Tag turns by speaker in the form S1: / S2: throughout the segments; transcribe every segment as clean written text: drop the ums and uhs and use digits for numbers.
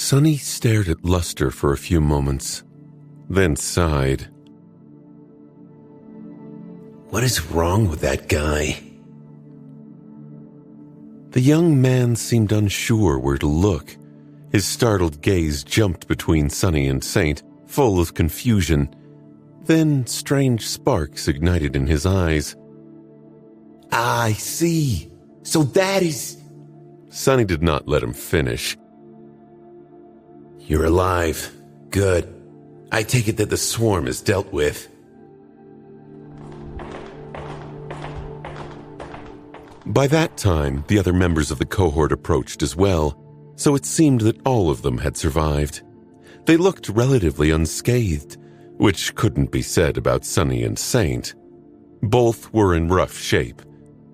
S1: Sunny stared at Luster for a few moments, then sighed.
S2: What is wrong with that guy?
S1: The young man seemed unsure where to look. His startled gaze jumped between Sunny and Saint, full of confusion. Then strange sparks ignited in his eyes.
S2: I see. So that is...
S1: Sunny did not let him finish.
S2: You're alive. Good. I take it that the swarm is dealt with.
S1: By that time, the other members of the cohort approached as well, so it seemed that all of them had survived. They looked relatively unscathed, which couldn't be said about Sunny and Saint. Both were in rough shape.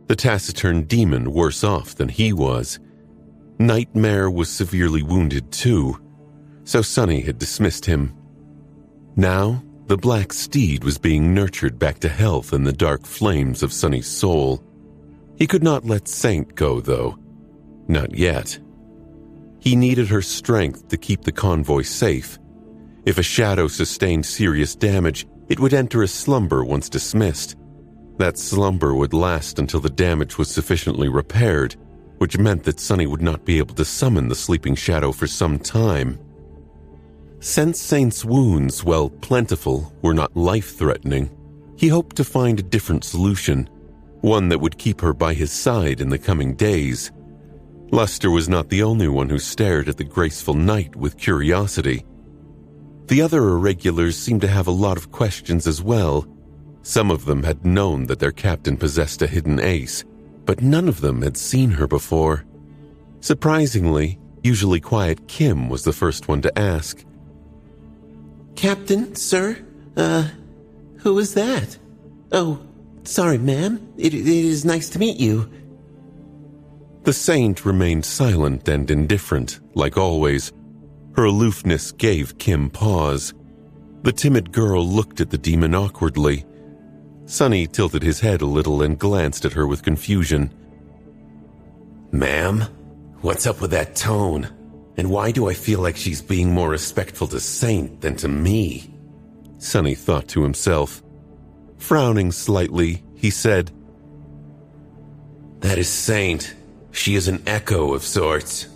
S1: The taciturn demon worse off than he was. Nightmare was severely wounded too, so Sunny had dismissed him. Now, the black steed was being nurtured back to health in the dark flames of Sunny's soul. He could not let Saint go, though. Not yet. He needed her strength to keep the convoy safe. If a shadow sustained serious damage, it would enter a slumber once dismissed. That slumber would last until the damage was sufficiently repaired, which meant that Sunny would not be able to summon the sleeping shadow for some time. Since Saint's wounds, while plentiful, were not life-threatening, he hoped to find a different solution, one that would keep her by his side in the coming days. Luster was not the only one who stared at the graceful knight with curiosity. The other irregulars seemed to have a lot of questions as well. Some of them had known that their captain possessed a hidden ace, but none of them had seen her before. Surprisingly, usually quiet Kim was the first one to ask.
S2: Captain, sir? Who is that? Oh, sorry, ma'am. It is nice to meet you.
S1: The saint remained silent and indifferent, like always. Her aloofness gave Kim pause. The timid girl looked at the demon awkwardly. Sunny tilted his head a little and glanced at her with confusion.
S2: Ma'am, what's up with that tone? And why do I feel like she's being more respectful to Saint than to me?
S1: Sunny thought to himself. Frowning slightly, he said,
S2: That is Saint. She is an echo of sorts.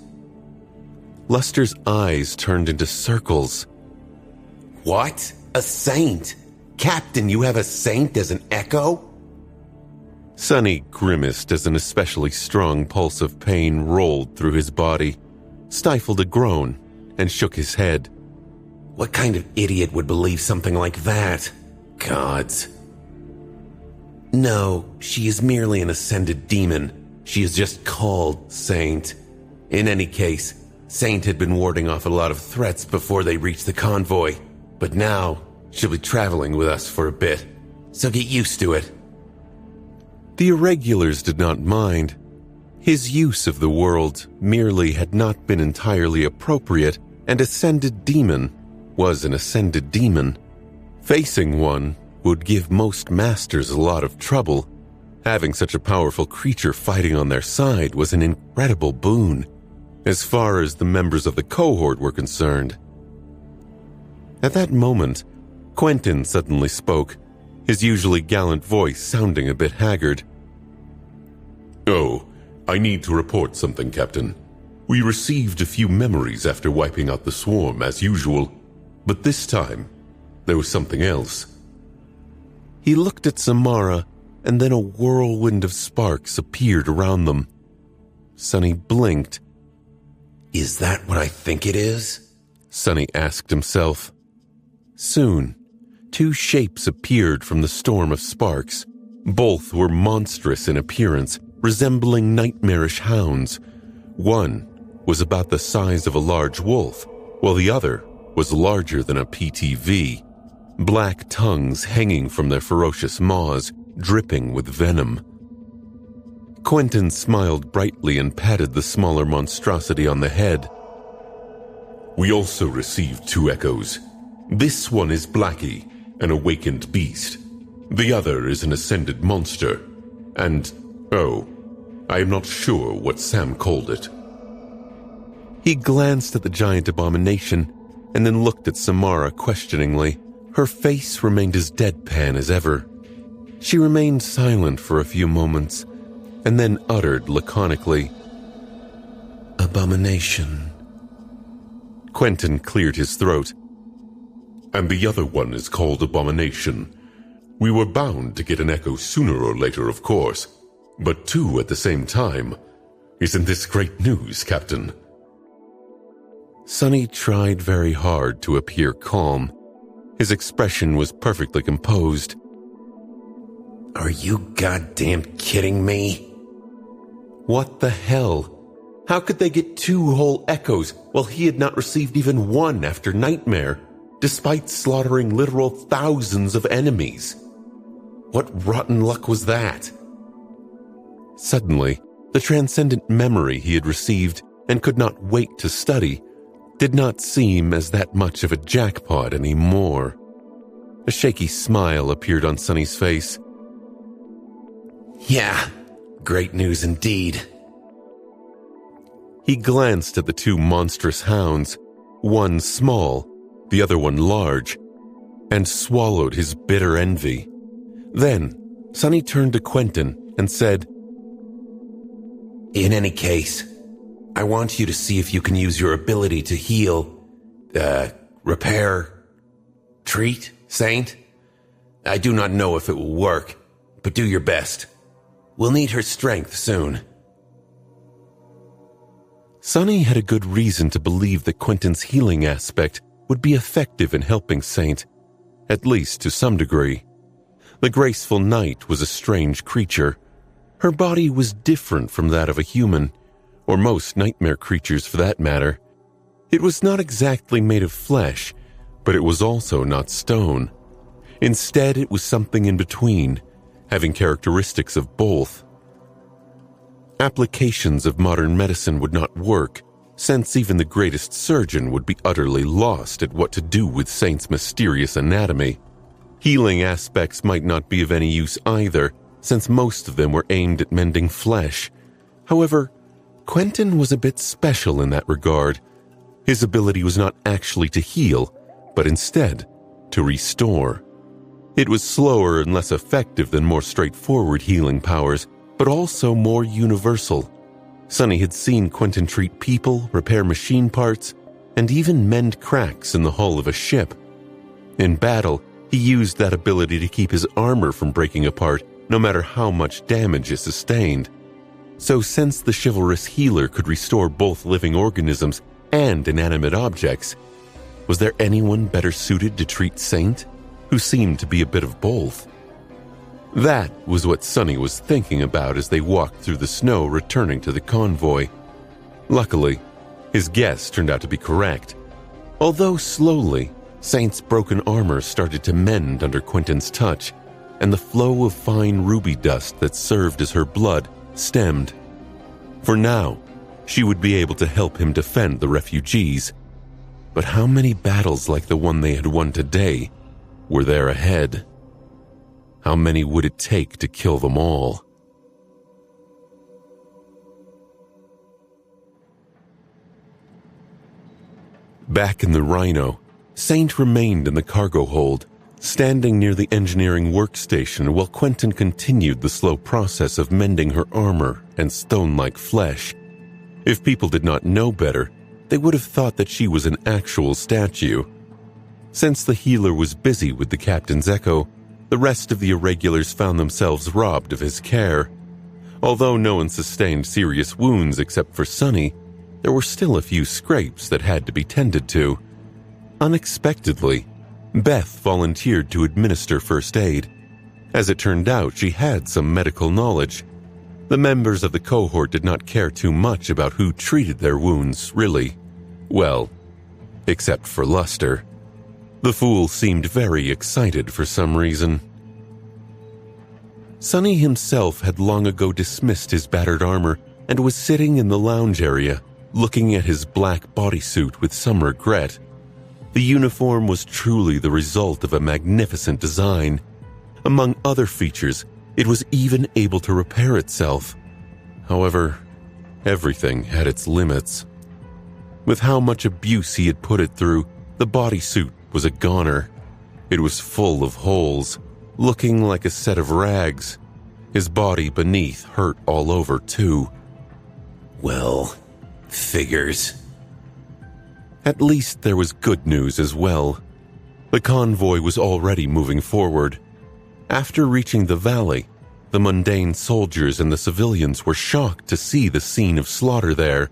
S1: Luster's eyes turned into circles.
S2: What? A saint? Captain, you have a saint as an echo?
S1: Sunny grimaced as an especially strong pulse of pain rolled through his body, stifled a groan, and shook his head.
S2: What kind of idiot would believe something like that? Gods. No, she is merely an ascended demon. She is just called Saint. In any case, Saint had been warding off a lot of threats before they reached the convoy, but now she'll be traveling with us for a bit, so get used to it.
S1: The irregulars did not mind. His use of the world merely had not been entirely appropriate, and ascended demon was an ascended demon. Facing one would give most masters a lot of trouble. Having such a powerful creature fighting on their side was an incredible boon, as far as the members of the cohort were concerned. At that moment, Quentin suddenly spoke, his usually gallant voice sounding a bit haggard.
S3: Oh, I need to report something, Captain. We received a few memories after wiping out the swarm, as usual, but this time, there was something else.
S1: He looked at Samara, and then a whirlwind of sparks appeared around them. Sunny blinked.
S2: Is that what I think it is?
S1: Sunny asked himself. Soon, two shapes appeared from the storm of sparks. Both were monstrous in appearance, resembling nightmarish hounds. One was about the size of a large wolf, while the other was larger than a PTV. Black tongues hanging from their ferocious maws, dripping with venom. Quentin smiled brightly and patted the smaller monstrosity on the head.
S3: We also received two echoes. This one is Blackie, an awakened beast. The other is an ascended monster. And, I am not sure what Sam called it.
S1: He glanced at the giant abomination and then looked at Samara questioningly. Her face remained as deadpan as ever. She remained silent for a few moments and then uttered laconically, "Abomination." Quentin cleared his throat.
S3: And the other one is called Abomination. We were bound to get an echo sooner or later, of course, but two at the same time. Isn't this great news, Captain?
S1: Sonny tried very hard to appear calm. His expression was perfectly composed.
S2: Are you goddamn kidding me?
S1: What the hell? How could they get 2 whole echoes while he had not received even one after Nightmare, despite slaughtering literal thousands of enemies? What rotten luck was that? Suddenly, the transcendent memory he had received and could not wait to study did not seem as that much of a jackpot anymore. A shaky smile appeared on Sonny's face.
S2: Yeah, great news indeed.
S1: He glanced at the 2 monstrous hounds, one small, the other one large, and swallowed his bitter envy. Then, Sonny turned to Quentin and said,
S2: In any case, I want you to see if you can use your ability to heal, repair, treat, Saint. I do not know if it will work, but do your best. We'll need her strength soon.
S1: Sonny had a good reason to believe that Quentin's healing aspect would be effective in helping Saint, at least to some degree. The graceful knight was a strange creature. Her body was different from that of a human, or most nightmare creatures for that matter. It was not exactly made of flesh, but it was also not stone. Instead, it was something in between, having characteristics of both. Applications of modern medicine would not work, since even the greatest surgeon would be utterly lost at what to do with Saint's mysterious anatomy. Healing aspects might not be of any use either, since most of them were aimed at mending flesh. However, Quentin was a bit special in that regard. His ability was not actually to heal, but instead to restore. It was slower and less effective than more straightforward healing powers, but also more universal. Sonny had seen Quentin treat people, repair machine parts, and even mend cracks in the hull of a ship. In battle, he used that ability to keep his armor from breaking apart, no matter how much damage it sustained. So since the chivalrous healer could restore both living organisms and inanimate objects, was there anyone better suited to treat Saint, who seemed to be a bit of both? That was what Sonny was thinking about as they walked through the snow returning to the convoy. Luckily, his guess turned out to be correct. Although slowly, Saint's broken armor started to mend under Quentin's touch, and the flow of fine ruby dust that served as her blood stemmed. For now, she would be able to help him defend the refugees. But how many battles like the one they had won today were there ahead? How many would it take to kill them all? Back in the Rhino, Saint remained in the cargo hold, standing near the engineering workstation while Quentin continued the slow process of mending her armor and stone-like flesh. If people did not know better, they would have thought that she was an actual statue. Since the healer was busy with the captain's echo, the rest of the irregulars found themselves robbed of his care. Although no one sustained serious wounds except for Sonny, there were still a few scrapes that had to be tended to. Unexpectedly, Beth volunteered to administer first aid. As it turned out, she had some medical knowledge. The members of the cohort did not care too much about who treated their wounds, really. Well, except for Luster. The fool seemed very excited for some reason. Sonny himself had long ago dismissed his battered armor and was sitting in the lounge area, looking at his black bodysuit with some regret. The uniform was truly the result of a magnificent design. Among other features, it was even able to repair itself. However, everything had its limits. With how much abuse he had put it through, the bodysuit was a goner. It was full of holes, looking like a set of rags. His body beneath hurt all over, too.
S2: Well, figures.
S1: At least there was good news as well. The convoy was already moving forward. After reaching the valley, the mundane soldiers and the civilians were shocked to see the scene of slaughter there.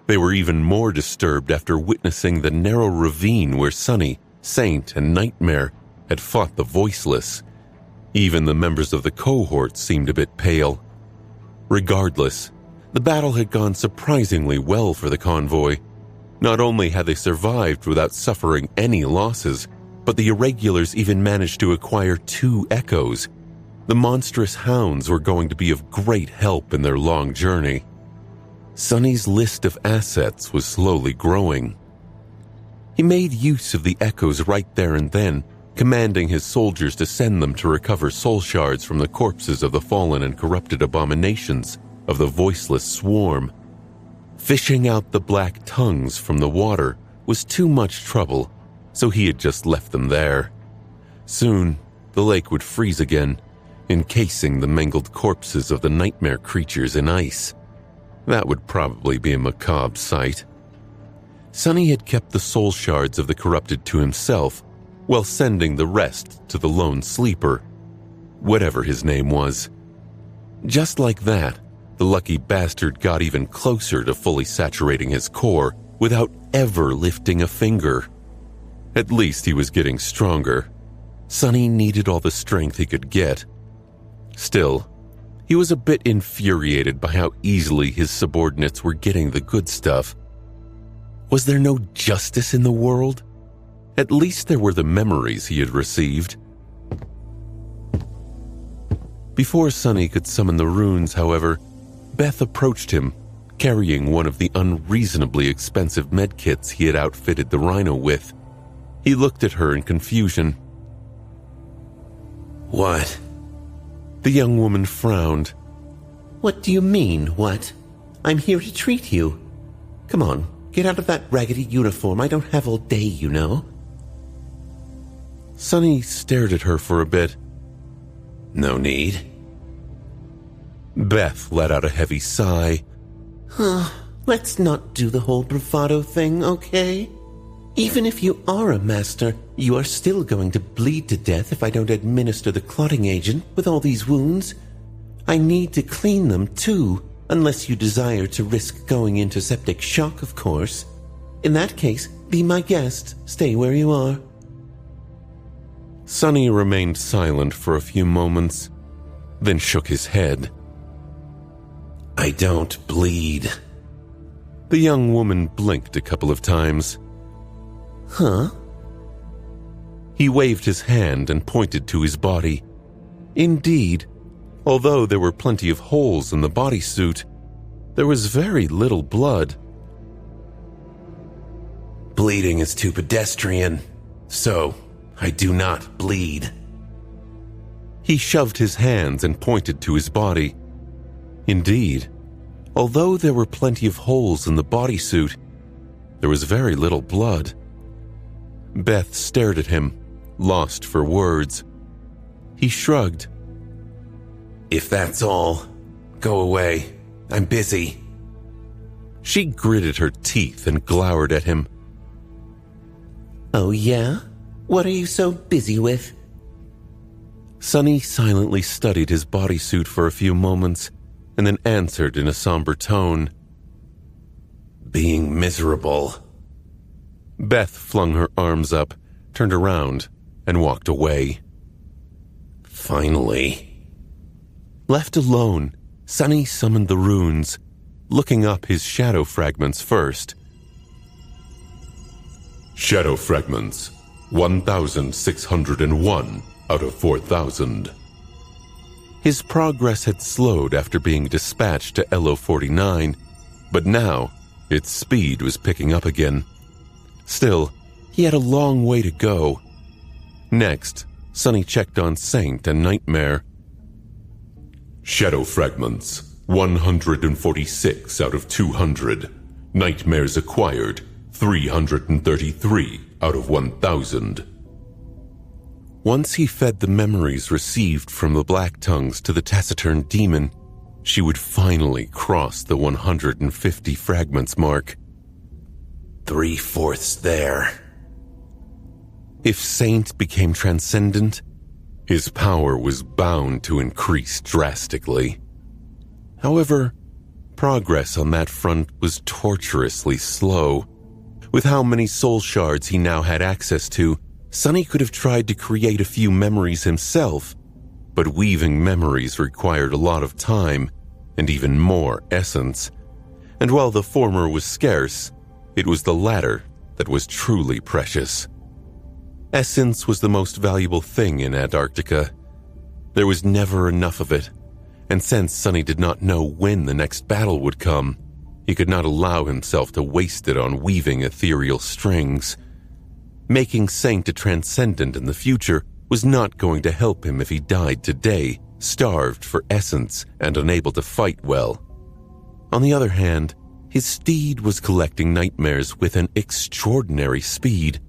S1: They were even more disturbed after witnessing the narrow ravine where Sunny, Saint, and Nightmare had fought the Voiceless. Even the members of the cohort seemed a bit pale. Regardless, the battle had gone surprisingly well for the convoy. Not only had they survived without suffering any losses, but the irregulars even managed to acquire 2 echoes. The monstrous hounds were going to be of great help in their long journey. Sunny's list of assets was slowly growing. He made use of the echoes right there and then, commanding his soldiers to send them to recover soul shards from the corpses of the fallen and corrupted abominations of the Voiceless Swarm. Fishing out the black tongues from the water was too much trouble, so he had just left them there. Soon, the lake would freeze again, encasing the mangled corpses of the nightmare creatures in ice. That would probably be a macabre sight. Sunny had kept the soul shards of the corrupted to himself, while sending the rest to the lone sleeper, whatever his name was. Just like that, the lucky bastard got even closer to fully saturating his core without ever lifting a finger. At least he was getting stronger. Sunny needed all the strength he could get. Still, he was a bit infuriated by how easily his subordinates were getting the good stuff. Was there no justice in the world? At least there were the memories he had received. Before Sunny could summon the runes, however, Beth approached him, carrying one of the unreasonably expensive medkits he had outfitted the rhino with. He looked at her in confusion.
S2: What?
S1: The young woman frowned.
S2: What do you mean, what? I'm here to treat you. Come on, get out of that raggedy uniform. I don't have all day, you know.
S1: Sunny stared at her for a bit.
S2: No need.
S1: Beth let out a heavy sigh.
S2: Let's not do the whole bravado thing, okay? Even if you are a master, you are still going to bleed to death if I don't administer the clotting agent with all these wounds. I need to clean them too, unless you desire to risk going into septic shock, of course. In that case, be my guest. Stay where you are.
S1: Sunny remained silent for a few moments, then shook his head.
S2: I don't bleed.
S1: The young woman blinked a couple of times.
S2: Huh?
S1: He waved his hand and pointed to his body. Indeed, although there were plenty of holes in the bodysuit, there was very little blood.
S2: Bleeding is too pedestrian, so I do not bleed.
S1: He shoved his hands and pointed to his body. Indeed, although there were plenty of holes in the bodysuit, there was very little blood. Beth stared at him, lost for words. He shrugged.
S2: If that's all, go away. I'm busy.
S1: She gritted her teeth and glowered at him.
S2: Oh yeah? What are you so busy with?
S1: Sunny silently studied his bodysuit for a few moments and then answered in a somber tone.
S2: Being miserable.
S1: Beth flung her arms up, turned around, and walked away.
S2: Finally.
S1: Left alone, Sunny summoned the runes, looking up his shadow fragments first.
S3: Shadow fragments, 1,601 out of 4,000.
S1: His progress had slowed after being dispatched to LO-49, but now its speed was picking up again. Still, he had a long way to go. Next, Sunny checked on Saint and Nightmare.
S3: Shadow fragments, 146 out of 200. Nightmares acquired, 333 out of 1,000.
S1: Once he fed the memories received from the Black Tongues to the taciturn demon, she would finally cross the 150 fragments mark.
S2: 3/4 there.
S1: If Saint became transcendent, his power was bound to increase drastically. However, progress on that front was torturously slow. With how many soul shards he now had access to, Sonny could have tried to create a few memories himself, but weaving memories required a lot of time and even more essence. And while the former was scarce, it was the latter that was truly precious. Essence was the most valuable thing in Antarctica. There was never enough of it, and since Sonny did not know when the next battle would come, he could not allow himself to waste it on weaving ethereal strings. Making Saint a transcendent in the future was not going to help him if he died today, starved for essence and unable to fight well. On the other hand, his steed was collecting nightmares with an extraordinary speed.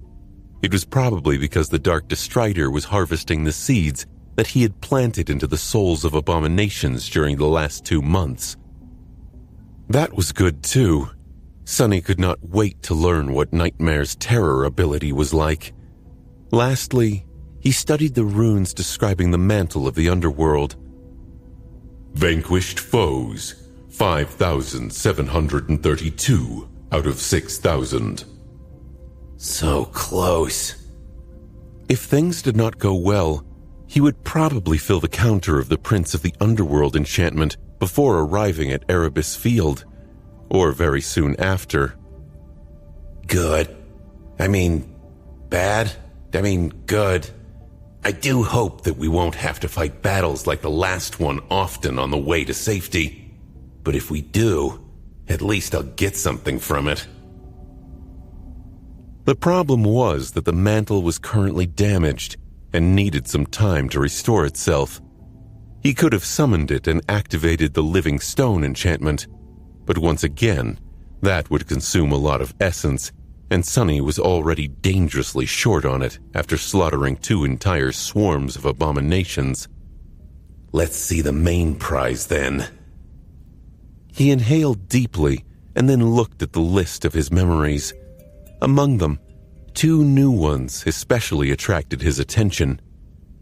S1: It was probably because the Dark Destrider was harvesting the seeds that he had planted into the souls of abominations during the last 2 months. That was good too. Sonny could not wait to learn what Nightmare's terror ability was like. Lastly, he studied the runes describing the mantle of the underworld.
S3: Vanquished foes, 5,732 out of 6,000.
S2: So close.
S1: If things did not go well, he would probably fill the counter of the Prince of the Underworld enchantment before arriving at Erebus Field, or very soon after.
S2: Good. Bad? Good. I do hope that we won't have to fight battles like the last one often on the way to safety. But if we do, at least I'll get something from it.
S1: The problem was that the mantle was currently damaged and needed some time to restore itself. He could have summoned it and activated the Living Stone enchantment, but once again, that would consume a lot of essence, and Sonny was already dangerously short on it after slaughtering 2 entire swarms of abominations.
S2: Let's see the main prize then.
S1: He inhaled deeply and then looked at the list of his memories. Among them, 2 new ones especially attracted his attention.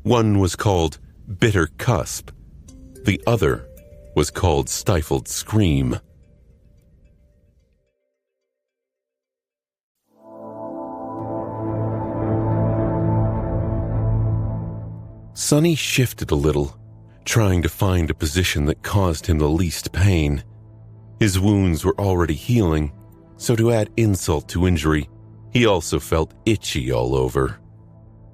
S1: One was called Bitter Cusp. The other was called Stifled Scream. Sonny shifted a little, trying to find a position that caused him the least pain. His wounds were already healing, so to add insult to injury, he also felt itchy all over.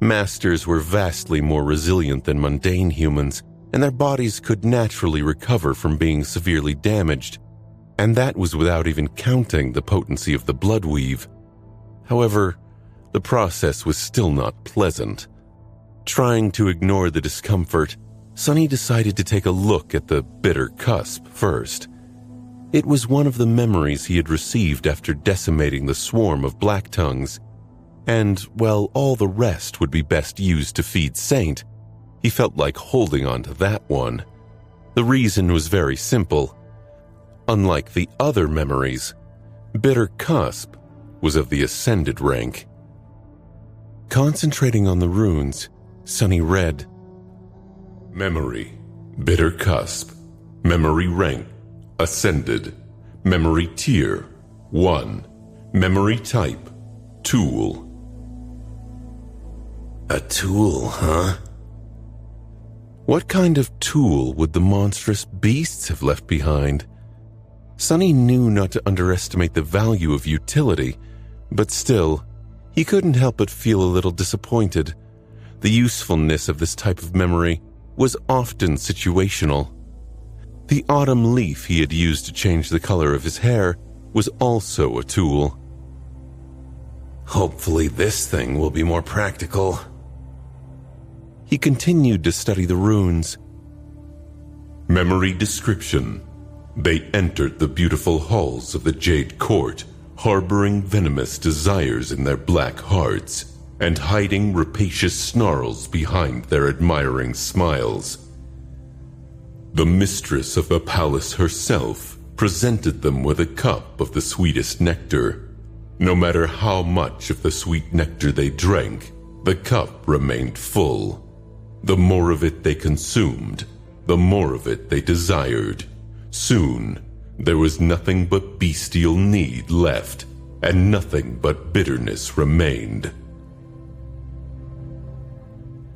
S1: Masters were vastly more resilient than mundane humans, and their bodies could naturally recover from being severely damaged, and that was without even counting the potency of the bloodweave. However, the process was still not pleasant. Trying to ignore the discomfort, Sonny decided to take a look at the Bitter Cusp first. It was one of the memories he had received after decimating the swarm of Black Tongues, and while all the rest would be best used to feed Saint, he felt like holding on to that one. The reason was very simple. Unlike the other memories, Bitter Cusp was of the Ascended rank. Concentrating on the runes, Sonny read,
S3: Memory, Bitter Cusp, Memory Rank, Ascended, Memory Tier, 1, Memory Type, Tool.
S2: A tool, huh?
S1: What kind of tool would the monstrous beasts have left behind? Sonny knew not to underestimate the value of utility, but still, he couldn't help but feel a little disappointed. The usefulness of this type of memory was often situational. The autumn leaf he had used to change the color of his hair was also a tool.
S2: Hopefully this thing will be more practical.
S1: He continued to study the runes.
S3: Memory description. They entered the beautiful halls of the Jade Court, harboring venomous desires in their black hearts and hiding rapacious snarls behind their admiring smiles. The mistress of the palace herself presented them with a cup of the sweetest nectar. No matter how much of the sweet nectar they drank, the cup remained full. The more of it they consumed, the more of it they desired. Soon, there was nothing but bestial need left, and nothing but bitterness remained.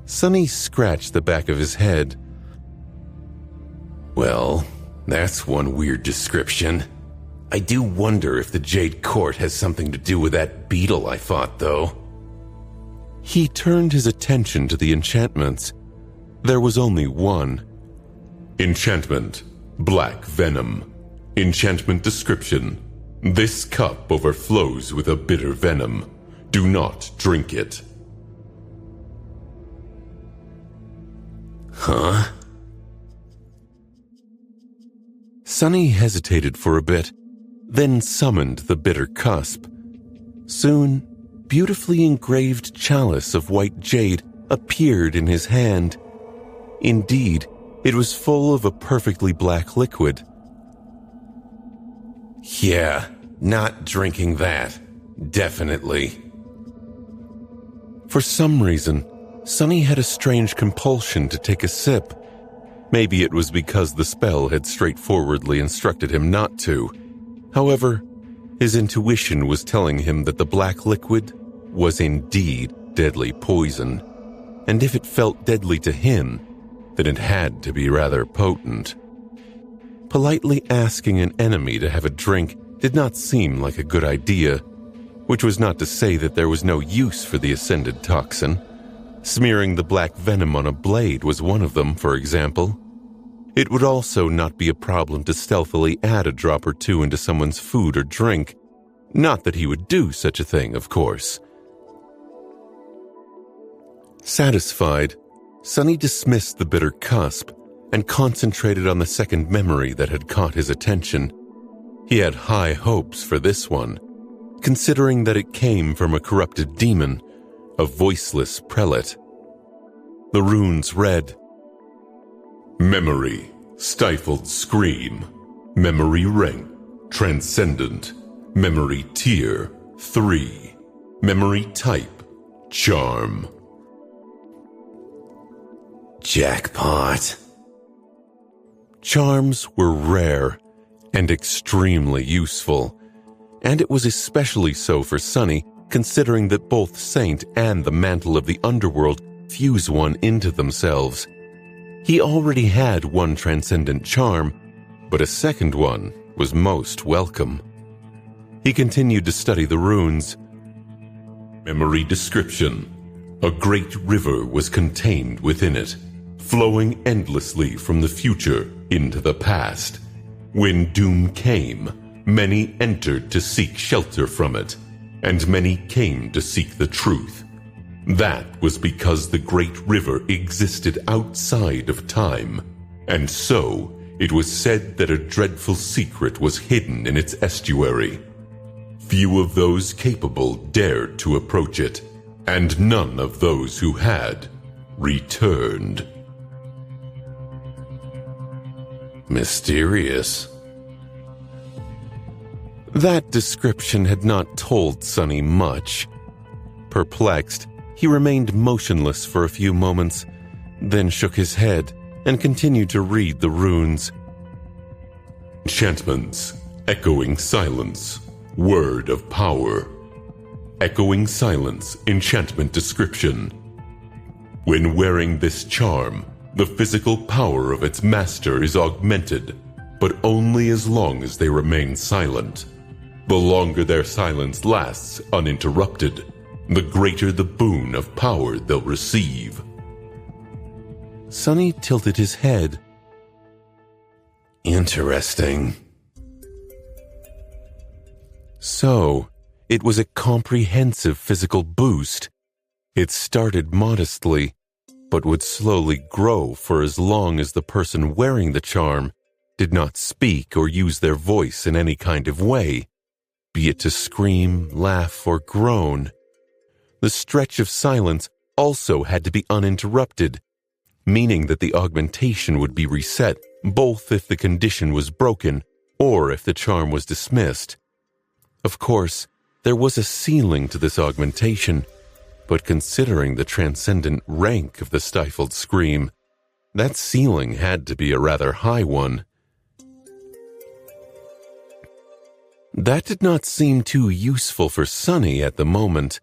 S1: Sonny scratched the back of his head.
S2: Well, that's one weird description. I do wonder if the Jade Court has something to do with that beetle I fought, though.
S1: He turned his attention to the enchantments. There was only one.
S3: Enchantment, black venom. Enchantment description: this cup overflows with a bitter venom. Do not drink it.
S2: Huh?
S1: Sonny hesitated for a bit, then summoned the bitter cusp. Soon, beautifully engraved chalice of white jade appeared in his hand. Indeed, it was full of a perfectly black liquid.
S2: Yeah, not drinking that. Definitely.
S1: For some reason, Sonny had a strange compulsion to take a sip. Maybe it was because the spell had straightforwardly instructed him not to. However, his intuition was telling him that the black liquid was indeed deadly poison, and if it felt deadly to him, then it had to be rather potent. Politely asking an enemy to have a drink did not seem like a good idea, which was not to say that there was no use for the ascended toxin. Smearing the black venom on a blade was one of them, for example. It would also not be a problem to stealthily add a drop or two into someone's food or drink. Not that he would do such a thing, of course. Satisfied, Sonny dismissed the bitter cusp and concentrated on the second memory that had caught his attention. He had high hopes for this one, considering that it came from a corrupted demon, a voiceless prelate. The runes read:
S3: Memory, stifled scream. Memory rank, transcendent. Memory tier, 3. Memory type, charm.
S2: Jackpot.
S1: Charms were rare and extremely useful, and it was especially so for Sonny, considering that both Saint and the Mantle of the Underworld fuse one into themselves. He already had one transcendent charm, but a second one was most welcome. He continued to study the runes.
S3: Memory description: a great river was contained within it, flowing endlessly from the future into the past. When doom came, many entered to seek shelter from it, and many came to seek the truth. That was because the great river existed outside of time, and so it was said that a dreadful secret was hidden in its estuary. Few of those capable dared to approach it, and none of those who had returned.
S2: Mysterious.
S1: That description had not told Sonny much. Perplexed, he remained motionless for a few moments, then shook his head and continued to read the runes.
S3: Enchantments, echoing silence, word of power. Echoing silence, enchantment description. When wearing this charm, the physical power of its master is augmented, but only as long as they remain silent. The longer their silence lasts uninterrupted, the greater the boon of power they'll receive.
S1: Sonny tilted his head.
S2: Interesting.
S1: So, it was a comprehensive physical boost. It started modestly, but would slowly grow for as long as the person wearing the charm did not speak or use their voice in any kind of way. be it to scream, laugh, or groan. The stretch of silence also had to be uninterrupted, meaning that the augmentation would be reset both if the condition was broken or if the charm was dismissed. Of course, there was a ceiling to this augmentation, but considering the transcendent rank of the stifled scream, that ceiling had to be a rather high one. That did not seem too useful for Sonny at the moment.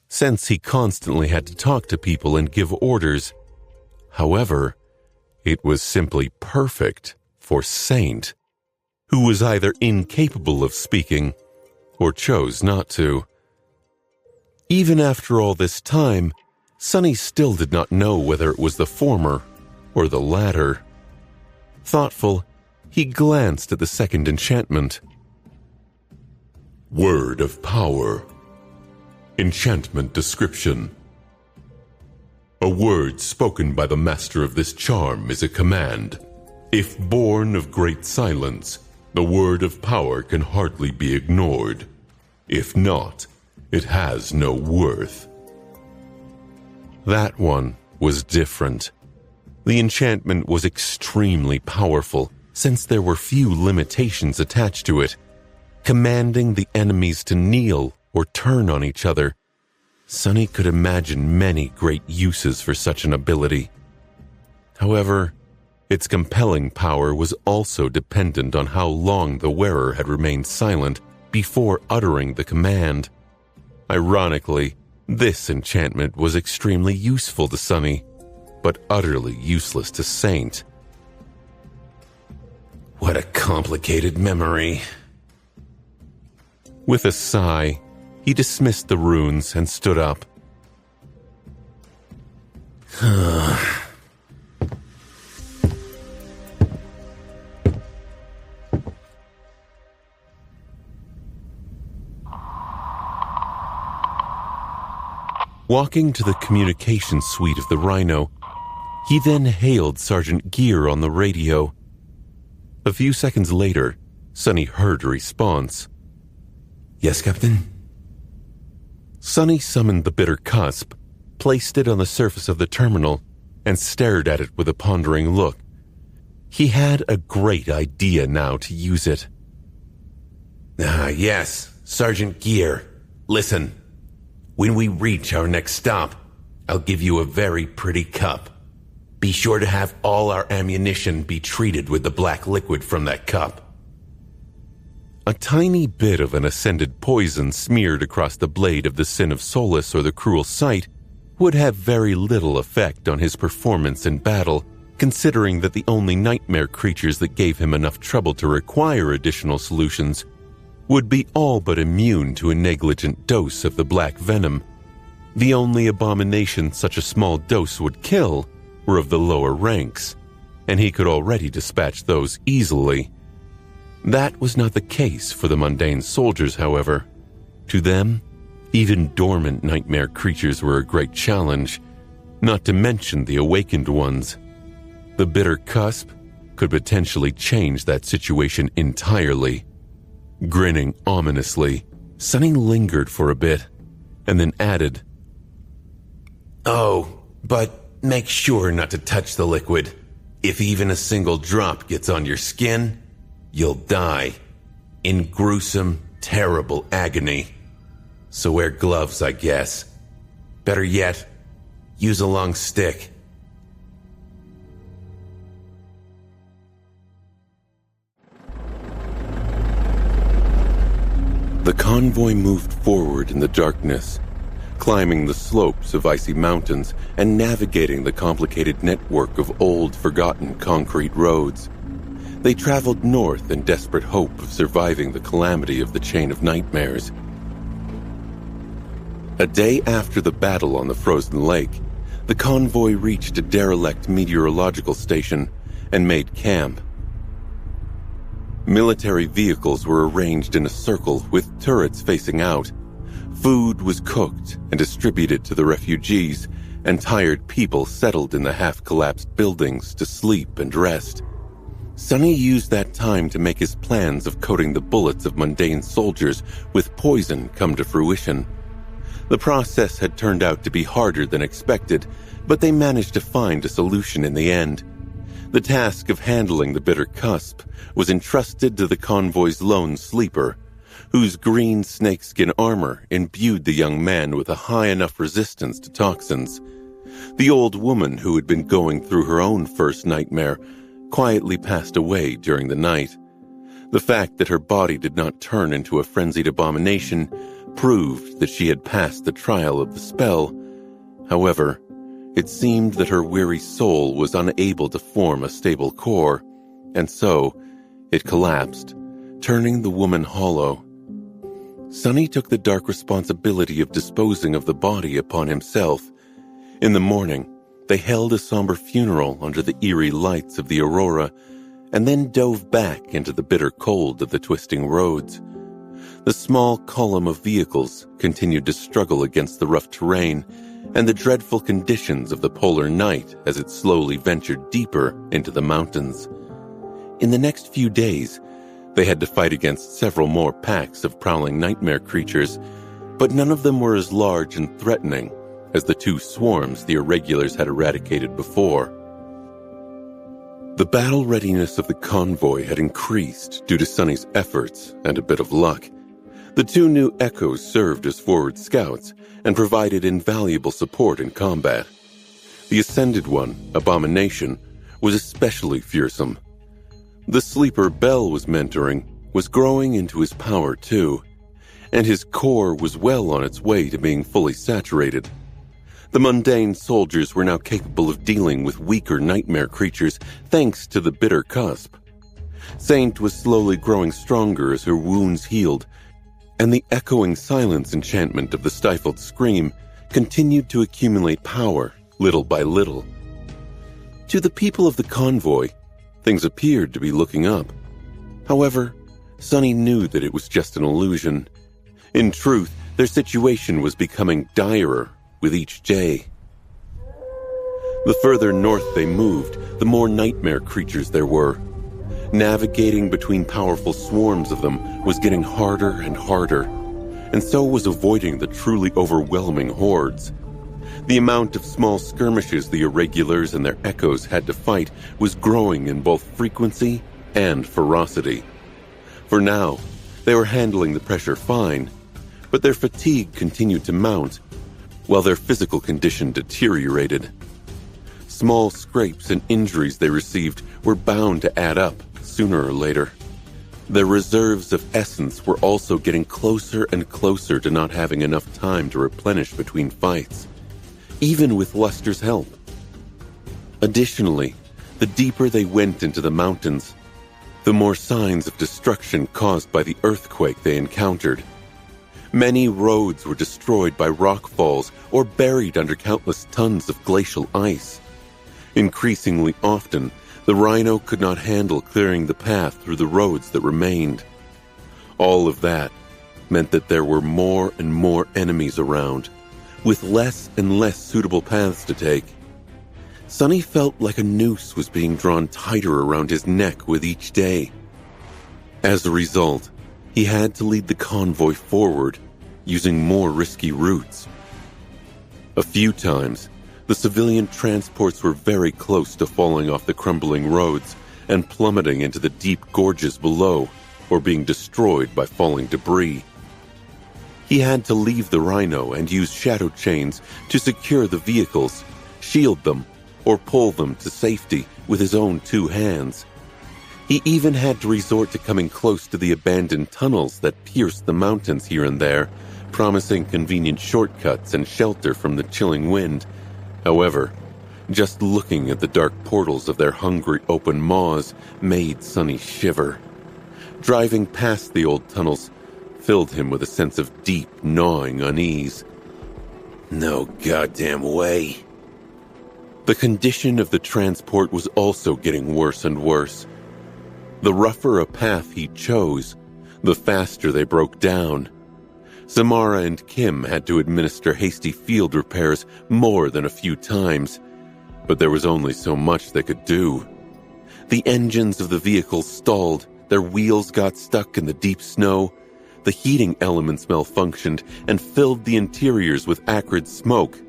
S1: Since he constantly had to talk to people and give orders. However, it was simply perfect for Saint, who was either incapable of speaking or chose not to. Even after all this time, Sonny still did not know whether it was the former or the latter. Thoughtful, he glanced at the second enchantment.
S3: Word of power. Enchantment description. A word spoken by the master of this charm is a command. If born of great silence, the word of power can hardly be ignored. If not, it has no worth.
S1: That one was different. The enchantment was extremely powerful, since there were few limitations attached to it, commanding the enemies to kneel or turn on each other. Sonny could imagine many great uses for such an ability. However, its compelling power was also dependent on how long the wearer had remained silent before uttering the command. Ironically, this enchantment was extremely useful to Sonny, but utterly useless to Saint.
S2: What a complicated memory.
S1: With a sigh, he dismissed the runes and stood up. Walking to the communication suite of the Rhino, he then hailed Sergeant Gear on the radio. A few seconds later, Sonny heard a response.
S2: Yes, Captain?
S1: Sonny summoned the bitter cusp, placed it on the surface of the terminal, and stared at it with a pondering look. He had a great idea now to use it.
S2: Yes, Sergeant Gear. Listen. When we reach our next stop, I'll give you a very pretty cup. Be sure to have all our ammunition be treated with the black liquid from that cup.
S1: A tiny bit of an ascended poison smeared across the blade of the Sin of Solace or the Cruel Sight would have very little effect on his performance in battle, considering that the only nightmare creatures that gave him enough trouble to require additional solutions would be all but immune to a negligent dose of the black venom. The only abomination such a small dose would kill were of the lower ranks, and he could already dispatch those easily. That was not the case for the mundane soldiers, however. To them, even dormant nightmare creatures were a great challenge, not to mention the awakened ones. The bitter cusp could potentially change that situation entirely. Grinning ominously, Sonny lingered for a bit, and then added,
S2: Oh, but make sure not to touch the liquid. If even a single drop gets on your skin, you'll die. In gruesome, terrible agony. So wear gloves, I guess. Better yet, use a long stick.
S1: The convoy moved forward in the darkness, climbing the slopes of icy mountains and navigating the complicated network of old, forgotten concrete roads. They traveled north in desperate hope of surviving the calamity of the Chain of Nightmares. A day after the battle on the frozen lake, the convoy reached a derelict meteorological station and made camp. Military vehicles were arranged in a circle with turrets facing out. Food was cooked and distributed to the refugees, and tired people settled in the half-collapsed buildings to sleep and rest. Sonny used that time to make his plans of coating the bullets of mundane soldiers with poison come to fruition. The process had turned out to be harder than expected, but they managed to find a solution in the end. The task of handling the bitter cusp was entrusted to the convoy's lone sleeper, whose green snakeskin armor imbued the young man with a high enough resistance to toxins. The old woman who had been going through her own first nightmare quietly passed away during the night. The fact that her body did not turn into a frenzied abomination proved that she had passed the trial of the spell. However, it seemed that her weary soul was unable to form a stable core, and so it collapsed, turning the woman hollow. Sonny took the dark responsibility of disposing of the body upon himself. In the morning, they held a somber funeral under the eerie lights of the aurora, and then dove back into the bitter cold of the twisting roads. The small column of vehicles continued to struggle against the rough terrain and the dreadful conditions of the polar night as it slowly ventured deeper into the mountains. In the next few days, they had to fight against several more packs of prowling nightmare creatures, but none of them were as large and threatening as the two swarms the irregulars had eradicated before. The battle readiness of the convoy had increased due to Sonny's efforts and a bit of luck. The two new Echoes served as forward scouts and provided invaluable support in combat. The Ascended one, Abomination, was especially fearsome. The sleeper Bell was mentoring was growing into his power too, and his core was well on its way to being fully saturated. The mundane soldiers were now capable of dealing with weaker nightmare creatures thanks to the bitter cusp. Saint was slowly growing stronger as her wounds healed, and the echoing silence enchantment of the stifled scream continued to accumulate power little by little. To the people of the convoy, things appeared to be looking up. However, Sonny knew that it was just an illusion. In truth, their situation was becoming direr with each day. The further north they moved, the more nightmare creatures there were. Navigating between powerful swarms of them was getting harder and harder, and so was avoiding the truly overwhelming hordes. The amount of small skirmishes the irregulars and their echoes had to fight was growing in both frequency and ferocity. For now, they were handling the pressure fine, but their fatigue continued to mount, while their physical condition deteriorated. Small scrapes and injuries they received were bound to add up sooner or later. Their reserves of essence were also getting closer and closer to not having enough time to replenish between fights, even with Luster's help. Additionally, the deeper they went into the mountains, the more signs of destruction caused by the earthquake they encountered. Many roads were destroyed by rockfalls or buried under countless tons of glacial ice. Increasingly often, the Rhino could not handle clearing the path through the roads that remained. All of that meant that there were more and more enemies around, with less and less suitable paths to take. Sonny felt like a noose was being drawn tighter around his neck with each day. As a result, he had to lead the convoy forward, using more risky routes. A few times, the civilian transports were very close to falling off the crumbling roads and plummeting into the deep gorges below, or being destroyed by falling debris. He had to leave the Rhino and use shadow chains to secure the vehicles, shield them, or pull them to safety with his own two hands. He even had to resort to coming close to the abandoned tunnels that pierced the mountains here and there, promising convenient shortcuts and shelter from the chilling wind. However, just looking at the dark portals of their hungry open maws made Sonny shiver. Driving past the old tunnels filled him with a sense of deep, gnawing unease. No goddamn way. The condition of the transport was also getting worse and worse. The rougher a path he chose, the faster they broke down. Samara and Kim had to administer hasty field repairs more than a few times, but there was only so much they could do. The engines of the vehicles stalled, their wheels got stuck in the deep snow, the heating elements malfunctioned and filled the interiors with acrid smoke.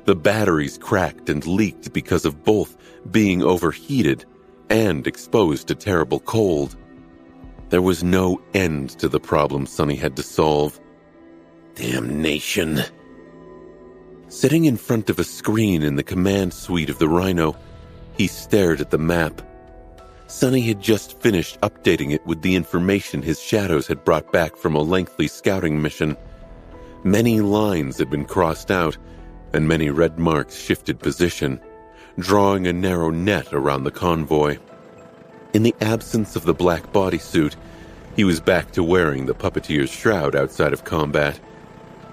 S1: The batteries cracked and leaked because of both being overheated and exposed to terrible cold. There was no end to the problem Sonny had to solve. Damnation. Sitting in front of a screen in the command suite of the Rhino, he stared at the map. Sonny had just finished updating it with the information his shadows had brought back from a lengthy scouting mission. Many lines had been crossed out, and many red marks shifted position, drawing a narrow net around the convoy. In the absence of the black bodysuit, he was back to wearing the puppeteer's shroud outside of combat.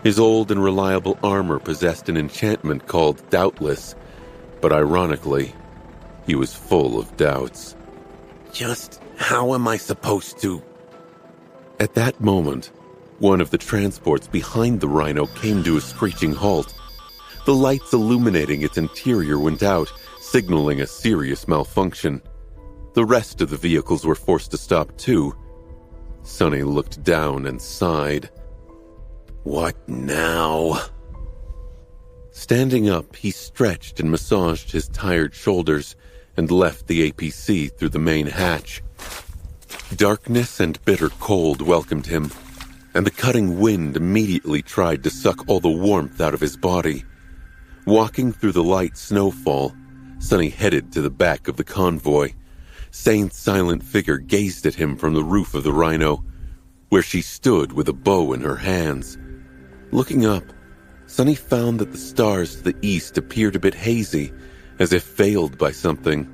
S1: His old and reliable armor possessed an enchantment called Doubtless, but ironically, he was full of doubts. Just how am I supposed to? At that moment, one of the transports behind the Rhino came to a screeching halt. The lights illuminating its interior went out, signaling a serious malfunction. The rest of the vehicles were forced to stop too. Sonny looked down and sighed. What now? Standing up, he stretched and massaged his tired shoulders and left the APC through the main hatch. Darkness and bitter cold welcomed him, and the cutting wind immediately tried to suck all the warmth out of his body. Walking through the light snowfall, Sonny headed to the back of the convoy. Saint's silent figure gazed at him from the roof of the Rhino, where she stood with a bow in her hands. Looking up, Sonny found that the stars to the east appeared a bit hazy, as if veiled by something.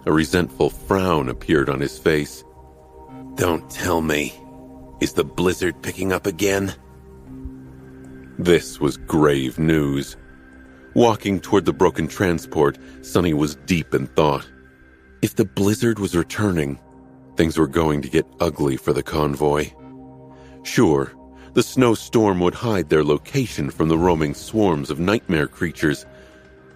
S1: A resentful frown appeared on his face. Don't tell me. Is the blizzard picking up again? This was grave news. Walking toward the broken transport, Sonny was deep in thought. If the blizzard was returning, things were going to get ugly for the convoy. Sure, the snowstorm would hide their location from the roaming swarms of nightmare creatures,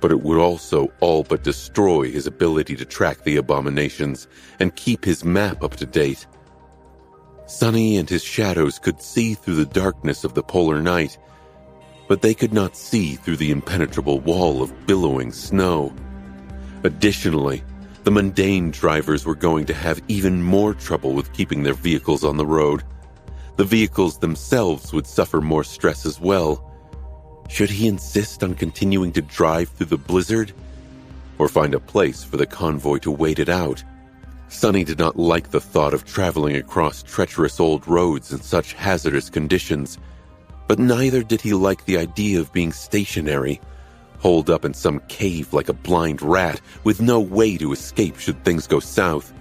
S1: but it would also all but destroy his ability to track the abominations and keep his map up to date. Sonny and his shadows could see through the darkness of the polar night, but they could not see through the impenetrable wall of billowing snow. Additionally, the mundane drivers were going to have even more trouble with keeping their vehicles on the road. The vehicles themselves would suffer more stress as well. Should he insist on continuing to drive through the blizzard, or find a place for the convoy to wait it out? Sonny did not like the thought of traveling across treacherous old roads in such hazardous conditions, but neither did he like the idea of being stationary, holed up in some cave like a blind rat with no way to escape should things go south.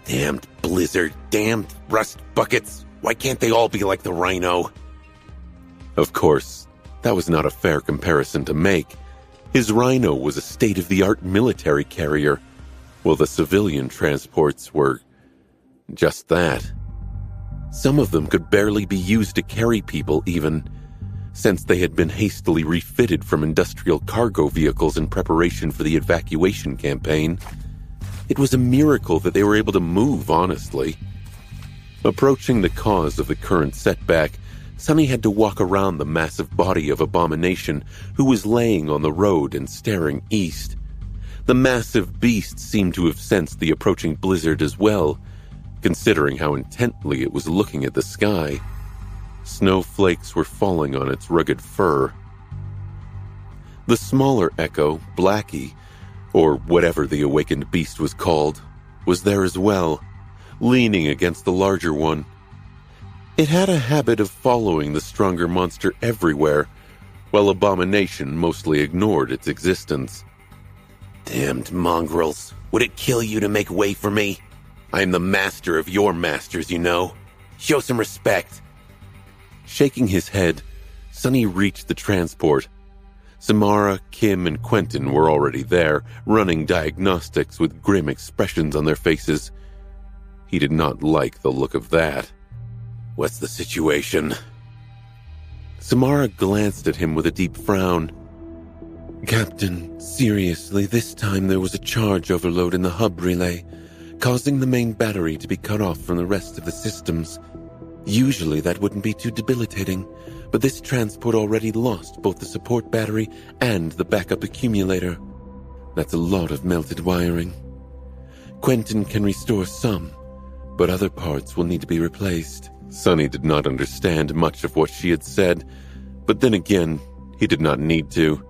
S1: Damned blizzard, damned rust buckets, why can't they all be like the Rhino? Of course, that was not a fair comparison to make. His Rhino was a state-of-the-art military carrier, while the civilian transports were just that. Some of them could barely be used to carry people even, since they had been hastily refitted from industrial cargo vehicles in preparation for the evacuation campaign. It was a miracle that they were able to move, honestly. Approaching the cause of the current setback, Sonny had to walk around the massive body of Abomination, who was laying on the road and staring east. The massive beast seemed to have sensed the approaching blizzard as well, considering how intently it was looking at the sky. Snowflakes were falling on its rugged fur. The smaller Echo, Blackie, or whatever the awakened beast was called, was there as well, leaning against the larger one. It had a habit of following the stronger monster everywhere, while Abomination mostly ignored its existence. Damned mongrels, would it kill you to make way for me? I am the master of your masters, you know. Show some respect. Shaking his head, Sonny reached the transport. Samara, Kim, and Quentin were already there, running diagnostics with grim expressions on their faces. He did not like the look of that. What's the situation? Samara glanced at him with a deep frown.
S2: Captain, seriously, this time there was a charge overload in the hub relay, causing the main battery to be cut off from the rest of the systems. Usually that wouldn't be too debilitating, but this transport already lost both the support battery and the backup accumulator. That's a lot of melted wiring. Quentin can restore some, but other parts will need to be replaced. Sonny did not understand much of what she had said, but then again, he did not need to.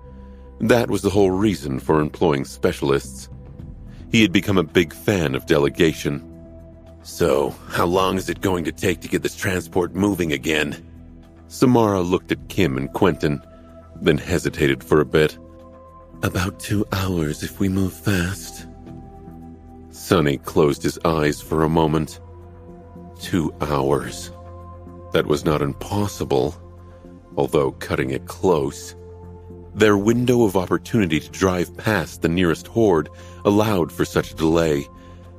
S2: That was the whole reason for employing specialists. He had become a big fan of delegation. So, how long is it going to take to get this transport moving again? Samara looked at Kim and Quentin, then hesitated for a bit. About 2 hours if we move fast. Sonny closed his eyes for a moment. 2 hours. That was not impossible, although cutting it close. Their window of opportunity to drive past the nearest horde allowed for such a delay,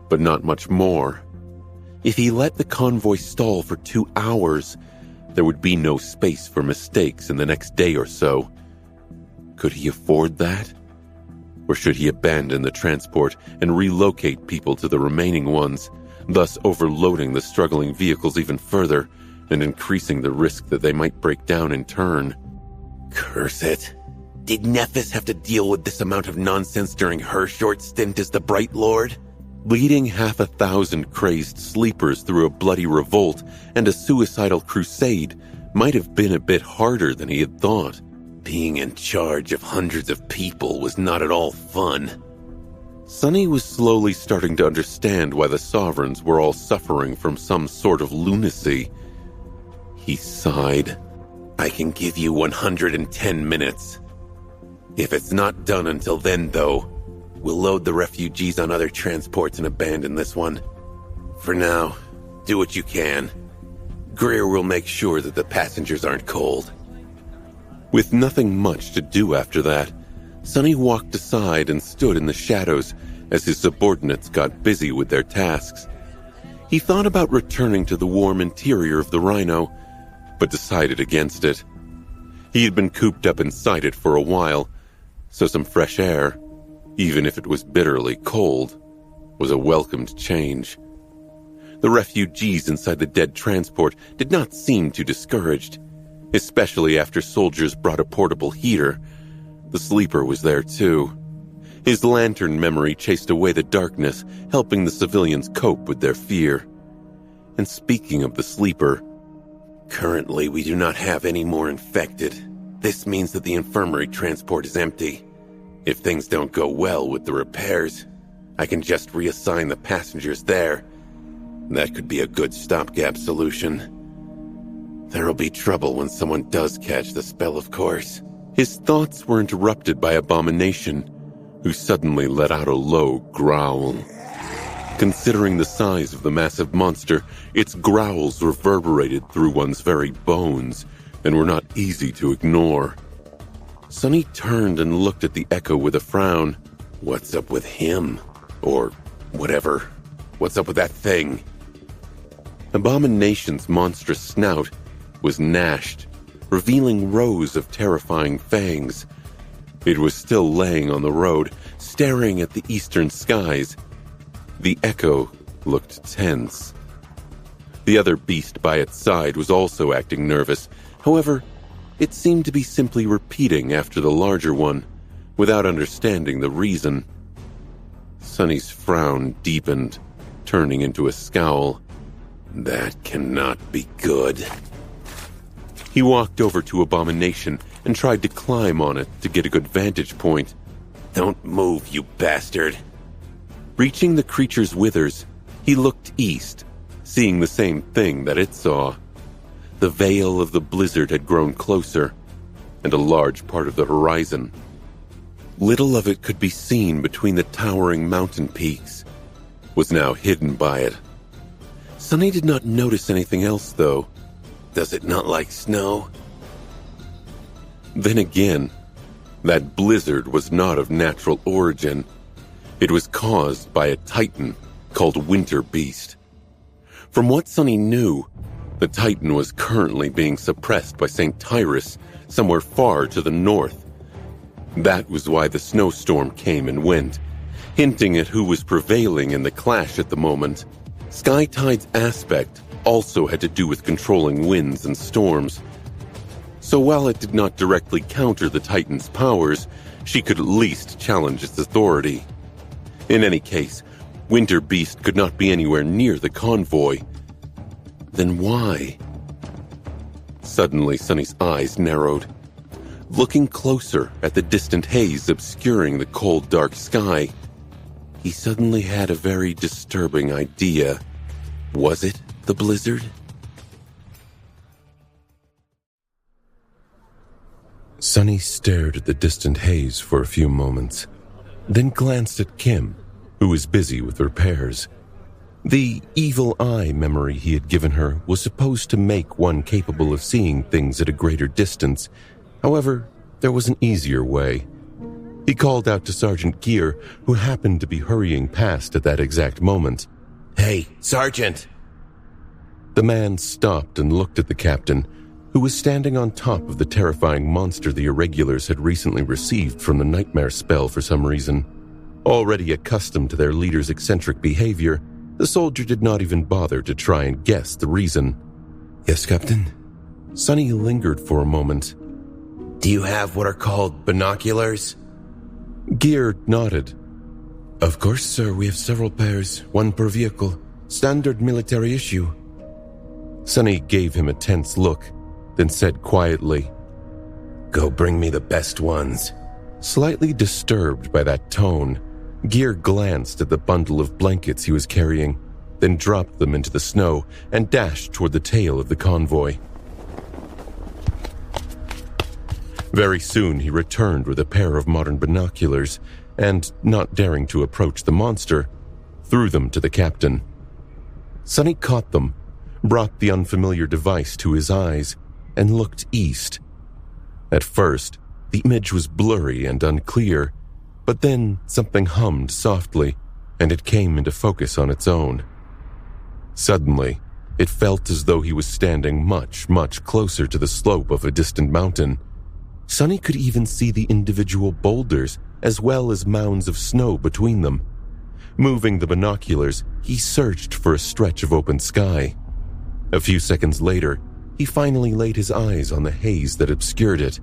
S2: but not much more. If he let the convoy stall for 2 hours, there would be no space for mistakes in the next day or so. Could he afford that? Or should he abandon the transport and relocate people to the remaining ones, thus overloading the struggling vehicles even further and increasing the risk that they might break down in turn? Curse it. Did Nephis have to deal with this amount of nonsense during her short stint as the Bright Lord? Leading 1,000 crazed sleepers through a bloody revolt and a suicidal crusade might have been a bit harder than he had thought. Being in charge of hundreds of people was not at all fun. Sonny was slowly starting to understand why the Sovereigns were all suffering from some sort of lunacy. He sighed. I can give you 110 minutes. If it's not done until then, though, we'll load the refugees on other transports and abandon this one. For now, do what you can. Greer will make sure that the passengers aren't cold. With nothing much to do after that, Sonny walked aside and stood in the shadows as his subordinates got busy with their tasks. He thought about returning to the warm interior of the Rhino, but decided against it. He had been cooped up inside it for a while, so some fresh air, even if it was bitterly cold, was a welcomed change. The refugees inside the dead transport did not seem too discouraged, especially after soldiers brought a portable heater. The sleeper was there too. His lantern memory chased away the darkness, helping the civilians cope with their fear. And speaking of the sleeper, currently we do not have any more infected. This means that the infirmary transport is empty. If things don't go well with the repairs, I can just reassign the passengers there. That could be a good stopgap solution. There'll be trouble when someone does catch the spell, of course. His thoughts were interrupted by Abomination, who suddenly let out a low growl. Considering the size of the massive monster, its growls reverberated through one's very bones and were not easy to ignore. Sonny turned and looked at the Echo with a frown. What's up with him? Or whatever. What's up with that thing? Abomination's monstrous snout was gnashed, revealing rows of terrifying fangs. It was still laying on the road, staring at the eastern skies. The Echo looked tense. The other beast by its side was also acting nervous. However, it seemed to be simply repeating after the larger one, without understanding the reason. Sonny's frown deepened, turning into a scowl. That cannot be good. He walked over to Abomination and tried to climb on it to get a good vantage point. Don't move, you bastard. Reaching the creature's withers, he looked east, seeing the same thing that it saw. The veil of the blizzard had grown closer, and a large part of the horizon. Little of it could be seen between the towering mountain peaks, was now hidden by it. Sonny did not notice anything else, though. Does it not like snow? Then again, that blizzard was not of natural origin. It was caused by a titan called Winter Beast. From what Sonny knew, the titan was currently being suppressed by St. Tyrus, somewhere far to the north.
S1: That was why the snowstorm came and went, hinting at who was prevailing in the clash at the moment. Skytide's aspect also had to do with controlling winds and storms. So while it did not directly counter the Titan's powers, she could at least challenge its authority. In any case, Winter Beast could not be anywhere near the convoy. Then why? Suddenly, Sunny's eyes narrowed. Looking closer at the distant haze obscuring the cold, dark sky, he suddenly had a very disturbing idea. Was it the blizzard? Sunny stared at the distant haze for a few moments, then glanced at Kim, who was busy with repairs. The evil eye memory he had given her was supposed to make one capable of seeing things at a greater distance. However, there was an easier way. He called out to Sergeant Gear, who happened to be hurrying past at that exact moment.
S2: Hey, Sergeant!
S1: The man stopped and looked at the captain, who was standing on top of the terrifying monster the Irregulars had recently received from the nightmare spell for some reason. Already accustomed to their leader's eccentric behavior, the soldier did not even bother to try and guess the reason.
S2: Yes, Captain?
S1: Sunny lingered for a moment.
S2: Do you have what are called binoculars?
S1: Gear nodded.
S4: Of course, sir. We have several pairs, one per vehicle. Standard military issue.
S1: Sunny gave him a tense look, then said quietly,
S2: Go bring me the best ones.
S1: Slightly disturbed by that tone, Gear glanced at the bundle of blankets he was carrying, then dropped them into the snow and dashed toward the tail of the convoy. Very soon he returned with a pair of modern binoculars and, not daring to approach the monster, threw them to the captain. Sunny caught them, brought the unfamiliar device to his eyes, and looked east. At first, the image was blurry and unclear, but then something hummed softly, and it came into focus on its own. Suddenly, it felt as though he was standing much, much closer to the slope of a distant mountain. Sunny could even see the individual boulders, as well as mounds of snow between them. Moving the binoculars, he searched for a stretch of open sky. A few seconds later, he finally laid his eyes on the haze that obscured it.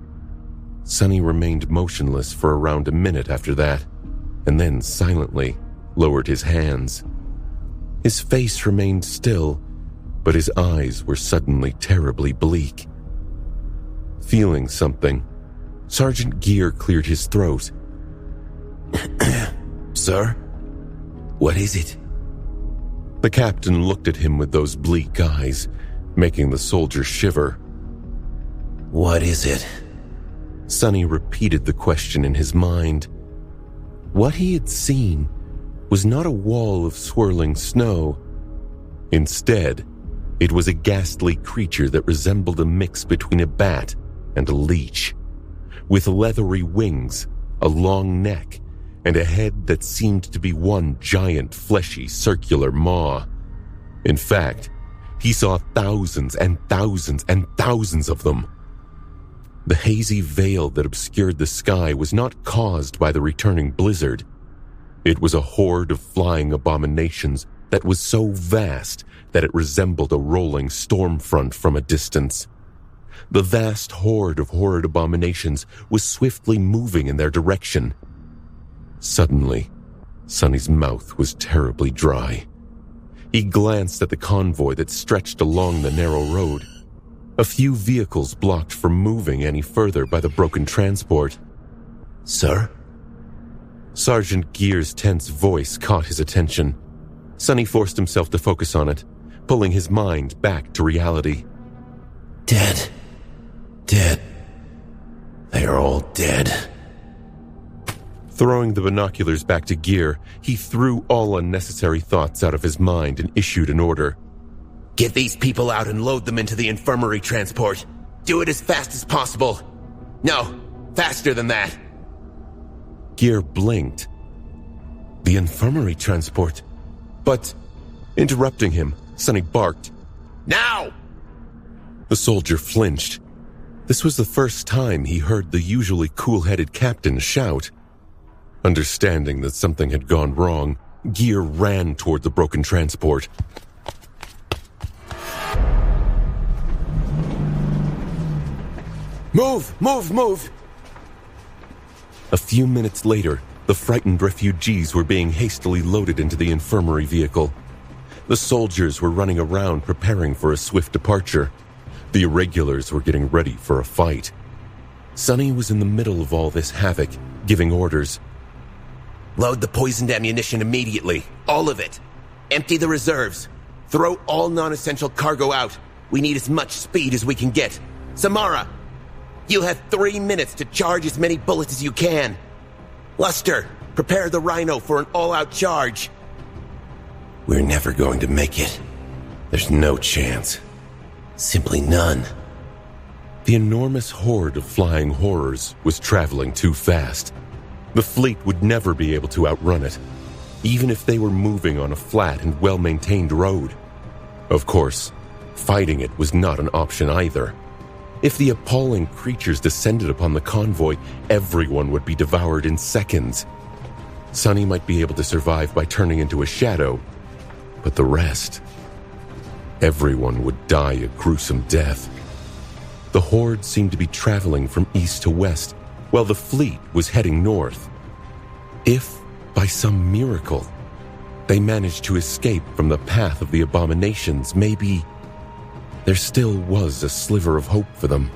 S1: Sunny remained motionless for around a minute after that, and then silently lowered his hands. His face remained still, but his eyes were suddenly terribly bleak. Feeling something, Sergeant Gear cleared his throat.
S2: Sir? What is it?
S1: The captain looked at him with those bleak eyes, making the soldier shiver.
S2: What is it?
S1: Sunny repeated the question in his mind. What he had seen was not a wall of swirling snow. Instead, it was a ghastly creature that resembled a mix between a bat and a leech, with leathery wings, a long neck, and a head that seemed to be one giant fleshy circular maw. In fact, he saw thousands and thousands and thousands of them. The hazy veil that obscured the sky was not caused by the returning blizzard. It was a horde of flying abominations that was so vast that it resembled a rolling storm front from a distance. The vast horde of horrid abominations was swiftly moving in their direction. Suddenly, Sunny's mouth was terribly dry. He glanced at the convoy that stretched along the narrow road. A few vehicles blocked from moving any further by the broken transport.
S2: Sir?
S1: Sergeant Gear's tense voice caught his attention. Sunny forced himself to focus on it, pulling his mind back to reality.
S2: Dead. Dead. They are all dead.
S1: Throwing the binoculars back to Gear, he threw all unnecessary thoughts out of his mind and issued an order.
S2: Get these people out and load them into the infirmary transport. Do it as fast as possible. No, faster than that.
S1: Gear blinked. The infirmary transport? But, interrupting him, Sunny barked.
S2: Now!
S1: The soldier flinched. This was the first time he heard the usually cool-headed captain shout. Understanding that something had gone wrong, Gear ran toward the broken transport.
S2: Move! Move! Move!
S1: A few minutes later, the frightened refugees were being hastily loaded into the infirmary vehicle. The soldiers were running around preparing for a swift departure. The irregulars were getting ready for a fight. Sonny was in the middle of all this havoc, giving orders.
S2: Load the poisoned ammunition immediately. All of it. Empty the reserves. Throw all non-essential cargo out. We need as much speed as we can get. Samara, you have 3 minutes to charge as many bullets as you can. Luster, prepare the Rhino for an all-out charge. We're never going to make it. There's no chance. Simply none.
S1: The enormous horde of flying horrors was traveling too fast. The fleet would never be able to outrun it, even if they were moving on a flat and well-maintained road. Of course, fighting it was not an option either. If the appalling creatures descended upon the convoy, everyone would be devoured in seconds. Sonny might be able to survive by turning into a shadow, but the rest... everyone would die a gruesome death. The horde seemed to be traveling from east to west, while the fleet was heading north. If, by some miracle, they managed to escape from the path of the abominations, maybe there still was a sliver of hope for them.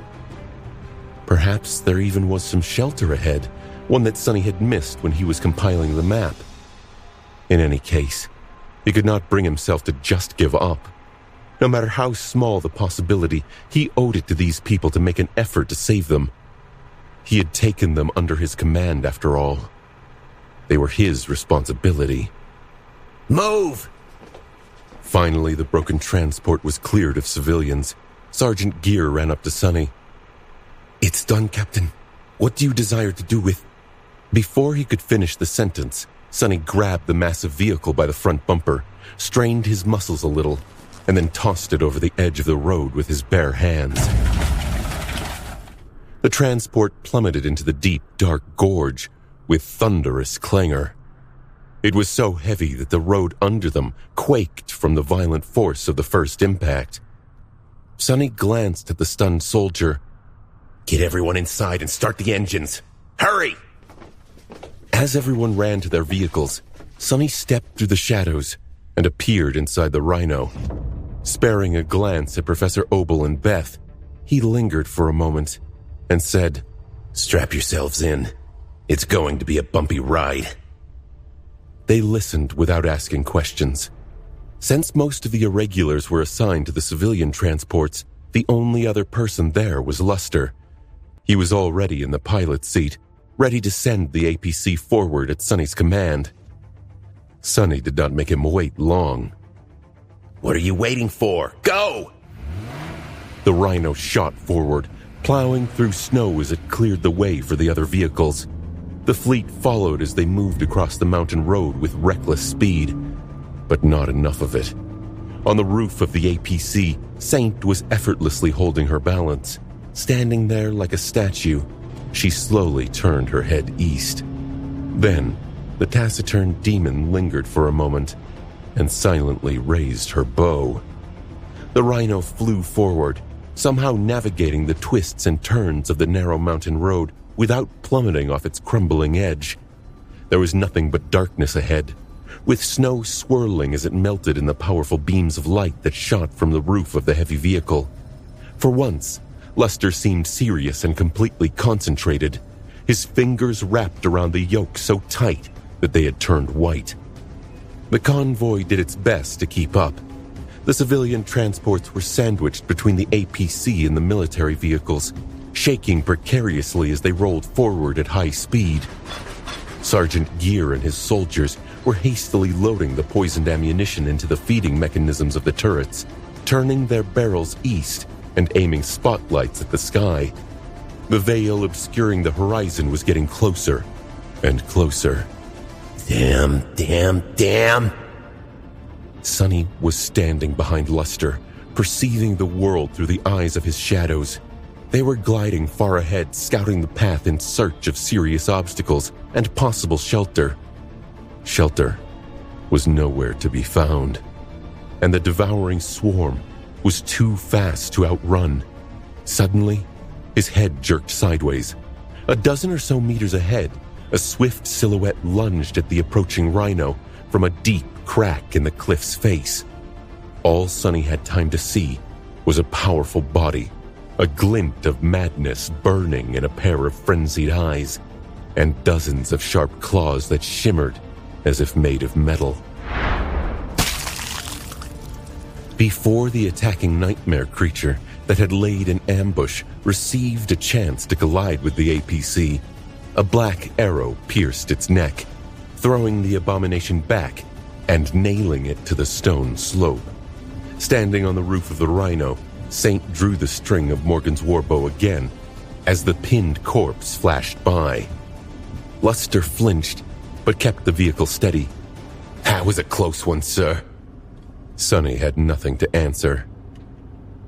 S1: Perhaps there even was some shelter ahead, one that Sonny had missed when he was compiling the map. In any case, he could not bring himself to just give up. No matter how small the possibility, he owed it to these people to make an effort to save them. He had taken them under his command, after all. They were his responsibility.
S2: Move!
S1: Finally, the broken transport was cleared of civilians. Sergeant Gear ran up to Sonny. "It's done, Captain. What do you desire to do with..." Before he could finish the sentence, Sonny grabbed the massive vehicle by the front bumper, strained his muscles a little, and then tossed it over the edge of the road with his bare hands. The transport plummeted into the deep, dark gorge with thunderous clangor. It was so heavy that the road under them quaked from the violent force of the first impact. Sonny glanced at the stunned soldier.
S2: "Get everyone inside and start the engines. Hurry!"
S1: As everyone ran to their vehicles, Sonny stepped through the shadows and appeared inside the Rhino. Sparing a glance at Professor Obel and Beth, he lingered for a moment and said,
S2: "Strap yourselves in. It's going to be a bumpy ride."
S1: They listened without asking questions. Since most of the irregulars were assigned to the civilian transports, the only other person there was Luster. He was already in the pilot's seat, ready to send the APC forward at Sonny's command. Sonny did not make him wait long.
S2: "What are you waiting for? Go!"
S1: The Rhino shot forward, plowing through snow as it cleared the way for the other vehicles. The fleet followed as they moved across the mountain road with reckless speed, but not enough of it. On the roof of the APC, Saint was effortlessly holding her balance. Standing there like a statue, she slowly turned her head east. Then, the taciturn demon lingered for a moment and silently raised her bow. The Rhino flew forward, somehow navigating the twists and turns of the narrow mountain road without plummeting off its crumbling edge. There was nothing but darkness ahead, with snow swirling as it melted in the powerful beams of light that shot from the roof of the heavy vehicle. For once, Luster seemed serious and completely concentrated, his fingers wrapped around the yoke so tight that they had turned white. The convoy did its best to keep up. The civilian transports were sandwiched between the APC and the military vehicles, shaking precariously as they rolled forward at high speed. Sergeant Gear and his soldiers were hastily loading the poisoned ammunition into the feeding mechanisms of the turrets, turning their barrels east and aiming spotlights at the sky. The veil obscuring the horizon was getting closer and closer.
S2: Damn, damn, damn!
S1: Sonny was standing behind Luster, perceiving the world through the eyes of his shadows. They were gliding far ahead, scouting the path in search of serious obstacles and possible shelter. Shelter was nowhere to be found, and the devouring swarm was too fast to outrun. Suddenly, his head jerked sideways. A dozen or so meters ahead, a swift silhouette lunged at the approaching rhino from a deep crack in the cliff's face. All Sonny had time to see was a powerful body, a glint of madness burning in a pair of frenzied eyes, and dozens of sharp claws that shimmered as if made of metal. Before the attacking nightmare creature that had laid in ambush received a chance to collide with the APC, a black arrow pierced its neck, throwing the abomination back and nailing it to the stone slope. Standing on the roof of the rhino, Saint drew the string of Morgan's warbow again as the pinned corpse flashed by. Luster flinched, but kept the vehicle steady.
S2: That was a close one, sir.
S1: Sonny had nothing to answer.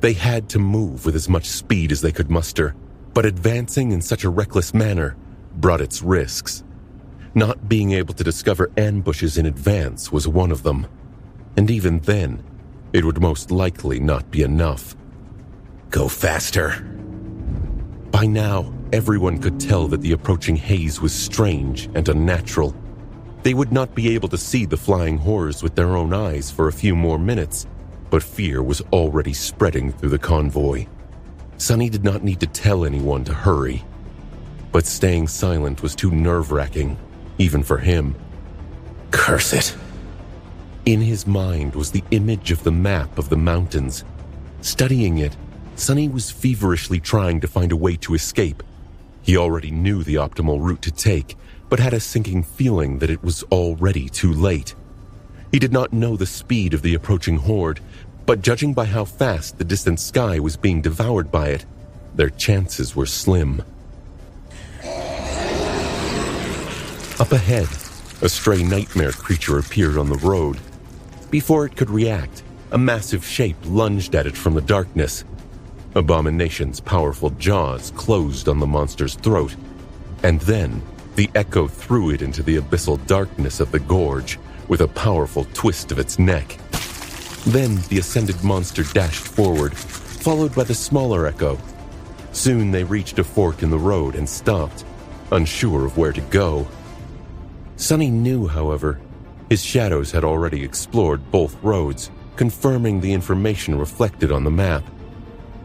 S1: They had to move with as much speed as they could muster, but advancing in such a reckless manner brought its risks. Not being able to discover ambushes in advance was one of them, and even then, it would most likely not be enough.
S2: Go faster.
S1: By now, everyone could tell that the approaching haze was strange and unnatural. They would not be able to see the flying horrors with their own eyes for a few more minutes, but fear was already spreading through the convoy. Sonny did not need to tell anyone to hurry, but staying silent was too nerve-wracking, even for him.
S2: Curse it.
S1: In his mind was the image of the map of the mountains. Studying it, Sonny was feverishly trying to find a way to escape. He already knew the optimal route to take, but had a sinking feeling that it was already too late. He did not know the speed of the approaching horde, but judging by how fast the distant sky was being devoured by it, their chances were slim. Up ahead, a stray nightmare creature appeared on the road. Before it could react, a massive shape lunged at it from the darkness. Abomination's powerful jaws closed on the monster's throat, and then the echo threw it into the abyssal darkness of the gorge with a powerful twist of its neck. Then the ascended monster dashed forward, followed by the smaller echo. Soon they reached a fork in the road and stopped, unsure of where to go. Sonny knew, however, his shadows had already explored both roads, confirming the information reflected on the map.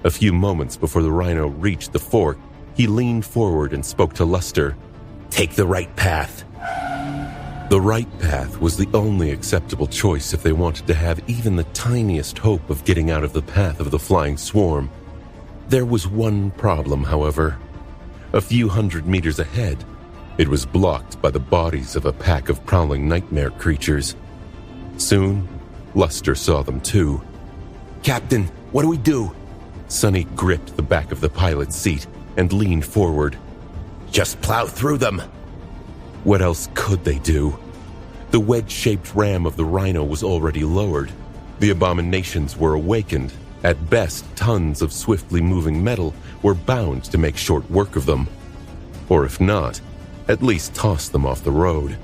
S1: A few moments before the rhino reached the fork, he leaned forward and spoke to Luster.
S2: Take the right path.
S1: The right path was the only acceptable choice if they wanted to have even the tiniest hope of getting out of the path of the flying swarm. There was one problem, however. A few hundred meters ahead, it was blocked by the bodies of a pack of prowling nightmare creatures. Soon, Luster saw them too.
S2: Captain, what do we do?
S1: Sonny gripped the back of the pilot's seat and leaned forward.
S2: Just plow through them.
S1: What else could they do? The wedge-shaped ram of the rhino was already lowered. The abominations were awakened. At best, tons of swiftly moving metal were bound to make short work of them. Or if not, at least toss them off the road.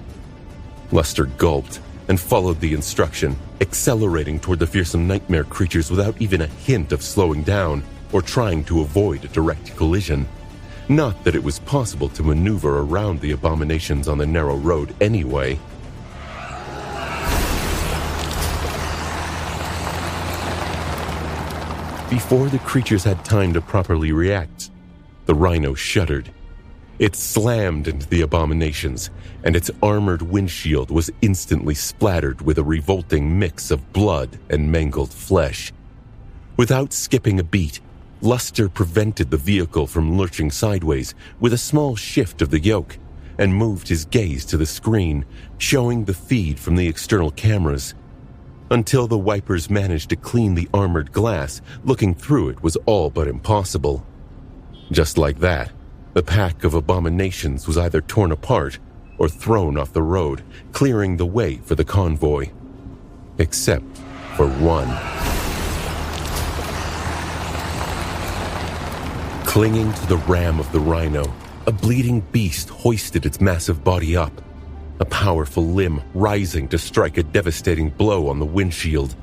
S1: Luster gulped and followed the instruction, accelerating toward the fearsome nightmare creatures without even a hint of slowing down or trying to avoid a direct collision. Not that it was possible to maneuver around the abominations on the narrow road anyway. Before the creatures had time to properly react, the rhino shuddered. It slammed into the abominations, and its armored windshield was instantly splattered with a revolting mix of blood and mangled flesh. Without skipping a beat, Luster prevented the vehicle from lurching sideways with a small shift of the yoke and moved his gaze to the screen, showing the feed from the external cameras. Until the wipers managed to clean the armored glass, looking through it was all but impossible. Just like that, the pack of abominations was either torn apart or thrown off the road, clearing the way for the convoy. Except for one.
S4: Clinging to the ram of the rhino, a bleeding beast hoisted its massive body up, a powerful limb rising to strike a devastating blow on the windshield.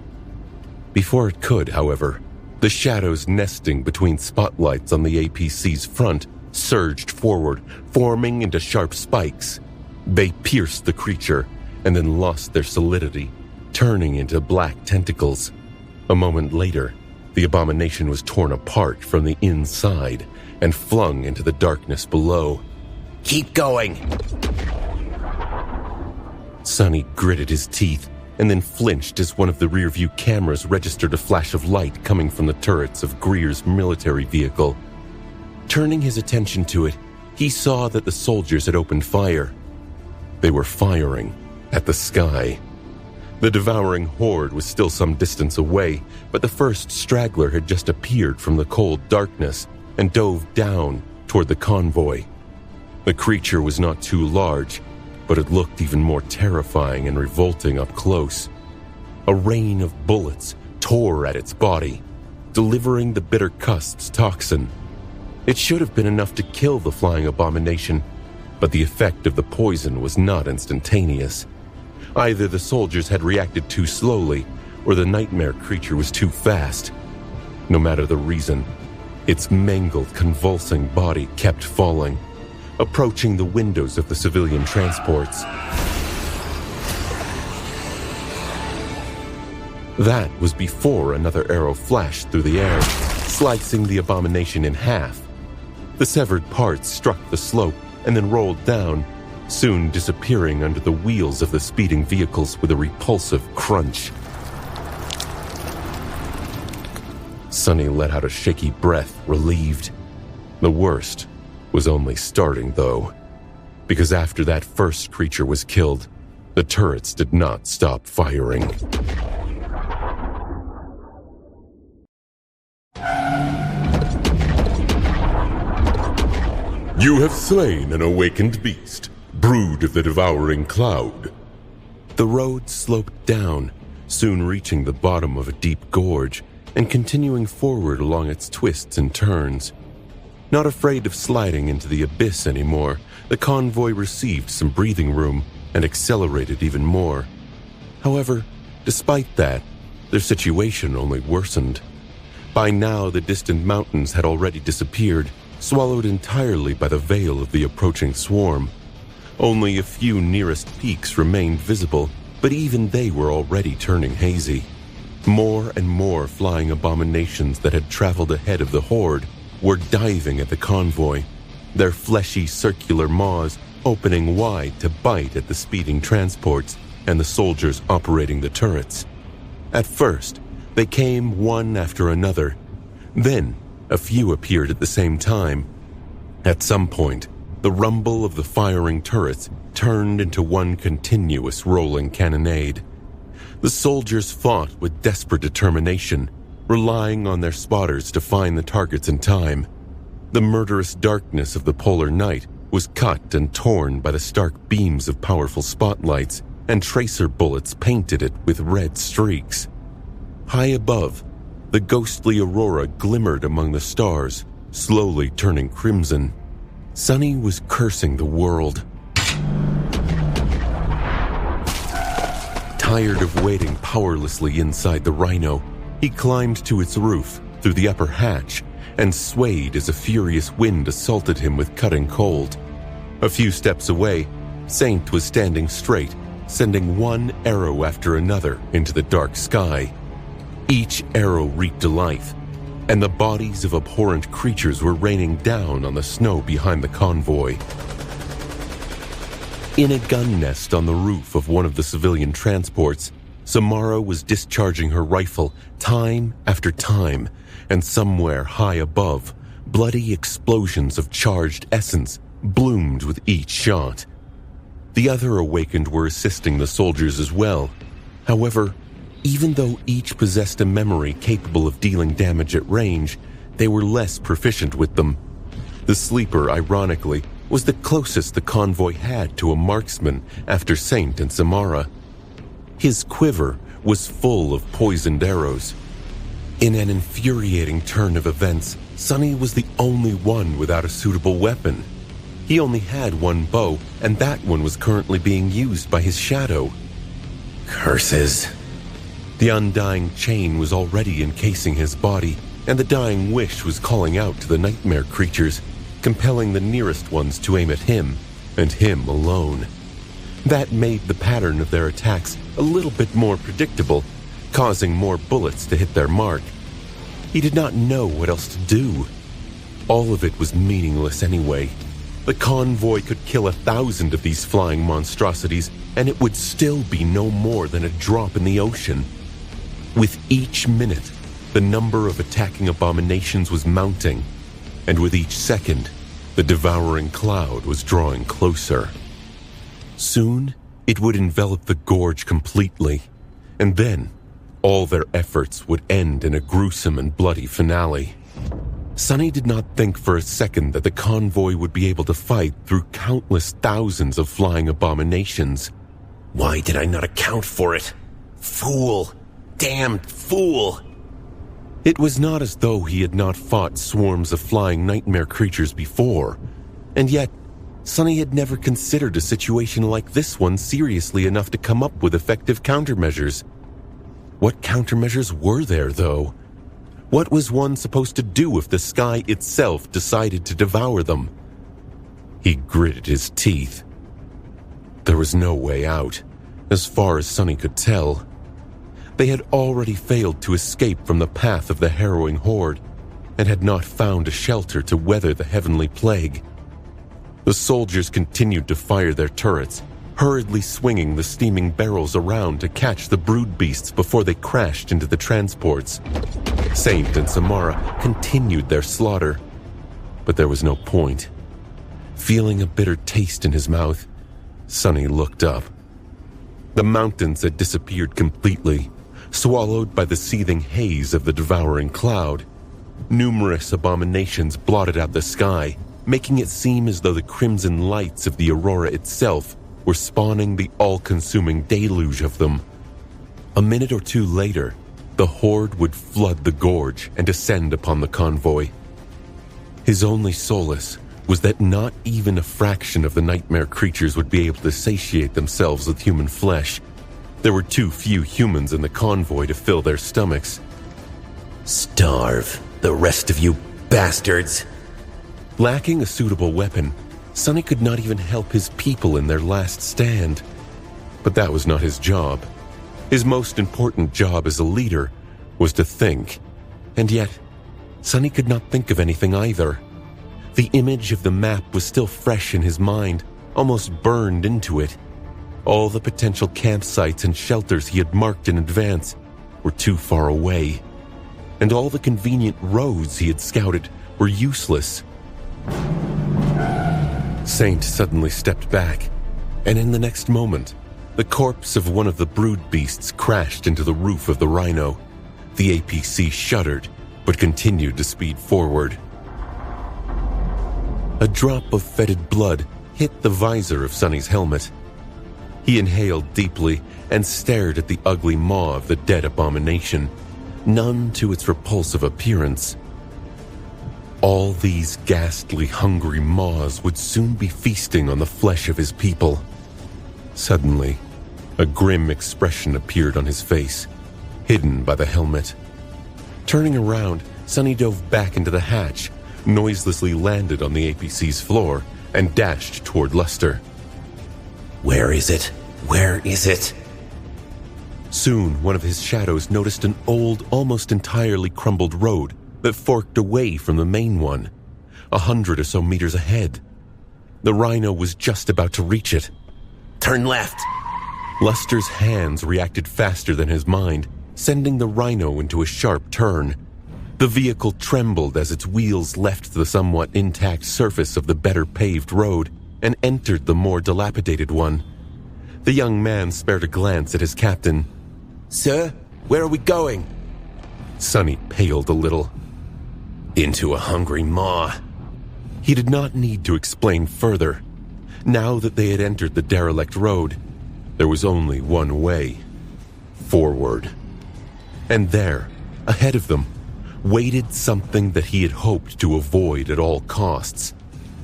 S4: Before it could, however, the shadows nesting between spotlights on the APC's front surged forward, forming into sharp spikes. They pierced the creature and then lost their solidity, turning into black tentacles. A moment later, the abomination was torn apart from the inside and flung into the darkness below.
S2: Keep going!
S4: Sonny gritted his teeth and then flinched as one of the rearview cameras registered a flash of light coming from the turrets of Greer's military vehicle. Turning his attention to it, he saw that the soldiers had opened fire. They were firing at the sky. The devouring horde was still some distance away, but the first straggler had just appeared from the cold darkness and dove down toward the convoy. The creature was not too large, but it looked even more terrifying and revolting up close. A rain of bullets tore at its body, delivering the bitter cusp's toxin. It should have been enough to kill the flying abomination, but the effect of the poison was not instantaneous. Either the soldiers had reacted too slowly, or the nightmare creature was too fast. No matter the reason, its mangled, convulsing body kept falling, approaching the windows of the civilian transports. That was before another arrow flashed through the air, slicing the abomination in half. The severed parts struck the slope and then rolled down, soon disappearing under the wheels of the speeding vehicles with a repulsive crunch. Sonny let out a shaky breath, relieved. The worst was only starting, though, because after that first creature was killed, the turrets did not stop firing.
S3: You have slain an awakened beast, brood of the devouring cloud.
S4: The road sloped down, soon reaching the bottom of a deep gorge and continuing forward along its twists and turns. Not afraid of sliding into the abyss anymore, the convoy received some breathing room and accelerated even more. However, despite that, their situation only worsened. By now, the distant mountains had already disappeared, swallowed entirely by the veil of the approaching swarm. Only a few nearest peaks remained visible, but even they were already turning hazy. More and more flying abominations that had traveled ahead of the horde were diving at the convoy, their fleshy circular maws opening wide to bite at the speeding transports and the soldiers operating the turrets. At first, they came one after another. Then, a few appeared at the same time. At some point, the rumble of the firing turrets turned into one continuous rolling cannonade. The soldiers fought with desperate determination, relying on their spotters to find the targets in time. The murderous darkness of the polar night was cut and torn by the stark beams of powerful spotlights, and tracer bullets painted it with red streaks. High above, the ghostly aurora glimmered among the stars, slowly turning crimson. Sonny was cursing the world. Tired of waiting powerlessly inside the Rhino, he climbed to its roof through the upper hatch and swayed as a furious wind assaulted him with cutting cold. A few steps away, Saint was standing straight, sending one arrow after another into the dark sky. Each arrow reeked to life, and the bodies of abhorrent creatures were raining down on the snow behind the convoy. In a gun nest on the roof of one of the civilian transports, Samara was discharging her rifle time after time, and somewhere high above, bloody explosions of charged essence bloomed with each shot. The other awakened were assisting the soldiers as well. However, even though each possessed a memory capable of dealing damage at range, they were less proficient with them. The sleeper, ironically, was the closest the convoy had to a marksman after Saint and Samara. His quiver was full of poisoned arrows. In an infuriating turn of events, Sonny was the only one without a suitable weapon. He only had one bow, and that one was currently being used by his shadow.
S2: Curses.
S4: The undying chain was already encasing his body, and the dying wish was calling out to the nightmare creatures, compelling the nearest ones to aim at him, and him alone. That made the pattern of their attacks a little bit more predictable, causing more bullets to hit their mark. He did not know what else to do. All of it was meaningless anyway. The convoy could kill 1,000 of these flying monstrosities, and it would still be no more than a drop in the ocean. With each minute, the number of attacking abominations was mounting, and with each second, the devouring cloud was drawing closer. Soon, it would envelop the gorge completely, and then all their efforts would end in a gruesome and bloody finale. Sonny did not think for a second that the convoy would be able to fight through countless thousands of flying abominations.
S2: Why did I not account for it? Fool! Damned fool!
S4: It was not as though he had not fought swarms of flying nightmare creatures before, and yet Sonny had never considered a situation like this one seriously enough to come up with effective countermeasures. What countermeasures were there, though? What was one supposed to do if the sky itself decided to devour them? He gritted his teeth. There was no way out, as far as Sonny could tell. They had already failed to escape from the path of the harrowing horde, and had not found a shelter to weather the heavenly plague. The soldiers continued to fire their turrets, hurriedly swinging the steaming barrels around to catch the brood beasts before they crashed into the transports. Saint and Samara continued their slaughter, but there was no point. Feeling a bitter taste in his mouth, Sonny looked up. The mountains had disappeared completely, swallowed by the seething haze of the devouring cloud. Numerous abominations blotted out the sky, making it seem as though the crimson lights of the aurora itself were spawning the all-consuming deluge of them. A minute or two later, the horde would flood the gorge and descend upon the convoy. His only solace was that not even a fraction of the nightmare creatures would be able to satiate themselves with human flesh. There were too few humans in the convoy to fill their stomachs.
S2: Starve, the rest of you bastards!
S4: Lacking a suitable weapon, Sonny could not even help his people in their last stand. But that was not his job. His most important job as a leader was to think. And yet, Sonny could not think of anything either. The image of the map was still fresh in his mind, almost burned into it. All the potential campsites and shelters he had marked in advance were too far away. And all the convenient roads he had scouted were useless. Saint suddenly stepped back, and in the next moment, the corpse of one of the brood beasts crashed into the roof of the Rhino. The APC shuddered, but continued to speed forward. A drop of fetid blood hit the visor of Sonny's helmet. He inhaled deeply and stared at the ugly maw of the dead abomination, none to its repulsive appearance. All these ghastly, hungry maws would soon be feasting on the flesh of his people. Suddenly, a grim expression appeared on his face, hidden by the helmet. Turning around, Sonny dove back into the hatch, noiselessly landed on the APC's floor, and dashed toward Luster.
S2: Where is it? Where is it?
S4: Soon, one of his shadows noticed an old, almost entirely crumbled road that forked away from the main one, 100 or so meters ahead. The Rhino was just about to reach it.
S2: Turn left!
S4: Luster's hands reacted faster than his mind, sending the Rhino into a sharp turn. The vehicle trembled as its wheels left the somewhat intact surface of the better paved road and entered the more dilapidated one. The young man spared a glance at his captain.
S2: Sir, where are we going?
S4: Sonny paled a little.
S2: Into a hungry maw.
S4: He did not need to explain further. Now that they had entered the derelict road, there was only one way. Forward. And there, Ahead of them waited something that he had hoped to avoid at all costs.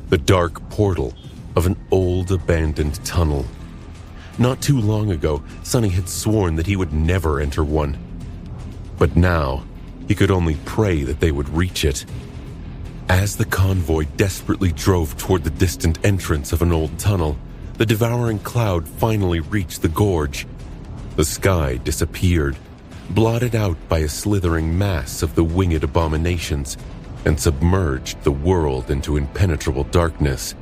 S4: The dark portal of an old abandoned tunnel. Not too long ago, Sonny had sworn that he would never enter one. But now, he could only pray that they would reach it. As the convoy desperately drove toward the distant entrance of an old tunnel, the devouring cloud finally reached the gorge. The sky disappeared, blotted out by a slithering mass of the winged abominations, and submerged the world into impenetrable darkness.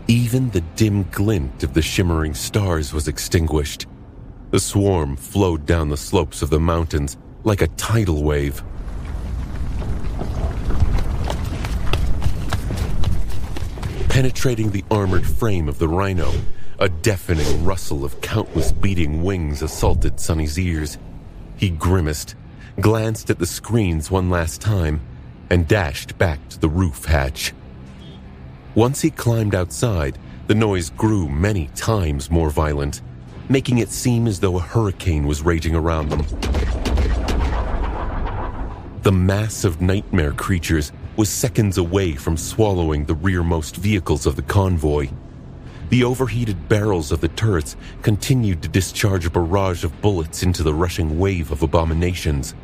S4: Even the dim glint of the shimmering stars was extinguished. The swarm flowed down the slopes of the mountains like a tidal wave. Penetrating the armored frame of the rhino, a deafening rustle of countless beating wings assaulted Sonny's ears. He grimaced, glanced at the screens one last time, and dashed back to the roof hatch. Once he climbed outside, the noise grew many times more violent, making it seem as though a hurricane was raging around them. The mass of nightmare creatures was seconds away from swallowing the rearmost vehicles of the convoy. The overheated barrels of the turrets continued to discharge a barrage of bullets into the rushing wave of abominations,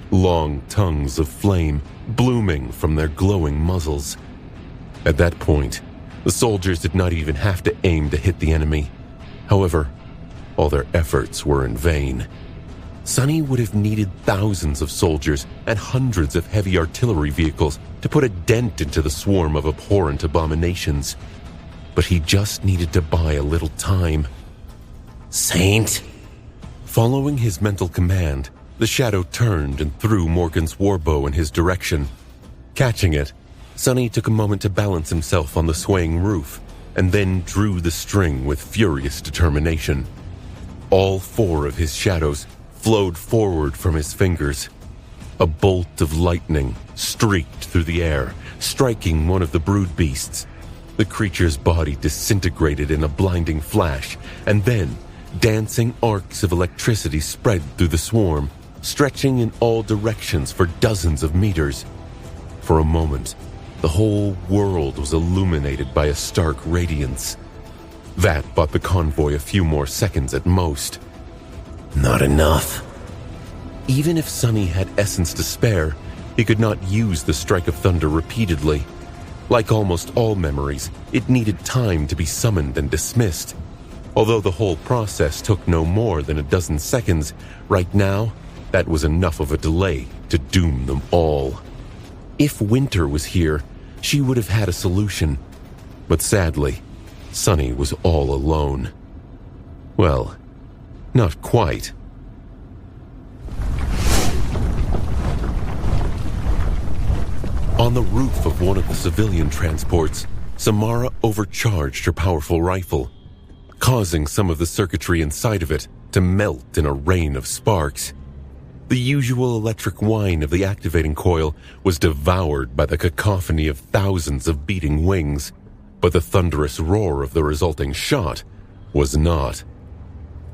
S4: long tongues of flame blooming from their glowing muzzles. At that point, the soldiers did not even have to aim to hit the enemy. However, all their efforts were in vain. Sonny would have needed thousands of soldiers and hundreds of heavy artillery vehicles to put a dent into the swarm of abhorrent abominations. But he just needed to buy a little time.
S2: Saint?
S4: Following his mental command, the shadow turned and threw Morgan's warbow in his direction. Catching it, Sonny took a moment to balance himself on the swaying roof, and then drew the string with furious determination. All four of his shadows flowed forward from his fingers. A bolt of lightning streaked through the air, striking one of the brood beasts. The creature's body disintegrated in a blinding flash, and then dancing arcs of electricity spread through the swarm, stretching in all directions for dozens of meters. For a moment, the whole world was illuminated by a stark radiance. That bought the convoy a few more seconds at most.
S2: Not enough.
S4: Even if Sonny had essence to spare, he could not use the strike of thunder repeatedly. Like almost all memories, it needed time to be summoned and dismissed. Although the whole process took no more than a dozen seconds, right now, that was enough of a delay to doom them all. If Winter was here, she would have had a solution. But sadly, Sonny was all alone. Well, not quite. On the roof of one of the civilian transports, Samara overcharged her powerful rifle, causing some of the circuitry inside of it to melt in a rain of sparks. The usual electric whine of the activating coil was devoured by the cacophony of thousands of beating wings, but the thunderous roar of the resulting shot was not.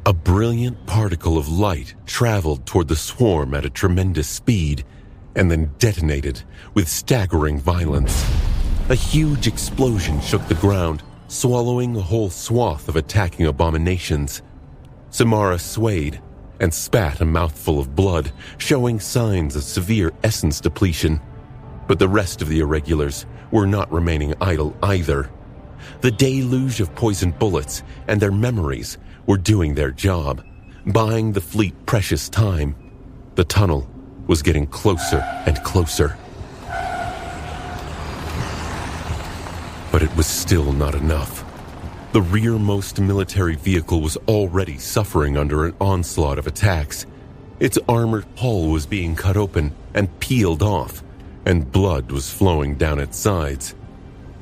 S4: A brilliant particle of light traveled toward the swarm at a tremendous speed, and then detonated with staggering violence. A huge explosion shook the ground, swallowing a whole swath of attacking abominations. Samara swayed and spat a mouthful of blood, showing signs of severe essence depletion. But the rest of the irregulars were not remaining idle either. The deluge of poisoned bullets and their memories were doing their job, buying the fleet precious time. The tunnel was getting closer and closer. But it was still not enough. The rearmost military vehicle was already suffering under an onslaught of attacks. Its armored hull was being cut open and peeled off, and blood was flowing down its sides.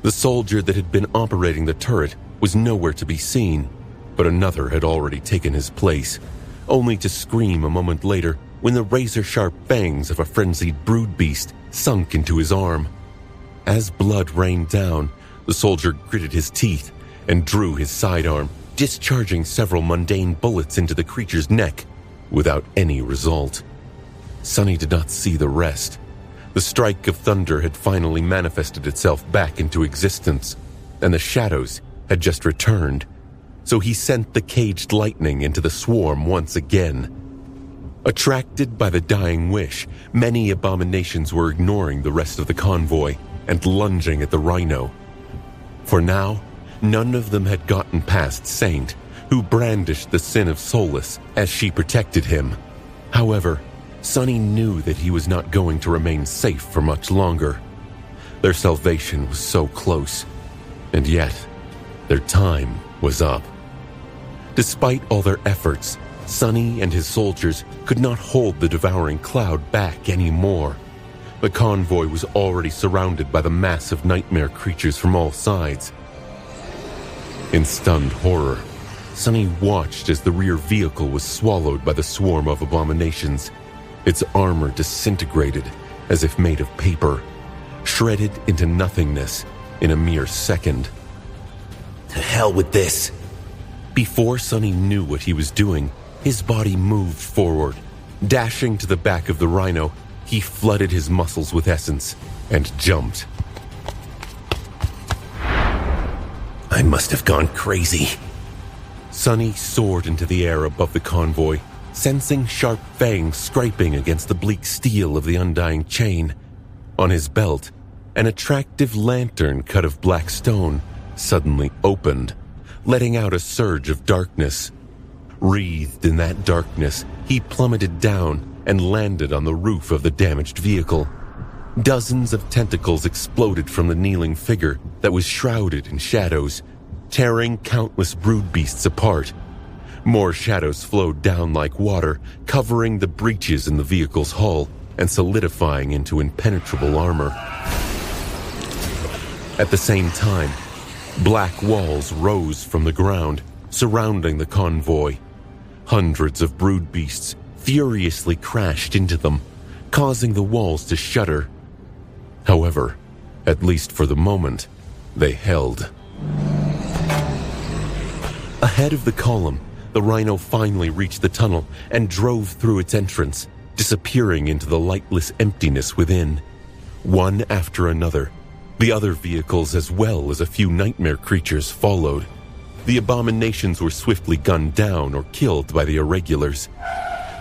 S4: The soldier that had been operating the turret was nowhere to be seen, but another had already taken his place, only to scream a moment later when the razor-sharp fangs of a frenzied brood beast sunk into his arm. As blood rained down, the soldier gritted his teeth and drew his sidearm, discharging several mundane bullets into the creature's neck, without any result. Sonny did not see the rest. The strike of thunder had finally manifested itself back into existence, and the shadows had just returned, so he sent the caged lightning into the swarm once again. Attracted by the dying wish, many abominations were ignoring the rest of the convoy and lunging at the rhino. For now, none of them had gotten past Saint, who brandished the sin of Solus as she protected him. However, Sonny knew that he was not going to remain safe for much longer. Their salvation was so close, and yet their time was up. Despite all their efforts, Sonny and his soldiers could not hold the devouring cloud back anymore. The convoy was already surrounded by the mass of nightmare creatures from all sides. In stunned horror, Sonny watched as the rear vehicle was swallowed by the swarm of abominations. Its armor disintegrated as if made of paper, shredded into nothingness in a mere second.
S2: To hell with this!
S4: Before Sonny knew what he was doing, his body moved forward. Dashing to the back of the rhino, he flooded his muscles with essence and jumped.
S2: I must have gone crazy.
S4: Sonny soared into the air above the convoy, sensing sharp fangs scraping against the bleak steel of the undying chain. On his belt, an attractive lantern cut of black stone suddenly opened, letting out a surge of darkness. Wreathed in that darkness, he plummeted down and landed on the roof of the damaged vehicle. Dozens of tentacles exploded from the kneeling figure that was shrouded in shadows, tearing countless brood beasts apart. More shadows flowed down like water, covering the breaches in the vehicle's hull and solidifying into impenetrable armor. At the same time, black walls rose from the ground, surrounding the convoy. Hundreds of brood beasts furiously crashed into them, causing the walls to shudder. However, at least for the moment, they held. Ahead of the column, the rhino finally reached the tunnel and drove through its entrance, disappearing into the lightless emptiness within. One after another, the other vehicles as well as a few nightmare creatures followed. The abominations were swiftly gunned down or killed by the irregulars.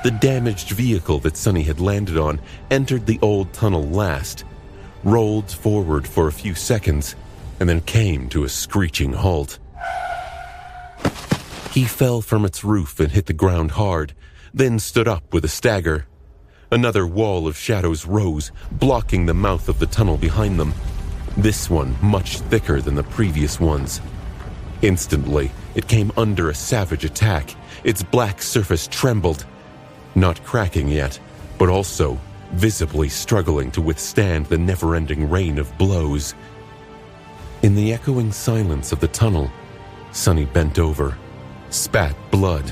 S4: The damaged vehicle that Sonny had landed on entered the old tunnel last, rolled forward for a few seconds, and then came to a screeching halt. He fell from its roof and hit the ground hard, then stood up with a stagger. Another wall of shadows rose, blocking the mouth of the tunnel behind them, this one much thicker than the previous ones. Instantly, it came under a savage attack. Its black surface trembled, not cracking yet, but also visibly struggling to withstand the never-ending rain of blows. In the echoing silence of the tunnel, Sonny bent over, spat blood,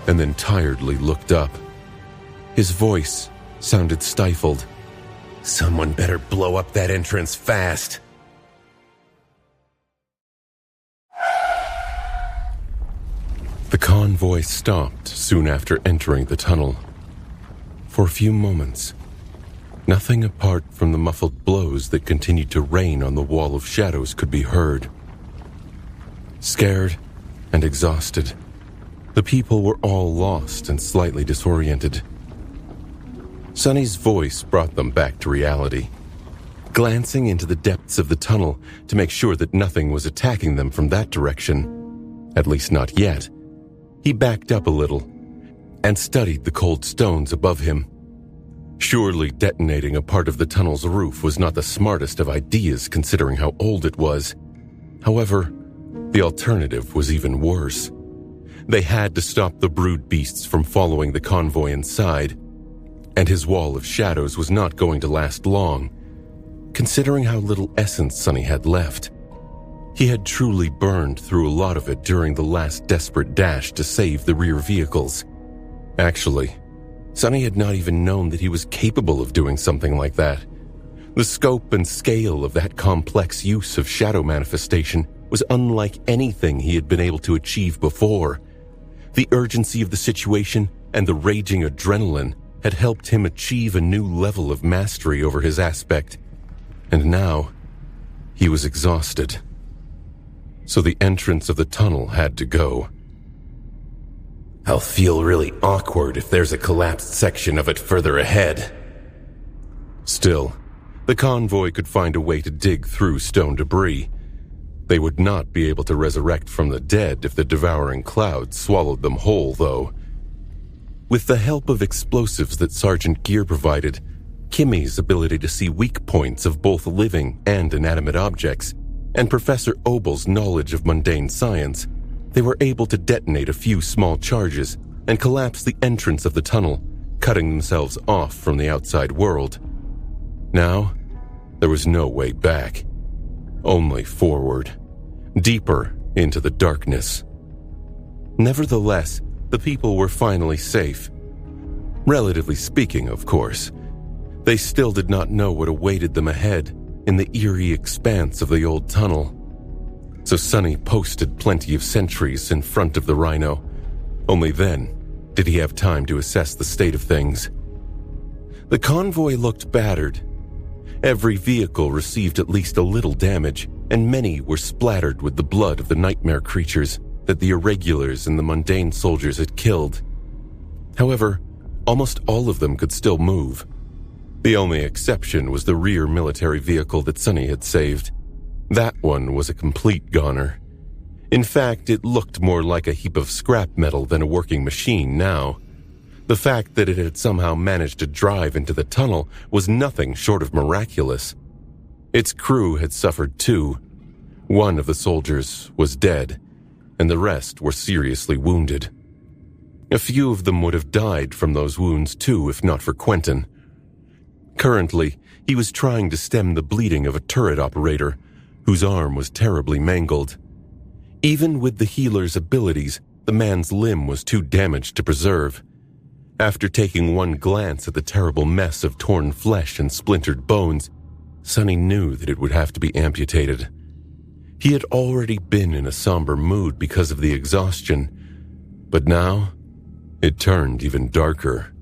S4: and then tiredly looked up. His voice sounded stifled.
S2: Someone better blow up that entrance fast.
S4: The convoy stopped soon after entering the tunnel. For a few moments, nothing apart from the muffled blows that continued to rain on the wall of shadows could be heard. Scared and exhausted, the people were all lost and slightly disoriented. Sonny's voice brought them back to reality. Glancing into the depths of the tunnel to make sure that nothing was attacking them from that direction, at least not yet, he backed up a little and studied the cold stones above him. Surely detonating a part of the tunnel's roof was not the smartest of ideas considering how old it was. However, the alternative was even worse. They had to stop the brood beasts from following the convoy inside, and his wall of shadows was not going to last long. Considering how little essence Sonny had left, he had truly burned through a lot of it during the last desperate dash to save the rear vehicles. Actually, Sonny had not even known that he was capable of doing something like that. The scope and scale of that complex use of shadow manifestation was unlike anything he had been able to achieve before. The urgency of the situation and the raging adrenaline had helped him achieve a new level of mastery over his aspect, and now he was exhausted. So the entrance of the tunnel had to go.
S2: I'll feel really awkward if there's a collapsed section of it further ahead.
S4: Still, the convoy could find a way to dig through stone debris. They would not be able to resurrect from the dead if the devouring cloud swallowed them whole, though. With the help of explosives that Sergeant Gear provided, Kimmy's ability to see weak points of both living and inanimate objects, and Professor Obel's knowledge of mundane science, they were able to detonate a few small charges and collapse the entrance of the tunnel, cutting themselves off from the outside world. Now, there was no way back. Only forward, deeper into the darkness. Nevertheless, the people were finally safe. Relatively speaking, of course. They still did not know what awaited them ahead in the eerie expanse of the old tunnel. So Sonny posted plenty of sentries in front of the Rhino. Only then did he have time to assess the state of things. The convoy looked battered. Every vehicle received at least a little damage, and many were splattered with the blood of the nightmare creatures that the irregulars and the mundane soldiers had killed. However, almost all of them could still move. The only exception was the rear military vehicle that Sonny had saved. That one was a complete goner. In fact, it looked more like a heap of scrap metal than a working machine now. The fact that it had somehow managed to drive into the tunnel was nothing short of miraculous. Its crew had suffered too. One of the soldiers was dead, and the rest were seriously wounded. A few of them would have died from those wounds too if not for Quentin. Currently, he was trying to stem the bleeding of a turret operator, whose arm was terribly mangled. Even with the healer's abilities, the man's limb was too damaged to preserve. After taking one glance at the terrible mess of torn flesh and splintered bones, Sonny knew that it would have to be amputated. He had already been in a somber mood because of the exhaustion, but now it turned even darker.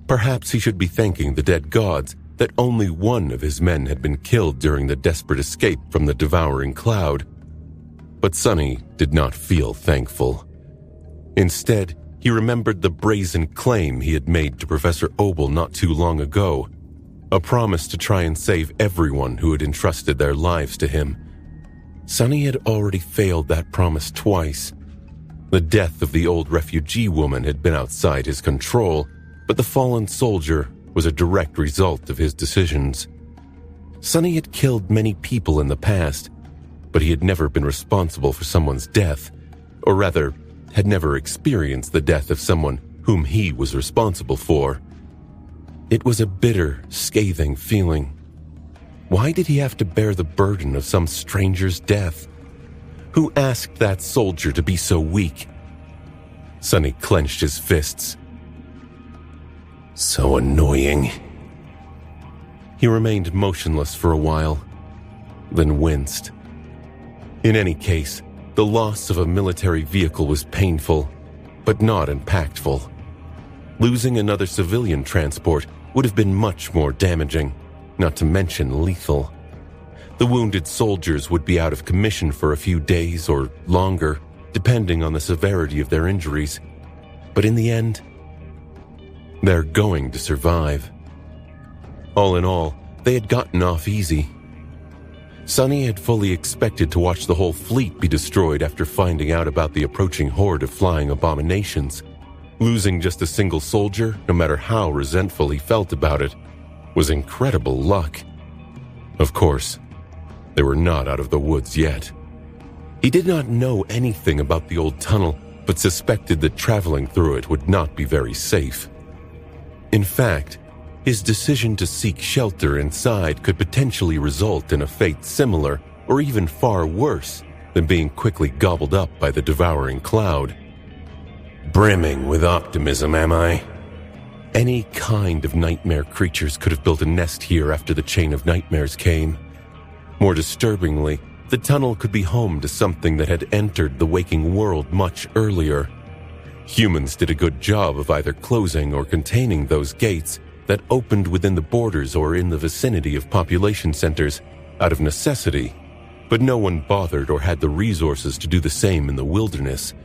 S4: Perhaps he should be thanking the dead gods that only one of his men had been killed during the desperate escape from the devouring cloud. But Sonny did not feel thankful. Instead, he remembered the brazen claim he had made to Professor Obel not too long ago, a promise to try and save everyone who had entrusted their lives to him. Sonny had already failed that promise twice. The death of the old refugee woman had been outside his control, but the fallen soldier was a direct result of his decisions. Sonny had killed many people in the past, but he had never been responsible for someone's death, or rather, had never experienced the death of someone whom he was responsible for. It was a bitter, scathing feeling. Why did he have to bear the burden of some stranger's death? Who asked that soldier to be so weak? Sonny clenched his fists.
S2: So annoying.
S4: He remained motionless for a while, then winced. In any case, the loss of a military vehicle was painful, but not impactful. Losing another civilian transport would have been much more damaging, not to mention lethal. The wounded soldiers would be out of commission for a few days or longer, depending on the severity of their injuries. But in the end, they're going to survive. All in all, they had gotten off easy. Sonny had fully expected to watch the whole fleet be destroyed after finding out about the approaching horde of flying abominations. Losing just a single soldier, no matter how resentful he felt about it, was incredible luck. Of course, they were not out of the woods yet. He did not know anything about the old tunnel, but suspected that traveling through it would not be very safe. In fact, his decision to seek shelter inside could potentially result in a fate similar, or even far worse, than being quickly gobbled up by the devouring cloud.
S2: Brimming with optimism, am I?
S4: Any kind of nightmare creatures could have built a nest here after the chain of nightmares came. More disturbingly, the tunnel could be home to something that had entered the waking world much earlier. Humans did a good job of either closing or containing those gates that opened within the borders or in the vicinity of population centers out of necessity, but no one bothered or had the resources to do the same in the wilderness.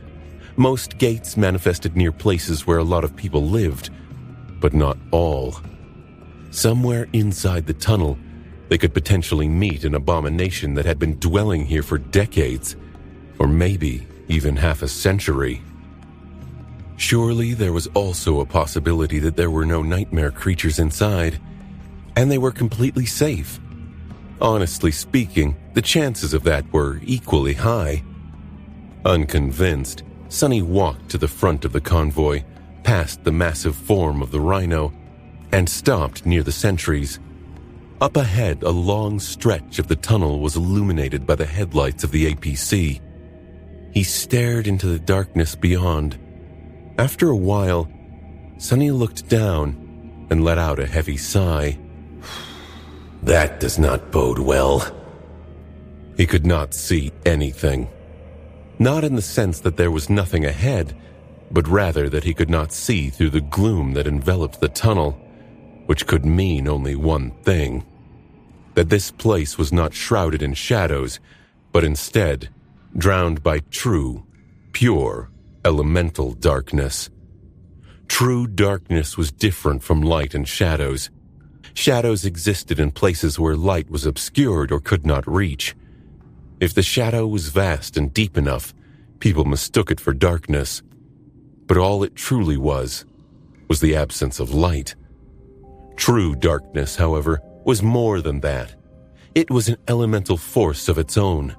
S4: Most gates manifested near places where a lot of people lived, but not all. Somewhere inside the tunnel, they could potentially meet an abomination that had been dwelling here for decades, or maybe even half a century. Surely there was also a possibility that there were no nightmare creatures inside, and they were completely safe. Honestly speaking, the chances of that were equally high. Unconvinced, Sonny walked to the front of the convoy, past the massive form of the rhino, and stopped near the sentries. Up ahead, a long stretch of the tunnel was illuminated by the headlights of the APC. He stared into the darkness beyond. After a while, Sonny looked down and let out a heavy sigh.
S2: That does not bode well.
S4: He could not see anything. Not in the sense that there was nothing ahead, but rather that he could not see through the gloom that enveloped the tunnel, which could mean only one thing: that this place was not shrouded in shadows, but instead drowned by true, pure, elemental darkness. True darkness was different from light and shadows. Shadows existed in places where light was obscured or could not reach. If the shadow was vast and deep enough, people mistook it for darkness. But all it truly was the absence of light. True darkness, however, was more than that. It was an elemental force of its own,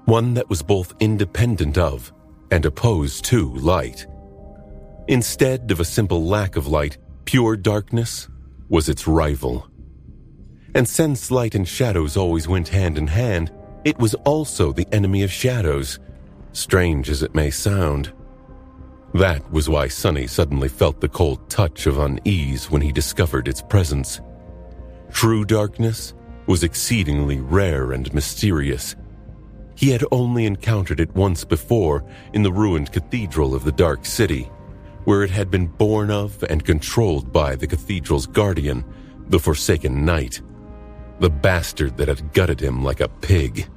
S4: one that was both independent of and opposed to light. Instead of a simple lack of light, pure darkness was its rival. And since light and shadows always went hand in hand, it was also the enemy of shadows, strange as it may sound. That was why Sonny suddenly felt the cold touch of unease when he discovered its presence. True darkness was exceedingly rare and mysterious. He had only encountered it once before in the ruined cathedral of the Dark City, where it had been born of and controlled by the cathedral's guardian, the Forsaken Knight, the bastard that had gutted him like a pig.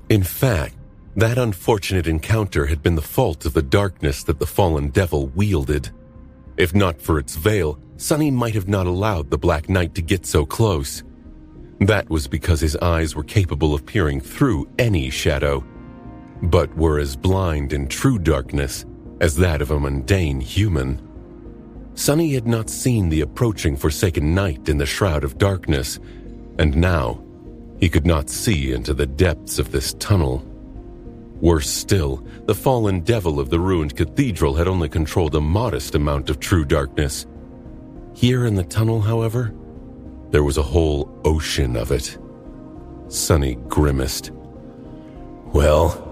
S4: In fact, that unfortunate encounter had been the fault of the darkness that the fallen devil wielded. If not for its veil, Sonny might have not allowed the Black Knight to get so close. That was because his eyes were capable of peering through any shadow, but were as blind in true darkness as that of a mundane human. Sonny had not seen the approaching Forsaken Knight in the Shroud of Darkness, and now he could not see into the depths of this tunnel. Worse still, the fallen devil of the ruined cathedral had only controlled a modest amount of true darkness. Here in the tunnel, however, there was a whole ocean of it. Sonny grimaced.
S2: Well,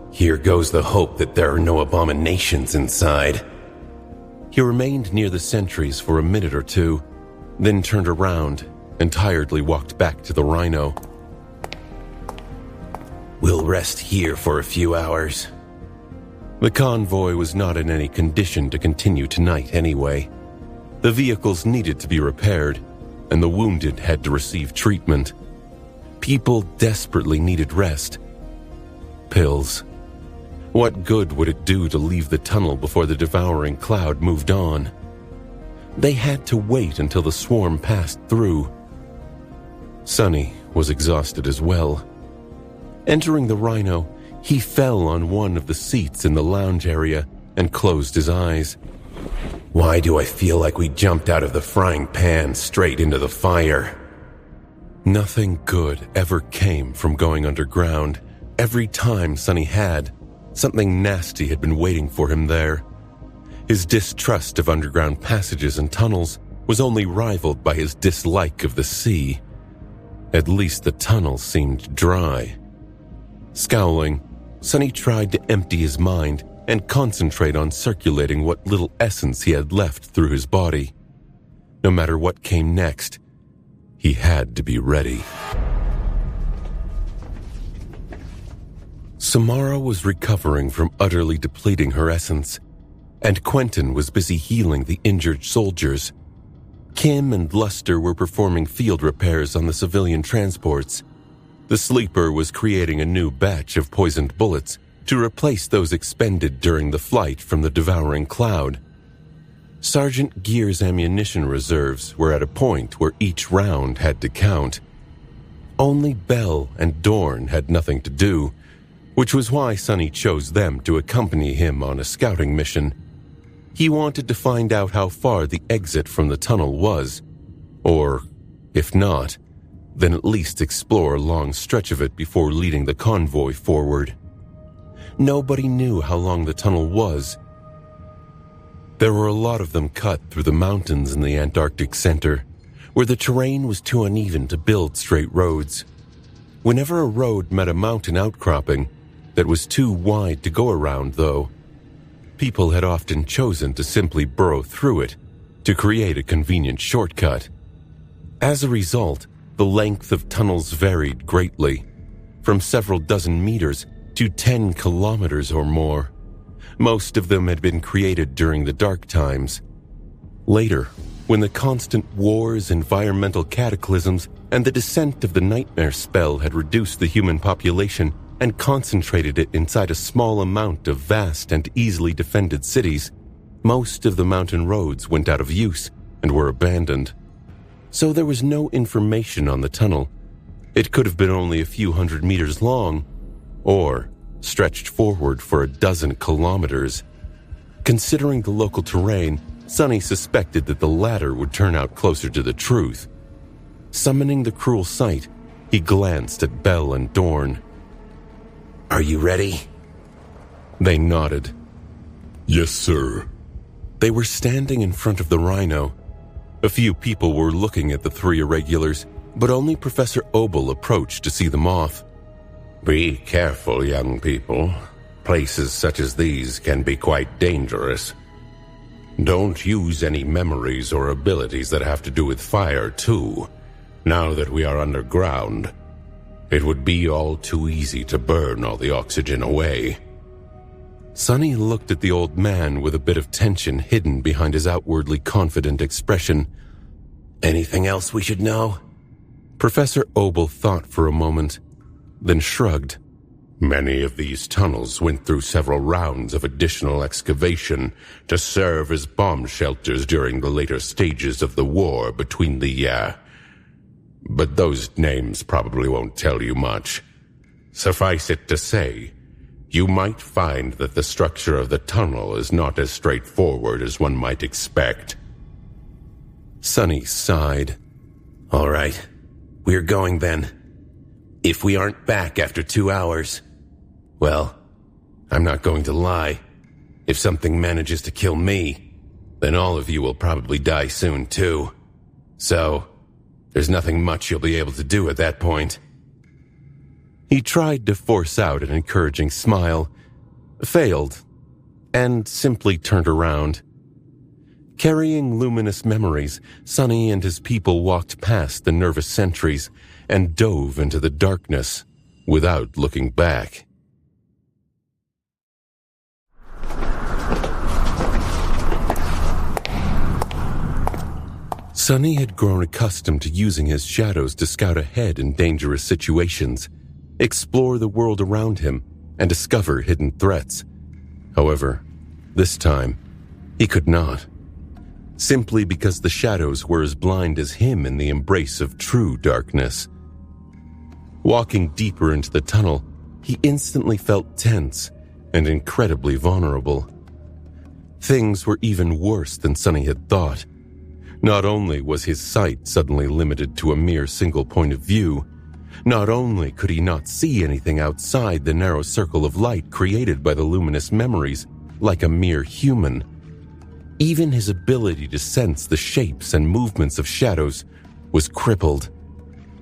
S2: here goes the hope that there are no abominations inside.
S4: He remained near the sentries for a minute or two, then turned around and tiredly walked back to the rhino.
S2: We'll rest here for a few hours.
S4: The convoy was not in any condition to continue tonight anyway. The vehicles needed to be repaired, and the wounded had to receive treatment. People desperately needed rest. Pills. What good would it do to leave the tunnel before the devouring cloud moved on? They had to wait until the swarm passed through. Sonny was exhausted as well. Entering the rhino, he fell on one of the seats in the lounge area and closed his eyes.
S2: Why do I feel like we jumped out of the frying pan straight into the fire?
S4: Nothing good ever came from going underground. Every time Sonny had, something nasty had been waiting for him there. His distrust of underground passages and tunnels was only rivaled by his dislike of the sea. At least the tunnel seemed dry. Scowling, Sonny tried to empty his mind and concentrate on circulating what little essence he had left through his body. No matter what came next, he had to be ready. Samara was recovering from utterly depleting her essence, and Quentin was busy healing the injured soldiers. Kim and Luster were performing field repairs on the civilian transports. The Sleeper was creating a new batch of poisoned bullets to replace those expended during the flight from the devouring cloud. Sergeant Gear's ammunition reserves were at a point where each round had to count. Only Bell and Dorn had nothing to do, which was why Sonny chose them to accompany him on a scouting mission. He wanted to find out how far the exit from the tunnel was, or, if not, then at least explore a long stretch of it before leading the convoy forward. Nobody knew how long the tunnel was. There were a lot of them cut through the mountains in the Antarctic center, where the terrain was too uneven to build straight roads. Whenever a road met a mountain outcropping that was too wide to go around, though, people had often chosen to simply burrow through it to create a convenient shortcut. As a result, the length of tunnels varied greatly, from several dozen meters to 10 kilometers or more. Most of them had been created during the dark times. Later, when the constant wars, environmental cataclysms, and the descent of the nightmare spell had reduced the human population and concentrated it inside a small amount of vast and easily defended cities, most of the mountain roads went out of use and were abandoned. So there was no information on the tunnel. It could have been only a few hundred meters long, or stretched forward for a dozen kilometers. Considering the local terrain, Sonny suspected that the latter would turn out closer to the truth. Summoning the cruel sight, he glanced at Bell and Dorn.
S2: "Are you ready?"
S4: They nodded.
S3: Yes, sir.
S4: They were standing in front of the Rhino. A few people were looking at the three irregulars, but only Professor Obel approached to see them off.
S2: Be careful, young people. Places such as these can be quite dangerous. Don't use any memories or abilities that have to do with fire, too. Now that we are underground, it would be all too easy to burn all the oxygen away.
S4: Sonny looked at the old man with a bit of tension hidden behind his outwardly confident expression.
S2: Anything else we should know?
S4: Professor Obel thought for a moment, then shrugged.
S2: Many of these tunnels went through several rounds of additional excavation to serve as bomb shelters during the later stages of the war between but those names probably won't tell you much. Suffice it to say, you might find that the structure of the tunnel is not as straightforward as one might expect.
S4: Sonny sighed.
S2: All right, we're going then. If we aren't back after 2 hours, well, I'm not going to lie. If something manages to kill me, then all of you will probably die soon too. So, there's nothing much you'll be able to do at that point.
S4: He tried to force out an encouraging smile, failed, and simply turned around. Carrying luminous memories, Sonny and his people walked past the nervous sentries and dove into the darkness without looking back. Sonny had grown accustomed to using his shadows to scout ahead in dangerous situations, explore the world around him, and discover hidden threats. However, this time, he could not. Simply because the shadows were as blind as him in the embrace of true darkness. Walking deeper into the tunnel, he instantly felt tense and incredibly vulnerable. Things were even worse than Sonny had thought. Not only was his sight suddenly limited to a mere single point of view, not only could he not see anything outside the narrow circle of light created by the luminous memories like a mere human, even his ability to sense the shapes and movements of shadows was crippled.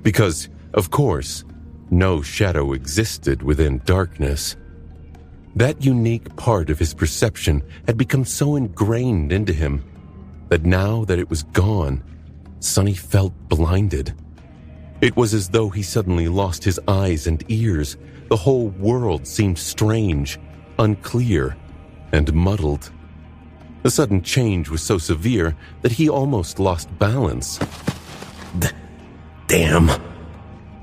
S4: Because, of course, no shadow existed within darkness. That unique part of his perception had become so ingrained into him that now that it was gone, Sonny felt blinded. It was as though he suddenly lost his eyes and ears. The whole world seemed strange, unclear, and muddled. The sudden change was so severe that he almost lost balance.
S2: Damn.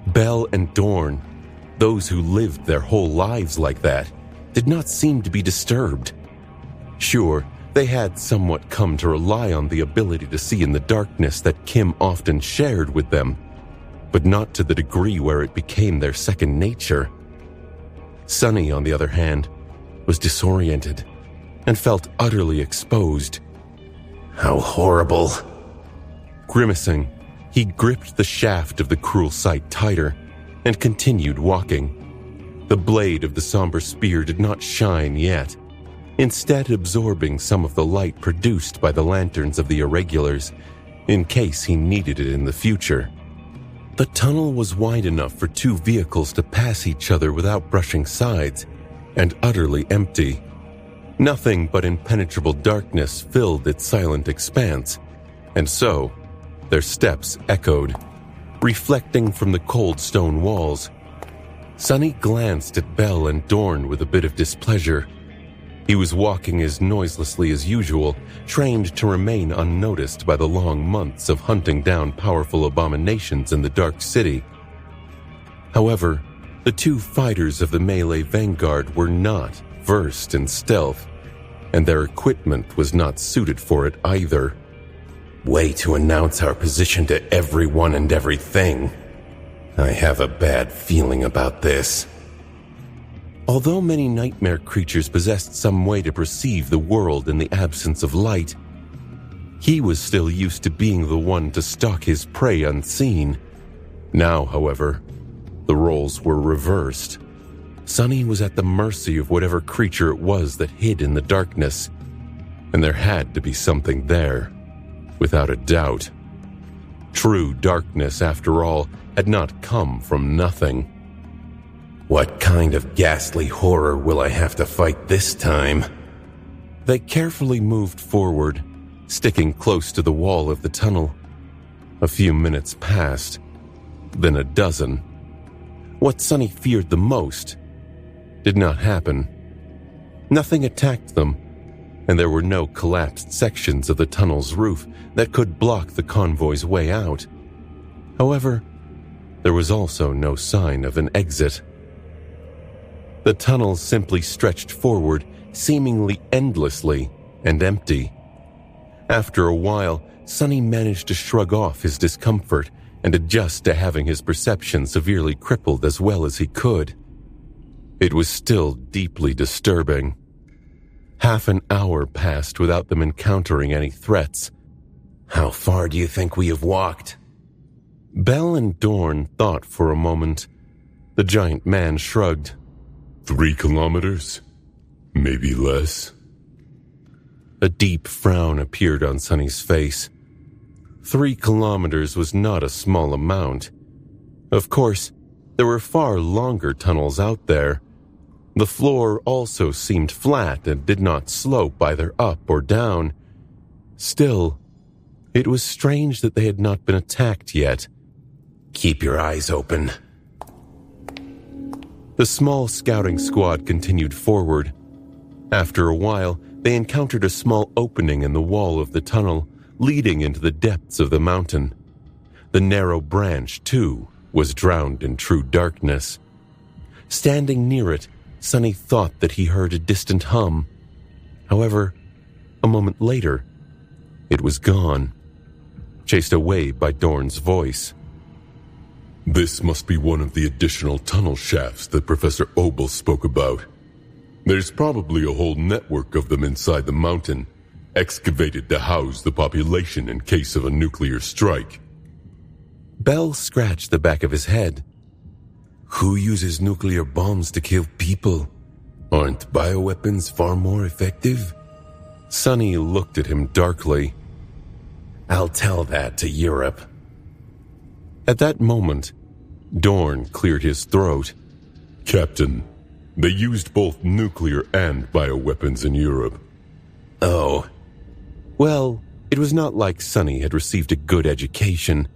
S4: Bell and Dorn, those who lived their whole lives like that, did not seem to be disturbed. Sure, they had somewhat come to rely on the ability to see in the darkness that Kim often shared with them, but not to the degree where it became their second nature. Sunny, on the other hand, was disoriented and felt utterly exposed.
S2: How horrible.
S4: Grimacing, he gripped the shaft of the cruel sight tighter and continued walking. The blade of the somber spear did not shine yet, instead absorbing some of the light produced by the lanterns of the irregulars, in case he needed it in the future. The tunnel was wide enough for two vehicles to pass each other without brushing sides, and utterly empty. Nothing but impenetrable darkness filled its silent expanse, and so their steps echoed, reflecting from the cold stone walls. Sunny glanced at Bell and Dorn with a bit of displeasure. He was walking as noiselessly as usual, trained to remain unnoticed by the long months of hunting down powerful abominations in the Dark City. However, the two fighters of the melee vanguard were not versed in stealth, and their equipment was not suited for it either.
S2: Way to announce our position to everyone and everything. I have a bad feeling about this.
S4: Although many nightmare creatures possessed some way to perceive the world in the absence of light, he was still used to being the one to stalk his prey unseen. Now, however, the roles were reversed. Sunny was at the mercy of whatever creature it was that hid in the darkness, and there had to be something there, without a doubt. True darkness, after all, had not come from nothing.
S2: What kind of ghastly horror will I have to fight this time?
S4: They carefully moved forward, sticking close to the wall of the tunnel. A few minutes passed, then a dozen. What Sunny feared the most did not happen. Nothing attacked them, and there were no collapsed sections of the tunnel's roof that could block the convoy's way out. However, there was also no sign of an exit. The tunnel simply stretched forward, seemingly endlessly and empty. After a while, Sunny managed to shrug off his discomfort and adjust to having his perception severely crippled as well as he could. It was still deeply disturbing. Half an hour passed without them encountering any threats.
S2: How far do you think we have walked?
S4: Bell and Dorn thought for a moment. The giant man shrugged.
S3: 3 kilometers? Maybe less.
S4: A deep frown appeared on Sunny's face. 3 kilometers was not a small amount. Of course, there were far longer tunnels out there. The floor also seemed flat and did not slope either up or down. Still, it was strange that they had not been attacked yet.
S2: Keep your eyes open.
S4: The small scouting squad continued forward. After a while, they encountered a small opening in the wall of the tunnel, leading into the depths of the mountain. The narrow branch, too, was drowned in true darkness. Standing near it, Sunny thought that he heard a distant hum. However, a moment later, it was gone, chased away by Dorn's voice.
S3: This must be one of the additional tunnel shafts that Professor Obel spoke about. There's probably a whole network of them inside the mountain, excavated to house the population in case of a nuclear strike.
S4: Bell scratched the back of his head.
S2: Who uses nuclear bombs to kill people? Aren't bioweapons far more effective?
S4: Sunny looked at him darkly.
S2: I'll tell that to Europe.
S4: At that moment, Dorn cleared his throat.
S3: Captain, they used both nuclear and bioweapons in Europe.
S2: Oh.
S4: Well, it was not like Sunny had received a good education.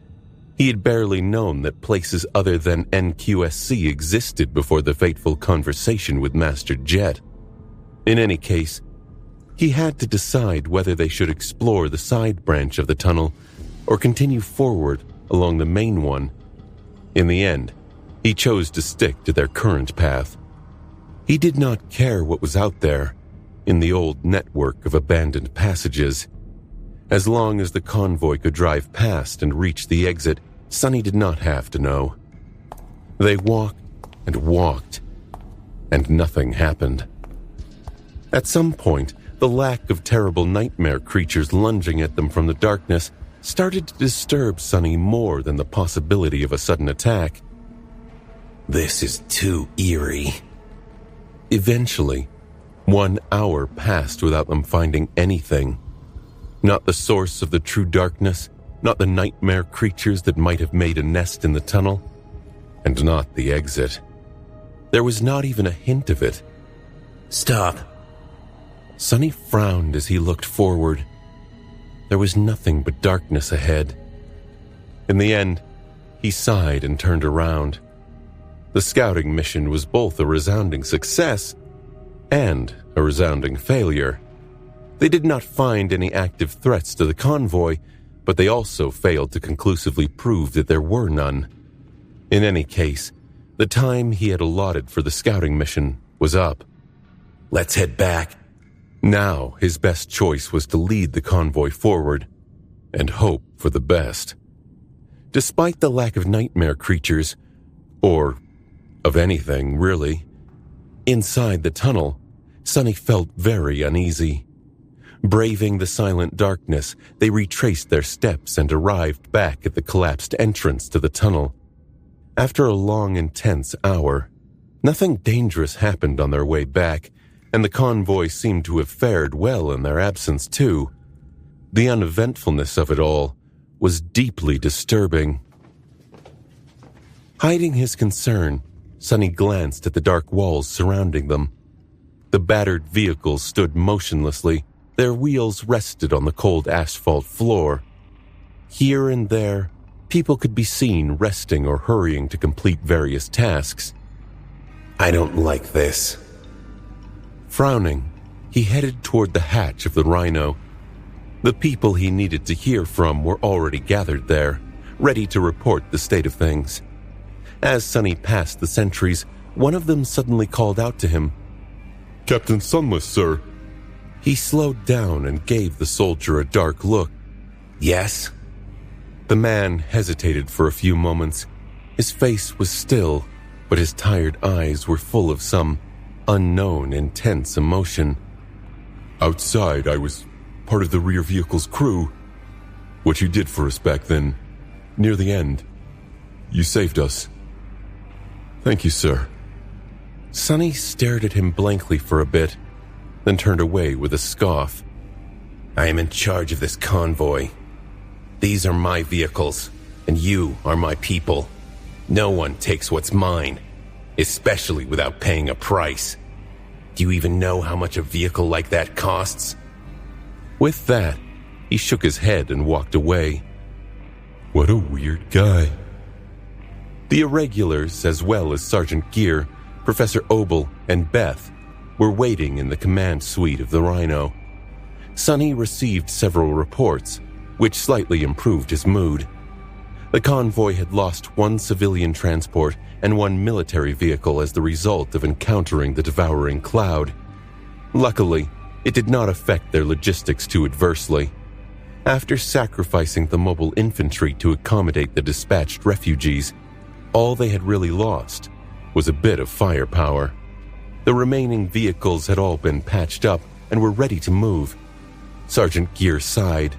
S4: He had barely known that places other than NQSC existed before the fateful conversation with Master Jet. In any case, He had to decide whether they should explore the side branch of the tunnel or continue forward along the main one. In the end, he chose to stick to their current path. He did not care what was out there in the old network of abandoned passages. As long as the convoy could drive past and reach the exit, Sonny did not have to know. They walked and walked, and nothing happened. At some point, the lack of terrible nightmare creatures lunging at them from the darkness started to disturb Sonny more than the possibility of a sudden attack.
S2: This is too eerie.
S4: Eventually, 1 hour passed without them finding anything. Not the source of the true darkness, not the nightmare creatures that might have made a nest in the tunnel, and not the exit. There was not even a hint of it.
S2: Stop.
S4: Sonny frowned as he looked forward. There was nothing but darkness ahead. In the end, he sighed and turned around. The scouting mission was both a resounding success and a resounding failure. They did not find any active threats to the convoy, but they also failed to conclusively prove that there were none. In any case, the time he had allotted for the scouting mission was up.
S2: Let's head back.
S4: Now, his best choice was to lead the convoy forward and hope for the best. Despite the lack of nightmare creatures, or of anything, really, inside the tunnel, Sonny felt very uneasy. Braving the silent darkness, they retraced their steps and arrived back at the collapsed entrance to the tunnel. After a long, intense hour, nothing dangerous happened on their way back, and the convoy seemed to have fared well in their absence too. The uneventfulness of it all was deeply disturbing. Hiding his concern, Sonny glanced at the dark walls surrounding them. The battered vehicles stood motionlessly, their wheels rested on the cold asphalt floor. Here and there, people could be seen resting or hurrying to complete various tasks.
S2: I don't like this.
S4: Frowning, he headed toward the hatch of the Rhino. The people he needed to hear from were already gathered there, ready to report the state of things. As Sonny passed the sentries, one of them suddenly called out to him.
S3: Captain Sunless, sir.
S4: He slowed down and gave the soldier a dark look.
S2: Yes?
S4: The man hesitated for a few moments. His face was still, but his tired eyes were full of some unknown, intense emotion.
S3: Outside, I was part of the rear vehicle's crew. What you did for us back then, near the end. You saved us. Thank you, sir.
S4: Sonny stared at him blankly for a bit, then turned away with a scoff.
S2: I am in charge of this convoy. These are my vehicles, and you are my people. No one takes what's mine, especially without paying a price. Do you even know how much a vehicle like that costs?
S4: With that, he shook his head and walked away.
S3: What a weird guy.
S4: The irregulars, as well as Sergeant Gear, Professor Obel, and Beth, were waiting in the command suite of the Rhino. Sonny received several reports, which slightly improved his mood. The convoy had lost one civilian transport and one military vehicle as the result of encountering the devouring cloud. Luckily, it did not affect their logistics too adversely. After sacrificing the mobile infantry to accommodate the dispatched refugees, all they had really lost was a bit of firepower. The remaining vehicles had all been patched up and were ready to move. Sergeant Gear sighed.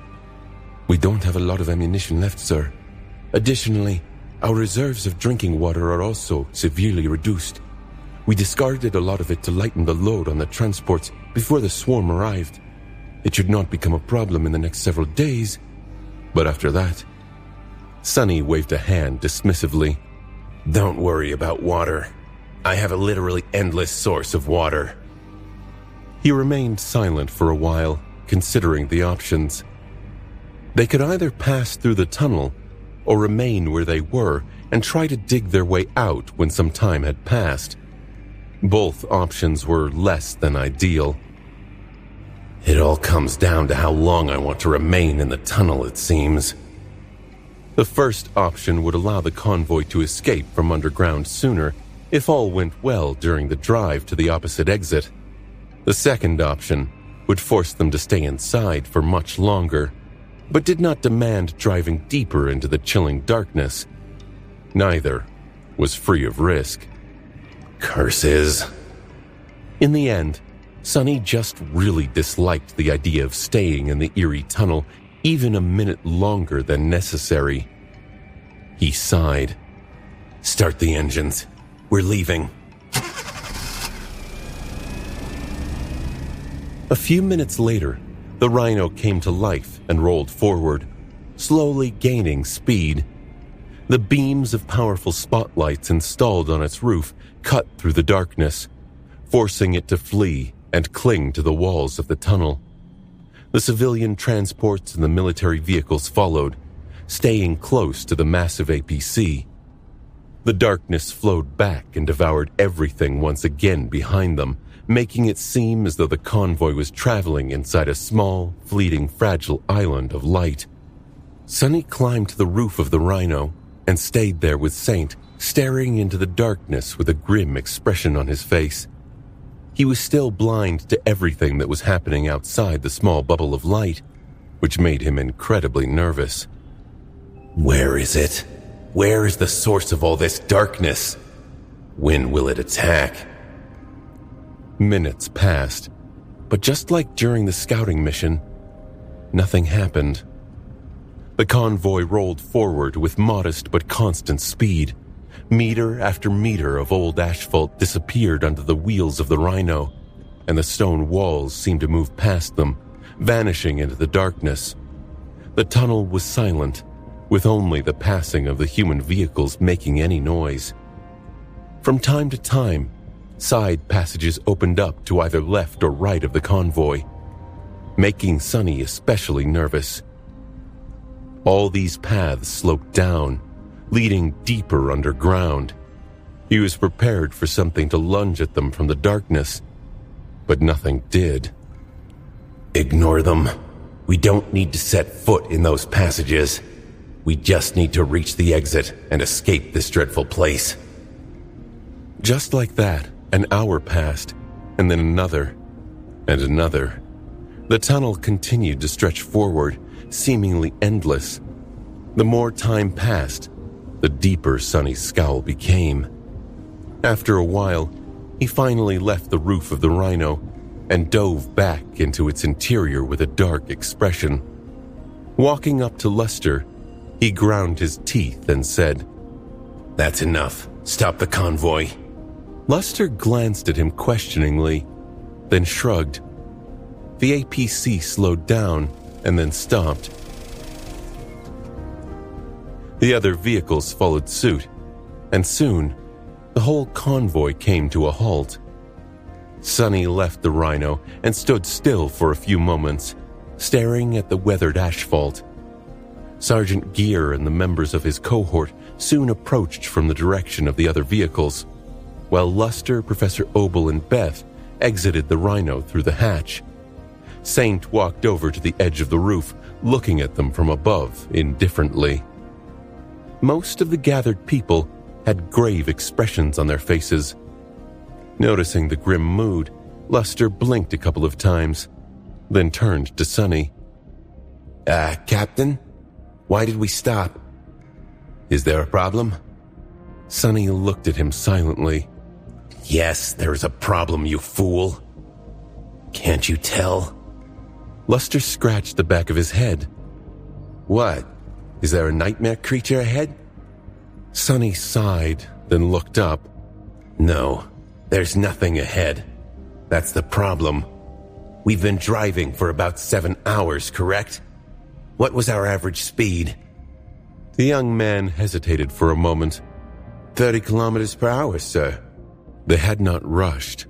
S5: We don't have a lot of ammunition left, sir. Additionally, our reserves of drinking water are also severely reduced. We discarded a lot of it to lighten the load on the transports before the swarm arrived. It should not become a problem in the next several days, but after that...
S4: Sonny waved a hand dismissively.
S2: Don't worry about water. I have a literally endless source of water.
S4: He remained silent for a while, considering the options. They could either pass through the tunnel or remain where they were and try to dig their way out when some time had passed. Both options were less than ideal.
S2: It all comes down to how long I want to remain in the tunnel, it seems.
S4: The first option would allow the convoy to escape from underground sooner if all went well during the drive to the opposite exit. The second option would force them to stay inside for much longer, but did not demand driving deeper into the chilling darkness. Neither was free of risk.
S2: Curses.
S4: In the end, Sonny just really disliked the idea of staying in the eerie tunnel even a minute longer than necessary. He sighed.
S2: Start the engines. We're leaving.
S4: A few minutes later, the Rhino came to life and rolled forward, slowly gaining speed. The beams of powerful spotlights installed on its roof cut through the darkness, forcing it to flee and cling to the walls of the tunnel. The civilian transports and the military vehicles followed, staying close to the massive APC. The darkness flowed back and devoured everything once again behind them, making it seem as though the convoy was traveling inside a small, fleeting, fragile island of light. Sonny climbed to the roof of the Rhino and stayed there with Saint, staring into the darkness with a grim expression on his face. He was still blind to everything that was happening outside the small bubble of light, which made him incredibly nervous.
S2: Where is it? Where is the source of all this darkness? When will it attack?
S4: Minutes passed, but just like during the scouting mission, nothing happened. The convoy rolled forward with modest but constant speed. Meter after meter of old asphalt disappeared under the wheels of the Rhino, and the stone walls seemed to move past them, vanishing into the darkness. The tunnel was silent, with only the passing of the human vehicles making any noise. From time to time, side passages opened up to either left or right of the convoy, making Sonny especially nervous. All these paths sloped down, leading deeper underground. He was prepared for something to lunge at them from the darkness, but nothing did.
S2: Ignore them. We don't need to set foot in those passages. We just need to reach the exit and escape this dreadful place.
S4: Just like that, an hour passed, and then another, and another. The tunnel continued to stretch forward, seemingly endless. The more time passed, the deeper Sonny's scowl became. After a while, he finally left the roof of the Rhino and dove back into its interior with a dark expression. Walking up to Luster, he ground his teeth and said,
S2: "That's enough. Stop the convoy."
S4: Luster glanced at him questioningly, then shrugged. The APC slowed down and then stopped. The other vehicles followed suit, and soon, the whole convoy came to a halt. Sonny left the Rhino and stood still for a few moments, staring at the weathered asphalt. Sergeant Gear and the members of his cohort soon approached from the direction of the other vehicles, while Luster, Professor Obel, and Beth exited the Rhino through the hatch. Saint walked over to the edge of the roof, looking at them from above indifferently. Most of the gathered people had grave expressions on their faces. Noticing the grim mood, Luster blinked a couple of times, then turned to Sonny.
S2: Captain? Why did we stop? Is there a problem?"
S4: Sonny looked at him silently.
S2: "Yes, there is a problem, you fool. Can't you tell?"
S4: Luster scratched the back of his head.
S2: "What? Is there a nightmare creature ahead?"
S4: Sonny sighed, then looked up.
S2: "No, there's nothing ahead. That's the problem. We've been driving for about 7 hours, correct? What was our average speed?"
S4: The young man hesitated for a moment.
S2: 30 kilometers per hour, sir."
S4: They had not rushed,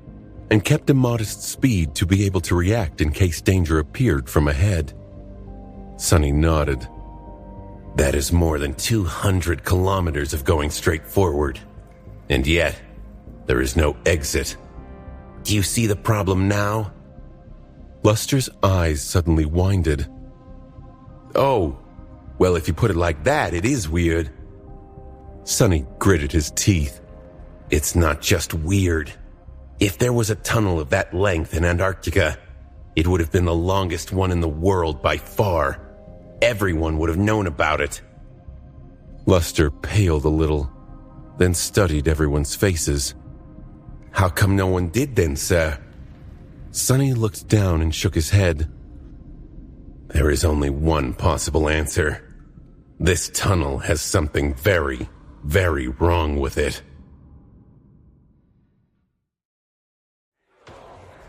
S4: and kept a modest speed to be able to react in case danger appeared from ahead. Sonny nodded.
S2: "That is more than 200 kilometers of going straight forward. And yet, there is no exit. Do you see the problem now?"
S4: Luster's eyes suddenly winded.
S2: Oh, well, if you put it like that, it is weird.
S4: Sonny gritted his teeth.
S2: It's not just weird. If there was a tunnel of that length in Antarctica, it would have been the longest one in the world by far. Everyone would have known about it.
S4: Luster paled a little, then studied everyone's faces.
S2: How come no one did then, sir?
S4: Sonny looked down and shook his head.
S2: There is only one possible answer. This tunnel has something very, very wrong with it.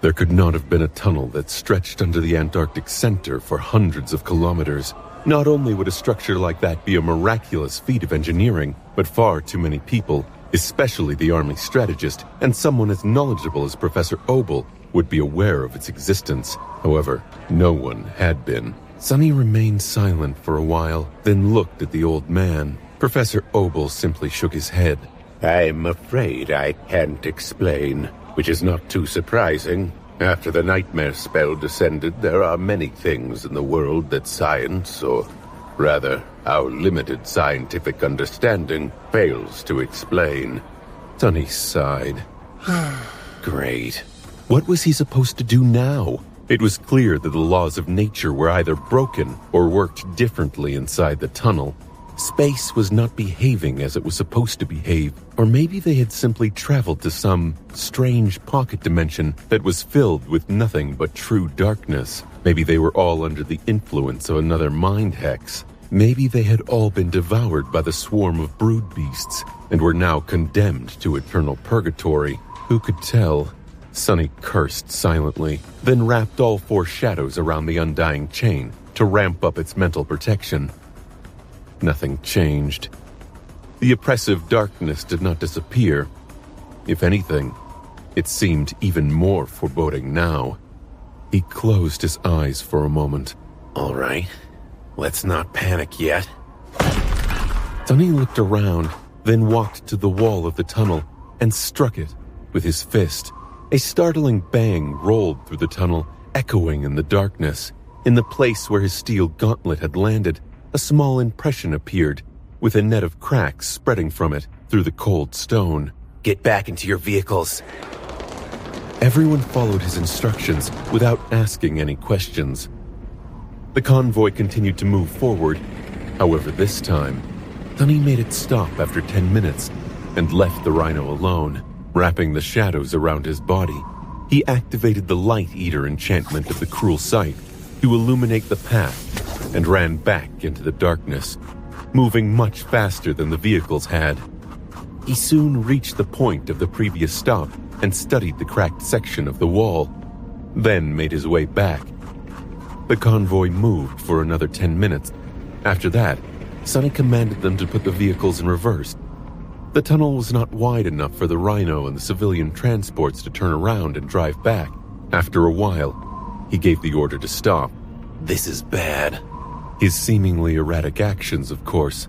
S4: There could not have been a tunnel that stretched under the Antarctic center for hundreds of kilometers. Not only would a structure like that be a miraculous feat of engineering, but far too many people, especially the Army strategist and someone as knowledgeable as Professor Obel, would be aware of its existence. However, no one had been. Sonny remained silent for a while, then looked at the old man. Professor Obel simply shook his head.
S6: I'm afraid I can't explain, which is not too surprising. After the nightmare spell descended, there are many things in the world that science, or rather, our limited scientific understanding, fails to explain.
S4: Sonny sighed.
S2: Great.
S4: What was he supposed to do now? It was clear that the laws of nature were either broken or worked differently inside the tunnel. Space was not behaving as it was supposed to behave, or maybe they had simply traveled to some strange pocket dimension that was filled with nothing but true darkness. Maybe they were all under the influence of another mind hex. Maybe they had all been devoured by the swarm of brood beasts and were now condemned to eternal purgatory. Who could tell? Sonny cursed silently, then wrapped all four shadows around the undying chain to ramp up its mental protection. Nothing changed. The oppressive darkness did not disappear. If anything, it seemed even more foreboding now. He closed his eyes for a moment.
S2: All right, let's not panic yet.
S4: Sonny looked around, then walked to the wall of the tunnel and struck it with his fist. A startling bang rolled through the tunnel, echoing in the darkness. In the place where his steel gauntlet had landed, a small impression appeared, with a net of cracks spreading from it through the cold stone.
S2: Get back into your vehicles.
S4: Everyone followed his instructions without asking any questions. The convoy continued to move forward. However, this time, Sonny made it stop after 10 minutes and left the rhino alone. Wrapping the shadows around his body, he activated the Light Eater enchantment of the Cruel Sight to illuminate the path and ran back into the darkness, moving much faster than the vehicles had. He soon reached the point of the previous stop and studied the cracked section of the wall, then made his way back. The convoy moved for another 10 minutes. After that, Sonny commanded them to put the vehicles in reverse. The tunnel was not wide enough for the Rhino and the civilian transports to turn around and drive back. After a while, he gave the order to stop.
S2: This is bad.
S4: His seemingly erratic actions, of course,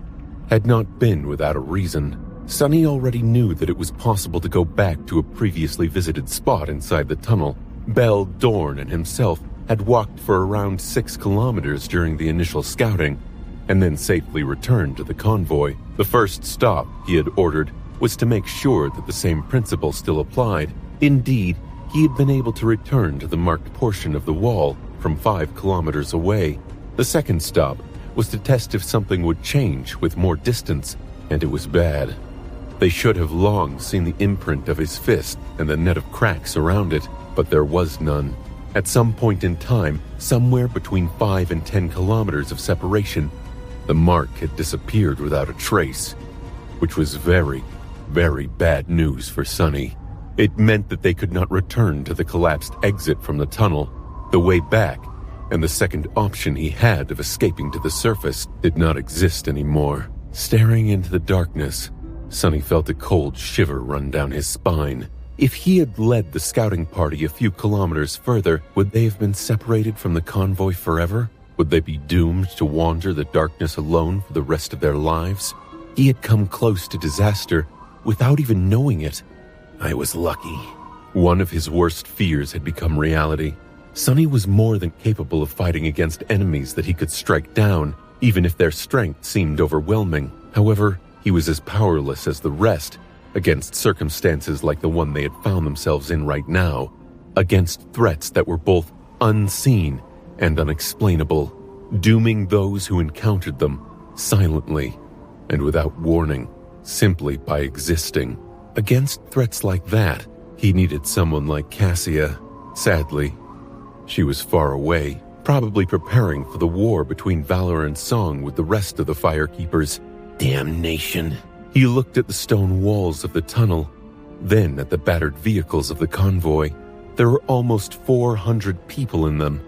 S4: had not been without a reason. Sonny already knew that it was possible to go back to a previously visited spot inside the tunnel. Bell, Dorn, and himself had walked for around 6 kilometers during the initial scouting, and then safely returned to the convoy. The first stop he had ordered was to make sure that the same principle still applied. Indeed, he had been able to return to the marked portion of the wall from 5 kilometers away. The second stop was to test if something would change with more distance, and it was bad. They should have long seen the imprint of his fist and the net of cracks around it, but there was none. At some point in time, somewhere between 5 and 10 kilometers of separation, the mark had disappeared without a trace, which was very, very bad news for Sonny. It meant that they could not return to the collapsed exit from the tunnel. The way back, and the second option he had of escaping to the surface, did not exist anymore. Staring into the darkness, Sonny felt a cold shiver run down his spine. If he had led the scouting party a few kilometers further, would they have been separated from the convoy forever? Would they be doomed to wander the darkness alone for the rest of their lives? He had come close to disaster without even knowing it.
S2: I was lucky.
S4: One of his worst fears had become reality. Sonny was more than capable of fighting against enemies that he could strike down, even if their strength seemed overwhelming. However, he was as powerless as the rest against circumstances like the one they had found themselves in right now, against threats that were both unseen and unexplainable, dooming those who encountered them silently and without warning, simply by existing. Against threats like that, he needed someone like Cassia. Sadly, she was far away, probably preparing for the war between Valor and Song with the rest of the Firekeepers.
S2: Damnation.
S4: He looked at the stone walls of the tunnel, then at the battered vehicles of the convoy. There were almost 400 people in them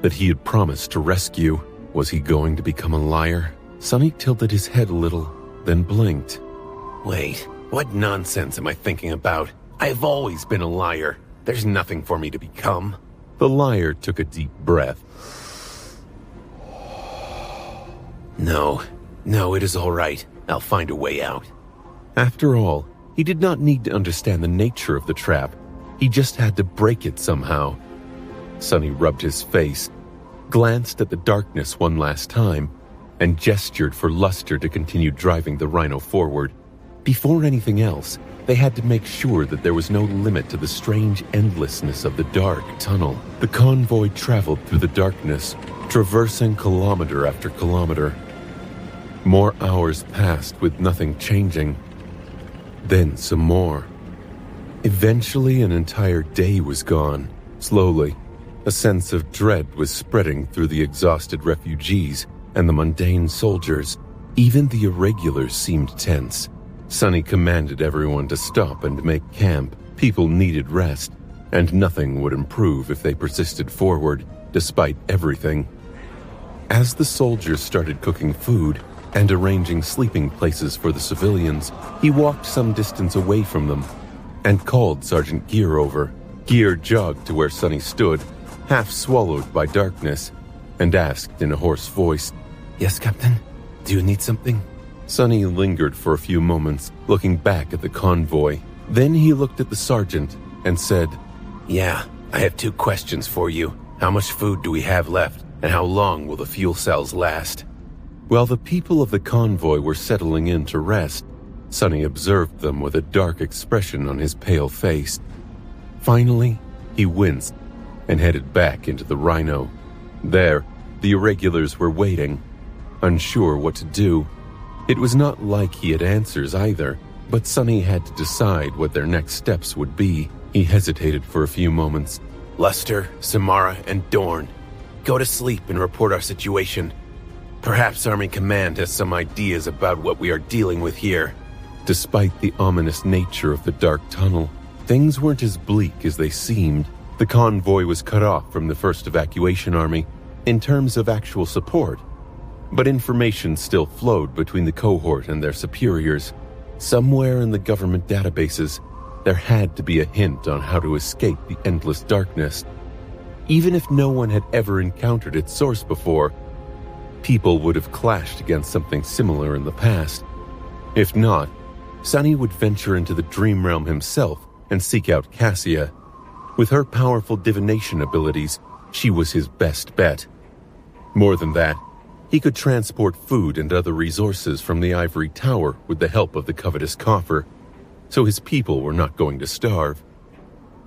S4: that he had promised to rescue. Was he going to become a liar? Sonny tilted his head a little, then blinked.
S2: Wait, what nonsense am I thinking about? I've always been a liar. There's nothing for me to become.
S4: The liar took a deep breath.
S2: No, it is all right. I'll find a way out.
S4: After all, he did not need to understand the nature of the trap. He just had to break it somehow. Sonny rubbed his face, glanced at the darkness one last time, and gestured for Luster to continue driving the Rhino forward. Before anything else, they had to make sure that there was no limit to the strange endlessness of the dark tunnel. The convoy traveled through the darkness, traversing kilometer after kilometer. More hours passed with nothing changing. Then some more. Eventually, an entire day was gone. Slowly, a sense of dread was spreading through the exhausted refugees and the mundane soldiers. Even the irregulars seemed tense. Sonny commanded everyone to stop and make camp. People needed rest, and nothing would improve if they persisted forward, despite everything. As the soldiers started cooking food and arranging sleeping places for the civilians, he walked some distance away from them and called Sergeant Gear over. Gear jogged to where Sonny stood, half swallowed by darkness, and asked in a hoarse voice,
S2: Yes, Captain? Do you need something?
S4: Sonny lingered for a few moments, looking back at the convoy. Then he looked at the sergeant and said,
S2: Yeah, I have 2 questions for you. How much food do we have left, and how long will the fuel cells last?
S4: While the people of the convoy were settling in to rest, Sonny observed them with a dark expression on his pale face. Finally, he winced and headed back into the Rhino. There, the irregulars were waiting, unsure what to do. It was not like he had answers either, but Sonny had to decide what their next steps would be. He hesitated for a few moments.
S2: Luster, Samara, and Dorn, go to sleep and report our situation. Perhaps Army Command has some ideas about what we are dealing with here.
S4: Despite the ominous nature of the dark tunnel, things weren't as bleak as they seemed. The convoy was cut off from the first evacuation army in terms of actual support, but information still flowed between the cohort and their superiors. Somewhere in the government databases, there had to be a hint on how to escape the endless darkness. Even if no one had ever encountered its source before, people would have clashed against something similar in the past. If not, Sonny would venture into the dream realm himself and seek out Cassia. With her powerful divination abilities, she was his best bet. More than that, he could transport food and other resources from the ivory tower with the help of the covetous coffer, so his people were not going to starve.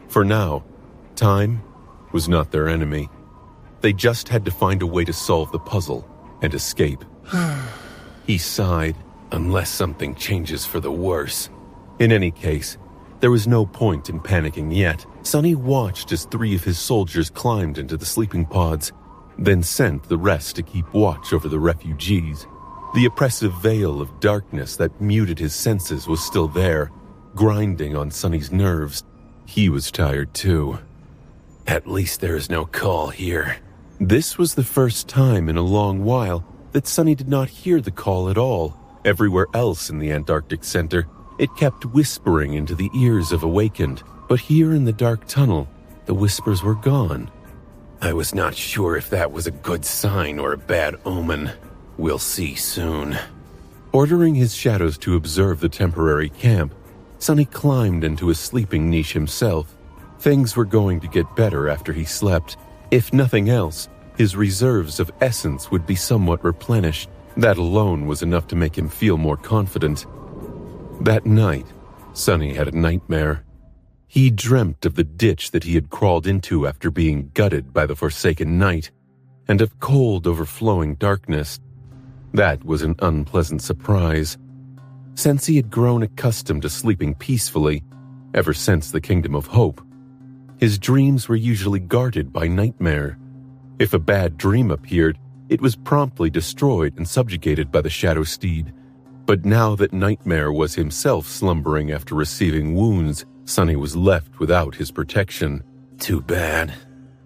S4: For now, time was not their enemy. They just had to find a way to solve the puzzle and escape. He sighed, unless something changes for the worse. In any case, there was no point in panicking yet. Sonny watched as 3 of his soldiers climbed into the sleeping pods, then sent the rest to keep watch over the refugees. The oppressive veil of darkness that muted his senses was still there, grinding on Sonny's nerves. He was tired too.
S2: At least there is no call here.
S4: This was the first time in a long while that Sonny did not hear the call at all. Everywhere else in the Antarctic Center, it kept whispering into the ears of awakened, but here in the dark tunnel, the whispers were gone.
S2: I was not sure if that was a good sign or a bad omen. We'll see soon.
S4: Ordering his shadows to observe the temporary camp, Sonny climbed into a sleeping niche himself. Things were going to get better after he slept, If nothing else, his reserves of essence would be somewhat replenished. That alone was enough to make him feel more confident. That night, Sonny had a nightmare. He dreamt of the ditch that he had crawled into after being gutted by the Forsaken Knight, and of cold, overflowing darkness. That was an unpleasant surprise. Since he had grown accustomed to sleeping peacefully, ever since the Kingdom of Hope, his dreams were usually guarded by nightmare. If a bad dream appeared, it was promptly destroyed and subjugated by the Shadow Steed. But now that Nightmare was himself slumbering after receiving wounds, Sonny was left without his protection. Too bad.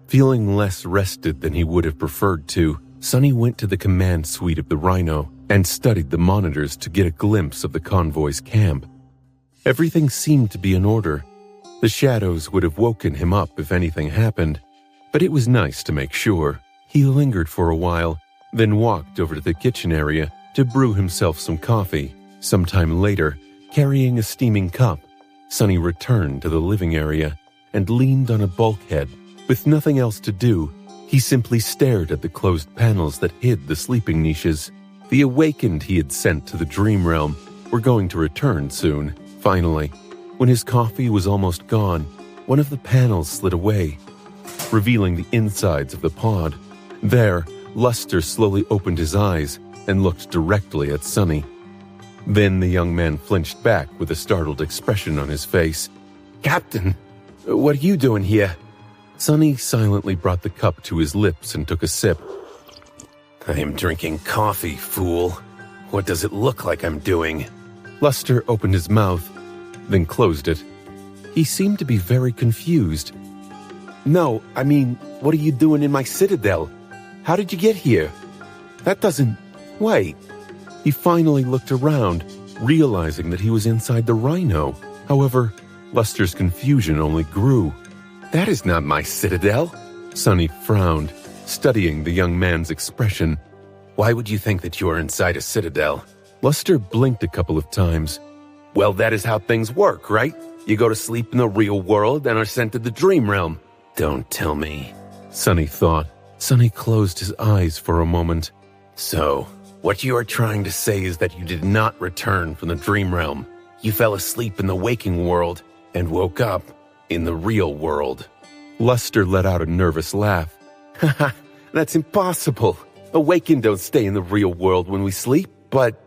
S4: Feeling less rested than he would have preferred to, Sonny went to the command suite of the Rhino and studied the monitors to get a glimpse of the convoy's camp. Everything seemed to be in order. The shadows would have woken him up if anything happened, but it was nice to make sure. He lingered for a while, then walked over to the kitchen area to brew himself some coffee. Sometime later, carrying a steaming cup, Sonny returned to the living area and leaned on a bulkhead. With nothing else to do, he simply stared at the closed panels that hid the sleeping niches. The awakened he had sent to the dream realm were going to return soon. Finally, when his coffee was almost gone, one of the panels slid away, revealing the insides of the pod. There, Luster slowly opened his eyes and looked directly at Sonny. Then the young man flinched back with a startled expression on his face. "Captain, what are you doing here?" Sonny silently brought the cup to his lips and took a sip. "I am drinking coffee, fool. What does it look like I'm doing?" Luster opened his mouth, then closed it. He seemed to be very confused. "No, I mean, what are you doing in my citadel? How did you get here? That doesn't... Wait." He finally looked around, realizing that he was inside the Rhino. However, Luster's confusion only grew. "That is not my citadel." Sonny frowned, studying the young man's expression. "Why would you think that you are inside a citadel?" Luster blinked a couple of times. "Well, that is how things work, right? You go to sleep in the real world and are sent to the dream realm." "Don't tell me," Sonny thought. Sonny closed his eyes for a moment. "So, what you are trying to say is that you did not return from the dream realm. You fell asleep in the waking world and woke up in the real world." Luster let out a nervous laugh. "Haha, that's impossible. Awakened don't stay in the real world when we sleep, but...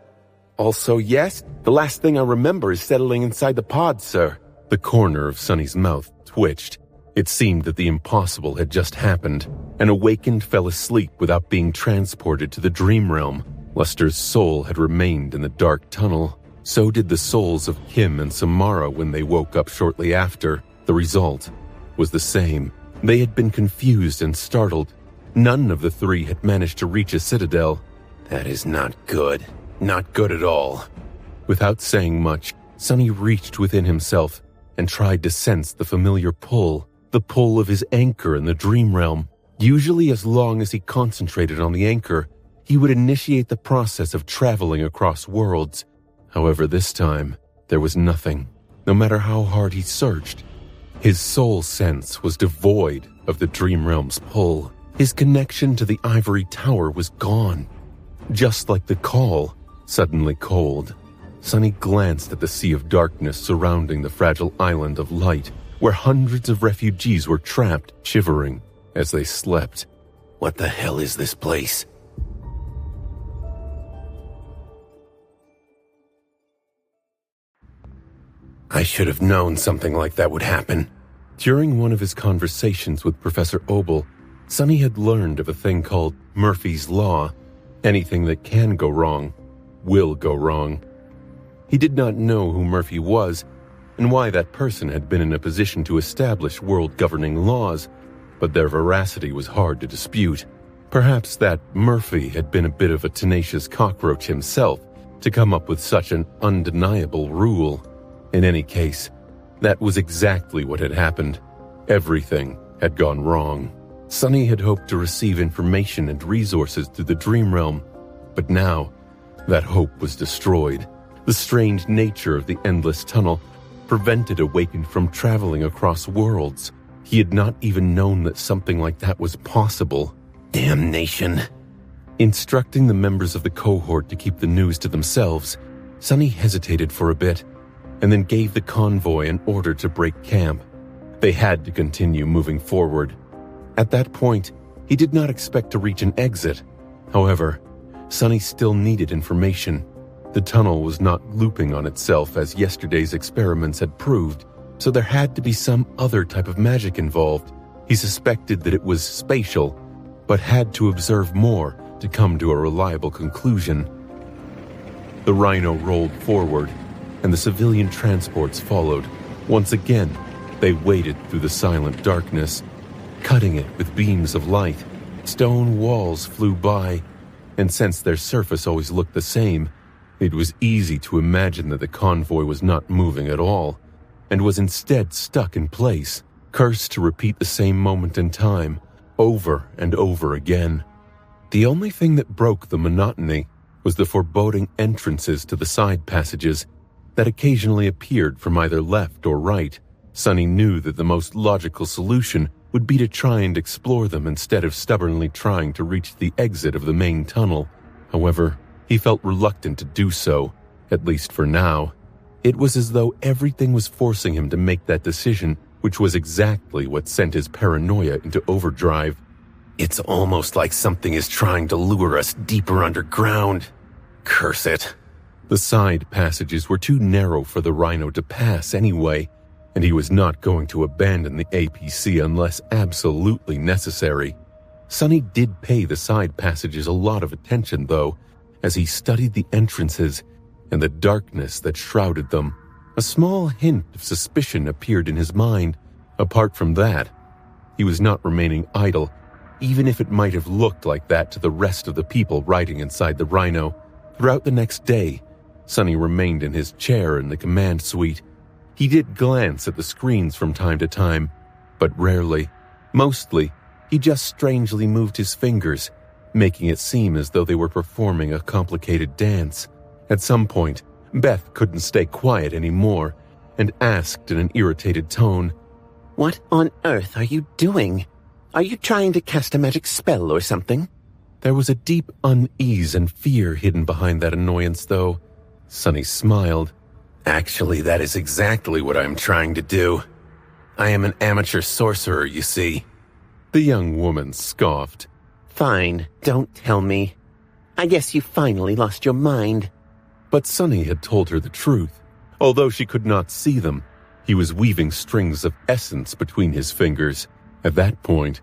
S4: Also, yes, the last thing I remember is settling inside the pod, sir." The corner of Sonny's mouth twitched. It seemed that the impossible had just happened. An awakened fell asleep without being transported to the dream realm. Luster's soul had remained in the dark tunnel. So did the souls of Kim and Samara when they woke up shortly after. The result was the same. They had been confused and startled. None of the three had managed to reach a citadel. "That is not good. Not good at all." Without saying much, Sonny reached within himself and tried to sense the familiar pull. The pull of his anchor in the dream realm. Usually, as long as he concentrated on the anchor, he would initiate the process of traveling across worlds. However, this time, there was nothing. No matter how hard he searched, his soul sense was devoid of the dream realm's pull. His connection to the ivory tower was gone. Just like the call, suddenly cold. Sonny glanced at the sea of darkness surrounding the fragile island of light, where hundreds of refugees were trapped, shivering as they slept. What the hell is this place? I should have known something like that would happen. During one of his conversations with Professor Obel, Sonny had learned of a thing called Murphy's Law. Anything that can go wrong will go wrong. He did not know who Murphy was and why that person had been in a position to establish world-governing laws, but their veracity was hard to dispute. Perhaps that Murphy had been a bit of a tenacious cockroach himself to come up with such an undeniable rule. In any case, that was exactly what had happened. Everything had gone wrong. Sonny had hoped to receive information and resources through the dream realm, but now that hope was destroyed. The strange nature of the endless tunnel prevented Awakened from traveling across worlds. He had not even known that something like that was possible.
S2: Damnation.
S4: Instructing the members of the cohort to keep the news to themselves, Sonny hesitated for a bit, and then gave the convoy an order to break camp. They had to continue moving forward. At that point, he did not expect to reach an exit. However, Sonny still needed information. The tunnel was not looping on itself as yesterday's experiments had proved, so there had to be some other type of magic involved. He suspected that it was spatial, but had to observe more to come to a reliable conclusion. The Rhino rolled forward, and the civilian transports followed. Once again, they waded through the silent darkness, cutting it with beams of light. Stone walls flew by, and since their surface always looked the same, it was easy to imagine that the convoy was not moving at all, and was instead stuck in place, cursed to repeat the same moment in time, over and over again. The only thing that broke the monotony was the foreboding entrances to the side passages that occasionally appeared from either left or right. Sonny knew that the most logical solution would be to try and explore them instead of stubbornly trying to reach the exit of the main tunnel. However, he felt reluctant to do so, at least for now. It was as though everything was forcing him to make that decision, which was exactly what sent his paranoia into overdrive.
S2: It's almost like something is trying to lure us deeper underground. Curse it.
S4: The side passages were too narrow for the Rhino to pass anyway, and he was not going to abandon the APC unless absolutely necessary. Sonny did pay the side passages a lot of attention, though, as he studied the entrances and the darkness that shrouded them. A small hint of suspicion appeared in his mind. Apart from that, he was not remaining idle, even if it might have looked like that to the rest of the people riding inside the Rhino. Throughout the next day, Sonny remained in his chair in the command suite. He did glance at the screens from time to time, but rarely. Mostly, he just strangely moved his fingers, making it seem as though they were performing a complicated dance. At some point, Beth couldn't stay quiet anymore and asked in an irritated tone,
S2: "What on earth are you doing? Are you trying to cast a magic spell or something?"
S4: There was a deep unease and fear hidden behind that annoyance, though. Sonny smiled.
S2: "Actually, that is exactly what I'm trying to do. I am an amateur sorcerer, you see."
S4: The young woman scoffed.
S2: "Fine, don't tell me. I guess you finally lost your mind."
S4: But Sonny had told her the truth. Although she could not see them, he was weaving strings of essence between his fingers. At that point,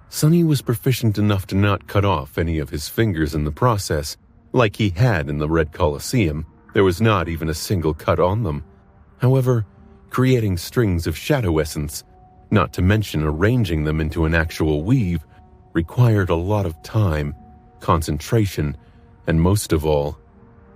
S4: Sonny was proficient enough to not cut off any of his fingers in the process, like he had in the Red Colosseum. There was not even a single cut on them. However, creating strings of shadow essence, not to mention arranging them into an actual weave, required a lot of time, concentration, and most of all,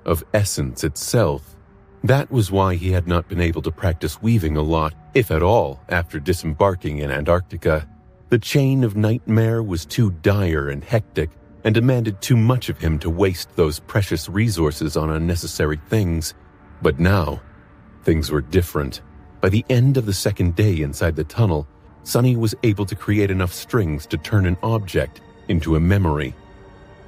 S4: of essence itself. That was why he had not been able to practice weaving a lot, if at all, after disembarking in Antarctica. The chain of nightmare was too dire and hectic, and demanded too much of him to waste those precious resources on unnecessary things. But now, things were different. By the end of the second day inside the tunnel, Sonny was able to create enough strings to turn an object into a memory.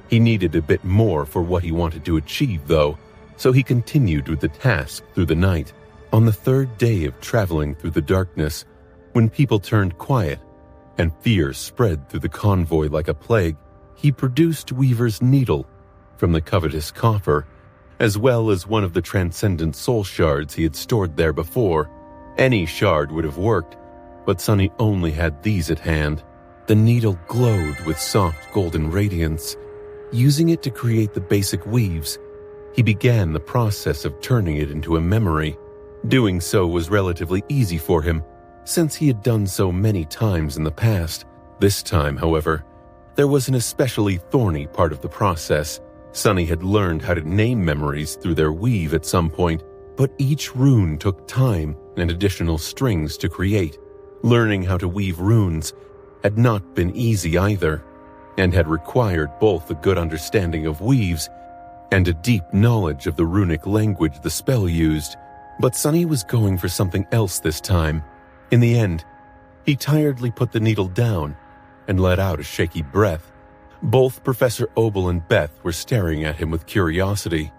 S4: He needed a bit more for what he wanted to achieve, though, so he continued with the task through the night. On the third day of traveling through the darkness, when people turned quiet and fear spread through the convoy like a plague, he produced Weaver's needle from the covetous coffer, as well as one of the transcendent soul shards he had stored there before. Any shard would have worked, but Sonny only had these at hand. The needle glowed with soft golden radiance. Using it to create the basic weaves, he began the process of turning it into a memory. Doing so was relatively easy for him, since he had done so many times in the past. This time, however, there was an especially thorny part of the process. Sonny had learned how to name memories through their weave at some point, but each rune took time and additional strings to create. Learning how to weave runes had not been easy either, and had required both a good understanding of weaves and a deep knowledge of the runic language the spell used. But Sonny was going for something else this time. In the end, He tiredly put the needle down and let out a shaky breath. Both Professor Obel and Beth were staring at him with curiosity.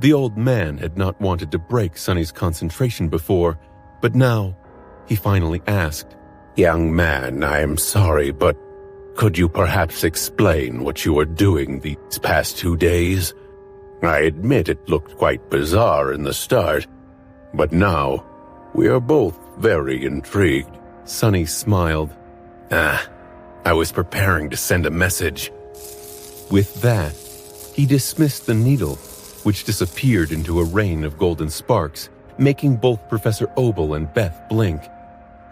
S4: The old man had not wanted to break Sonny's concentration before, but now he finally asked,
S6: "Young man, I am sorry, but could you perhaps explain what you were doing these past 2 days? I admit it looked quite bizarre in the start, but now we are both very intrigued."
S4: Sonny smiled.
S2: I was preparing to send a message."
S4: With that, he dismissed the needle, which disappeared into a rain of golden sparks, making both Professor Obel and Beth blink.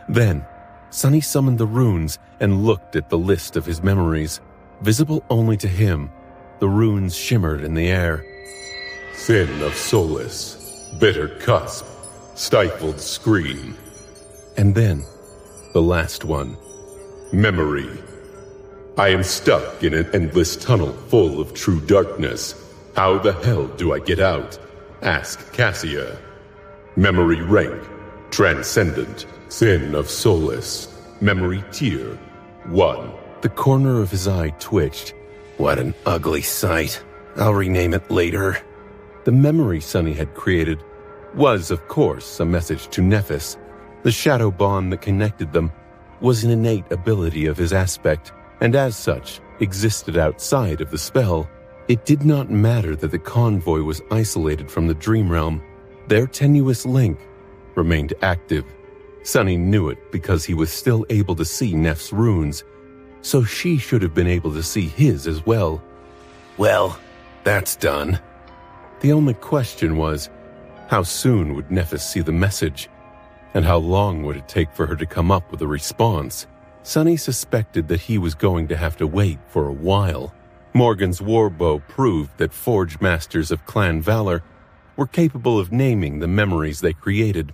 S4: Then, Sonny summoned the runes and looked at the list of his memories. Visible only to him, the runes shimmered in the air.
S3: Sin of Solace, Bitter Cusp, Stifled Scream.
S4: And then, the last one.
S3: Memory. I am stuck in an endless tunnel full of true darkness. How the hell do I get out? Ask Cassia. Memory rank, Transcendent. Sin of Solace, Memory tier, 1.
S4: The corner of his eye twitched.
S2: What an ugly sight. I'll rename it later.
S4: The memory Sonny had created was, of course, a message to Nephis. The shadow bond that connected them was an innate ability of his aspect, and as such, existed outside of the spell. It did not matter that the convoy was isolated from the dream realm. Their tenuous link remained active. Sonny knew it because he was still able to see Neph's runes, so she should have been able to see his as well.
S2: Well, that's done.
S4: The only question was, how soon would Nephis see the message? And how long would it take for her to come up with a response? Sonny suspected that he was going to have to wait for a while. Morgan's warbow proved that Forge Masters of Clan Valor were capable of naming the memories they created.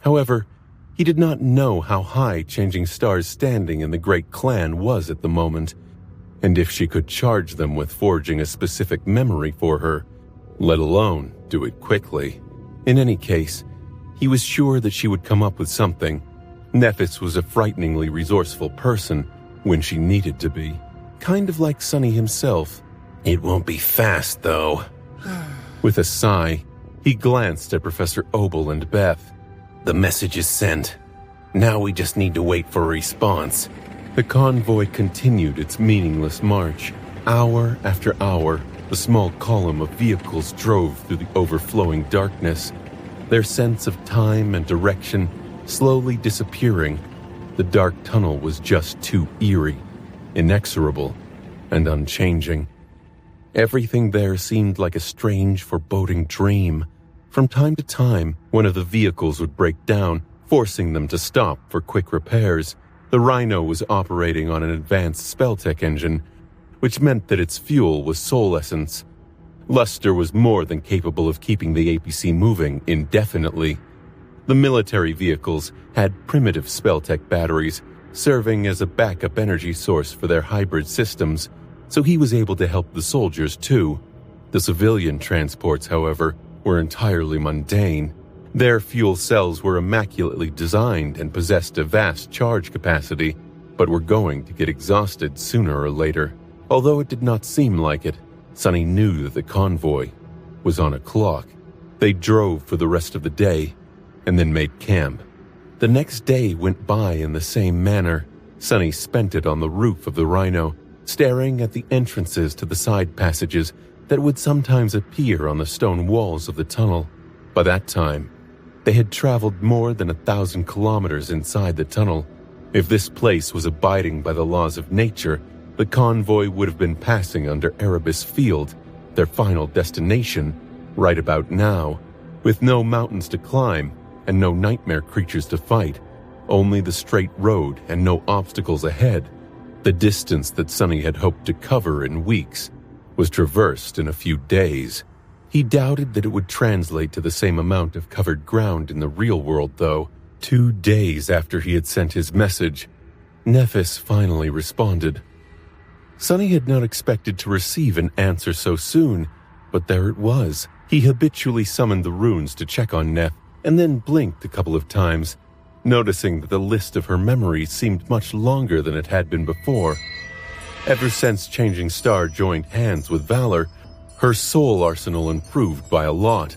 S4: However, he did not know how high Changing Star's standing in the Great Clan was at the moment, and if she could charge them with forging a specific memory for her, let alone do it quickly. In any case, he was sure that she would come up with something. Nephis was a frighteningly resourceful person when she needed to be. Kind of like Sonny himself.
S2: It won't be fast, though.
S4: With a sigh, he glanced at Professor Obel and Beth.
S2: The message is sent. Now we just need to wait for a response.
S4: The convoy continued its meaningless march. Hour after hour, the small column of vehicles drove through the overflowing darkness, their sense of time and direction slowly disappearing. The dark tunnel was just too eerie, inexorable, and unchanging. Everything there seemed like a strange, foreboding dream. From time to time, one of the vehicles would break down, forcing them to stop for quick repairs. The Rhino was operating on an advanced Spelltech engine, which meant that its fuel was soul essence. Luster was more than capable of keeping the APC moving indefinitely. The military vehicles had primitive Spelltech batteries, serving as a backup energy source for their hybrid systems, so he was able to help the soldiers too. The civilian transports, however, were entirely mundane. Their fuel cells were immaculately designed and possessed a vast charge capacity, but were going to get exhausted sooner or later. Although it did not seem like it, Sonny knew that the convoy was on a clock. They drove for the rest of the day, and then made camp. The next day went by in the same manner. Sonny spent it on the roof of the Rhino, staring at the entrances to the side passages that would sometimes appear on the stone walls of the tunnel. By that time, they had traveled more than 1,000 kilometers inside the tunnel. If this place was abiding by the laws of nature, the convoy would have been passing under Erebus Field, their final destination, right about now, with no mountains to climb and no nightmare creatures to fight, only the straight road and no obstacles ahead. The distance that Sonny had hoped to cover in weeks was traversed in a few days. He doubted that it would translate to the same amount of covered ground in the real world, though. 2 days after he had sent his message, Nephis finally responded. Sonny had not expected to receive an answer so soon, but there it was. He habitually summoned the runes to check on Neph, and then blinked a couple of times. noticing that the list of her memories seemed much longer than it had been before. Ever since Changing Star joined hands with Valor, her soul arsenal improved by a lot.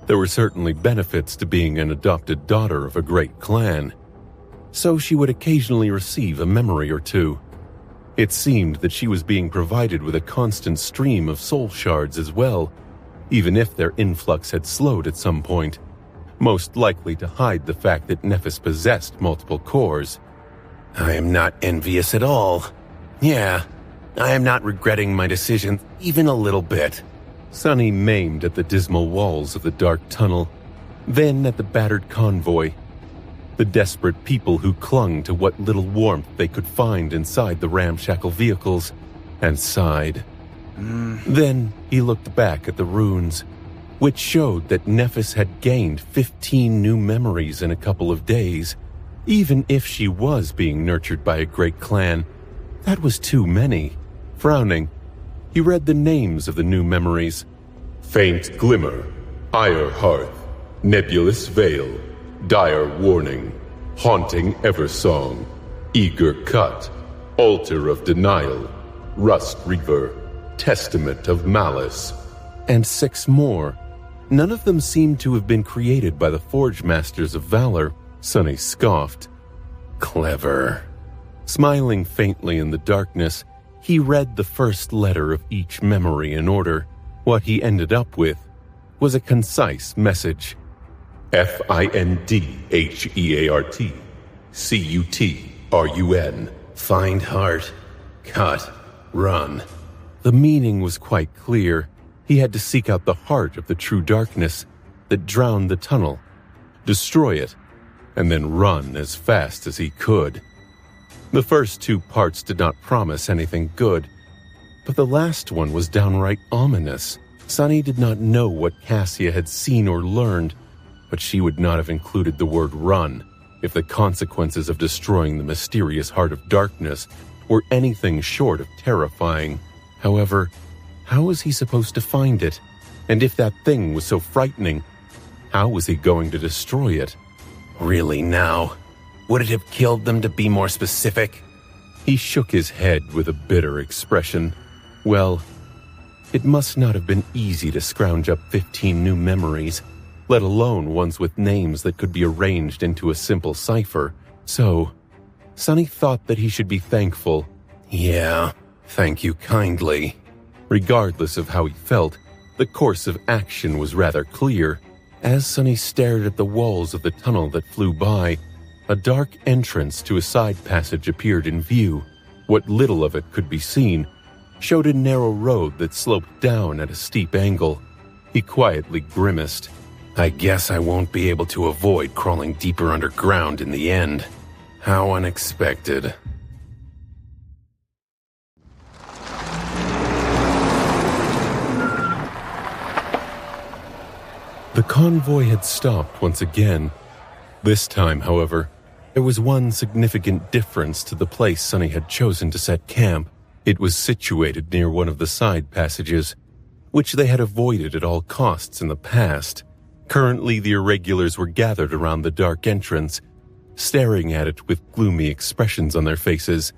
S4: There were certainly benefits to being an adopted daughter of a great clan, so she would occasionally receive a memory or two. It seemed that she was being provided with a constant stream of soul shards as well, even if their influx had slowed at some point, most likely to hide the fact that Nephis possessed multiple cores.
S2: I am not envious at all. Yeah, I am not regretting my decision even a little bit.
S4: Sunny maimed at the dismal walls of the dark tunnel, then at the battered convoy, the desperate people who clung to what little warmth they could find inside the ramshackle vehicles, and sighed. Then he looked back at the runes, which showed that Nephis had gained 15 new memories in a couple of days. Even if she was being nurtured by a great clan, that was too many. Frowning, he read the names of the new memories.
S3: Faint Glimmer, Ire Hearth, Nebulous Veil, Dire Warning, Haunting Eversong, Eager Cut, Altar of Denial, Rust Reaver, Testament of Malice,
S4: and 6 more. None of them seemed to have been created by the Forge Masters of Valor. Sunny scoffed. Clever. Smiling faintly in the darkness, he read the first letter of each memory in order. What he ended up with was a concise message.
S3: FINDHEART, CUTRUN.
S2: Find heart, cut, run.
S4: The meaning was quite clear. He had to seek out the heart of the true darkness that drowned the tunnel, destroy it, and then run as fast as he could. The first 2 parts did not promise anything good, but the last one was downright ominous. Sunny did not know what Cassia had seen or learned, but she would not have included the word run if the consequences of destroying the mysterious heart of darkness were anything short of terrifying. However, how was he supposed to find it? And if that thing was so frightening, how was he going to destroy it?
S2: Really now? Would it have killed them to be more specific?
S4: He shook his head with a bitter expression. Well, it must not have been easy to scrounge up 15 new memories, let alone ones with names that could be arranged into a simple cipher. So, Sunny thought that he should be thankful.
S2: Yeah, thank you kindly.
S4: Regardless of how he felt, the course of action was rather clear. As Sunny stared at the walls of the tunnel that flew by, a dark entrance to a side passage appeared in view. What little of it could be seen showed a narrow road that sloped down at a steep angle. He quietly grimaced.
S2: I guess I won't be able to avoid crawling deeper underground in the end. How unexpected.
S4: The convoy had stopped once again. This time, however, there was one significant difference to the place Sunny had chosen to set camp. It was situated near one of the side passages, which they had avoided at all costs in the past. Currently, the irregulars were gathered around the dark entrance, staring at it with gloomy expressions on their faces.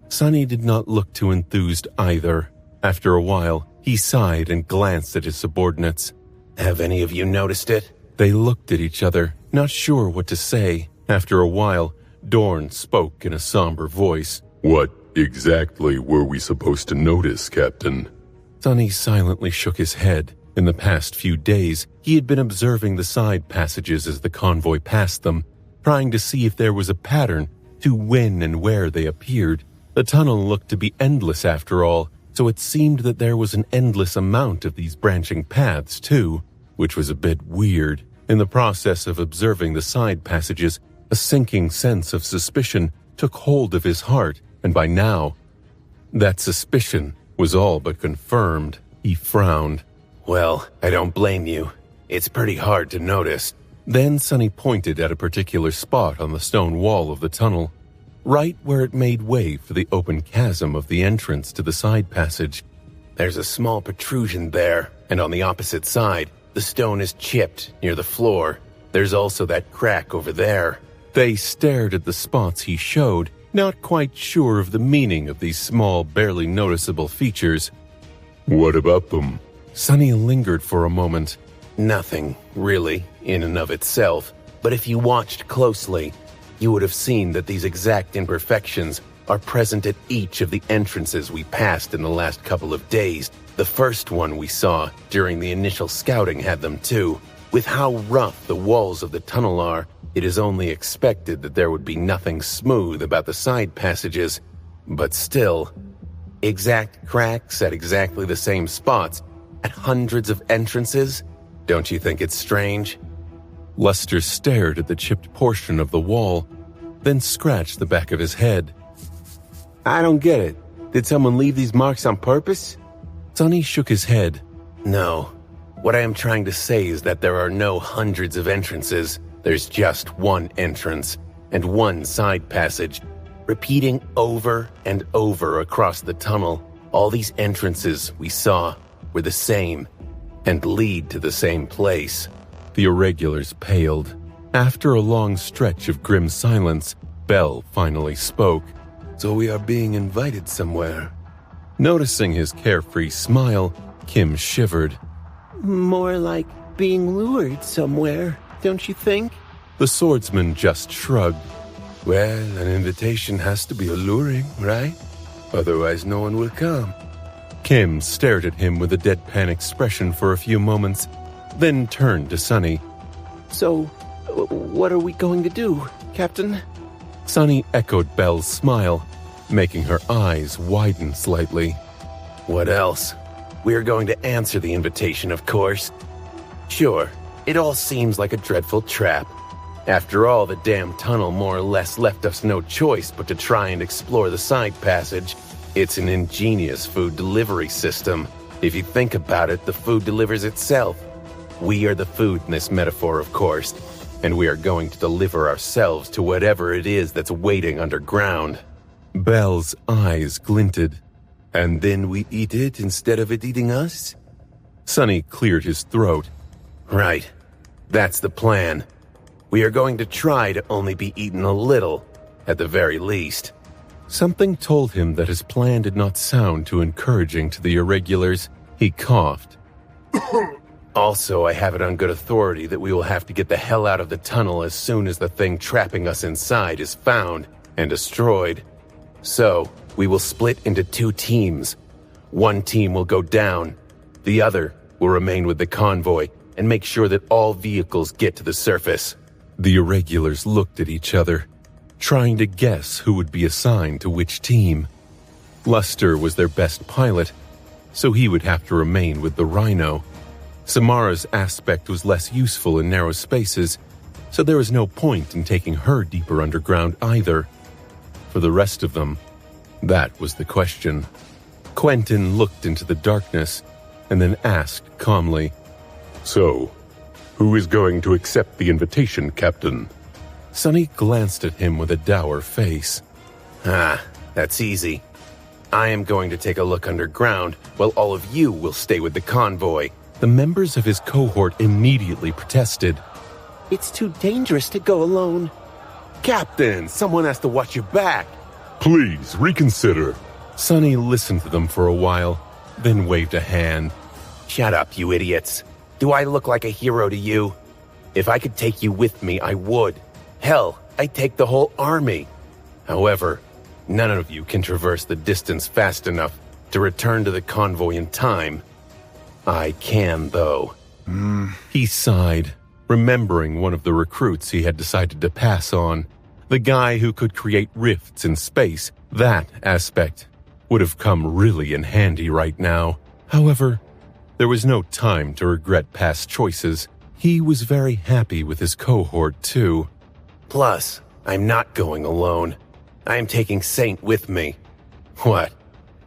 S4: Sunny did not look too enthused either. After a while, he sighed and glanced at his subordinates.
S2: Have any of you noticed it?
S4: They looked at each other, not sure what to say. After a while, Dorn spoke in a somber voice.
S3: What exactly were we supposed to notice, Captain?
S4: Sunny silently shook his head. In the past few days, he had been observing the side passages as the convoy passed them, trying to see if there was a pattern to when and where they appeared. The tunnel looked to be endless after all, so it seemed that there was an endless amount of these branching paths too, which was a bit weird. In the process of observing the side passages, a sinking sense of suspicion took hold of his heart, and by now, that suspicion was all but confirmed. He frowned.
S2: Well, I don't blame you. It's pretty hard to notice.
S4: Then Sunny pointed at a particular spot on the stone wall of the tunnel, right where it made way for the open chasm of the entrance to the side passage.
S2: There's a small protrusion there, and on the opposite side, the stone is chipped near the floor. There's also that crack over there.
S4: They stared at the spots he showed, not quite sure of the meaning of these small, barely noticeable features.
S3: What about them?
S4: Sonny lingered for a moment.
S2: Nothing, really, in and of itself. But if you watched closely, you would have seen that these exact imperfections are present at each of the entrances we passed in the last couple of days. The first one we saw during the initial scouting had them too. With how rough the walls of the tunnel are, it is only expected that there would be nothing smooth about the side passages. But still, exact cracks at exactly the same spots, at hundreds of entrances? Don't you think it's strange?
S4: Luster stared at the chipped portion of the wall, then scratched the back of his head.
S2: I don't get it. Did someone leave these marks on purpose?
S4: Sonny shook his head.
S2: No. What I am trying to say is that there are no hundreds of entrances. There's just one entrance and one side passage, repeating over and over across the tunnel. All these entrances we saw were the same and lead to the same place.
S4: The irregulars paled. After a long stretch of grim silence, Bell finally spoke.
S2: So we are being invited somewhere.
S4: Noticing his carefree smile, Kim shivered.
S2: More like being lured somewhere, don't you think?
S4: The swordsman just shrugged.
S2: Well, an invitation has to be alluring, right? Otherwise no one will come.
S4: Kim stared at him with a deadpan expression for a few moments, then turned to Sonny.
S2: So, what are we going to do, Captain?
S4: Sonny echoed Bell's smile, making her eyes widen slightly.
S2: What else? We are going to answer the invitation, of course. Sure, it all seems like a dreadful trap. After all, the damn tunnel more or less left us no choice but to try and explore the side passage. It's an ingenious food delivery system. If you think about it, the food delivers itself. We are the food in this metaphor, of course, and we are going to deliver ourselves to whatever it is that's waiting underground.
S4: Bell's eyes glinted.
S2: And then we eat it instead of it eating us?
S4: Sonny cleared his throat.
S2: Right. That's the plan. We are going to try to only be eaten a little, at the very least.
S4: Something told him that his plan did not sound too encouraging to the irregulars. He coughed.
S2: Also, I have it on good authority that we will have to get the hell out of the tunnel as soon as the thing trapping us inside is found and destroyed. So, we will split into 2 teams. One team will go down. The other will remain with the convoy and make sure that all vehicles get to the surface.
S4: The irregulars looked at each other, trying to guess who would be assigned to which team. Luster was their best pilot, so he would have to remain with the Rhino. Samara's aspect was less useful in narrow spaces, so there was no point in taking her deeper underground either. For the rest of them, that was the question. Quentin looked into the darkness and then asked calmly,
S3: So, who is going to accept the invitation, Captain?
S4: Sonny glanced at him with a dour face.
S2: That's easy. I am going to take a look underground, while all of you will stay with the convoy.
S4: The members of his cohort immediately protested.
S2: It's too dangerous to go alone. Captain, someone has to watch your back.
S3: Please, reconsider.
S4: Sonny listened to them for a while, then waved a hand.
S2: Shut up, you idiots. Do I look like a hero to you? If I could take you with me, I would. Hell, I'd take the whole army. However, none of you can traverse the distance fast enough to return to the convoy in time. I can, though.
S4: He sighed, remembering one of the recruits he had decided to pass on. The guy who could create rifts in space. That aspect would have come really in handy right now. However, there was no time to regret past choices. He was very happy with his cohort, too.
S2: Plus, I'm not going alone. I am taking Saint with me. What?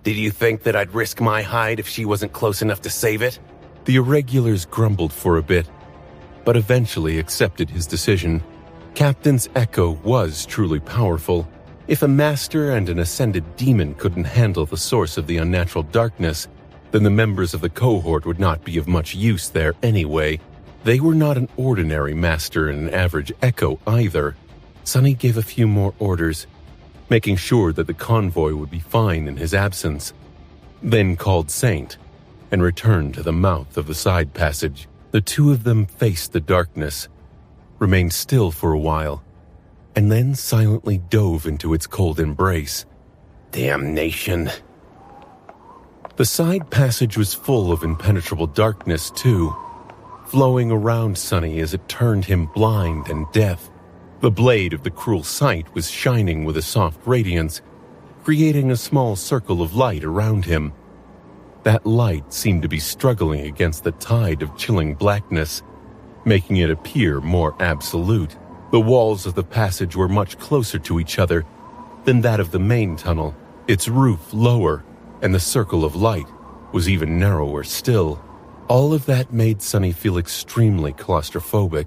S2: Did you think that I'd risk my hide if she wasn't close enough to save it?
S4: The irregulars grumbled for a bit, but eventually accepted his decision. Captain's echo was truly powerful. If a master and an ascended demon couldn't handle the source of the unnatural darkness, then the members of the cohort would not be of much use there anyway. They were not an ordinary master and an average echo either. Sonny gave a few more orders, making sure that the convoy would be fine in his absence, then called Saint and returned to the mouth of the side passage. The two of them faced the darkness, remained still for a while, and then silently dove into its cold embrace.
S2: Damnation.
S4: The side passage was full of impenetrable darkness, too, flowing around Sonny as it turned him blind and deaf. The blade of the cruel sight was shining with a soft radiance, creating a small circle of light around him. That light seemed to be struggling against the tide of chilling blackness, making it appear more absolute. The walls of the passage were much closer to each other than that of the main tunnel, its roof lower, and the circle of light was even narrower still. All of that made Sonny feel extremely claustrophobic.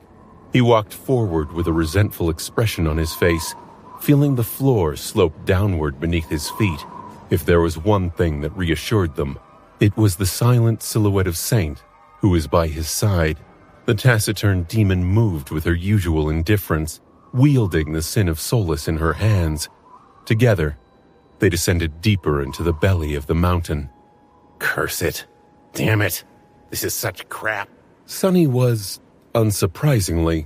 S4: He walked forward with a resentful expression on his face, feeling the floor slope downward beneath his feet. If there was one thing that reassured them, it was the silent silhouette of Saint, who was by his side. The taciturn demon moved with her usual indifference, wielding the sin of solace in her hands. Together, they descended deeper into the belly of the mountain.
S2: Curse it. Damn it. This is such crap.
S4: Sonny was, unsurprisingly,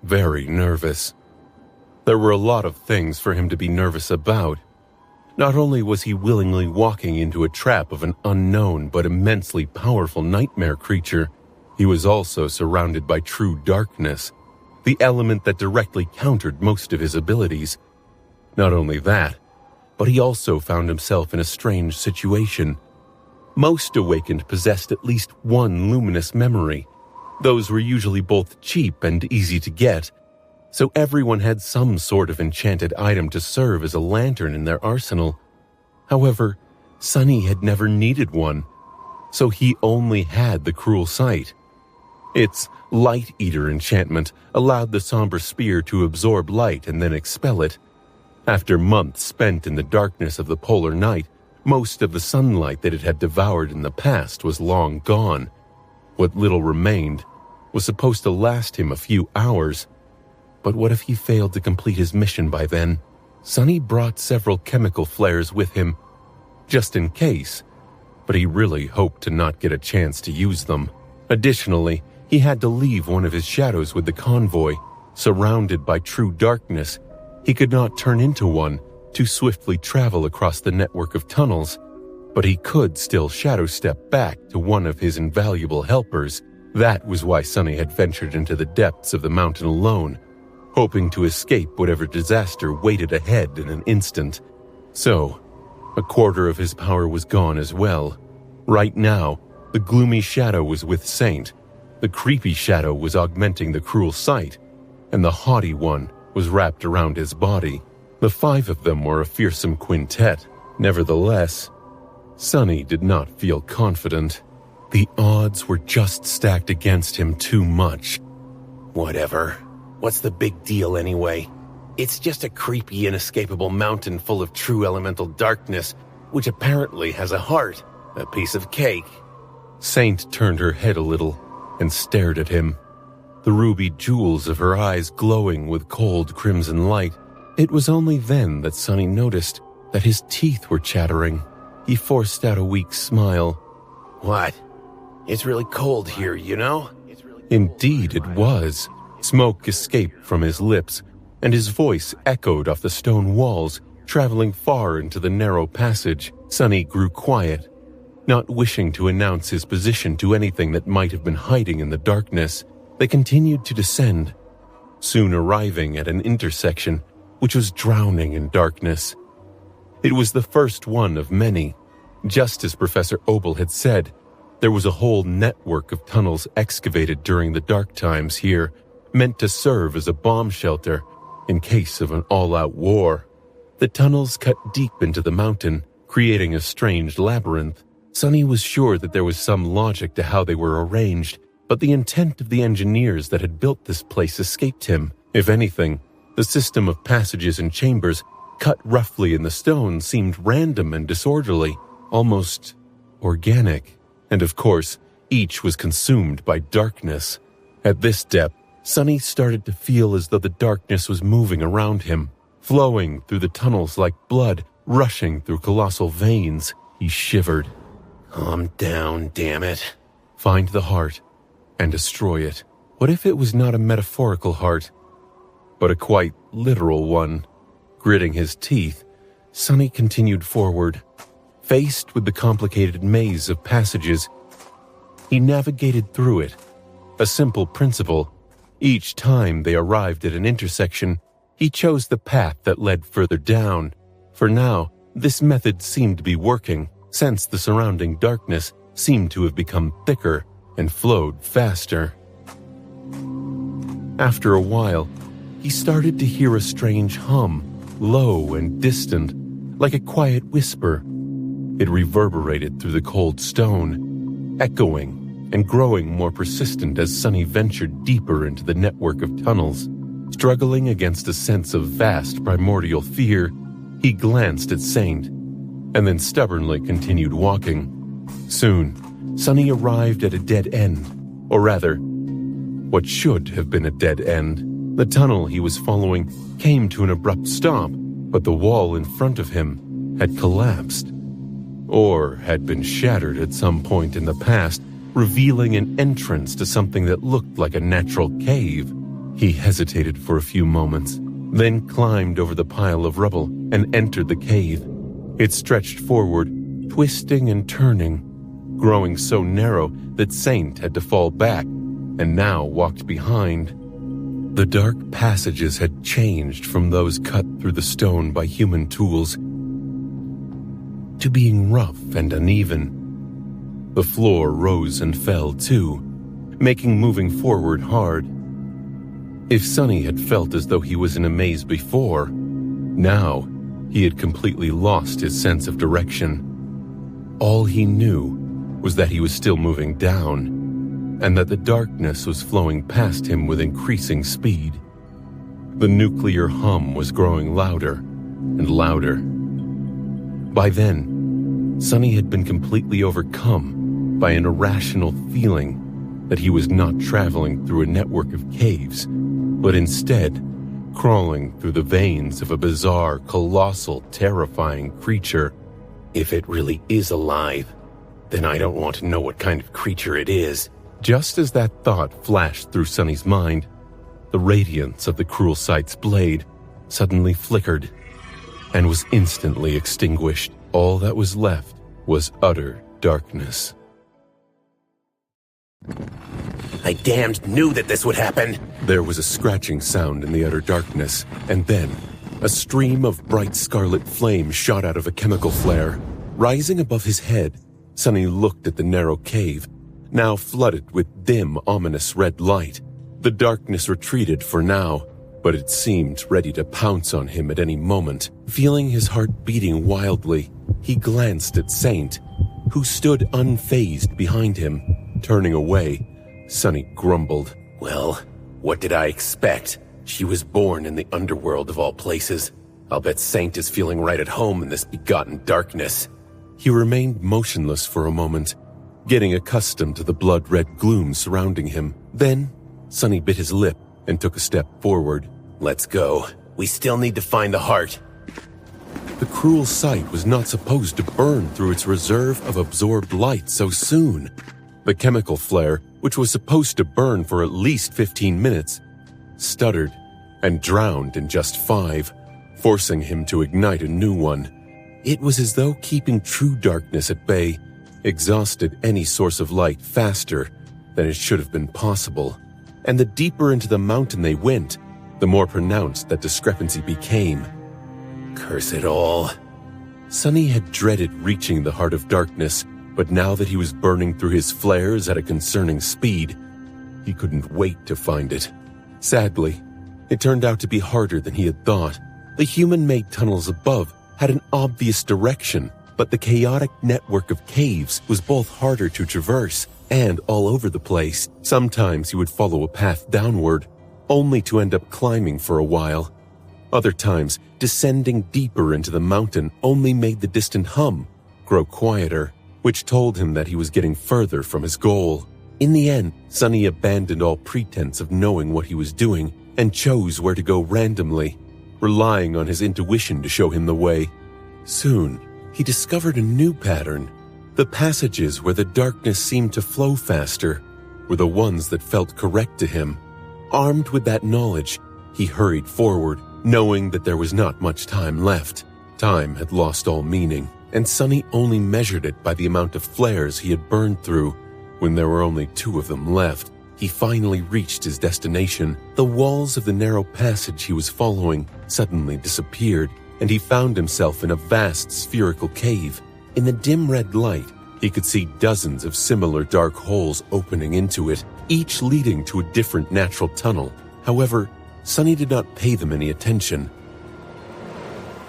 S4: very nervous. There were a lot of things for him to be nervous about. Not only was he willingly walking into a trap of an unknown but immensely powerful nightmare creature, he was also surrounded by true darkness, the element that directly countered most of his abilities. Not only that, but he also found himself in a strange situation. Most awakened possessed at least one luminous memory. Those were usually both cheap and easy to get, so everyone had some sort of enchanted item to serve as a lantern in their arsenal. However, Sonny had never needed one, so he only had the cruel sight. Its Light Eater enchantment allowed the somber spear to absorb light and then expel it. After months spent in the darkness of the polar night, most of the sunlight that it had devoured in the past was long gone. What little remained was supposed to last him a few hours. But what if he failed to complete his mission by then? Sonny brought several chemical flares with him, just in case, but he really hoped to not get a chance to use them. Additionally, he had to leave one of his shadows with the convoy. Surrounded by true darkness, he could not turn into one to swiftly travel across the network of tunnels, but he could still shadow step back to one of his invaluable helpers. That was why Sonny had ventured into the depths of the mountain alone, hoping to escape whatever disaster waited ahead in an instant. So, a quarter of his power was gone as well. Right now, the gloomy shadow was with Saint, the creepy shadow was augmenting the cruel sight, and the haughty one was wrapped around his body. The five of them were a fearsome quintet. Nevertheless, Sonny did not feel confident. The odds were just stacked against him too much.
S2: Whatever. What's the big deal anyway? It's just a creepy, inescapable mountain full of true elemental darkness, which apparently has a heart, a piece of cake.
S4: Saint turned her head a little and stared at him, the ruby jewels of her eyes glowing with cold crimson light. It was only then that Sonny noticed that his teeth were chattering. He forced out a weak smile.
S2: What? It's really cold here, you know?
S4: Indeed it was. Smoke escaped from his lips, and his voice echoed off the stone walls, traveling far into the narrow passage. Sonny grew quiet, not wishing to announce his position to anything that might have been hiding in the darkness. They continued to descend, soon arriving at an intersection which was drowning in darkness. It was the first one of many. Just as Professor Opal had said, there was a whole network of tunnels excavated during the dark times here, meant to serve as a bomb shelter in case of an all-out war. The tunnels cut deep into the mountain, creating a strange labyrinth. Sonny was sure that there was some logic to how they were arranged, but the intent of the engineers that had built this place escaped him. If anything, the system of passages and chambers cut roughly in the stone seemed random and disorderly, almost organic. And of course, each was consumed by darkness. At this depth, Sonny started to feel as though the darkness was moving around him, flowing through the tunnels like blood rushing through colossal veins. He shivered.
S2: Calm down, damn it.
S4: Find the heart and destroy it. What if it was not a metaphorical heart, but a quite literal one? Gritting his teeth, Sonny continued forward. Faced with the complicated maze of passages, he navigated through it. A simple principle. Each time they arrived at an intersection, he chose the path that led further down. For now, this method seemed to be working, since the surrounding darkness seemed to have become thicker and flowed faster. After a while, he started to hear a strange hum, low and distant, like a quiet whisper. It reverberated through the cold stone, echoing and growing more persistent as Sonny ventured deeper into the network of tunnels. Struggling against a sense of vast primordial fear, he glanced at Saint, and then stubbornly continued walking. Soon, Sonny arrived at a dead end, or rather, what should have been a dead end. The tunnel he was following came to an abrupt stop, but the wall in front of him had collapsed, or had been shattered at some point in the past, revealing an entrance to something that looked like a natural cave. He hesitated for a few moments, then climbed over the pile of rubble and entered the cave. It stretched forward, twisting and turning, growing so narrow that Saint had to fall back and now walked behind. The dark passages had changed from those cut through the stone by human tools to being rough and uneven. The floor rose and fell too, making moving forward hard. If Sonny had felt as though he was in a maze before, now he had completely lost his sense of direction. All he knew was that he was still moving down, and that the darkness was flowing past him with increasing speed. The nuclear hum was growing louder and louder. By then, Sonny had been completely overcome by an irrational feeling that he was not traveling through a network of caves, but instead crawling through the veins of a bizarre, colossal, terrifying creature.
S2: If it really is alive, then I don't want to know what kind of creature it is.
S4: Just as that thought flashed through Sonny's mind, the radiance of the cruel sight's blade suddenly flickered and was instantly extinguished. All that was left was utter darkness.
S2: I damned knew that this would happen.
S4: There was a scratching sound in the utter darkness, and then a stream of bright scarlet flame shot out of a chemical flare. Rising above his head, Sonny looked at the narrow cave, now flooded with dim, ominous red light. The darkness retreated for now, but it seemed ready to pounce on him at any moment. Feeling his heart beating wildly, he glanced at Saint, who stood unfazed behind him. Turning away, Sonny grumbled.
S2: Well, what did I expect? She was born in the underworld of all places. I'll bet Saint is feeling right at home in this begotten darkness.
S4: He remained motionless for a moment, getting accustomed to the blood-red gloom surrounding him. Then, Sonny bit his lip and took a step forward.
S2: Let's go. We still need to find the heart.
S4: The cruel sight was not supposed to burn through its reserve of absorbed light so soon. The chemical flare, which was supposed to burn for at least 15 minutes, stuttered and drowned in just 5, forcing him to ignite a new one. It was as though keeping true darkness at bay exhausted any source of light faster than it should have been possible. And the deeper into the mountain they went, the more pronounced that discrepancy became.
S2: Curse it all.
S4: Sonny had dreaded reaching the heart of darkness, but now that he was burning through his flares at a concerning speed, he couldn't wait to find it. Sadly, it turned out to be harder than he had thought. The human-made tunnels above had an obvious direction, but the chaotic network of caves was both harder to traverse and all over the place. Sometimes he would follow a path downward, only to end up climbing for a while. Other times, descending deeper into the mountain only made the distant hum grow quieter, which told him that he was getting further from his goal. In the end, Sonny abandoned all pretense of knowing what he was doing and chose where to go randomly, relying on his intuition to show him the way. Soon, he discovered a new pattern. The passages where the darkness seemed to flow faster were the ones that felt correct to him. Armed with that knowledge, he hurried forward, knowing that there was not much time left. Time had lost all meaning, and Sonny only measured it by the amount of flares he had burned through. When there were only 2 of them left, he finally reached his destination. The walls of the narrow passage he was following suddenly disappeared, and he found himself in a vast spherical cave. In the dim red light, he could see dozens of similar dark holes opening into it, each leading to a different natural tunnel. However, Sonny did not pay them any attention.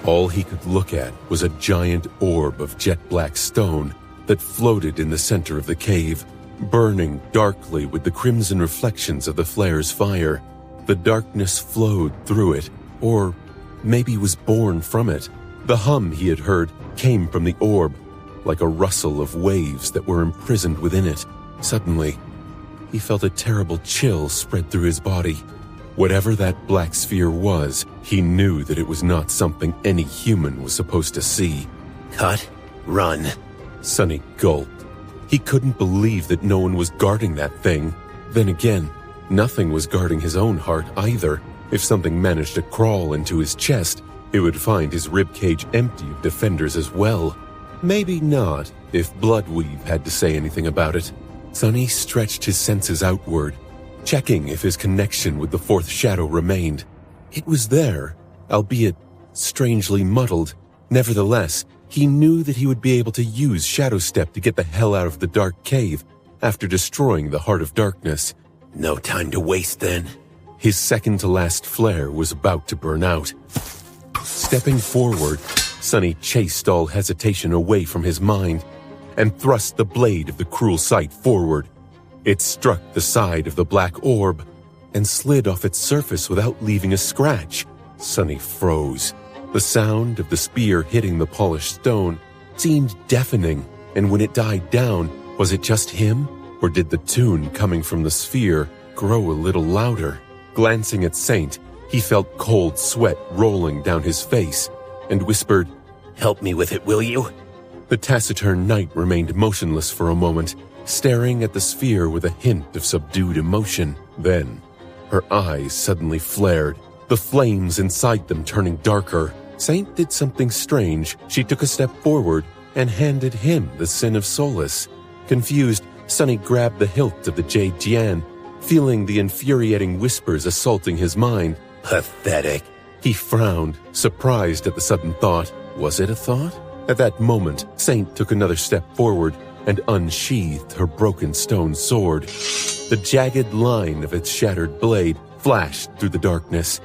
S4: All he could look at was a giant orb of jet black stone that floated in the center of the cave, burning darkly with the crimson reflections of the flare's fire. The darkness flowed through it, or maybe was born from it. The hum he had heard came from the orb, like a rustle of waves that were imprisoned within it. Suddenly, he felt a terrible chill spread through his body. Whatever that black sphere was, he knew that it was not something any human was supposed to see.
S2: Cut. Run.
S4: Sonny gulped. He couldn't believe that no one was guarding that thing. Then again, nothing was guarding his own heart either. If something managed to crawl into his chest, it would find his ribcage empty of defenders as well. Maybe not, if Bloodweave had to say anything about it. Sonny stretched his senses outward, checking if his connection with the fourth shadow remained. It was there, albeit strangely muddled. Nevertheless, he knew that he would be able to use Shadow Step to get the hell out of the dark cave after destroying the Heart of Darkness.
S2: No time to waste then.
S4: His second-to-last flare was about to burn out. Stepping forward, Sonny chased all hesitation away from his mind and thrust the blade of the cruel sight forward. It struck the side of the black orb and slid off its surface without leaving a scratch. Sonny froze. The sound of the spear hitting the polished stone seemed deafening, and when it died down, was it just him, or did the tune coming from the sphere grow a little louder? Glancing at Saint, he felt cold sweat rolling down his face and whispered,
S2: "Help me with it, will you?"
S4: The taciturn knight remained motionless for a moment, staring at the sphere with a hint of subdued emotion. Then, her eyes suddenly flared, the flames inside them turning darker. Saint did something strange. She took a step forward and handed him the Sin of Solace. Confused, Sonny grabbed the hilt of the Jade Jian, feeling the infuriating whispers assaulting his mind.
S2: Pathetic.
S4: He frowned, surprised at the sudden thought. Was it a thought? At that moment, Saint took another step forward and unsheathed her broken stone sword. The jagged line of its shattered blade flashed through the darkness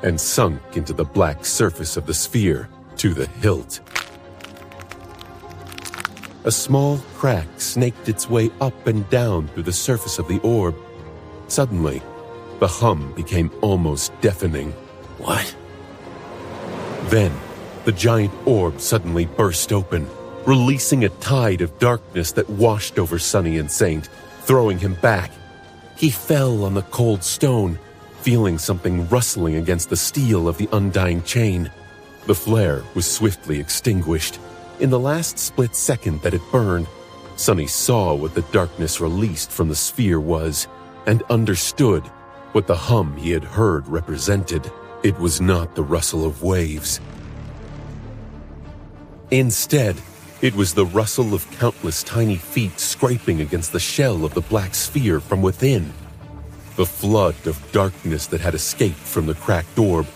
S4: and sunk into the black surface of the sphere to the hilt. A small crack snaked its way up and down through the surface of the orb. Suddenly, the hum became almost deafening.
S2: What?
S4: Then, the giant orb suddenly burst open, releasing a tide of darkness that washed over Sonny and Saint, throwing him back. He fell on the cold stone, feeling something rustling against the steel of the undying chain. The flare was swiftly extinguished. In the last split second that it burned, Sonny saw what the darkness released from the sphere was, and understood what the hum he had heard represented. It was not the rustle of waves. Instead, it was the rustle of countless tiny feet scraping against the shell of the black sphere from within. The flood of darkness that had escaped from the cracked orb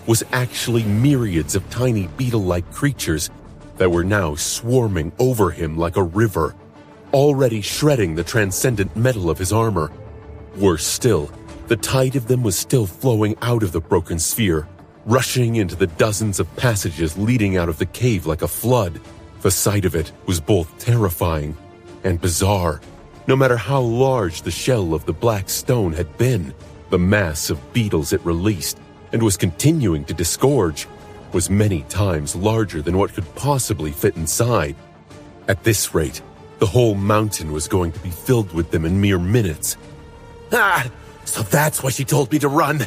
S4: was actually myriads of tiny beetle-like creatures that were now swarming over him like a river, already shredding the transcendent metal of his armor. Worse still, the tide of them was still flowing out of the broken sphere, rushing into the dozens of passages leading out of the cave like a flood. The sight of it was both terrifying and bizarre. No matter how large the shell of the black stone had been, the mass of beetles it released and was continuing to disgorge was many times larger than what could possibly fit inside. At this rate, The whole mountain was going to be filled with them in mere minutes.
S2: Ah! So that's why she told me to run!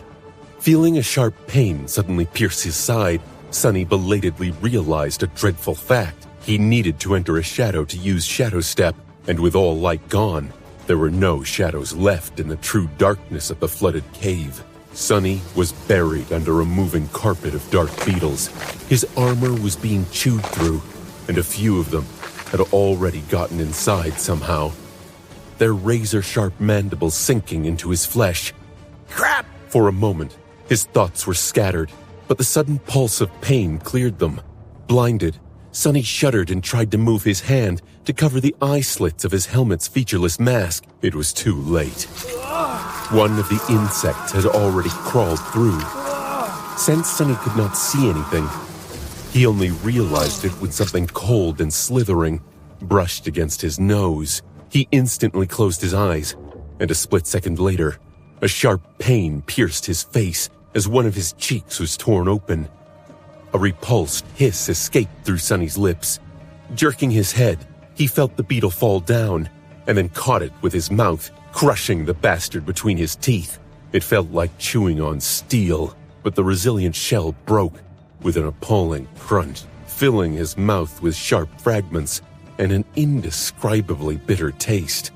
S4: Feeling a sharp pain suddenly pierce his side, Sonny belatedly realized a dreadful fact. He needed to enter a shadow to use Shadow Step, and with all light gone, there were no shadows left in the true darkness of the flooded cave. Sonny was buried under a moving carpet of dark beetles. His armor was being chewed through, and a few of them had already gotten inside somehow, their razor-sharp mandibles sinking into his flesh.
S2: Crap!
S4: For a moment, his thoughts were scattered, but the sudden pulse of pain cleared them. Blinded, Sonny shuddered and tried to move his hand to cover the eye slits of his helmet's featureless mask. It was too late. One of the insects had already crawled through. Since Sonny could not see anything, he only realized it when something cold and slithering brushed against his nose. He instantly closed his eyes, and a split second later, a sharp pain pierced his face as one of his cheeks was torn open. A repulsed hiss escaped through Sonny's lips. Jerking his head, he felt the beetle fall down, and then caught it with his mouth, crushing the bastard between his teeth. It felt like chewing on steel, but the resilient shell broke with an appalling crunch, filling his mouth with sharp fragments and an indescribably bitter taste.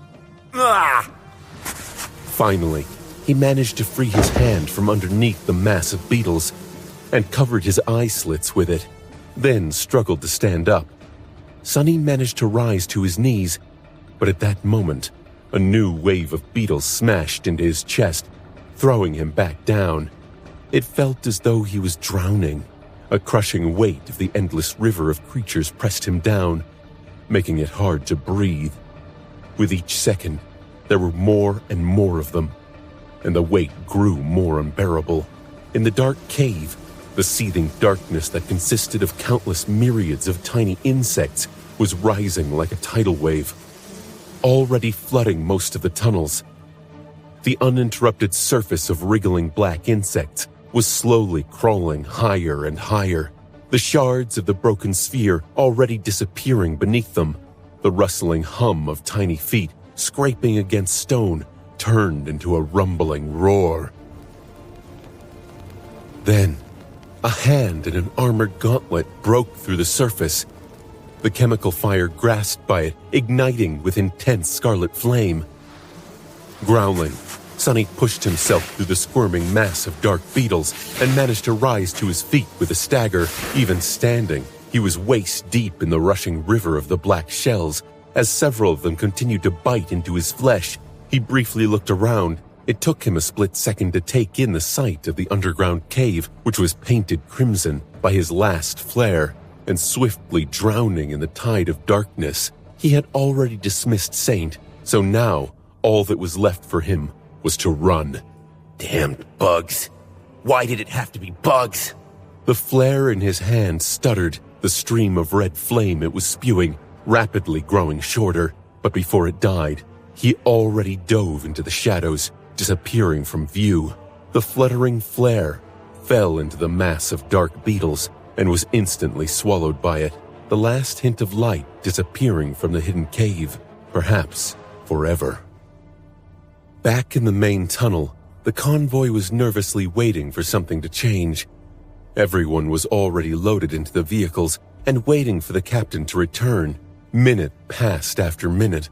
S2: Ah!
S4: Finally, he managed to free his hand from underneath the mass of beetles and covered his eye slits with it, then struggled to stand up. Sonny managed to rise to his knees, but at that moment, a new wave of beetles smashed into his chest, throwing him back down. It felt as though he was drowning. A crushing weight of the endless river of creatures pressed him down, making it hard to breathe. With each second, there were more and more of them, and the weight grew more unbearable. In the dark cave, the seething darkness that consisted of countless myriads of tiny insects was rising like a tidal wave, already flooding most of the tunnels. The uninterrupted surface of wriggling black insects was slowly crawling higher and higher, the shards of the broken sphere already disappearing beneath them. The rustling hum of tiny feet scraping against stone turned into a rumbling roar. Then, a hand in an armored gauntlet broke through the surface. The chemical fire grasped by it, igniting with intense scarlet flame. Growling, Sonny pushed himself through the squirming mass of dark beetles and managed to rise to his feet with a stagger. Even standing, he was waist-deep in the rushing river of the black shells. As several of them continued to bite into his flesh, he briefly looked around. It took him a split second to take in the sight of the underground cave, which was painted crimson by his last flare, and swiftly drowning in the tide of darkness. He had already dismissed Saint, so now all that was left for him was to run.
S2: Damned bugs. Why did it have to be bugs?
S4: The flare in his hand stuttered, the stream of red flame it was spewing, rapidly growing shorter, but before it died, he already dove into the shadows, disappearing from view. The fluttering flare fell into the mass of dark beetles and was instantly swallowed by it, the last hint of light disappearing from the hidden cave, perhaps forever. Back in the main tunnel, the convoy was nervously waiting for something to change. Everyone was already loaded into the vehicles and waiting for the captain to return. Minute passed after minute,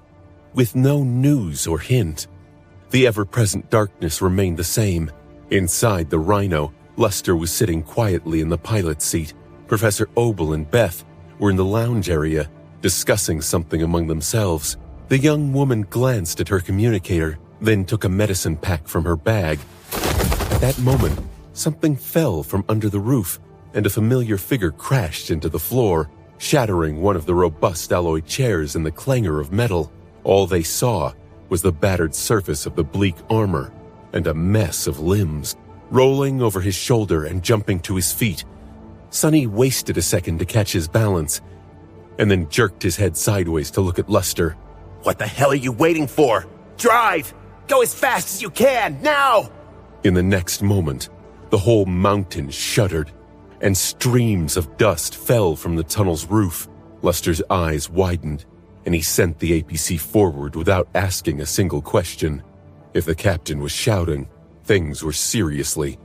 S4: with no news or hint. The ever-present darkness remained the same. Inside the Rhino, Luster was sitting quietly in the pilot's seat. Professor Obel and Beth were in the lounge area, discussing something among themselves. The young woman glanced at her communicator, then took a medicine pack from her bag. At that moment, something fell from under the roof, and a familiar figure crashed into the floor, shattering one of the robust alloy chairs and the clangor of metal. All they saw was the battered surface of the bleak armor and a mess of limbs. Rolling over his shoulder and jumping to his feet, Sonny wasted a second to catch his balance, and then jerked his head sideways to look at Luster.
S2: What the hell are you waiting for? Drive! Go as fast as you can, now!
S4: In the next moment, the whole mountain shuddered, and streams of dust fell from the tunnel's roof. Luster's eyes widened, and he sent the APC forward without asking a single question. If the captain was shouting, things were seriously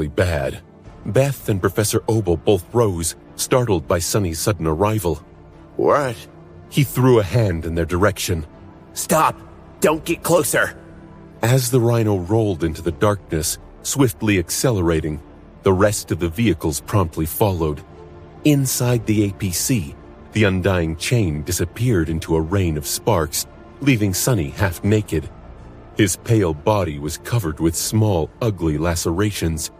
S4: bad. Beth and Professor Obel both rose, startled by Sonny's sudden arrival.
S2: What?
S4: He threw a hand in their direction.
S2: Stop! Don't get closer!
S4: As the Rhino rolled into the darkness, swiftly accelerating, the rest of the vehicles promptly followed. Inside the APC, the undying chain disappeared into a rain of sparks, leaving Sonny half naked. His pale body was covered with small, ugly lacerations,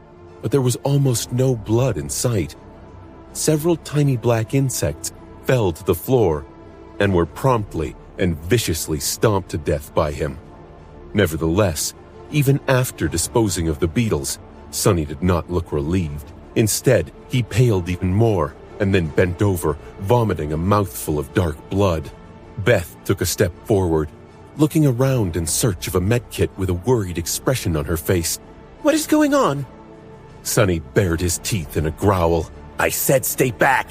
S4: but there was almost no blood in sight. Several tiny black insects fell to the floor and were promptly and viciously stomped to death by him. Nevertheless, even after disposing of the beetles, Sonny did not look relieved. Instead, he paled even more and then bent over, vomiting a mouthful of dark blood. Beth took a step forward, looking around in search of a medkit with a worried expression on her face.
S2: What is going on?
S4: Sonny bared his teeth in a growl.
S2: I said stay back!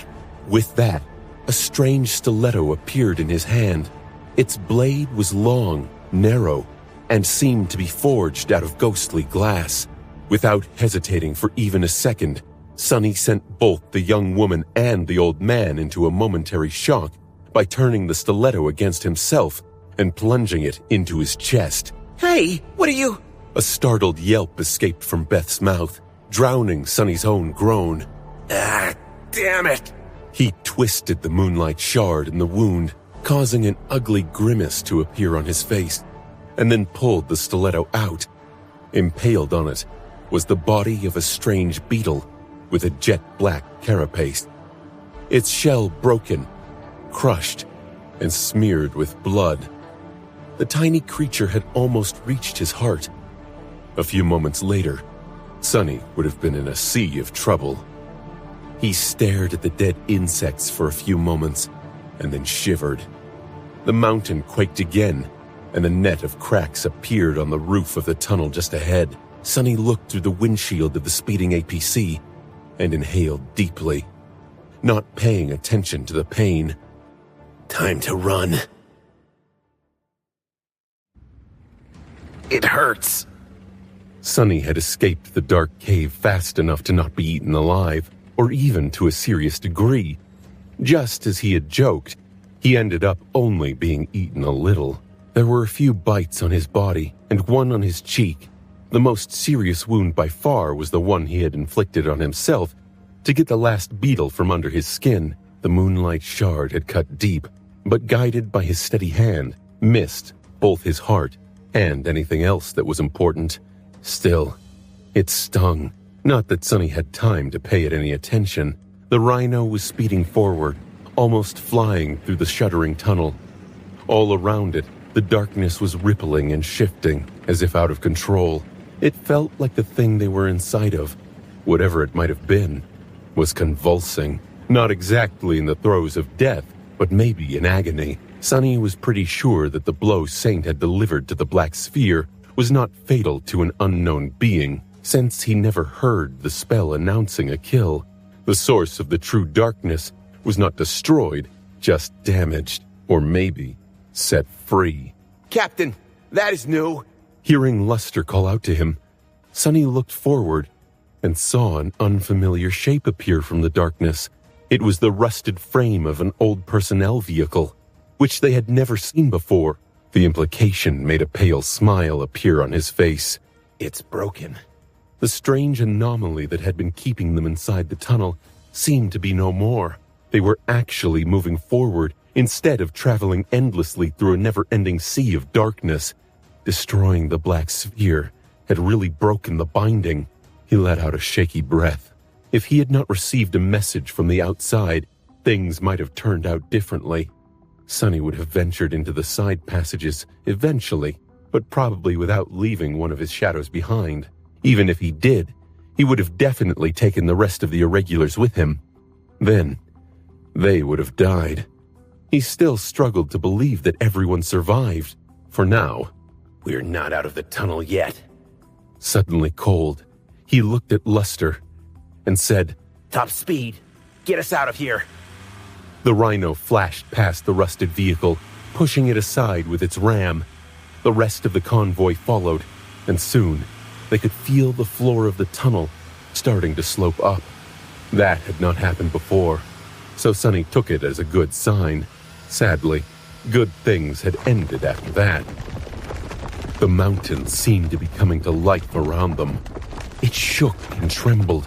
S4: With that, a strange stiletto appeared in his hand. Its blade was long, narrow, and seemed to be forged out of ghostly glass. Without hesitating for even a second, Sonny sent both the young woman and the old man into a momentary shock by turning the stiletto against himself and plunging it into his chest.
S2: Hey, what are you?
S4: A startled yelp escaped from Beth's mouth, drowning Sonny's own groan.
S2: Ah, damn it!
S4: He twisted the moonlight shard in the wound, causing an ugly grimace to appear on his face, and then pulled the stiletto out. Impaled on it was the body of a strange beetle with a jet-black carapace. Its shell broken, crushed, and smeared with blood. The tiny creature had almost reached his heart. A few moments later, Sonny would have been in a sea of trouble. He stared at the dead insects for a few moments and then shivered. The mountain quaked again, and a net of cracks appeared on the roof of the tunnel just ahead. Sonny looked through the windshield of the speeding APC and inhaled deeply, not paying attention to the pain.
S2: Time to run. It hurts.
S4: Sonny had escaped the dark cave fast enough to not be eaten alive, or even to a serious degree. Just as he had joked, he ended up only being eaten a little. There were a few bites on his body and one on his cheek. The most serious wound by far was the one he had inflicted on himself to get the last beetle from under his skin. The moonlight shard had cut deep, but guided by his steady hand, missed both his heart and anything else that was important. Still, it stung. Not that Sonny had time to pay it any attention. The Rhino was speeding forward, almost flying through the shuddering tunnel. All around it, the darkness was rippling and shifting, as if out of control. It felt like the thing they were inside of, whatever it might have been, was convulsing. Not exactly in the throes of death, but maybe in agony. Sonny was pretty sure that the blow Saint had delivered to the Black Sphere was not fatal to an unknown being, since he never heard the spell announcing a kill. The source of the true darkness was not destroyed, just damaged, or maybe set free.
S2: Captain, that is new.
S4: Hearing Luster call out to him, Sonny looked forward and saw an unfamiliar shape appear from the darkness. It was the rusted frame of an old personnel vehicle, which they had never seen before. The implication made a pale smile appear on his face.
S2: It's broken.
S4: The strange anomaly that had been keeping them inside the tunnel seemed to be no more. They were actually moving forward instead of traveling endlessly through a never-ending sea of darkness. Destroying the Black Sphere had really broken the binding. He let out a shaky breath. If he had not received a message from the outside, things might have turned out differently. Sonny would have ventured into the side passages eventually, but probably without leaving one of his shadows behind. Even if he did, he would have definitely taken the rest of the irregulars with him. Then, they would have died. He still struggled to believe that everyone survived. For now,
S2: we're not out of the tunnel yet.
S4: Suddenly cold, he looked at Luster and said,
S2: Top speed. Get us out of here.
S4: The Rhino flashed past the rusted vehicle, pushing it aside with its ram. The rest of the convoy followed, and soon they could feel the floor of the tunnel starting to slope up. That had not happened before, so Sonny took it as a good sign. Sadly, good things had ended after that. The mountains seemed to be coming to life around them. It shook and trembled,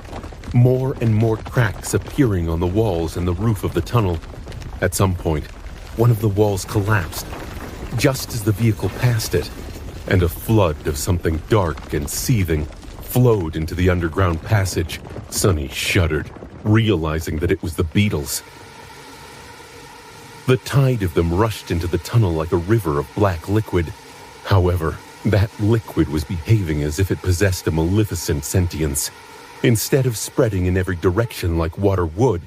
S4: more and more cracks appearing on the walls and the roof of the tunnel. At some point, one of the walls collapsed, just as the vehicle passed it, and a flood of something dark and seething flowed into the underground passage. Sonny shuddered, realizing that it was the beetles. The tide of them rushed into the tunnel like a river of black liquid. However, that liquid was behaving as if it possessed a maleficent sentience. Instead of spreading in every direction like water would,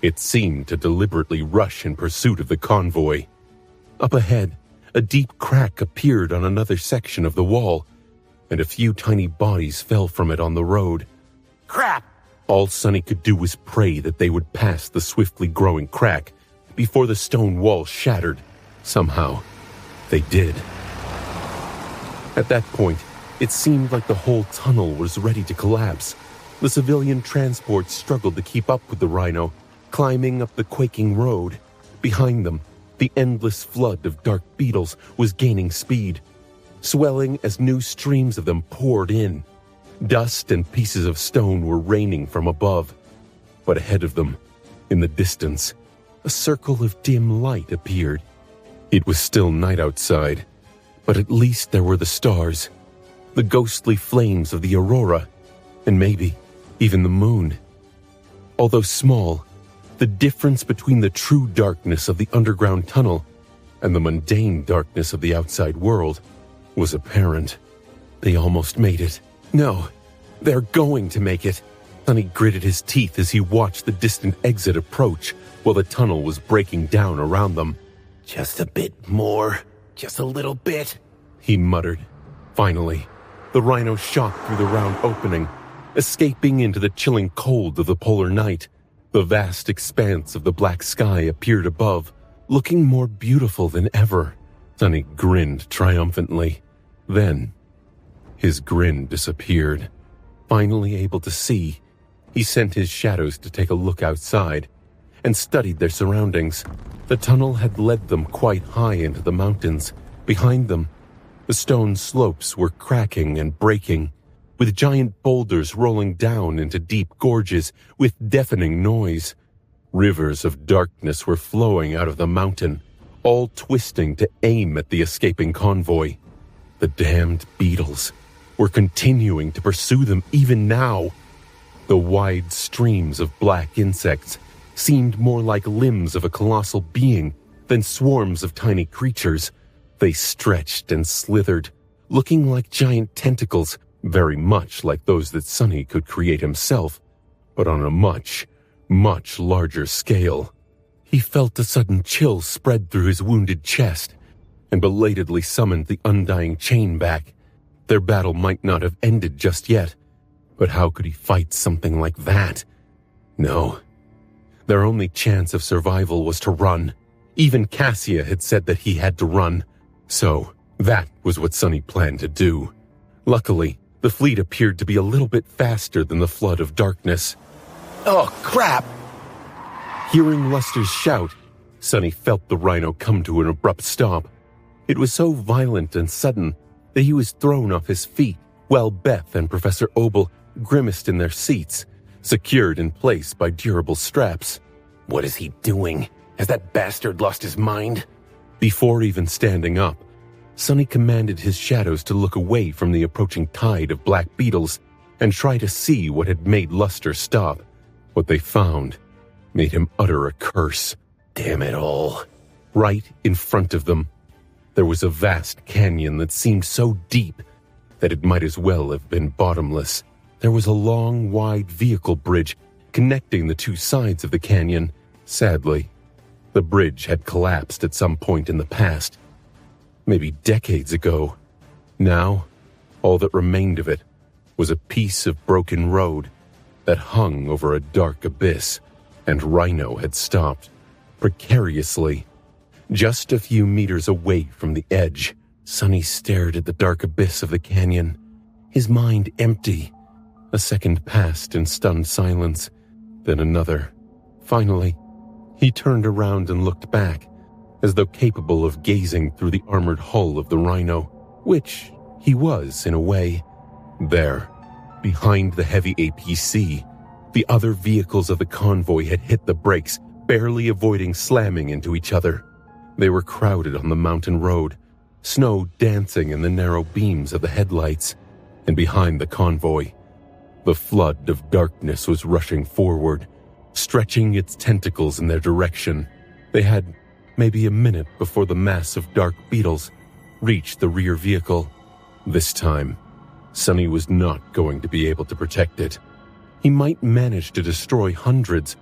S4: it seemed to deliberately rush in pursuit of the convoy. Up ahead, a deep crack appeared on another section of the wall, and a few tiny bodies fell from it on the road.
S2: Crap!
S4: All Sonny could do was pray that they would pass the swiftly growing crack before the stone wall shattered. Somehow, they did. At that point, it seemed like the whole tunnel was ready to collapse. The civilian transport struggled to keep up with the Rhino, climbing up the quaking road. Behind them, the endless flood of dark beetles was gaining speed, swelling as new streams of them poured in. Dust and pieces of stone were raining from above. But ahead of them, in the distance, a circle of dim light appeared. It was still night outside, but at least there were the stars, the ghostly flames of the aurora, and maybe even the moon. Although small, the difference between the true darkness of the underground tunnel and the mundane darkness of the outside world was apparent. They almost made it. No, they're going to make it. Sonny gritted his teeth as he watched the distant exit approach while the tunnel was breaking down around them.
S2: Just a bit more. Just a little bit,
S4: he muttered. Finally, the Rhino shot through the round opening, escaping into the chilling cold of the polar night. The vast expanse of the black sky appeared above, looking more beautiful than ever. Sonny grinned triumphantly. Then, his grin disappeared. Finally able to see, he sent his shadows to take a look outside and studied their surroundings. The tunnel had led them quite high into the mountains. Behind them, the stone slopes were cracking and breaking, with giant boulders rolling down into deep gorges with deafening noise. Rivers of darkness were flowing out of the mountain, all twisting to aim at the escaping convoy. The damned beetles were continuing to pursue them even now. The wide streams of black insects seemed more like limbs of a colossal being than swarms of tiny creatures. They stretched and slithered, looking like giant tentacles, very much like those that Sonny could create himself, but on a much, much larger scale. He felt a sudden chill spread through his wounded chest and belatedly summoned the undying chain back. Their battle might not have ended just yet, but how could he fight something like that? No. Their only chance of survival was to run. Even Cassia had said that he had to run. So, that was what Sonny planned to do. Luckily, the fleet appeared to be a little bit faster than the flood of darkness.
S2: Oh, crap!
S4: Hearing Luster's shout, Sonny felt the Rhino come to an abrupt stop. It was so violent and sudden that he was thrown off his feet, while Beth and Professor Obel grimaced in their seats, secured in place by durable straps.
S2: What is he doing? Has that bastard lost his mind?
S4: Before even standing up, Sonny commanded his shadows to look away from the approaching tide of black beetles and try to see what had made Luster stop. What they found made him utter a curse.
S2: Damn it all.
S4: Right in front of them, there was a vast canyon that seemed so deep that it might as well have been bottomless. There was a long, wide vehicle bridge connecting the two sides of the canyon. Sadly, the bridge had collapsed at some point in the past, maybe decades ago. Now, all that remained of it was a piece of broken road that hung over a dark abyss, and Rhino had stopped. precariously. Just a few meters away from the edge, Sonny stared at the dark abyss of the canyon, his mind empty. A second passed in stunned silence, then another. Finally, he turned around and looked back, as though capable of gazing through the armored hull of the Rhino, which he was in a way. There, behind the heavy APC, the other vehicles of the convoy had hit the brakes, barely avoiding slamming into each other. They were crowded on the mountain road, snow dancing in the narrow beams of the headlights, and behind the convoy, the flood of darkness was rushing forward, stretching its tentacles in their direction. They had maybe a minute before the mass of dark beetles reached the rear vehicle. This time, Sonny was not going to be able to protect it. He might manage to destroy hundreds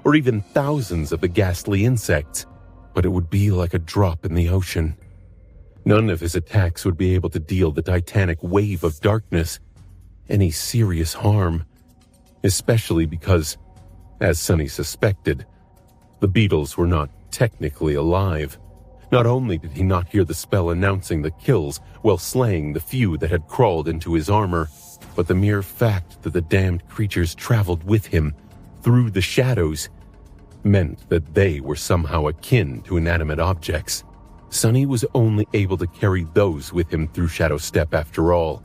S4: or even thousands of the ghastly insects, but it would be like a drop in the ocean. None of his attacks would be able to deal the titanic wave of darkness any serious harm, especially because, as Sonny suspected, the beetles were not technically alive. Not only did he not hear the spell announcing the kills while slaying the few that had crawled into his armor, but the mere fact that the damned creatures traveled with him through the shadows meant that they were somehow akin to inanimate objects. Sonny was only able to carry those with him through Shadow Step after all.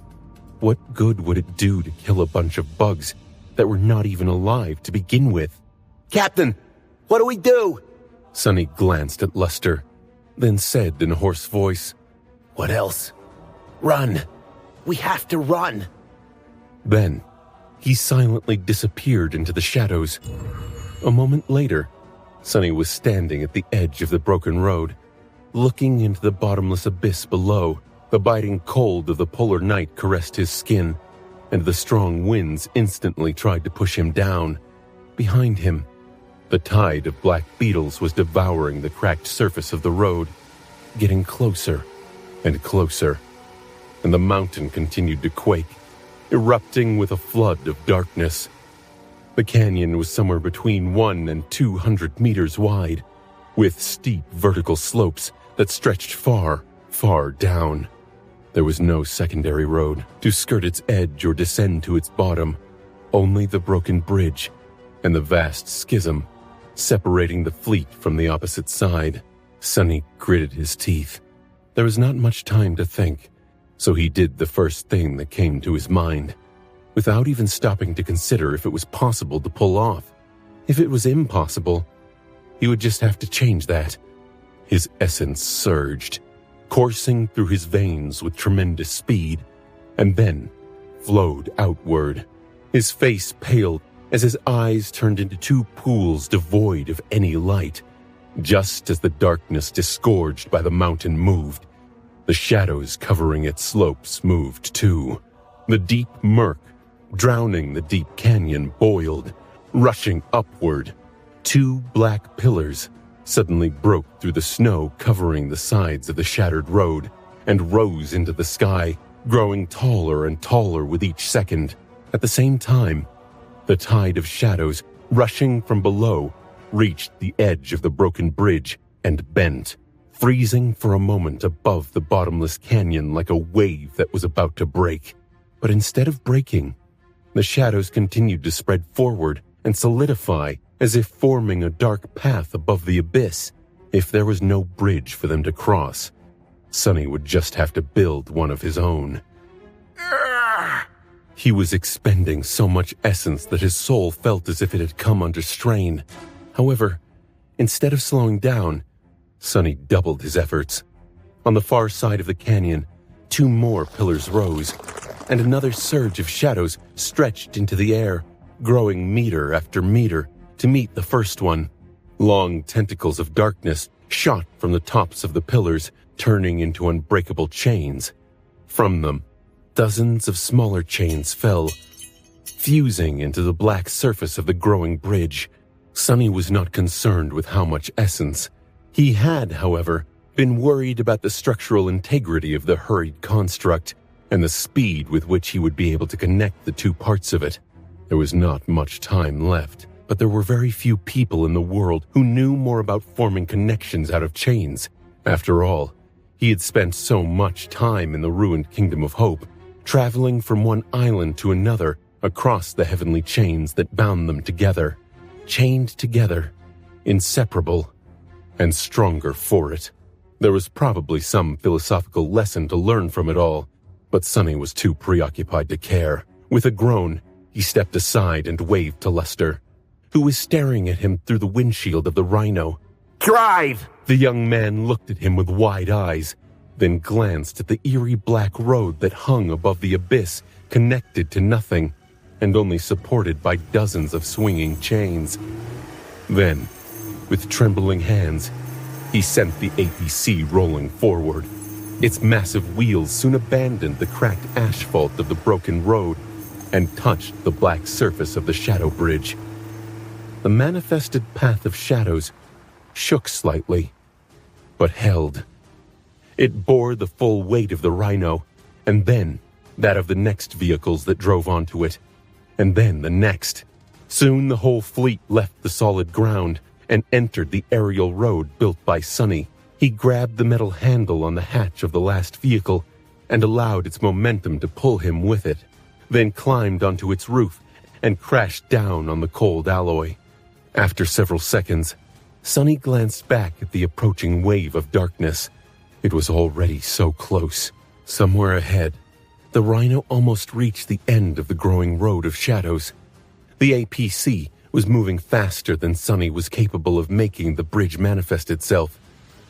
S4: What good would it do to kill a bunch of bugs that were not even alive to begin with?
S2: Captain, what do we do?
S4: Sonny glanced at Luster, then said in a hoarse voice,
S2: What else? Run. We have to run.
S4: Then, he silently disappeared into the shadows. A moment later, Sonny was standing at the edge of the broken road, looking into the bottomless abyss below. The biting cold of the polar night caressed his skin, and the strong winds instantly tried to push him down. Behind him, the tide of black beetles was devouring the cracked surface of the road, getting closer and closer, and the mountain continued to quake, erupting with a flood of darkness. The canyon was somewhere between 100 and 200 meters wide, with steep vertical slopes that stretched far, far down. There was no secondary road to skirt its edge or descend to its bottom, only the broken bridge and the vast schism separating the fleet from the opposite side. Sonny gritted his teeth. There was not much time to think, so he did the first thing that came to his mind, without even stopping to consider if it was possible to pull off. If it was impossible, he would just have to change that. His essence surged, coursing through his veins with tremendous speed, and then flowed outward. His face paled as his eyes turned into two pools devoid of any light. Just as the darkness disgorged by the mountain moved, the shadows covering its slopes moved too. The deep murk, drowning the deep canyon, boiled, rushing upward. Two black pillars suddenly broke through the snow covering the sides of the shattered road and rose into the sky, growing taller and taller with each second. At the same time, the tide of shadows rushing from below reached the edge of the broken bridge and bent, freezing for a moment above the bottomless canyon like a wave that was about to break. But instead of breaking, the shadows continued to spread forward and solidify, as if forming a dark path above the abyss. If there was no bridge for them to cross, Sonny would just have to build one of his own. He was expending so much essence that his soul felt as if it had come under strain. However, instead of slowing down, Sonny doubled his efforts. On the far side of the canyon, two more pillars rose, and another surge of shadows stretched into the air, growing meter after meter to meet the first one. Long tentacles of darkness shot from the tops of the pillars, turning into unbreakable chains. From them, dozens of smaller chains fell, fusing into the black surface of the growing bridge. Sonny was not concerned with how much essence. He had, however, been worried about the structural integrity of the hurried construct and the speed with which he would be able to connect the two parts of it. There was not much time left, but there were very few people in the world who knew more about forming connections out of chains. After all, he had spent so much time in the ruined Kingdom of Hope, traveling from one island to another across the heavenly chains that bound them together, chained together, inseparable, and stronger for it. There was probably some philosophical lesson to learn from it all, but Sonny was too preoccupied to care. With a groan, he stepped aside and waved to Lester, who was staring at him through the windshield of the Rhino.
S2: Drive!
S4: The young man looked at him with wide eyes, then glanced at the eerie black road that hung above the abyss, connected to nothing, and only supported by dozens of swinging chains. Then, with trembling hands, he sent the APC rolling forward. Its massive wheels soon abandoned the cracked asphalt of the broken road and touched the black surface of the Shadow Bridge. The manifested path of shadows shook slightly, but held. It bore the full weight of the Rhino, and then that of the next vehicles that drove onto it, and then the next. Soon the whole fleet left the solid ground and entered the aerial road built by Sonny. He grabbed the metal handle on the hatch of the last vehicle and allowed its momentum to pull him with it, then climbed onto its roof and crashed down on the cold alloy. After several seconds, Sonny glanced back at the approaching wave of darkness. It was already so close. Somewhere ahead, the Rhino almost reached the end of the growing road of shadows. The APC was moving faster than Sonny was capable of making the bridge manifest itself.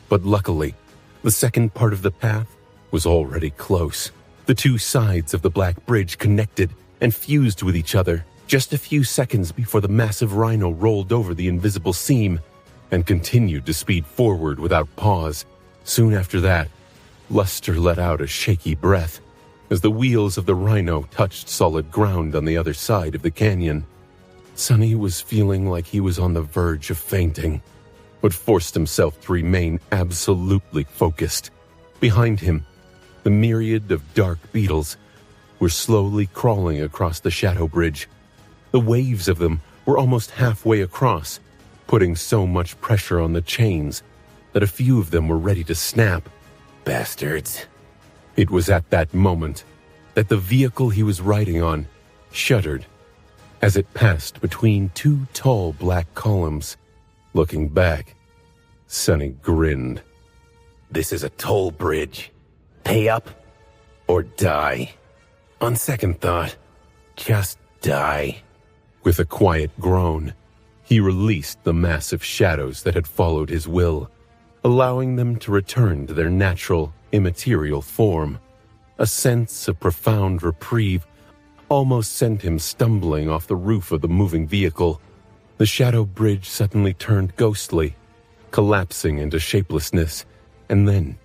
S4: But luckily, the second part of the path was already close. The two sides of the Black Bridge connected and fused with each other just a few seconds before the massive Rhino rolled over the invisible seam and continued to speed forward without pause. Soon after that, Lester let out a shaky breath as the wheels of the Rhino touched solid ground on the other side of the canyon. Sonny was feeling like he was on the verge of fainting, but forced himself to remain absolutely focused. Behind him, the myriad of dark beetles were slowly crawling across the Shadow Bridge. The waves of them were almost halfway across, putting so much pressure on the chains that a few of them were ready to snap.
S2: Bastards.
S4: It was at that moment that the vehicle he was riding on shuddered as it passed between two tall black columns. Looking back, Sonny grinned.
S2: This is a toll bridge. Pay up or die. On second thought, just die.
S4: With a quiet groan, he released the massive shadows that had followed his will, allowing them to return to their natural, immaterial form. A sense of profound reprieve almost sent him stumbling off the roof of the moving vehicle. The Shadow Bridge suddenly turned ghostly, collapsing into shapelessness, and then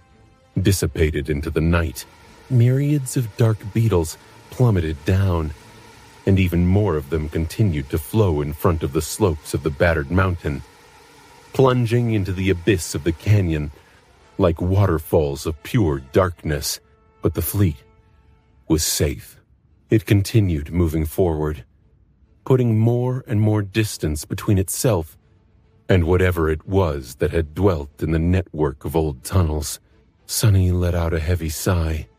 S4: dissipated into the night. Myriads of dark beetles plummeted down, and even more of them continued to flow in front of the slopes of the battered mountain, plunging into the abyss of the canyon like waterfalls of pure darkness. But the fleet was safe. It continued moving forward, putting more and more distance between itself and whatever it was that had dwelt in the network of old tunnels. Sonny let out a heavy sigh,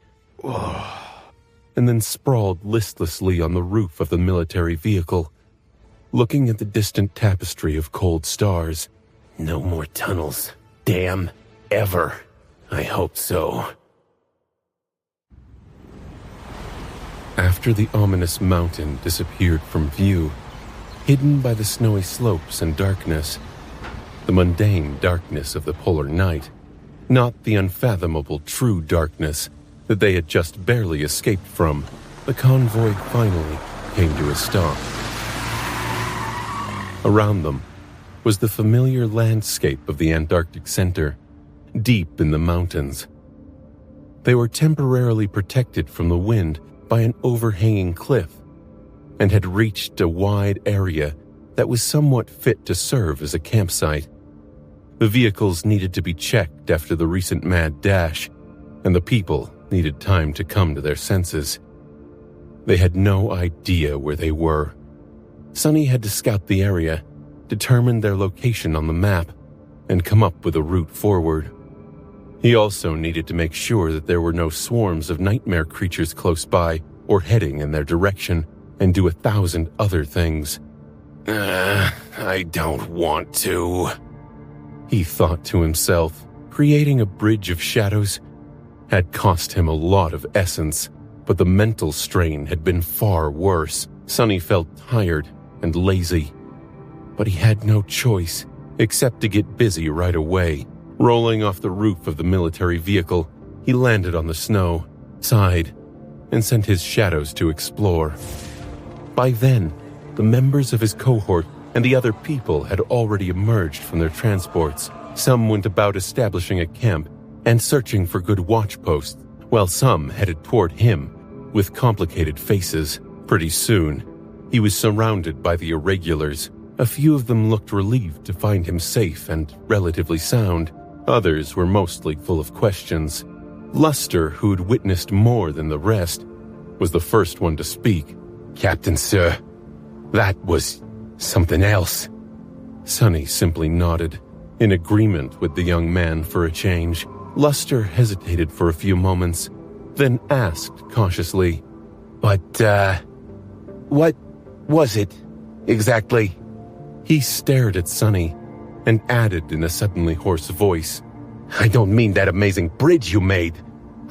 S4: and then sprawled listlessly on the roof of the military vehicle, looking at the distant tapestry of cold stars.
S2: No more tunnels. Damn. Ever. I hope so.
S4: After the ominous mountain disappeared from view, hidden by the snowy slopes and darkness, the mundane darkness of the polar night, not the unfathomable true darkness that they had just barely escaped from, the convoy finally came to a stop. Around them was the familiar landscape of the Antarctic Center, deep in the mountains. They were temporarily protected from the wind by an overhanging cliff, and had reached a wide area that was somewhat fit to serve as a campsite. The vehicles needed to be checked after the recent mad dash, and the people needed time to come to their senses. They had no idea where they were. Sonny had to scout the area determine their location on the map, and come up with a route forward. He also needed to make sure that there were no swarms of nightmare creatures close by or heading in their direction, and do 1,000 other things.
S2: I don't want to,
S4: he thought to himself. Creating a bridge of shadows had cost him a lot of essence, but the mental strain had been far worse. Sonny felt tired and lazy, but he had no choice except to get busy right away. Rolling off the roof of the military vehicle, he landed on the snow, sighed, and sent his shadows to explore. By then, the members of his cohort and the other people had already emerged from their transports. Some went about establishing a camp and searching for good watch posts, while some headed toward him with complicated faces. Pretty soon, he was surrounded by the irregulars. A few of them looked relieved to find him safe and relatively sound. Others were mostly full of questions. Luster, who'd witnessed more than the rest, was the first one to speak.
S2: Captain, sir, that was something else.
S4: Sonny simply nodded, in agreement with the young man for a change. Luster hesitated for a few moments, then asked cautiously,
S2: But, what was it exactly?
S4: He stared at Sonny and added in a suddenly hoarse voice,
S2: I don't mean that amazing bridge you made.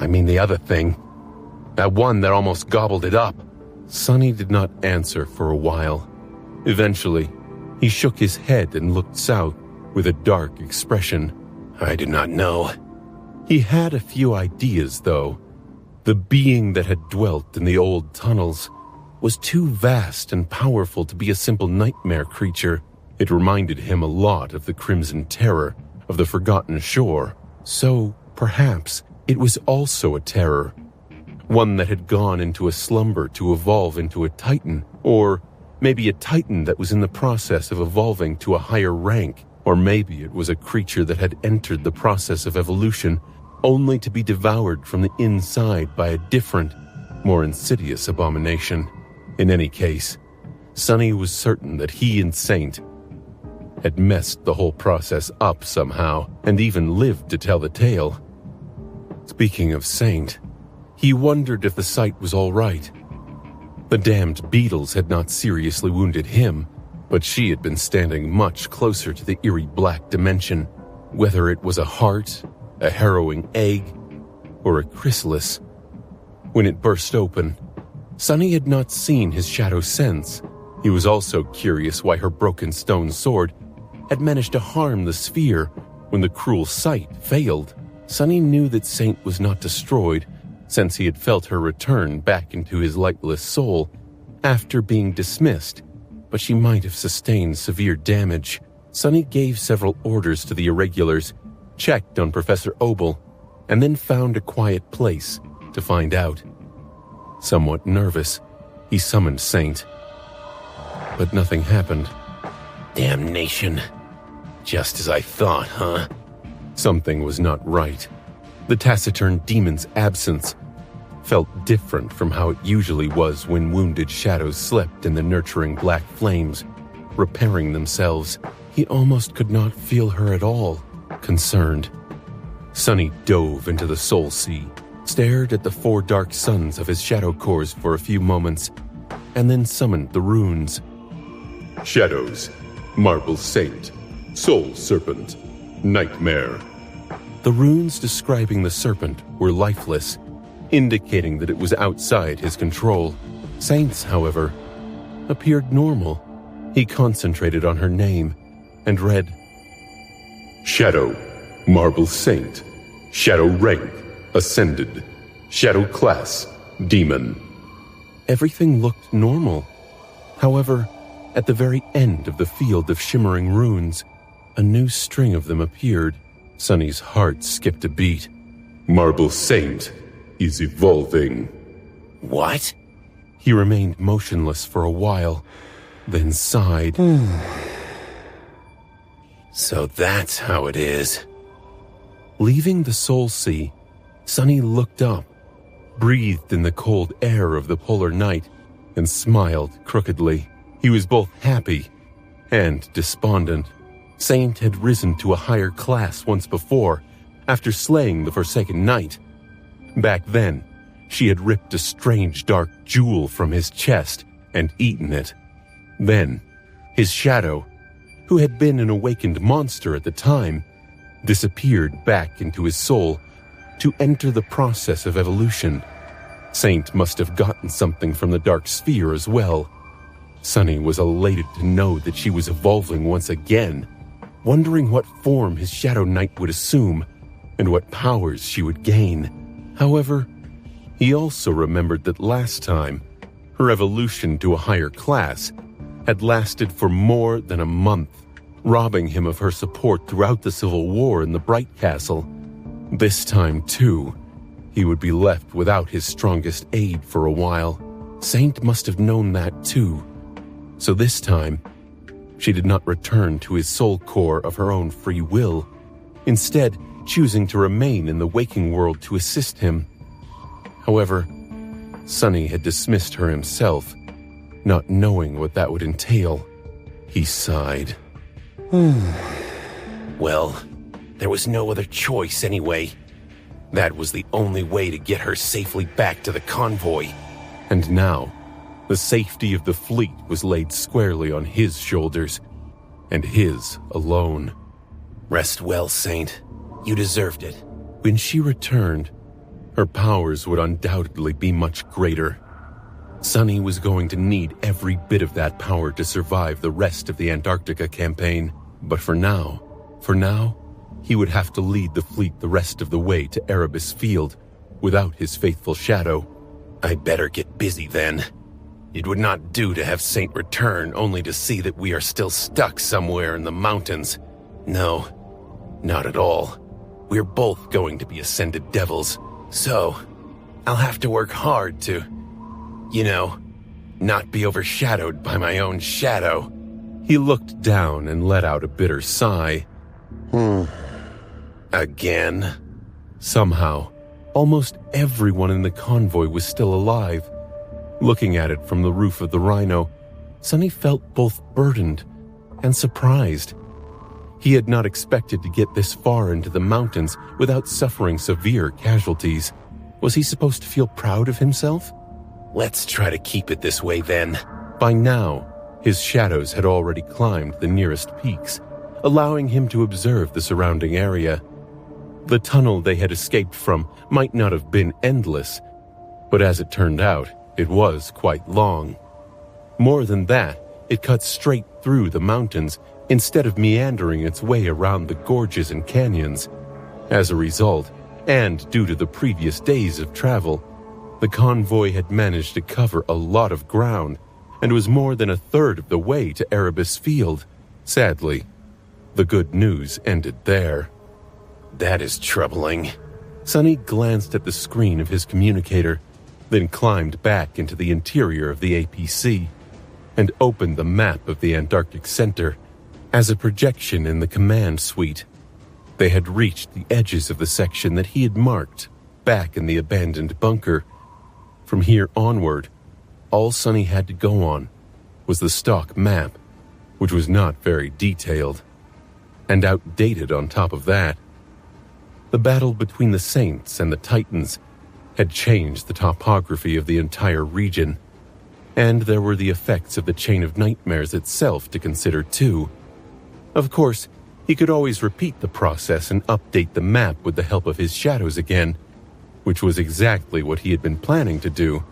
S2: I mean the other thing. That one that almost gobbled it up.
S4: Sonny did not answer for a while. Eventually, he shook his head and looked south with a dark expression.
S2: I do not know.
S4: He had a few ideas, though. The being that had dwelt in the old tunnels was too vast and powerful to be a simple nightmare creature. It reminded him a lot of the Crimson Terror of the Forgotten Shore. So, perhaps, it was also a terror. One that had gone into a slumber to evolve into a titan, or maybe a titan that was in the process of evolving to a higher rank, or maybe it was a creature that had entered the process of evolution only to be devoured from the inside by a different, more insidious abomination. In any case, Sonny was certain that he and Saint had messed the whole process up somehow, and even lived to tell the tale. Speaking of Saint, he wondered if the site was all right. The damned beetles had not seriously wounded him, but she had been standing much closer to the eerie black dimension, whether it was a heart, a harrowing egg, or a chrysalis. When it burst open, Sonny had not seen his shadow since. He was also curious why her broken stone sword had managed to harm the sphere when the cruel sight failed. Sonny knew that Saint was not destroyed, since he had felt her return back into his lightless soul after being dismissed, but she might have sustained severe damage. Sonny gave several orders to the irregulars, checked on Professor Obel, and then found a quiet place to find out. Somewhat nervous, he summoned Saint, but nothing happened.
S2: Damnation. Just as I thought, huh?
S4: Something was not right. The taciturn demon's absence felt different from how it usually was when wounded shadows slept in the nurturing black flames, repairing themselves. He almost could not feel her at all. Concerned, Sonny dove into the Soul Sea, stared at the 4 dark suns of his shadow cores for a few moments, and then summoned the runes.
S3: Shadows, Marble Saint, Soul Serpent, Nightmare.
S4: The runes describing the serpent were lifeless, indicating that it was outside his control. Saint's, however, appeared normal. He concentrated on her name and read,
S3: Shadow, Marble Saint, Shadow Rank, Ascended, Shadow Class, Demon.
S4: Everything looked normal. However, at the very end of the field of shimmering runes, a new string of them appeared. Sonny's heart skipped a beat.
S3: Marble Saint is evolving.
S2: What?
S4: He remained motionless for a while, then sighed.
S2: So that's how it is.
S4: Leaving the Soul Sea, Sonny looked up, breathed in the cold air of the polar night, and smiled crookedly. He was both happy And despondent, Saint had risen to a higher class once before, after slaying the Forsaken Knight. Back then, she had ripped a strange dark jewel from his chest and eaten it. Then, his shadow, who had been an awakened monster at the time, disappeared back into his soul to enter the process of evolution. Saint must have gotten something from the Dark Sphere as well. Sunny was elated to know that she was evolving once again, wondering what form his Shadow Knight would assume and what powers she would gain. However, he also remembered that last time, her evolution to a higher class had lasted for more than a month, robbing him of her support throughout the Civil War in the Bright Castle. This time, too, he would be left without his strongest aid for a while. Saint must have known that too. So this time, she did not return to his soul core of her own free will, instead choosing to remain in the waking world to assist him. However, Sunny had dismissed her himself, not knowing what that would entail. He sighed.
S2: Well, there was no other choice anyway. That was the only way to get her safely back to the convoy.
S4: And now, the safety of the fleet was laid squarely on his shoulders, and his alone.
S2: Rest well, Saint. You deserved it.
S4: When she returned, her powers would undoubtedly be much greater. Sunny was going to need every bit of that power to survive the rest of the Antarctica campaign. But for now, he would have to lead the fleet the rest of the way to Erebus Field without his faithful shadow.
S2: I better get busy then. It would not do to have Saint return only to see that we are still stuck somewhere in the mountains. No, not at all. We're both going to be ascended devils, so I'll have to work hard to, not be overshadowed by my own shadow.
S4: He looked down and let out a bitter sigh.
S2: Again?
S4: Somehow, almost everyone in the convoy was still alive. Looking at it from the roof of the Rhino, Sunny felt both burdened and surprised. He had not expected to get this far into the mountains without suffering severe casualties. Was he supposed to feel proud of himself?
S2: Let's try to keep it this way then.
S4: By now, his shadows had already climbed the nearest peaks, allowing him to observe the surrounding area. The tunnel they had escaped from might not have been endless, but as it turned out, it was quite long. More than that, it cut straight through the mountains instead of meandering its way around the gorges and canyons. As a result, and due to the previous days of travel, the convoy had managed to cover a lot of ground and was more than a third of the way to Erebus Field. Sadly, the good news ended there.
S2: That is troubling.
S4: Sunny glanced at the screen of his communicator, then climbed back into the interior of the APC and opened the map of the Antarctic Center as a projection in the command suite. They had reached the edges of the section that he had marked back in the abandoned bunker. From here onward, all Sunny had to go on was the stock map, which was not very detailed, and outdated on top of that. The battle between the Saints and the Titans had changed the topography of the entire region, and there were the effects of the Chain of Nightmares itself to consider too. Of course, he could always repeat the process and update the map with the help of his shadows again, which was exactly what he had been planning to do.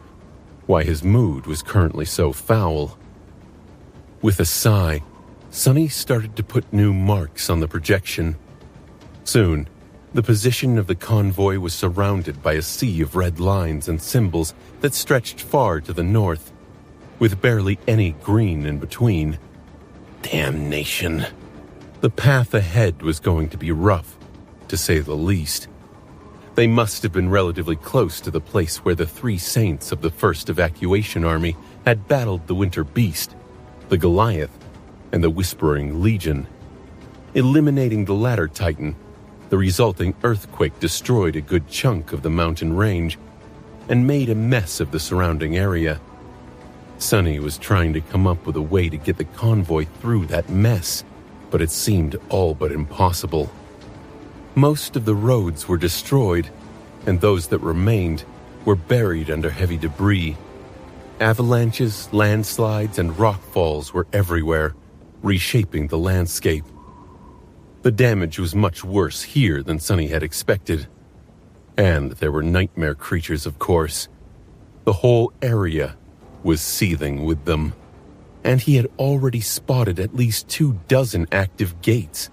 S4: Why his mood was currently so foul. With a sigh, Sunny started to put new marks on the projection. Soon, the position of the convoy was surrounded by a sea of red lines and symbols that stretched far to the north, with barely any green in between.
S2: Damnation.
S4: The path ahead was going to be rough, to say the least. They must have been relatively close to the place where the 3 Saints of the 1st Evacuation Army had battled the Winter Beast, the Goliath, and the Whispering Legion. Eliminating the latter Titan, the resulting earthquake destroyed a good chunk of the mountain range and made a mess of the surrounding area. Sonny was trying to come up with a way to get the convoy through that mess, but it seemed all but impossible. Most of the roads were destroyed, and those that remained were buried under heavy debris. Avalanches, landslides, and rockfalls were everywhere, reshaping the landscape. The damage was much worse here than Sonny had expected. And there were nightmare creatures, of course. The whole area was seething with them, and he had already spotted at least 24 active gates,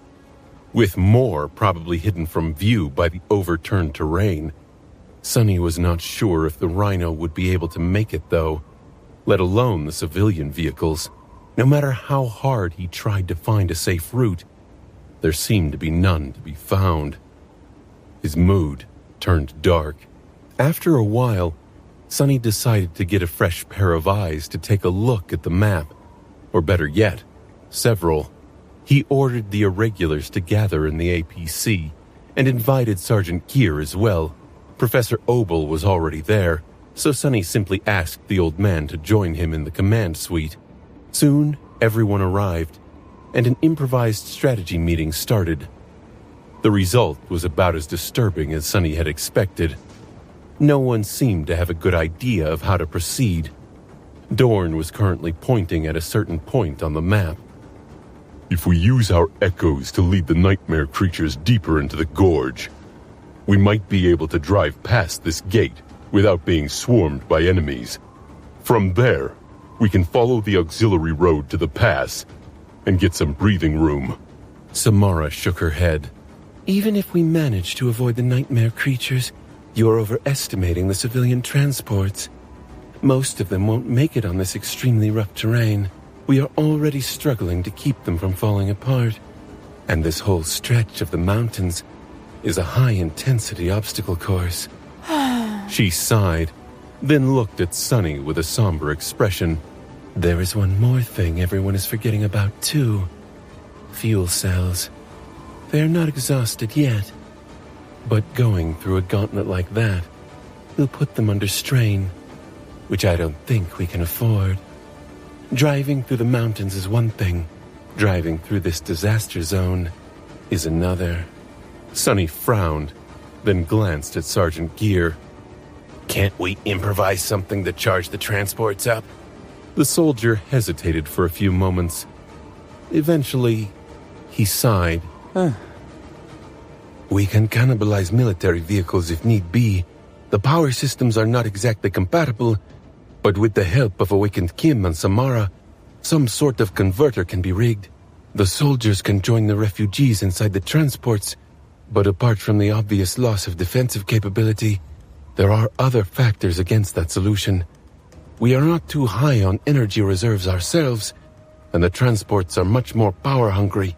S4: with more probably hidden from view by the overturned terrain. Sonny was not sure if the Rhino would be able to make it, though, let alone the civilian vehicles. No matter how hard he tried to find a safe route, there seemed to be none to be found. His mood turned dark. After a while, Sonny decided to get a fresh pair of eyes to take a look at the map, or better yet, several. He ordered the irregulars to gather in the APC and invited Sergeant Gear as well. Professor Obel was already there, so Sonny simply asked the old man to join him in the command suite. Soon, everyone arrived, and an improvised strategy meeting started. The result was about as disturbing as Sonny had expected. No one seemed to have a good idea of how to proceed. Dorn was currently pointing at a certain point on the map.
S3: If we use our echoes to lead the nightmare creatures deeper into the gorge, we might be able to drive past this gate without being swarmed by enemies. From there, we can follow the auxiliary road to the pass and get some breathing room.
S4: Samara shook her head.
S5: Even if we manage to avoid the nightmare creatures, you're overestimating the civilian transports. Most of them won't make it on this extremely rough terrain. We are already struggling to keep them from falling apart. And this whole stretch of the mountains is a high-intensity obstacle course.
S4: She sighed, then looked at Sonny with a somber expression.
S5: There is one more thing everyone is forgetting about too. Fuel cells. They are not exhausted yet, but going through a gauntlet like that will put them under strain, which I don't think we can afford. Driving through the mountains is one thing. Driving through this disaster zone is another.
S4: Sonny frowned, then glanced at Sergeant Gear.
S2: Can't we improvise something to charge the transports up?
S4: The soldier hesitated for a few moments. Eventually, he sighed.
S5: We can cannibalize military vehicles if need be. The power systems are not exactly compatible, but with the help of awakened Kim and Samara, some sort of converter can be rigged. The soldiers can join the refugees inside the transports, but apart from the obvious loss of defensive capability, there are other factors against that solution. We are not too high on energy reserves ourselves, and the transports are much more power-hungry.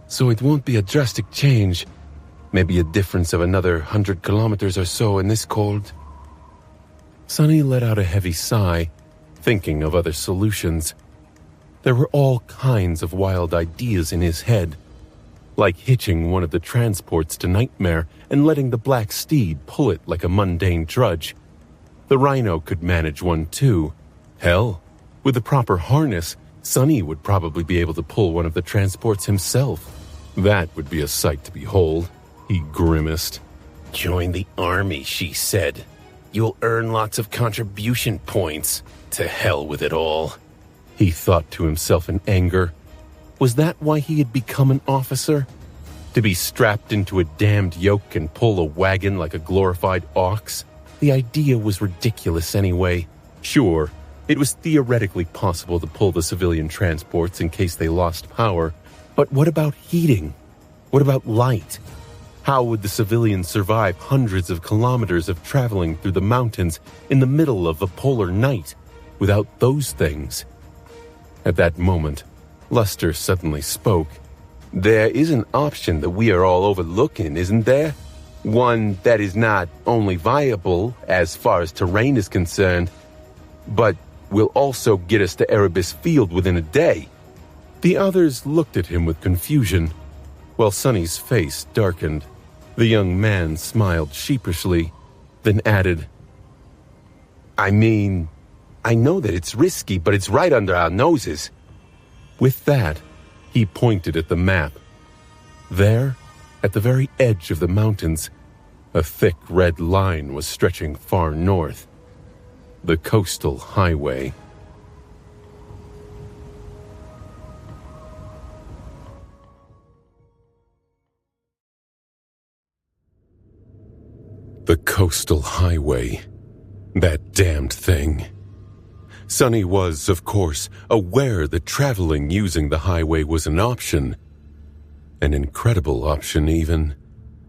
S5: So it won't be a drastic change, maybe a difference of another 100 kilometers or so in this cold.
S4: Sonny let out a heavy sigh, thinking of other solutions. There were all kinds of wild ideas in his head, like hitching one of the transports to Nightmare and letting the Black Steed pull it like a mundane drudge. The Rhino could manage one too. Hell, with the proper harness, Sonny would probably be able to pull one of the transports himself. That would be a sight to behold, he grimaced.
S2: Join the army, she said. You'll earn lots of contribution points. To hell with it all.
S4: He thought to himself in anger. Was that why he had become an officer? To be strapped into a damned yoke and pull a wagon like a glorified ox? The idea was ridiculous anyway. Sure, it was theoretically possible to pull the civilian transports in case they lost power, but what about heating? What about light? How would the civilians survive hundreds of kilometers of traveling through the mountains in the middle of a polar night without those things? At that moment, Luster suddenly spoke.
S5: There is an option that we are all overlooking, isn't there? One that is not only viable as far as terrain is concerned, but will also get us to Erebus Field within a day.
S4: The others looked at him with confusion, while Sonny's face darkened. The young man smiled sheepishly, then added,
S5: I mean,
S4: I know that it's risky, but it's right under our noses." With that, he pointed at the map. There, at the very edge of the mountains, a thick red line was stretching far north. The coastal highway. The coastal highway. That damned thing. Sonny was, of course, aware that traveling using the highway was an option. An incredible option, even.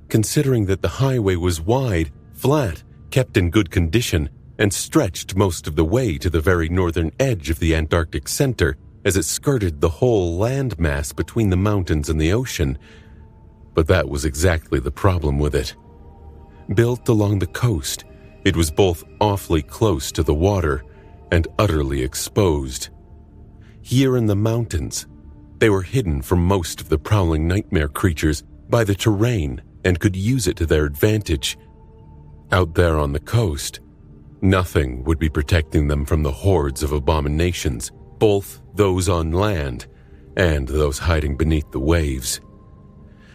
S4: Considering that the highway was wide, flat, kept in good condition, and stretched most of the way to the very northern edge of the Antarctic center as it skirted the whole landmass between the mountains and the ocean. But that was exactly the problem with it. Built along the coast, it was both awfully close to the water and utterly exposed. Here in the mountains, they were hidden from most of the prowling nightmare creatures by the terrain and could use it to their advantage. Out there on the coast, nothing would be protecting them from the hordes of abominations, both those on land and those hiding beneath the waves.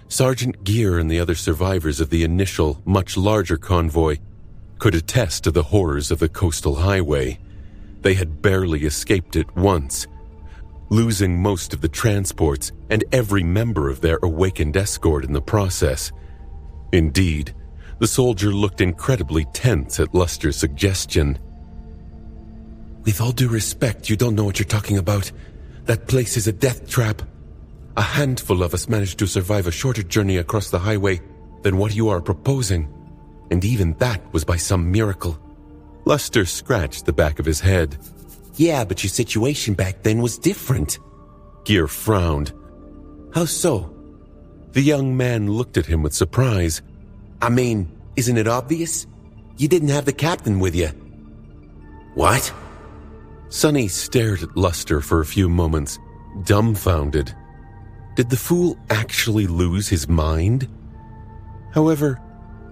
S4: Sergeant Gear and the other survivors of the initial, much larger convoy could attest to the horrors of the coastal highway. They had barely escaped it once, losing most of the transports and every member of their awakened escort in the process. Indeed, the soldier looked incredibly tense at Luster's suggestion. "With all due respect, you don't know what you're talking about. That place is a death trap. A handful of us managed to survive a shorter journey across the highway than what you are proposing, and even that was by some miracle." Luster scratched the back of his head. "Yeah, but your situation back then was different." Gear frowned. "How so?" The young man looked at him with surprise. "I mean, isn't it obvious? You didn't have the captain with you." "What?" Sonny stared at Luster for a few moments, dumbfounded. Did the fool actually lose his mind? However,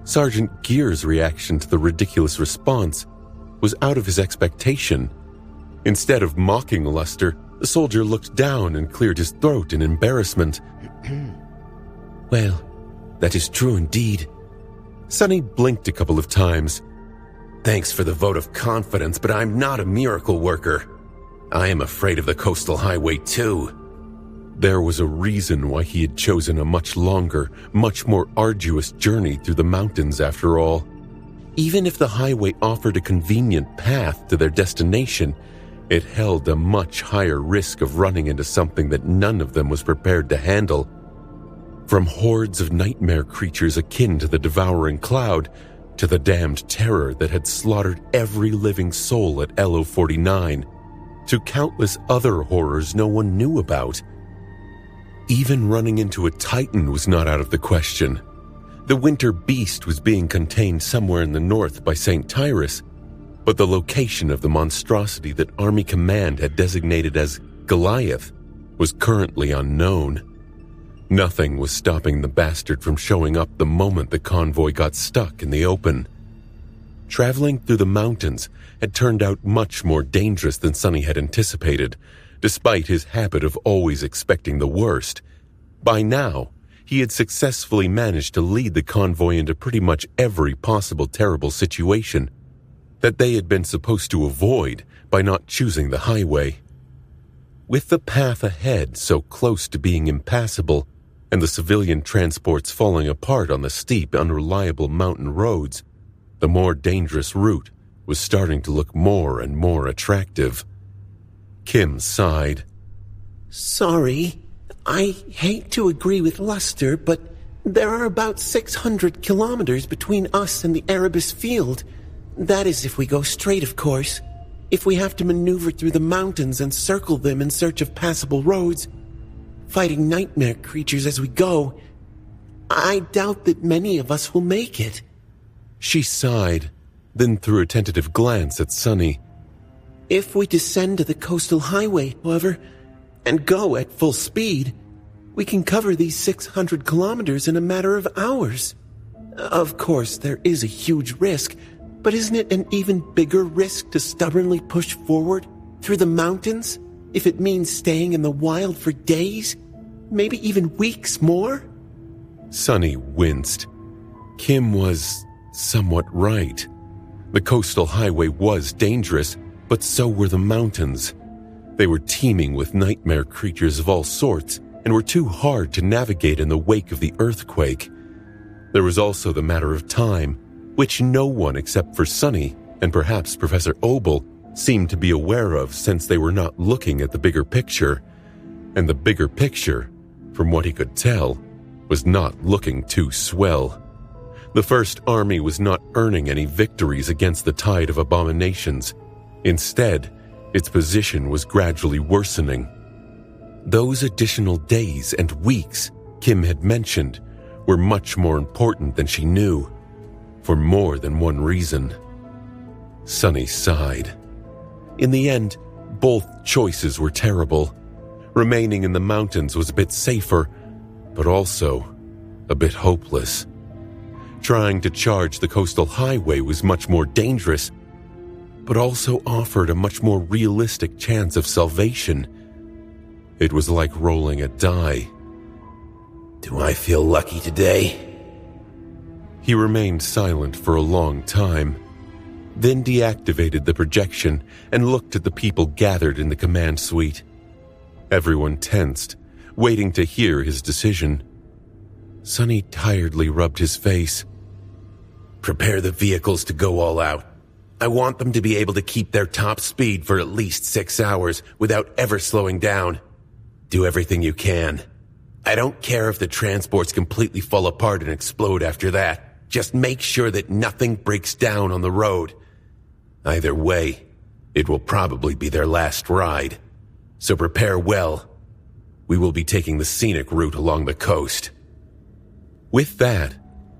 S4: Sergeant Gear's reaction to the ridiculous response was out of his expectation. Instead of mocking Luster, the soldier looked down and cleared his throat in embarrassment. "Well, that is true indeed." Sonny blinked a couple of times. "Thanks for the vote of confidence, but I'm not a miracle worker. I am afraid of the coastal highway too." There was a reason why he had chosen a much longer, much more arduous journey through the mountains after all. Even if the highway offered a convenient path to their destination, it held a much higher risk of running into something that none of them was prepared to handle. From hordes of nightmare creatures akin to the devouring cloud, to the damned terror that had slaughtered every living soul at LO-49, to countless other horrors no one knew about. Even running into a Titan was not out of the question. The winter beast was being contained somewhere in the north by St. Tyrus, but the location of the monstrosity that Army Command had designated as Goliath was currently unknown. Nothing was stopping the bastard from showing up the moment the convoy got stuck in the open. Traveling through the mountains had turned out much more dangerous than Sonny had anticipated, despite his habit of always expecting the worst. By now, he had successfully managed to lead the convoy into pretty much every possible terrible situation that they had been supposed to avoid by not choosing the highway. With the path ahead so close to being impassable, and the civilian transports falling apart on the steep, unreliable mountain roads, the more dangerous route was starting to look more and more attractive. Kim sighed.
S2: "Sorry, I hate to agree with Luster, but there are about 600 kilometers between us and the Erebus field. That is if we go straight, of course. If we have to maneuver through the mountains and circle them in search of passable roads, fighting nightmare creatures as we go, I doubt that many of us will make it."
S4: She sighed, then threw a tentative glance at Sonny.
S2: "If we descend to the coastal highway, however, and go at full speed, we can cover these 600 kilometers in a matter of hours. Of course, there is a huge risk, But isn't it an even bigger risk to stubbornly push forward through the mountains if it means staying in the wild for days, maybe even weeks more?
S4: Sunny winced. Kim was somewhat right. The coastal highway was dangerous, but so were the mountains. They were teeming with nightmare creatures of all sorts and were too hard to navigate in the wake of the earthquake. There was also the matter of time, which no one except for Sunny and perhaps Professor Obel seemed to be aware of, since they were not looking at the bigger picture. And the bigger picture, from what he could tell, was not looking too swell. The First Army was not earning any victories against the tide of abominations. Instead, its position was gradually worsening. Those additional days and weeks Kim had mentioned were much more important than she knew, for more than one reason. Sunny sighed. In the end, both choices were terrible. Remaining in the mountains was a bit safer, but also a bit hopeless. Trying to charge the coastal highway was much more dangerous, but also offered a much more realistic chance of salvation. It was like rolling a die.
S2: Do I feel lucky today?
S4: He remained silent for a long time, then deactivated the projection and looked at the people gathered in the command suite. Everyone tensed, waiting to hear his decision. Sunny tiredly rubbed his face.
S2: Prepare the vehicles to go all out. I want them to be able to keep their top speed for at least 6 hours without ever slowing down. Do everything you can. I don't care if the transports completely fall apart and explode after that. Just make sure that nothing breaks down on the road. Either way, it will probably be their last ride. So prepare well. We will be taking the scenic route along the coast.
S4: With that,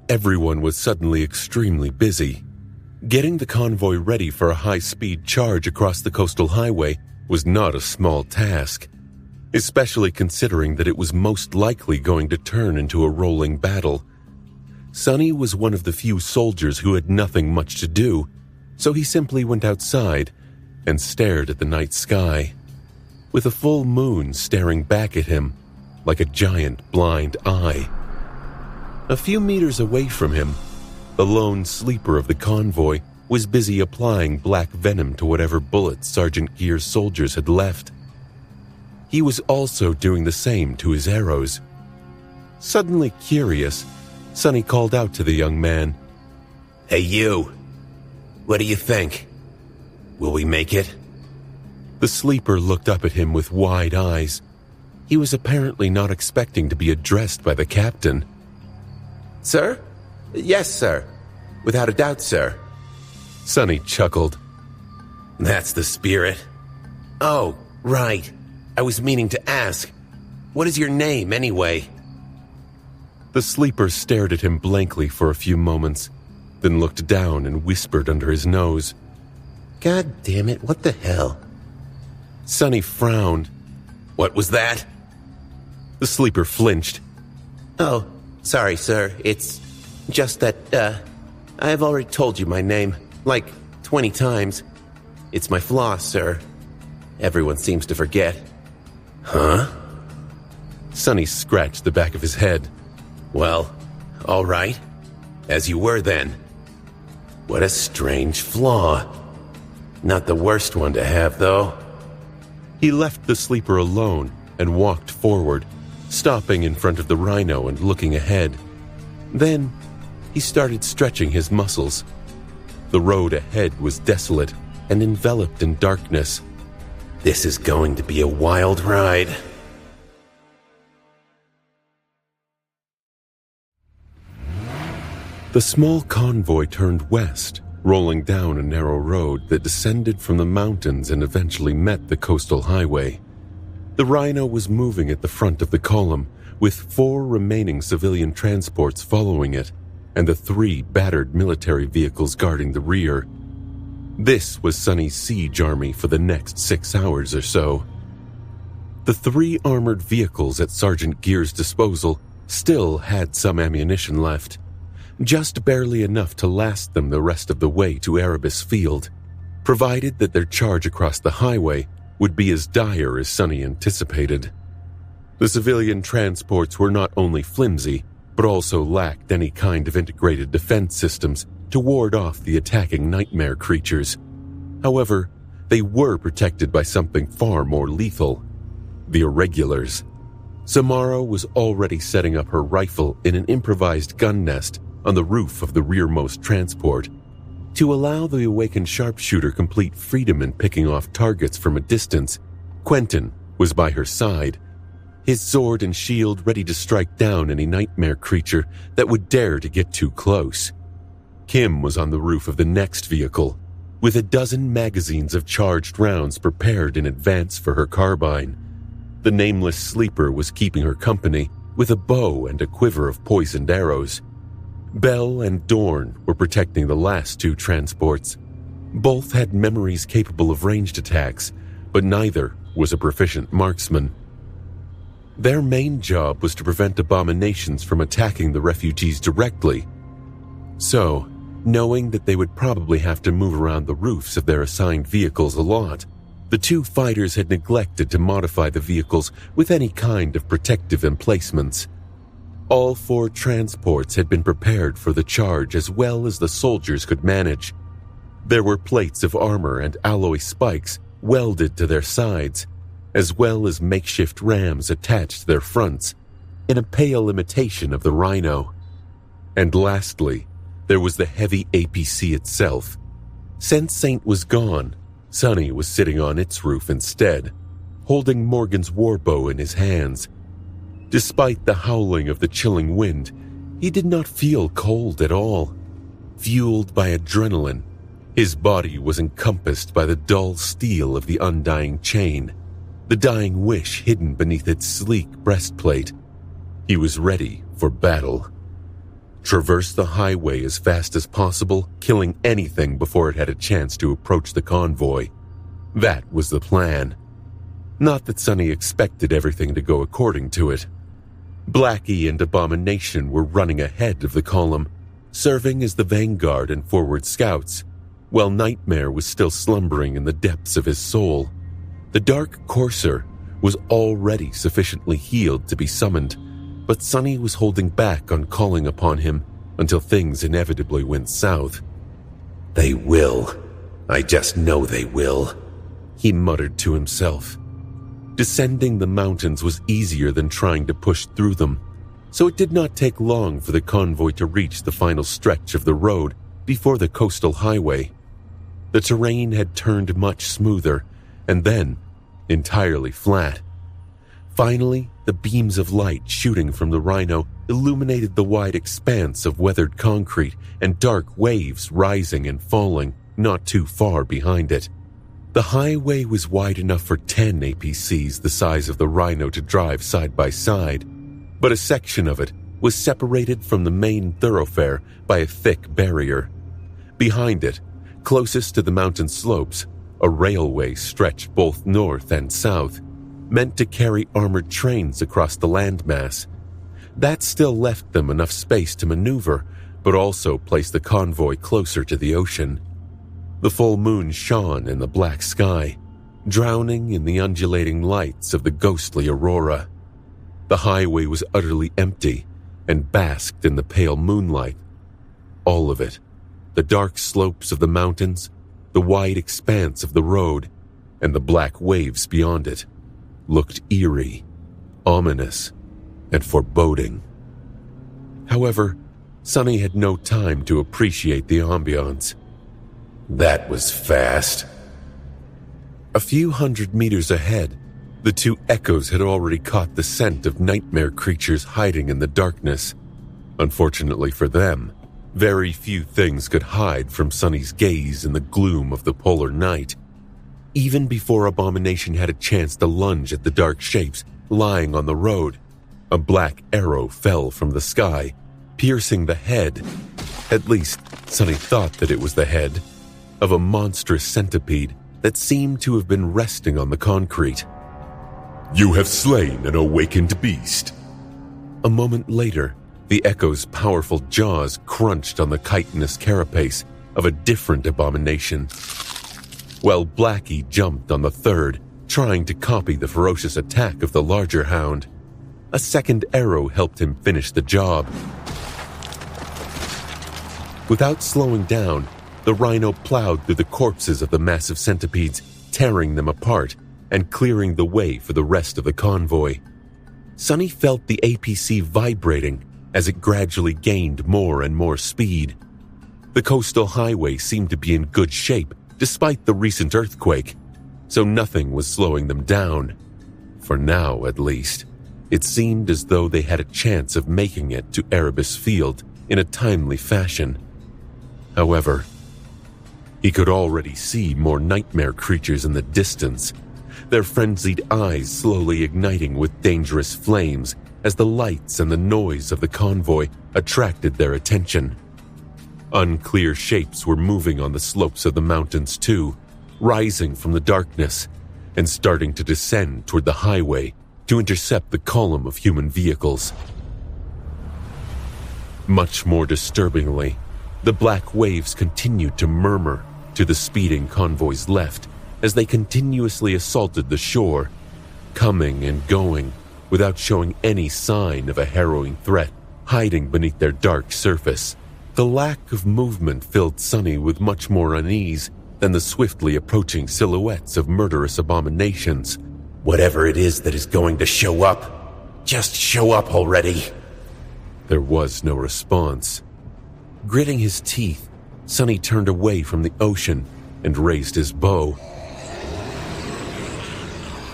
S4: everyone was suddenly extremely busy. Getting the convoy ready for a high-speed charge across the coastal highway was not a small task, especially considering that it was most likely going to turn into a rolling battle. Sunny was one of the few soldiers who had nothing much to do, so he simply went outside and stared at the night sky, with a full moon staring back at him like a giant blind eye. A few meters away from him, the lone sleeper of the convoy was busy applying black venom to whatever bullets Sergeant Gear's soldiers had left. He was also doing the same to his arrows. Suddenly curious, Sunny called out to the young man.
S2: Hey you, what do you think? Will we make it?
S4: The sleeper looked up at him with wide eyes. He was apparently not expecting to be addressed by the captain.
S2: Sir? Yes, sir. Without a doubt, sir.
S4: Sunny chuckled.
S2: That's the spirit. Oh, right. I was meaning to ask. What is your name, anyway?
S4: The sleeper stared at him blankly for a few moments, then looked down and whispered under his nose.
S2: God damn it, what the hell?
S4: Sunny frowned.
S2: What was that?
S4: The sleeper flinched.
S2: Oh, sorry, sir. It's just that, I have already told you my name, like 20 times. It's my flaw, sir. Everyone seems to forget. Huh?
S4: Sunny scratched the back of his head.
S2: Well, all right. As you were then. What a strange flaw. Not the worst one to have, though.
S4: He left the sleeper alone and walked forward, stopping in front of the rhino and looking ahead. Then, he started stretching his muscles. The road ahead was desolate and enveloped in darkness.
S2: This is going to be a wild ride.
S4: The small convoy turned west, rolling down a narrow road that descended from the mountains and eventually met the coastal highway. The Rhino was moving at the front of the column, with 4 remaining civilian transports following it, and the 3 battered military vehicles guarding the rear. This was Sunny's siege army for the next 6 hours or so. The 3 armored vehicles at Sergeant Gear's disposal still had some ammunition left. just barely enough to last them the rest of the way to Erebus Field, provided that their charge across the highway would be as dire as Sonny anticipated. The civilian transports were not only flimsy, but also lacked any kind of integrated defense systems to ward off the attacking nightmare creatures. However, they were protected by something far more lethal: the Irregulars. Samara was already setting up her rifle in an improvised gun nest on the roof of the rearmost transport. To allow the awakened sharpshooter complete freedom in picking off targets from a distance, Quentin was by her side, his sword and shield ready to strike down any nightmare creature that would dare to get too close. Kim was on the roof of the next vehicle, with a dozen magazines of charged rounds prepared in advance for her carbine. The nameless sleeper was keeping her company with a bow and a quiver of poisoned arrows. Bell and Dorn were protecting the last two transports. Both had memories capable of ranged attacks, but neither was a proficient marksman. Their main job was to prevent abominations from attacking the refugees directly. So, knowing that they would probably have to move around the roofs of their assigned vehicles a lot, the two fighters had neglected to modify the vehicles with any kind of protective emplacements. All four transports had been prepared for the charge as well as the soldiers could manage. There were plates of armor and alloy spikes welded to their sides, as well as makeshift rams attached to their fronts, in a pale imitation of the Rhino. And lastly, there was the heavy APC itself. Since Saint was gone, Sonny was sitting on its roof instead, holding Morgan's warbow in his hands. Despite the howling of the chilling wind, he did not feel cold at all. Fueled by adrenaline, his body was encompassed by the dull steel of the undying chain, the dying wish hidden beneath its sleek breastplate. He was ready for battle. Traverse the highway as fast as possible, killing anything before it had a chance to approach the convoy. That was the plan. Not that Sonny expected everything to go according to it. Blackie and Abomination were running ahead of the column, serving as the vanguard and forward scouts, while Nightmare was still slumbering in the depths of his soul. The Dark Courser was already sufficiently healed to be summoned, but Sonny was holding back on calling upon him until things inevitably went south.
S2: "They will. I just know they will,"
S4: he muttered to himself. Descending the mountains was easier than trying to push through them, so it did not take long for the convoy to reach the final stretch of the road before the coastal highway. The terrain had turned much smoother, and then entirely flat. Finally, the beams of light shooting from the Rhino illuminated the wide expanse of weathered concrete and dark waves rising and falling not too far behind it. The highway was wide enough for 10 APCs the size of the Rhino to drive side by side, but a section of it was separated from the main thoroughfare by a thick barrier. Behind it, closest to the mountain slopes, a railway stretched both north and south, meant to carry armored trains across the landmass. That still left them enough space to maneuver, but also placed the convoy closer to the ocean. The full moon shone in the black sky, drowning in the undulating lights of the ghostly aurora. The highway was utterly empty and basked in the pale moonlight. All of it, the dark slopes of the mountains, the wide expanse of the road, and the black waves beyond it, looked eerie, ominous, and foreboding. However, Sonny had no time to appreciate the ambiance.
S2: That was fast.
S4: A few hundred meters ahead, the two Echoes had already caught the scent of nightmare creatures hiding in the darkness. Unfortunately for them, very few things could hide from Sonny's gaze in the gloom of the polar night. Even before Abomination had a chance to lunge at the dark shapes lying on the road, a black arrow fell from the sky, piercing the head, at least Sonny thought that it was the head, of a monstrous centipede that seemed to have been resting on the concrete.
S3: "You have slain an awakened beast."
S4: A moment later, The Echo's powerful jaws crunched on the chitinous carapace of a different abomination, while Blackie jumped on the third, trying to copy the ferocious attack of the larger hound. A second arrow helped him finish the job. Without slowing down, the rhino plowed through the corpses of the massive centipedes, tearing them apart and clearing the way for the rest of the convoy. Sonny felt the APC vibrating as it gradually gained more and more speed. The coastal highway seemed to be in good shape despite the recent earthquake, so nothing was slowing them down. For now, at least, it seemed as though they had a chance of making it to Erebus Field in a timely fashion. However, he could already see more nightmare creatures in the distance, their frenzied eyes slowly igniting with dangerous flames as the lights and the noise of the convoy attracted their attention. Unclear shapes were moving on the slopes of the mountains too, rising from the darkness and starting to descend toward the highway to intercept the column of human vehicles. Much more disturbingly, the black waves continued to murmur to the speeding convoy's left as they continuously assaulted the shore, coming and going without showing any sign of a harrowing threat hiding beneath their dark surface. The lack of movement filled Sonny with much more unease than the swiftly approaching silhouettes of murderous abominations.
S2: Whatever it is that is going to show up, just show up already.
S4: There was no response. Gritting his teeth, Sonny turned away from the ocean and raised his bow.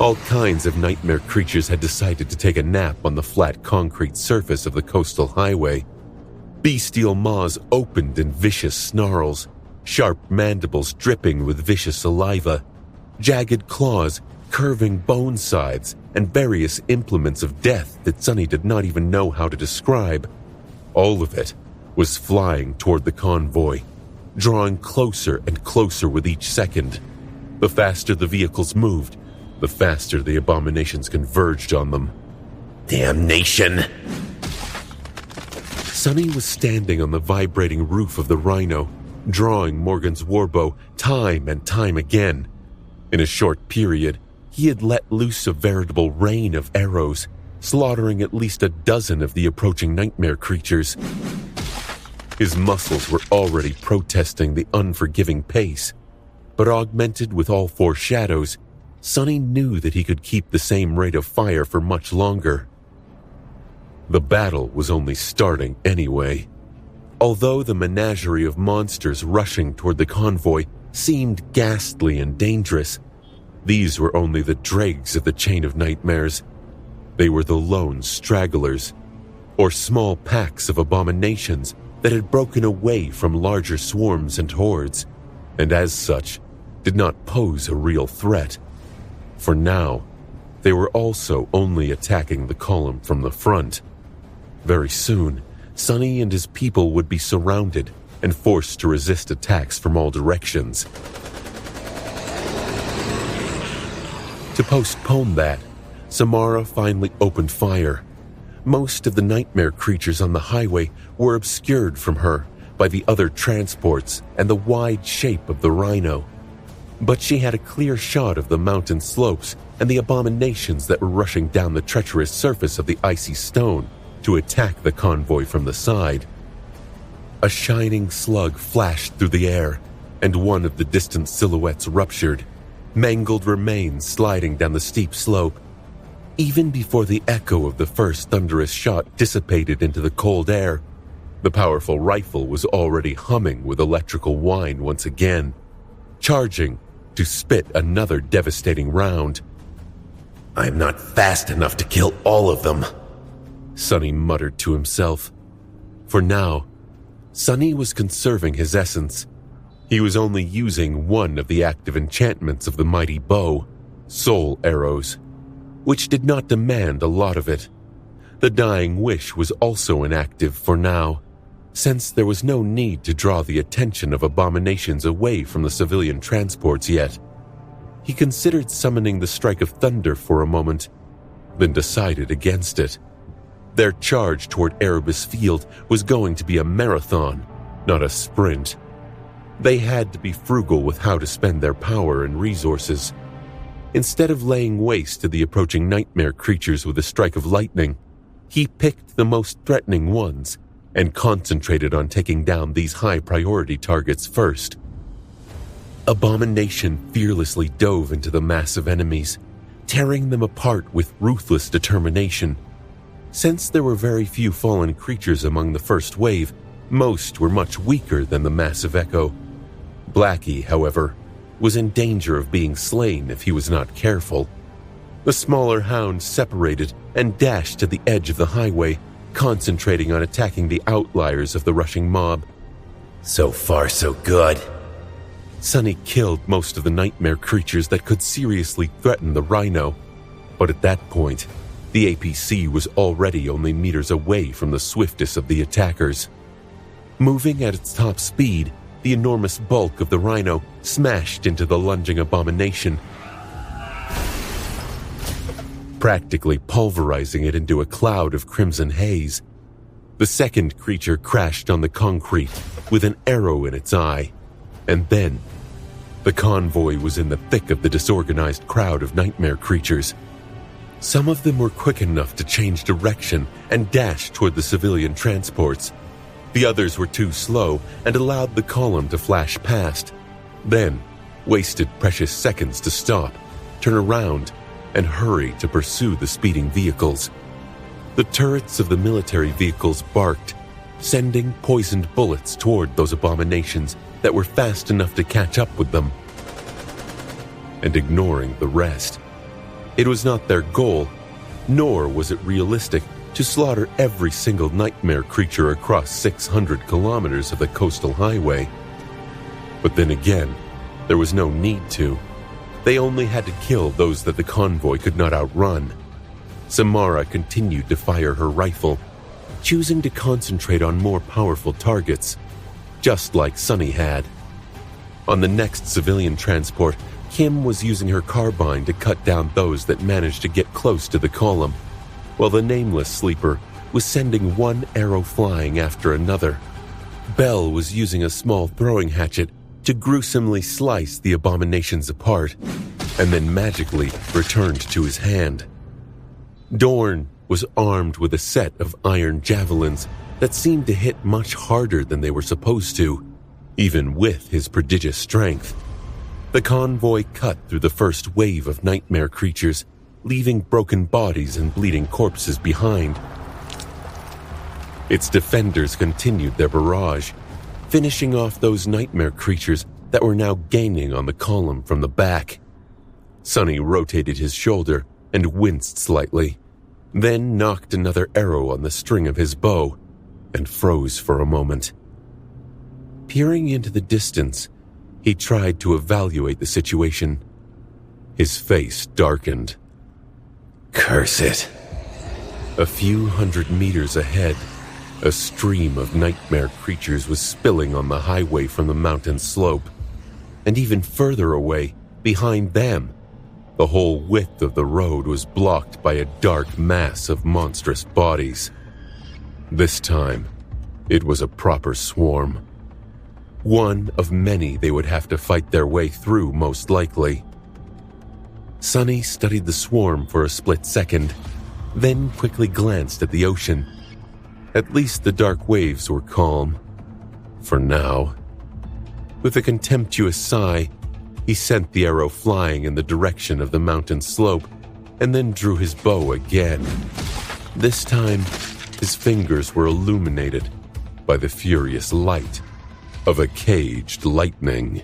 S4: All kinds of nightmare creatures had decided to take a nap on the flat concrete surface of the coastal highway. Bestial maws opened in vicious snarls, sharp mandibles dripping with vicious saliva, jagged claws curving bone scythes, and various implements of death that Sonny did not even know how to describe. All of it was flying toward the convoy, drawing closer and closer with each second. The faster the vehicles moved, the faster the abominations converged on them.
S2: Damnation!
S4: Sonny was standing on the vibrating roof of the Rhino, drawing Morgan's warbow time and time again. In a short period, he had let loose a veritable rain of arrows, slaughtering at least a dozen of the approaching nightmare creatures. His muscles were already protesting the unforgiving pace, but augmented with all four shadows, Sonny knew that he could keep the same rate of fire for much longer. The battle was only starting anyway. Although the menagerie of monsters rushing toward the convoy seemed ghastly and dangerous, these were only the dregs of the chain of nightmares. They were the lone stragglers, or small packs of abominations that had broken away from larger swarms and hordes, and as such, did not pose a real threat. For now, they were also only attacking the column from the front. Very soon, Sonny and his people would be surrounded and forced to resist attacks from all directions. To postpone that, Samara finally opened fire. Most of the nightmare creatures on the highway were obscured from her by the other transports and the wide shape of the Rhino. But she had a clear shot of the mountain slopes and the abominations that were rushing down the treacherous surface of the icy stone to attack the convoy from the side. A shining slug flashed through the air, and one of the distant silhouettes ruptured, mangled remains sliding down the steep slope. Even before the echo of the first thunderous shot dissipated into the cold air, the powerful rifle was already humming with electrical whine once again, charging to spit another devastating round.
S2: I'm not fast enough to kill all of them,
S4: Sonny muttered to himself. For now, Sonny was conserving his essence. He was only using one of the active enchantments of the mighty bow, soul arrows, which did not demand a lot of it. The dying wish was also inactive for now, since there was no need to draw the attention of abominations away from the civilian transports yet. He considered summoning the strike of thunder for a moment, then decided against it. Their charge toward Erebus Field was going to be a marathon, not a sprint. They had to be frugal with how to spend their power and resources. Instead of laying waste to the approaching nightmare creatures with a strike of lightning, he picked the most threatening ones and concentrated on taking down these high-priority targets first. Abomination fearlessly dove into the mass of enemies, tearing them apart with ruthless determination. Since there were very few fallen creatures among the first wave, most were much weaker than the massive Echo. Blackie, however, was in danger of being slain if he was not careful. The smaller hounds separated and dashed to the edge of the highway, concentrating on attacking the outliers of the rushing mob.
S2: So far, so good.
S4: Sonny killed most of the nightmare creatures that could seriously threaten the Rhino, but at that point, the APC was already only meters away from the swiftest of the attackers. Moving at its top speed, the enormous bulk of the Rhino smashed into the lunging abomination, practically pulverizing it into a cloud of crimson haze. The second creature crashed on the concrete with an arrow in its eye, and then the convoy was in the thick of the disorganized crowd of nightmare creatures. Some of them were quick enough to change direction and dash toward the civilian transports. The others were too slow and allowed the column to flash past, then wasted precious seconds to stop, turn around, and hurry to pursue the speeding vehicles. The turrets of the military vehicles barked, sending poisoned bullets toward those abominations that were fast enough to catch up with them, and ignoring the rest. It was not their goal, nor was it realistic to slaughter every single nightmare creature across 600 kilometers of the coastal highway. But then again, there was no need to. They only had to kill those that the convoy could not outrun. Samara continued to fire her rifle, choosing to concentrate on more powerful targets, just like Sonny had. On the next civilian transport, Kim was using her carbine to cut down those that managed to get close to the column, while the nameless sleeper was sending one arrow flying after another. Bell was using a small throwing hatchet to gruesomely slice the abominations apart, and then magically returned to his hand. Dorn was armed with a set of iron javelins that seemed to hit much harder than they were supposed to, even with his prodigious strength. The convoy cut through the first wave of nightmare creatures, leaving broken bodies and bleeding corpses behind. Its defenders continued their barrage, finishing off those nightmare creatures that were now gaining on the column from the back. Sonny rotated his shoulder and winced slightly, then knocked another arrow on the string of his bow and froze for a moment. Peering into the distance, he tried to evaluate the situation. His face darkened.
S2: Curse it.
S4: A few hundred meters ahead, a stream of nightmare creatures was spilling on the highway from the mountain slope. And even further away, behind them, the whole width of the road was blocked by a dark mass of monstrous bodies. This time, it was a proper swarm. One of many they would have to fight their way through, most likely. Sonny studied the swarm for a split second, then quickly glanced at the ocean. At least the dark waves were calm. For now. With a contemptuous sigh, he sent the arrow flying in the direction of the mountain slope, and then drew his bow again. This time, his fingers were illuminated by the furious light of a caged lightning.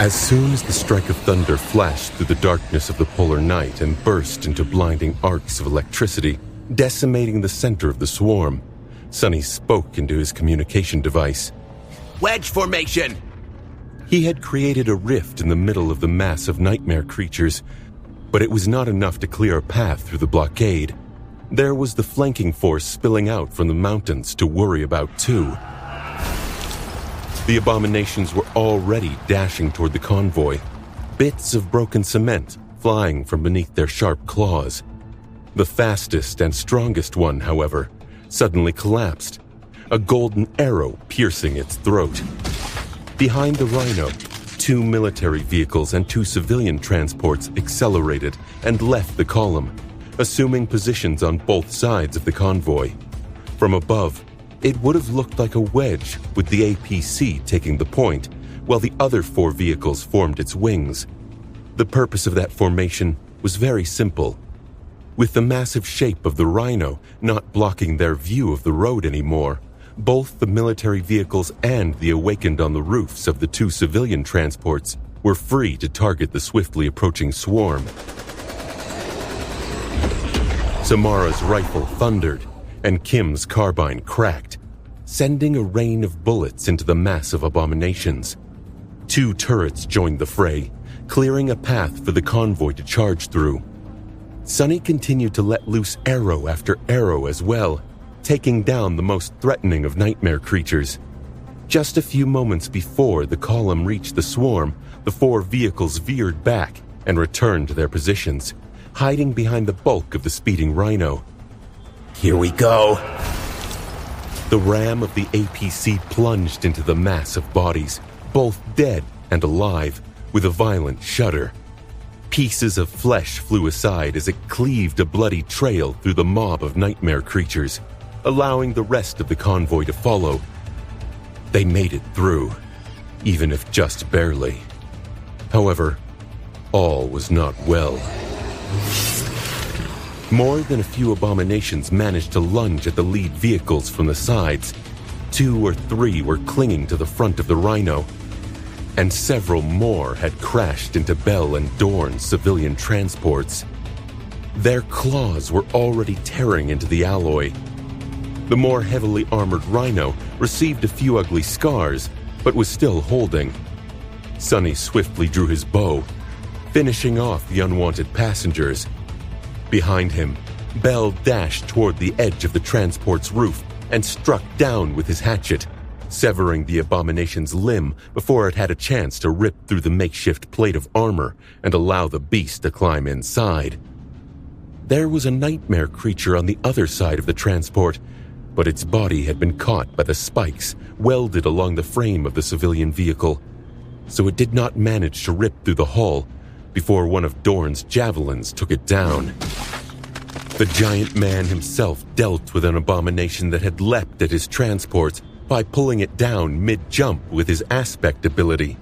S4: As soon as the strike of thunder flashed through the darkness of the polar night and burst into blinding arcs of electricity, decimating the center of the swarm, Sonny spoke into his communication device.
S2: Wedge formation!
S4: He had created a rift in the middle of the mass of nightmare creatures, but it was not enough to clear a path through the blockade. There was the flanking force spilling out from the mountains to worry about too. The abominations were already dashing toward the convoy. bits of broken cement flying from beneath their sharp claws. The fastest and strongest one, however, suddenly collapsed, a golden arrow piercing its throat. Behind the rhino, 2 military vehicles and 2 civilian transports accelerated and left the column, assuming positions on both sides of the convoy. From above, it would have looked like a wedge, with the APC taking the point, while the other 4 vehicles formed its wings. The purpose of that formation was very simple. With the massive shape of the rhino not blocking their view of the road anymore, both the military vehicles and the awakened on the roofs of the 2 civilian transports were free to target the swiftly approaching swarm. Samara's rifle thundered, and Kim's carbine cracked, sending a rain of bullets into the mass of abominations. 2 turrets joined the fray, clearing a path for the convoy to charge through. Sonny continued to let loose arrow after arrow as well, taking down the most threatening of nightmare creatures. Just a few moments before the column reached the swarm, the 4 vehicles veered back and returned to their positions, hiding behind the bulk of the speeding rhino.
S2: Here we go.
S4: The ram of the APC plunged into the mass of bodies, both dead and alive, with a violent shudder. Pieces of flesh flew aside as it cleaved a bloody trail through the mob of nightmare creatures, allowing the rest of the convoy to follow. They made it through, even if just barely. However, all was not well. More than a few abominations managed to lunge at the lead vehicles from the sides. 2 or 3 were clinging to the front of the rhino, and several more had crashed into Bell and Dorn's civilian transports. Their claws were already tearing into the alloy. The more heavily armored rhino received a few ugly scars, but was still holding. Sonny swiftly drew his bow, finishing off the unwanted passengers. Behind him, Bell dashed toward the edge of the transport's roof and struck down with his hatchet, severing the abomination's limb before it had a chance to rip through the makeshift plate of armor and allow the beast to climb inside. There was a nightmare creature on the other side of the transport, but its body had been caught by the spikes welded along the frame of the civilian vehicle, so it did not manage to rip through the hull before one of Dorn's javelins took it down. The giant man himself dealt with an abomination that had leapt at his transport by pulling it down mid-jump with his aspect ability.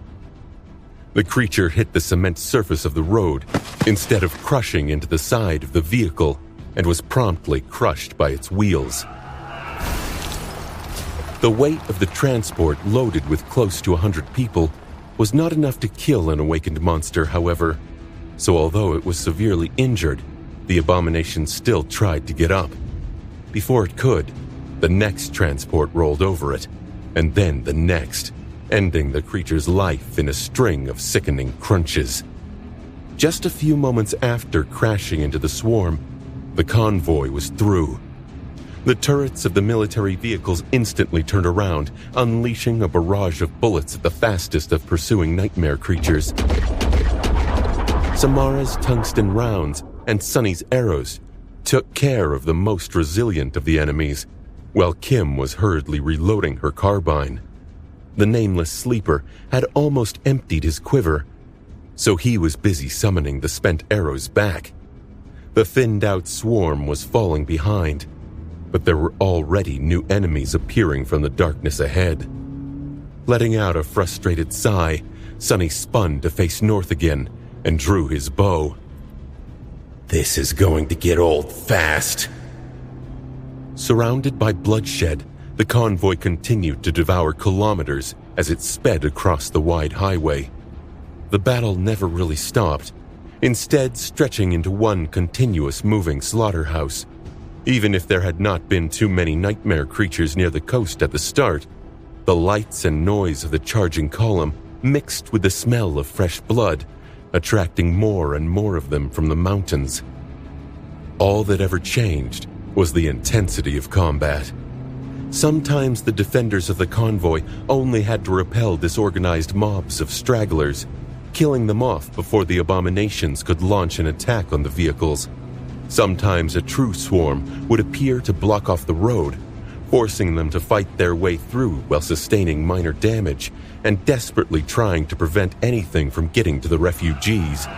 S4: The creature hit the cement surface of the road instead of crushing into the side of the vehicle and was promptly crushed by its wheels. The weight of the transport, loaded with close to 100 people, was not enough to kill an awakened monster, however, so although it was severely injured, the abomination still tried to get up. Before it could, the next transport rolled over it, and then the next, ending the creature's life in a string of sickening crunches. Just a few moments after crashing into the swarm, the convoy was through. The turrets of the military vehicles instantly turned around, unleashing a barrage of bullets at the fastest of pursuing nightmare creatures. Samara's tungsten rounds and Sonny's arrows took care of the most resilient of the enemies, while Kim was hurriedly reloading her carbine. The nameless sleeper had almost emptied his quiver, so he was busy summoning the spent arrows back. The thinned-out swarm was falling behind, but there were already new enemies appearing from the darkness ahead. Letting out a frustrated sigh, Sonny spun to face north again and drew his bow.
S2: This is going to get old fast.
S4: Surrounded by bloodshed, the convoy continued to devour kilometers as it sped across the wide highway. The battle never really stopped, instead stretching into one continuous moving slaughterhouse. Even if there had not been too many nightmare creatures near the coast at the start, the lights and noise of the charging column mixed with the smell of fresh blood, attracting more and more of them from the mountains. All that ever changed was the intensity of combat. Sometimes the defenders of the convoy only had to repel disorganized mobs of stragglers, killing them off before the abominations could launch an attack on the vehicles. Sometimes a true swarm would appear to block off the road, forcing them to fight their way through while sustaining minor damage and desperately trying to prevent anything from getting to the refugees.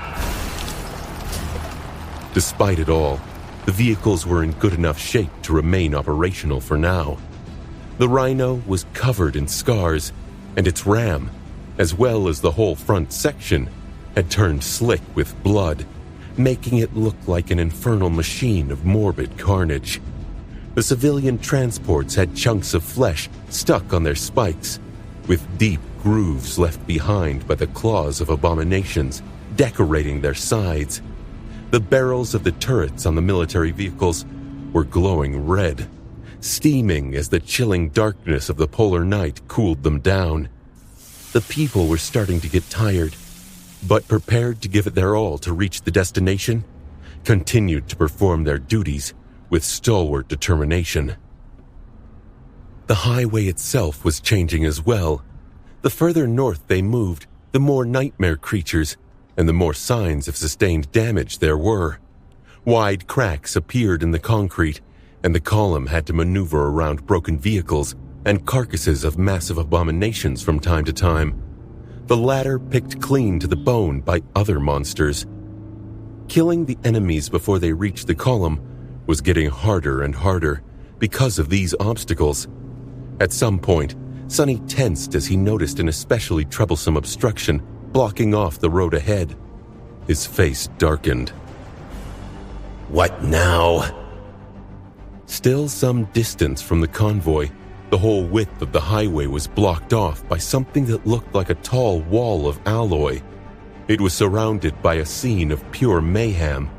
S4: Despite it all, the vehicles were in good enough shape to remain operational for now. The Rhino was covered in scars, and its ram, as well as the whole front section, had turned slick with blood, making it look like an infernal machine of morbid carnage. The civilian transports had chunks of flesh stuck on their spikes, with deep grooves left behind by the claws of abominations decorating their sides. The barrels of the turrets on the military vehicles were glowing red, steaming as the chilling darkness of the polar night cooled them down. The people were starting to get tired, but prepared to give it their all to reach the destination, continued to perform their duties with stalwart determination. The highway itself was changing as well. The further north they moved, the more nightmare creatures and the more signs of sustained damage there were. Wide cracks appeared in the concrete, and the column had to maneuver around broken vehicles and carcasses of massive abominations from time to time, the latter picked clean to the bone by other monsters. Killing the enemies before they reached the column was getting harder and harder because of these obstacles. At some point, Sonny tensed as he noticed an especially troublesome obstruction blocking off the road ahead. His face darkened.
S2: What now?
S4: Still some distance from the convoy, the whole width of the highway was blocked off by something that looked like a tall wall of alloy. It was surrounded by a scene of pure mayhem,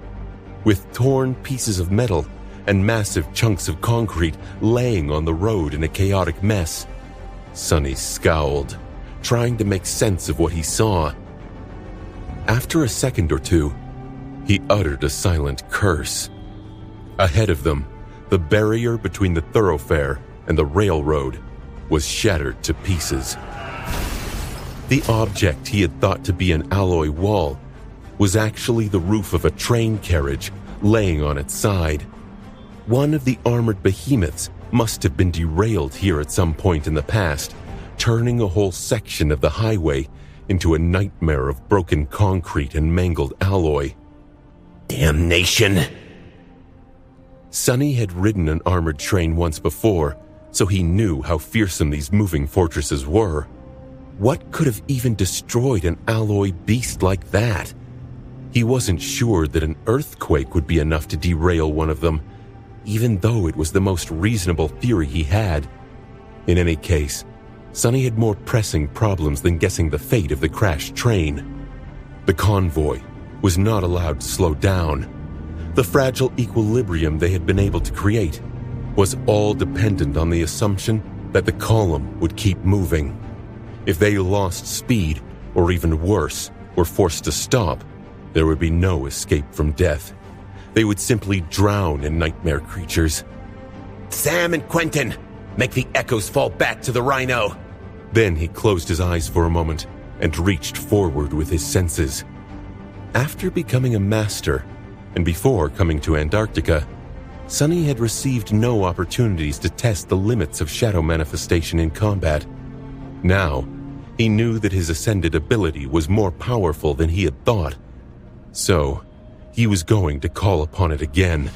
S4: with torn pieces of metal and massive chunks of concrete laying on the road in a chaotic mess. Sonny scowled, trying to make sense of what he saw. After a second or two, he uttered a silent curse. Ahead of them, the barrier between the thoroughfare and the railroad was shattered to pieces. The object he had thought to be an alloy wall was actually the roof of a train carriage laying on its side. One of the armored behemoths must have been derailed here at some point in the past, turning a whole section of the highway into a nightmare of broken concrete and mangled alloy.
S2: Damnation!
S4: Sonny had ridden an armored train once before, so he knew how fearsome these moving fortresses were. What could have even destroyed an alloy beast like that? He wasn't sure that an earthquake would be enough to derail one of them, even though it was the most reasonable theory he had. In any case, Sonny had more pressing problems than guessing the fate of the crashed train. The convoy was not allowed to slow down. The fragile equilibrium they had been able to create was all dependent on the assumption that the column would keep moving. If they lost speed, or even worse, were forced to stop, there would be no escape from death. They would simply drown in nightmare creatures.
S2: Sam and Quentin, make the echoes fall back to the Rhino.
S4: Then he closed his eyes for a moment and reached forward with his senses. After becoming a master, and before coming to Antarctica, Sonny had received no opportunities to test the limits of shadow manifestation in combat. Now, he knew that his ascended ability was more powerful than he had thought, so he was going to call upon it again.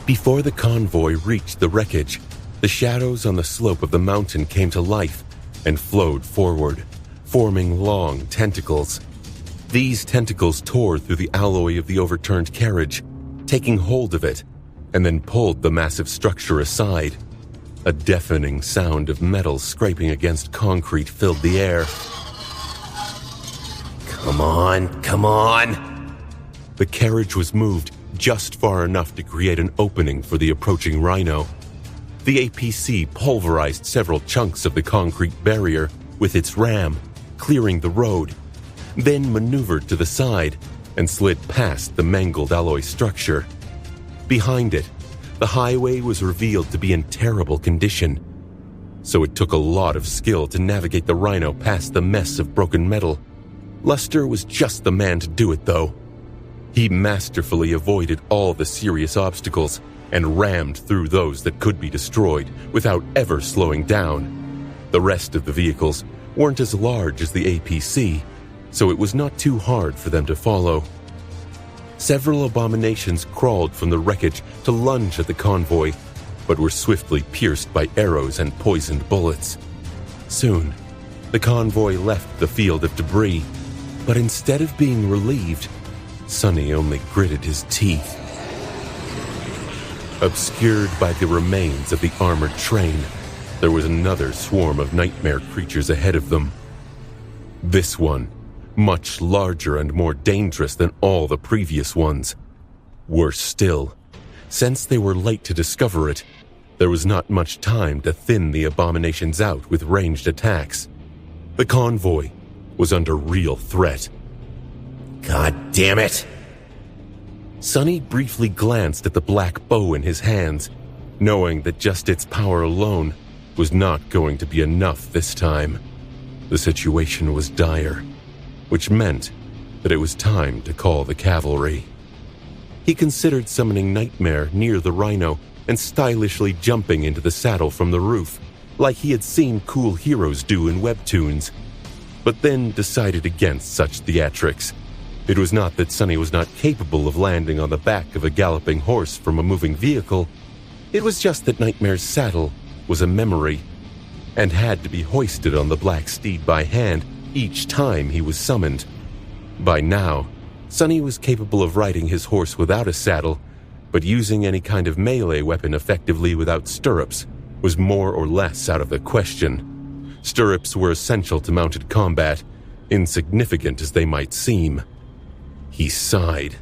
S4: Before the convoy reached the wreckage, the shadows on the slope of the mountain came to life and flowed forward, forming long tentacles. These tentacles tore through the alloy of the overturned carriage, taking hold of it, and then pulled the massive structure aside. A deafening sound of metal scraping against concrete filled the air.
S2: Come on, come on!
S4: The carriage was moved just far enough to create an opening for the approaching Rhino. The APC pulverized several chunks of the concrete barrier with its ram, clearing the road, then maneuvered to the side and slid past the mangled alloy structure. Behind it, the highway was revealed to be in terrible condition. so it took a lot of skill to navigate the rhino past the mess of broken metal. Luster was just the man to do it, though. He masterfully avoided all the serious obstacles and rammed through those that could be destroyed without ever slowing down. The rest of the vehicles weren't as large as the APC, so it was not too hard for them to follow. Several abominations crawled from the wreckage to lunge at the convoy, but were swiftly pierced by arrows and poisoned bullets. Soon, the convoy left the field of debris, but instead of being relieved, Sonny only gritted his teeth. Obscured by the remains of the armored train, there was another swarm of nightmare creatures ahead of them. This one, much larger and more dangerous than all the previous ones. Worse still, since they were late to discover it, there was not much time to thin the abominations out with ranged attacks. The convoy was under real threat.
S2: God damn it!
S4: Sonny briefly glanced at the black bow in his hands, knowing that just its power alone was not going to be enough this time. The situation was dire, which meant that it was time to call the cavalry. He considered summoning Nightmare near the rhino and stylishly jumping into the saddle from the roof, like he had seen cool heroes do in webtoons, but then decided against such theatrics. It was not that Sonny was not capable of landing on the back of a galloping horse from a moving vehicle. It was just that Nightmare's saddle was a memory, and had to be hoisted on the black steed by hand each time he was summoned. By now, Sonny was capable of riding his horse without a saddle, but using any kind of melee weapon effectively without stirrups was more or less out of the question. Stirrups were essential to mounted combat, insignificant as they might seem. He sighed.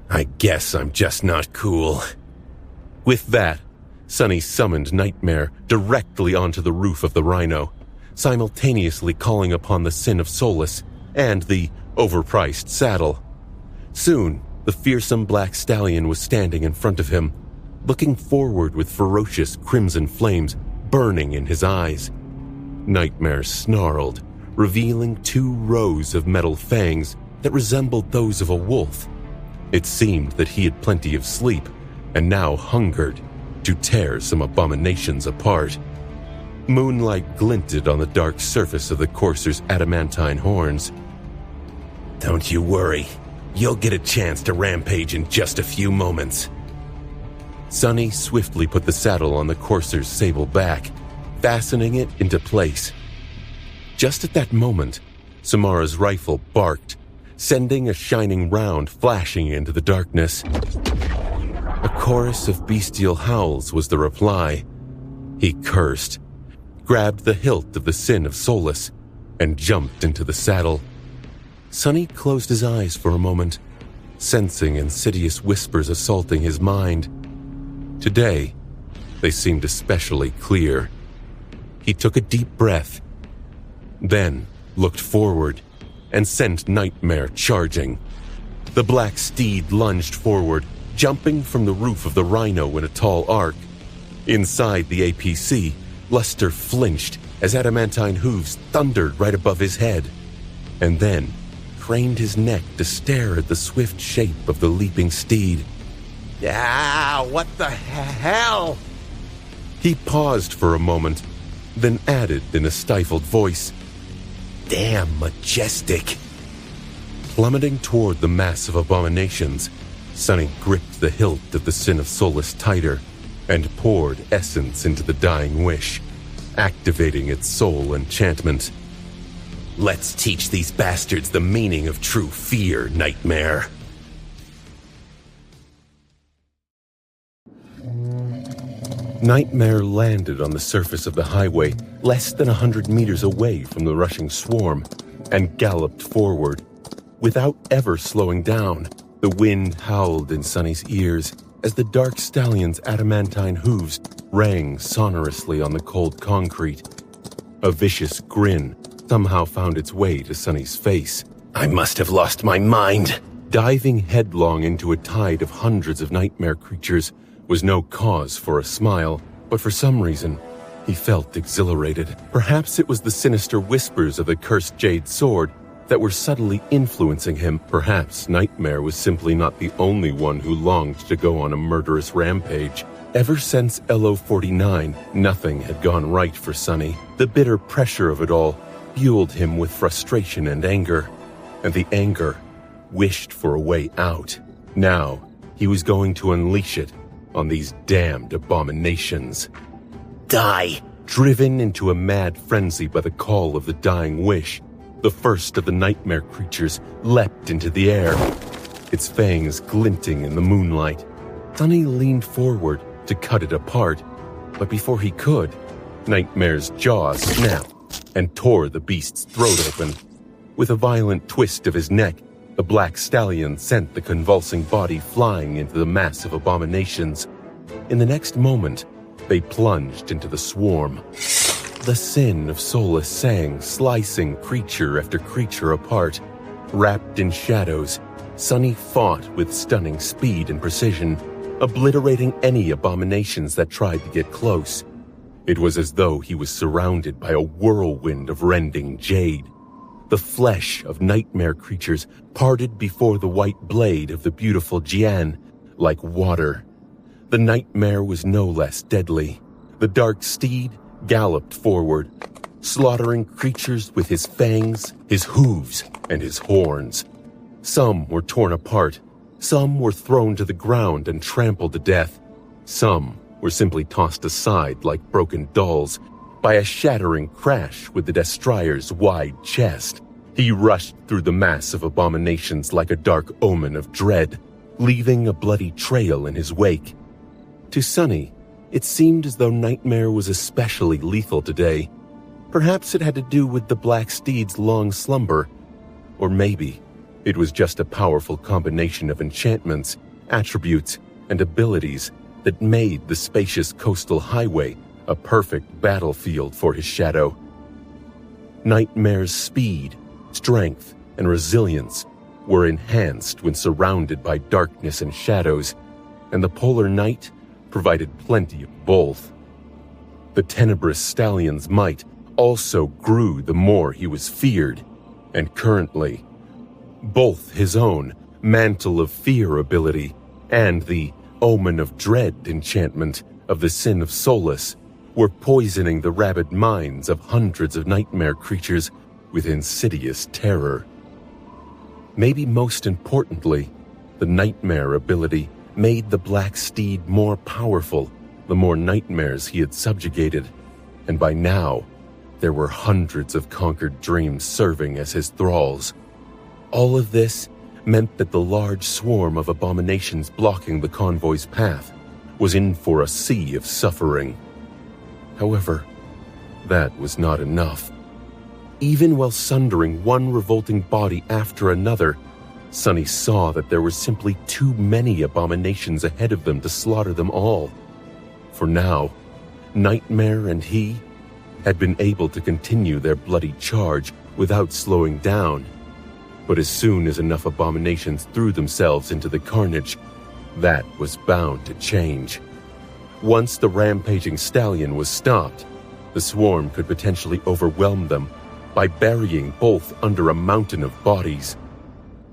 S4: I guess I'm just not cool. With that, Sonny summoned Nightmare directly onto the roof of the rhino, simultaneously calling upon the Sin of Solace and the overpriced saddle. Soon, the fearsome black stallion was standing in front of him, looking forward with ferocious crimson flames burning in his eyes. Nightmare snarled, revealing 2 rows of metal fangs that resembled those of a wolf. It seemed that he had plenty of sleep and now hungered to tear some abominations apart. Moonlight glinted on the dark surface of the courser's adamantine horns.
S2: Don't you worry. You'll get a chance to rampage in just a few moments.
S4: Sonny swiftly put the saddle on the courser's sable back, fastening it into place. Just at that moment, Samara's rifle barked, sending a shining round flashing into the darkness. A chorus of bestial howls was the reply. He cursed, grabbed the hilt of the Sin of Solace, and jumped into the saddle. Sonny closed his eyes for a moment, sensing insidious whispers assaulting his mind. Today, they seemed especially clear. He took a deep breath, then looked forward and sent Nightmare charging. The black steed lunged forward, jumping from the roof of the rhino in a tall arc. Inside the APC, Luster flinched as adamantine hooves thundered right above his head, and then craned his neck to stare at the swift shape of the leaping steed.
S2: Ah, what the hell?
S4: He paused for a moment, then added in a stifled voice,
S2: Damn majestic.
S4: Plummeting toward the mass of abominations, Sonny gripped the hilt of the Sin of Solace tighter and poured essence into the dying wish, activating its soul enchantment.
S2: Let's teach these bastards the meaning of true fear, Nightmare.
S4: Nightmare landed on the surface of the highway less than 100 meters away from the rushing swarm and galloped forward. Without ever slowing down, the wind howled in Sonny's ears as the dark stallion's adamantine hooves rang sonorously on the cold concrete. A vicious grin somehow found its way to Sonny's face.
S2: I must have lost my mind.
S4: Diving headlong into a tide of hundreds of nightmare creatures was no cause for a smile, but for some reason, He felt exhilarated. Perhaps it was the sinister whispers of the cursed jade sword that were subtly influencing him. Perhaps Nightmare was simply not the only one who longed to go on a murderous rampage. Ever since LO-49, nothing had gone right for Sonny. The bitter pressure of it all fueled him with frustration and anger. And the anger wished for a way out. Now, he was going to unleash it on these damned abominations.
S2: Die!
S4: Driven into a mad frenzy by the call of the dying wish, the first of the nightmare creatures leapt into the air, its fangs glinting in the moonlight. Sonny leaned forward to cut it apart, but before he could, Nightmare's jaws snapped and tore the beast's throat open. With a violent twist of his neck, the black stallion sent the convulsing body flying into the mass of abominations. In the next moment, they plunged into the swarm. The sin of Solus sang, slicing creature after creature apart. Wrapped in shadows, Sonny fought with stunning speed and precision, obliterating any abominations that tried to get close. It was as though he was surrounded by a whirlwind of rending jade. The flesh of nightmare creatures parted before the white blade of the beautiful Jian like water. The nightmare was no less deadly. The dark steed galloped forward, slaughtering creatures with his fangs, his hooves, and his horns. Some were torn apart. Some were thrown to the ground and trampled to death. Some were simply tossed aside like broken dolls by a shattering crash with the Destroyer's wide chest. He rushed through the mass of abominations like a dark omen of dread, leaving a bloody trail in his wake. To Sonny, it seemed as though Nightmare was especially lethal today. Perhaps it had to do with the Black Steed's long slumber, or maybe it was just a powerful combination of enchantments, attributes, and abilities that made the spacious coastal highway a perfect battlefield for his shadow. Nightmare's speed, strength, and resilience were enhanced when surrounded by darkness and shadows, and the Polar Night provided plenty of both. The tenebrous stallion's might also grew the more he was feared, and currently, both his own Mantle of Fear ability and the Omen of Dread enchantment of the Sin of Solus were poisoning the rabid minds of hundreds of nightmare creatures with insidious terror. Maybe most importantly, the Nightmare ability made the Black Steed more powerful the more nightmares he had subjugated, and by now, there were hundreds of conquered dreams serving as his thralls. All of this meant that the large swarm of abominations blocking the convoy's path was in for a sea of suffering. However, that was not enough. Even while sundering one revolting body after another, Sonny saw that there were simply too many abominations ahead of them to slaughter them all. For now, Nightmare and he had been able to continue their bloody charge without slowing down. But as soon as enough abominations threw themselves into the carnage, that was bound to change. Once the rampaging stallion was stopped, the swarm could potentially overwhelm them by burying both under a mountain of bodies.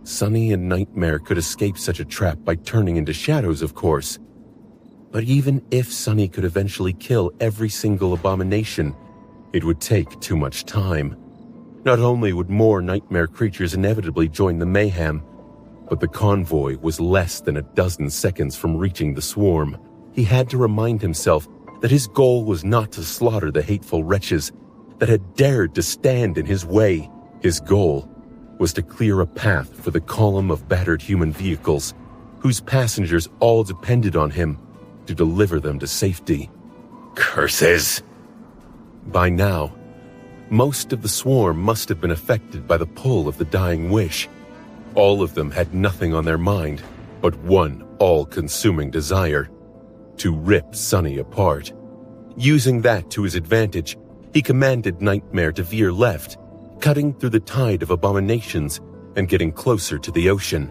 S4: Sonny and Nightmare could escape such a trap by turning into shadows, of course. But even if Sonny could eventually kill every single abomination, it would take too much time. Not only would more nightmare creatures inevitably join the mayhem, but the convoy was less than a dozen seconds from reaching the swarm. He had to remind himself that his goal was not to slaughter the hateful wretches that had dared to stand in his way. His goal was to clear a path for the column of battered human vehicles, whose passengers all depended on him to deliver them to safety.
S2: Curses!
S4: By now, most of the swarm must have been affected by the pull of the dying wish. All of them had nothing on their mind but one all-consuming desire: to rip Sonny apart. Using that to his advantage, he commanded Nightmare to veer left, cutting through the tide of abominations and getting closer to the ocean.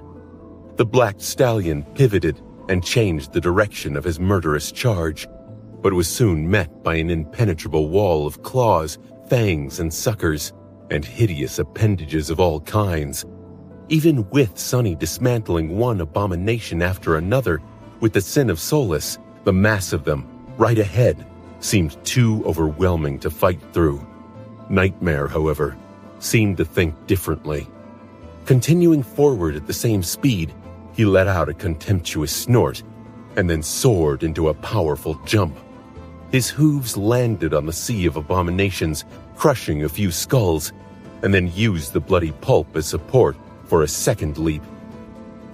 S4: The Black Stallion pivoted and changed the direction of his murderous charge. but was soon met by an impenetrable wall of claws, fangs, and suckers, and hideous appendages of all kinds. Even with Sunny dismantling one abomination after another, with the Sin of Solace, the mass of them, right ahead, seemed too overwhelming to fight through. Nightmare, however, seemed to think differently. Continuing forward at the same speed, he let out a contemptuous snort, and then soared into a powerful jump. His hooves landed on the sea of abominations, crushing a few skulls, and then used the bloody pulp as support for a second leap.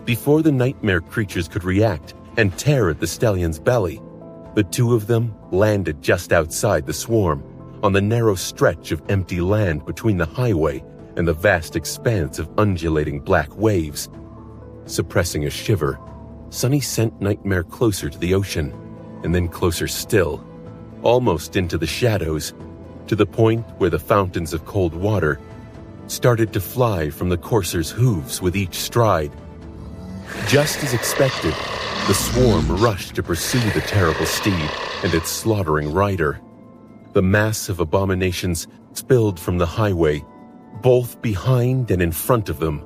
S4: Before the nightmare creatures could react and tear at the stallion's belly, the two of them landed just outside the swarm, on the narrow stretch of empty land between the highway and the vast expanse of undulating black waves. Suppressing a shiver, Sunny sent Nightmare closer to the ocean, and then closer still, almost into the shadows, to the point where the fountains of cold water started to fly from the courser's hooves with each stride. Just as expected, the swarm rushed to pursue the terrible steed and its slaughtering rider. The mass of abominations spilled from the highway, both behind and in front of them,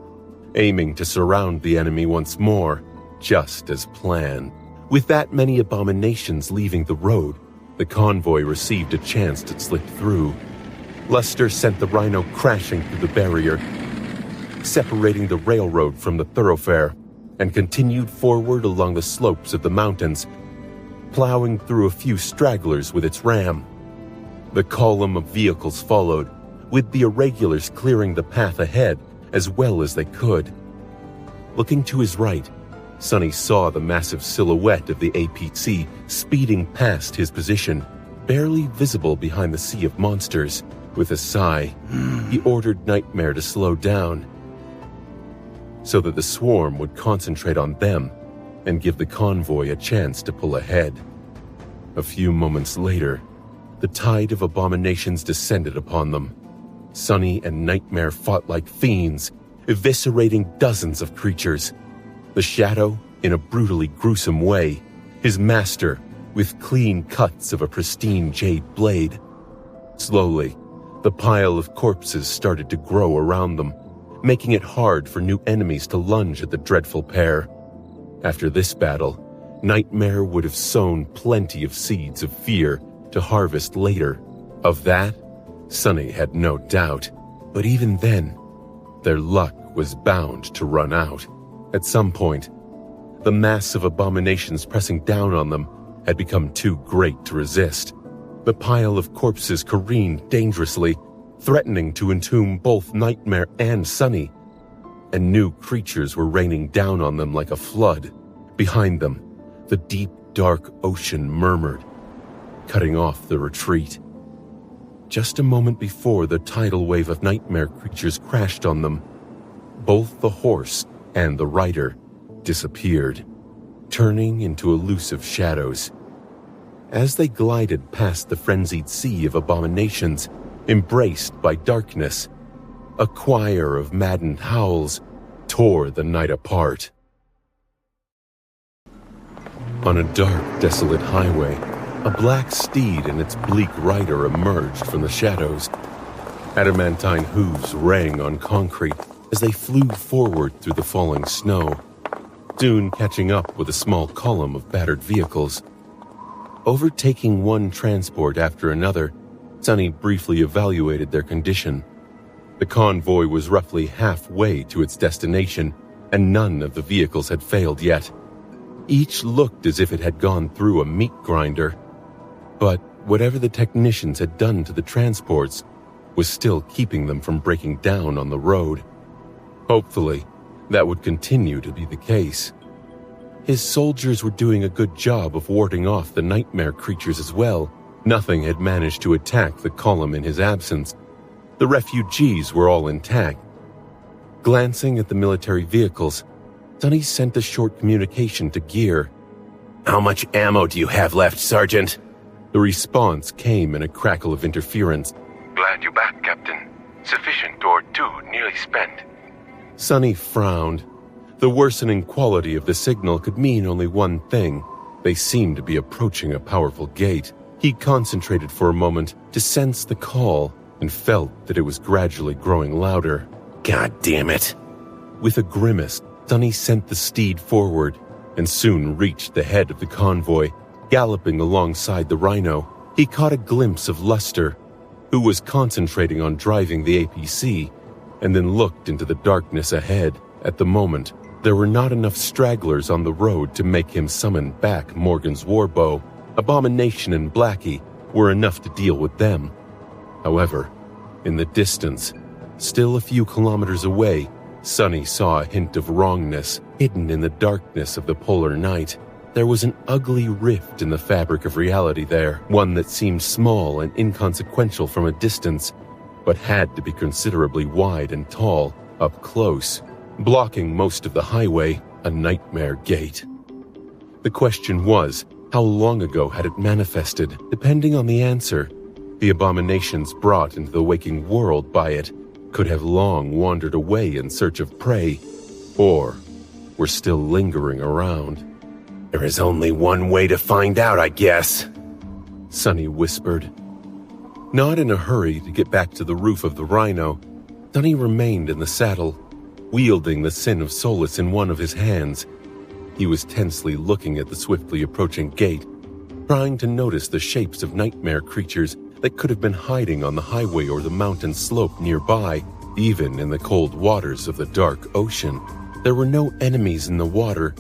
S4: aiming to surround the enemy once more, just as planned. With that many abominations leaving the road, the convoy received a chance to slip through. Lester sent the rhino crashing through the barrier, separating the railroad from the thoroughfare, and continued forward along the slopes of the mountains, plowing through a few stragglers with its ram. The column of vehicles followed, with the irregulars clearing the path ahead as well as they could. Looking to his right, Sunny saw the massive silhouette of the APC speeding past his position, barely visible behind the sea of monsters. With a sigh, he ordered Nightmare to slow down, so that the swarm would concentrate on them and give the convoy a chance to pull ahead. A few moments later, the tide of abominations descended upon them. Sunny and Nightmare fought like fiends, eviscerating dozens of creatures. The Shadow, in a brutally gruesome way, his master, with clean cuts of a pristine jade blade. Slowly, the pile of corpses started to grow around them, making it hard for new enemies to lunge at the dreadful pair. After this battle, Nightmare would have sown plenty of seeds of fear to harvest later. Of that, Sunny had no doubt. But even then, their luck was bound to run out. At some point, the mass of abominations pressing down on them had become too great to resist. The pile of corpses careened dangerously, threatening to entomb both Nightmare and Sunny, and new creatures were raining down on them like a flood. Behind them, the deep, dark ocean murmured, cutting off the retreat. Just a moment before the tidal wave of nightmare creatures crashed on them, both the horse and the rider disappeared, turning into elusive shadows. As they glided past the frenzied sea of abominations, embraced by darkness, a choir of maddened howls tore the night apart. On a dark, desolate highway, a black steed and its bleak rider emerged from the shadows. Adamantine hooves rang on concrete as they flew forward through the falling snow, soon catching up with a small column of battered vehicles. Overtaking one transport after another, Sunny briefly evaluated their condition. The convoy was roughly halfway to its destination, and none of the vehicles had failed yet. Each looked as if it had gone through a meat grinder. But whatever the technicians had done to the transports was still keeping them from breaking down on the road. Hopefully, that would continue to be the case. His soldiers were doing a good job of warding off the nightmare creatures as well. Nothing had managed to attack the column in his absence. The refugees were all intact. Glancing at the military vehicles, Sunny sent a short communication to Gear.
S2: "How much ammo do you have left, Sergeant?"
S4: The response came in a crackle of interference.
S7: "Glad you're back, Captain. Sufficient or two nearly spent."
S4: Sunny frowned. The worsening quality of the signal could mean only one thing. They seemed to be approaching a powerful gate. He concentrated for a moment to sense the call and felt that it was gradually growing louder.
S2: God damn it.
S4: With a grimace, Sonny sent the steed forward and soon reached the head of the convoy. Galloping alongside the rhino, he caught a glimpse of Luster, who was concentrating on driving the APC, and then looked into the darkness ahead. At the moment, there were not enough stragglers on the road to make him summon back Morgan's warbow. Abomination and Blackie were enough to deal with them. However, in the distance, still a few kilometers away, Sonny saw a hint of wrongness hidden in the darkness of the polar night. There was an ugly rift in the fabric of reality there, one that seemed small and inconsequential from a distance, but had to be considerably wide and tall up close, blocking most of the highway, a nightmare gate. The question was, how long ago had it manifested? Depending on the answer, the abominations brought into the waking world by it could have long wandered away in search of prey, or were still lingering around.
S2: There is only one way to find out, I guess,
S4: Sonny whispered. Not in a hurry to get back to the roof of the rhino, Sonny remained in the saddle, wielding the Sin of Solace in one of his hands. He was tensely looking at the swiftly approaching gate, trying to notice the shapes of nightmare creatures that could have been hiding on the highway or the mountain slope nearby, even in the cold waters of the dark ocean. There were no enemies in the water,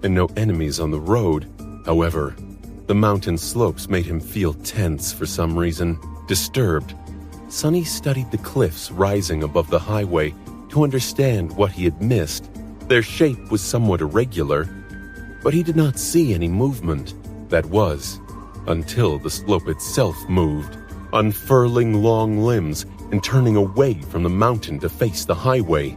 S4: and no enemies on the road. However, the mountain slopes made him feel tense for some reason, disturbed. Sonny studied the cliffs rising above the highway to understand what he had missed. Their shape was somewhat irregular, but he did not see any movement. That was, until the slope itself moved, unfurling long limbs and turning away from the mountain to face the highway.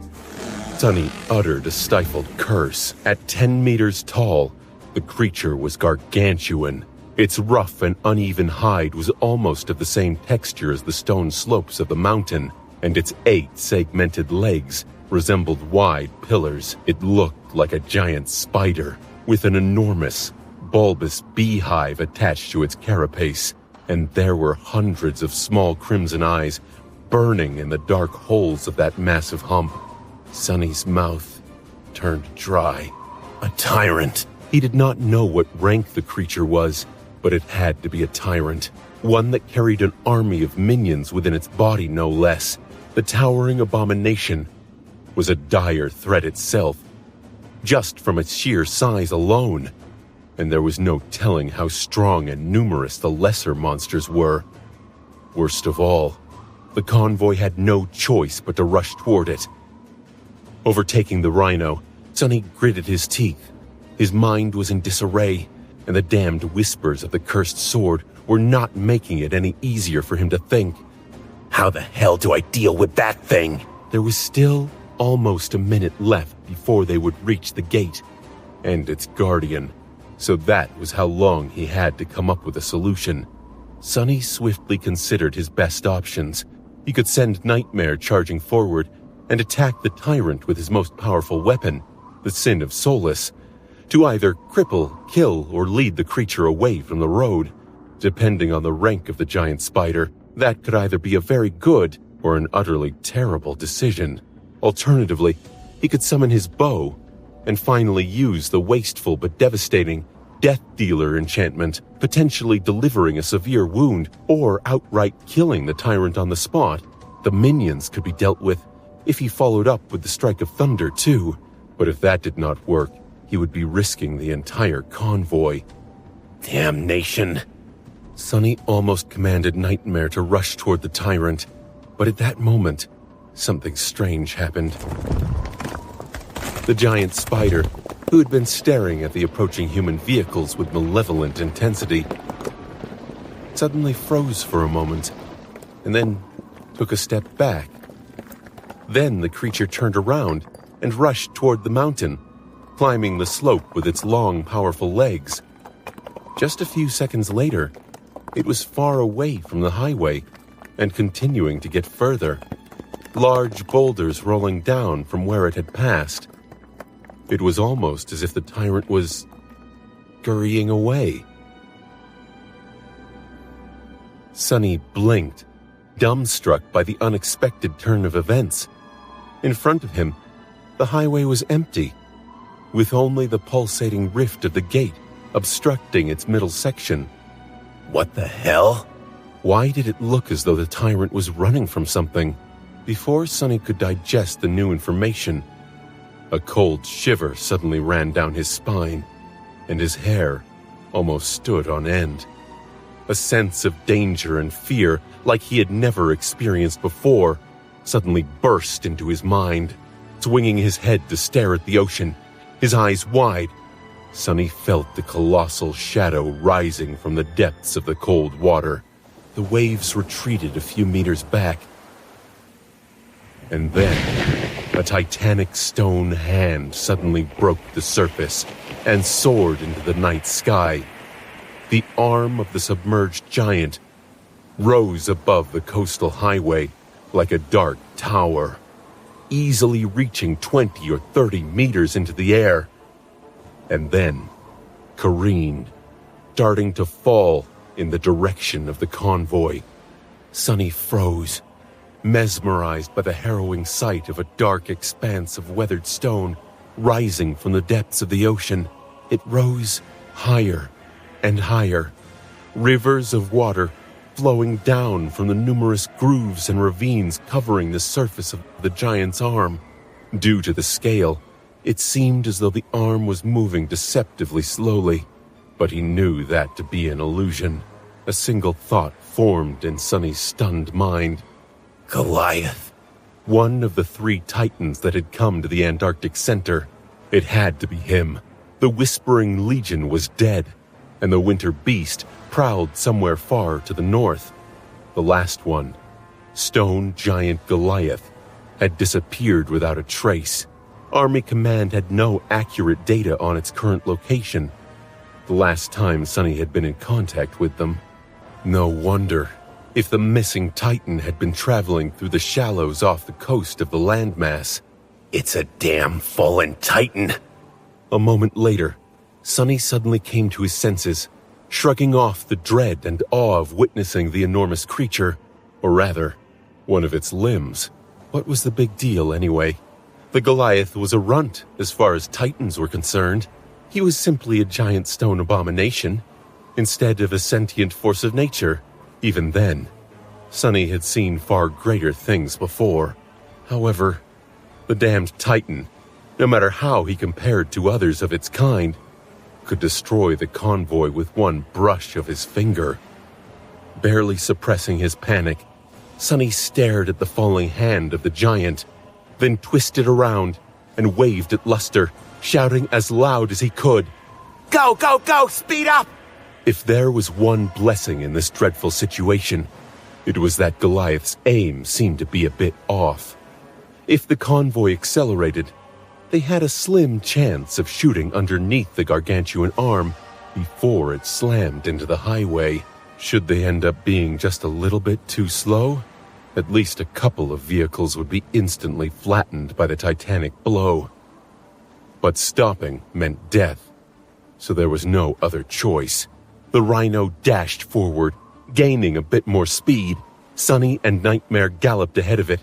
S4: Sonny uttered a stifled curse. At 10 meters tall, the creature was gargantuan. Its rough and uneven hide was almost of the same texture as the stone slopes of the mountain, and its 8 segmented legs resembled wide pillars. It looked like a giant spider, with an enormous, bulbous beehive attached to its carapace, and there were hundreds of small crimson eyes burning in the dark holes of that massive hump. Sonny's mouth turned dry. A tyrant. He did not know what rank the creature was, but it had to be a tyrant, one that carried an army of minions within its body no less. The towering abomination was a dire threat itself, just from its sheer size alone, and there was no telling how strong and numerous the lesser monsters were. Worst of all, the convoy had no choice but to rush toward it. Overtaking the rhino, Sonny gritted his teeth. His mind was in disarray, and the damned whispers of the cursed sword were not making it any easier for him to think.
S2: How the hell do I deal with that thing?
S4: There was still almost a minute left before they would reach the gate and its guardian, so that was how long he had to come up with a solution. Sonny swiftly considered his best options. He could send Nightmare charging forward and attack the tyrant with his most powerful weapon, the Sin of Solace, to either cripple, kill, or lead the creature away from the road. Depending on the rank of the giant spider, that could either be a very good or an utterly terrible decision. Alternatively, he could summon his bow and finally use the wasteful but devastating Death Dealer enchantment, potentially delivering a severe wound or outright killing the tyrant on the spot. The minions could be dealt with if he followed up with the Strike of Thunder too, but if that did not work, he would be risking the entire convoy.
S2: Damnation!
S4: Sonny almost commanded Nightmare to rush toward the tyrant, but at that moment, something strange happened. The giant spider, who had been staring at the approaching human vehicles with malevolent intensity, suddenly froze for a moment, and then took a step back. Then the creature turned around and rushed toward the mountain, climbing the slope with its long, powerful legs. Just a few seconds later, it was far away from the highway and continuing to get further, large boulders rolling down from where it had passed. It was almost as if the tyrant was scurrying away. Sonny blinked, dumbstruck by the unexpected turn of events. In front of him, the highway was empty, with only the pulsating rift of the gate obstructing its middle section.
S2: What the hell?
S4: Why did it look as though the tyrant was running from something? Before Sonny could digest the new information, a cold shiver suddenly ran down his spine, and his hair almost stood on end. A sense of danger and fear, like he had never experienced before, suddenly burst into his mind. Swinging his head to stare at the ocean, his eyes wide, Sonny felt the colossal shadow rising from the depths of the cold water. The waves retreated a few meters back. And then, a titanic stone hand suddenly broke the surface and soared into the night sky. The arm of the submerged giant rose above the coastal highway like a dark tower, easily reaching 20 or 30 meters into the air, and then careened, starting to fall in the direction of the convoy. Sonny froze, mesmerized by the harrowing sight of a dark expanse of weathered stone rising from the depths of the ocean. It rose higher and higher, rivers of water flowing down from the numerous grooves and ravines covering the surface of the giant's arm. Due to the scale, it seemed as though the arm was moving deceptively slowly, but he knew that to be an illusion. A single thought formed in Sonny's stunned mind.
S2: Goliath.
S4: One of the 3 titans that had come to the Antarctic Center. It had to be him. The Whispering Legion was dead, and the Winter Beast prowled somewhere far to the north. The last one, Stone Giant Goliath, had disappeared without a trace. Army Command had no accurate data on its current location. The last time Sonny had been in contact with them. No wonder if the missing Titan had been traveling through the shallows off the coast of the landmass.
S2: It's a damn fallen Titan.
S4: A moment later, Sonny suddenly came to his senses, shrugging off the dread and awe of witnessing the enormous creature, or rather, one of its limbs. What was the big deal anyway? The Goliath was a runt as far as Titans were concerned. He was simply a giant stone abomination, instead of a sentient force of nature. Even then, Sonny had seen far greater things before. However, the damned Titan, no matter how he compared to others of its kind, could destroy the convoy with one brush of his finger. Barely suppressing his panic, Sonny stared at the falling hand of the giant, then twisted around and waved at Luster, shouting as loud as he could,
S2: Go, go, go! Speed up!
S4: If there was one blessing in this dreadful situation, it was that Goliath's aim seemed to be a bit off. If the convoy accelerated, they had a slim chance of shooting underneath the gargantuan arm before it slammed into the highway. Should they end up being just a little bit too slow, at least a couple of vehicles would be instantly flattened by the titanic blow. But stopping meant death, so there was no other choice. The Rhino dashed forward, gaining a bit more speed. Sonny and Nightmare galloped ahead of it,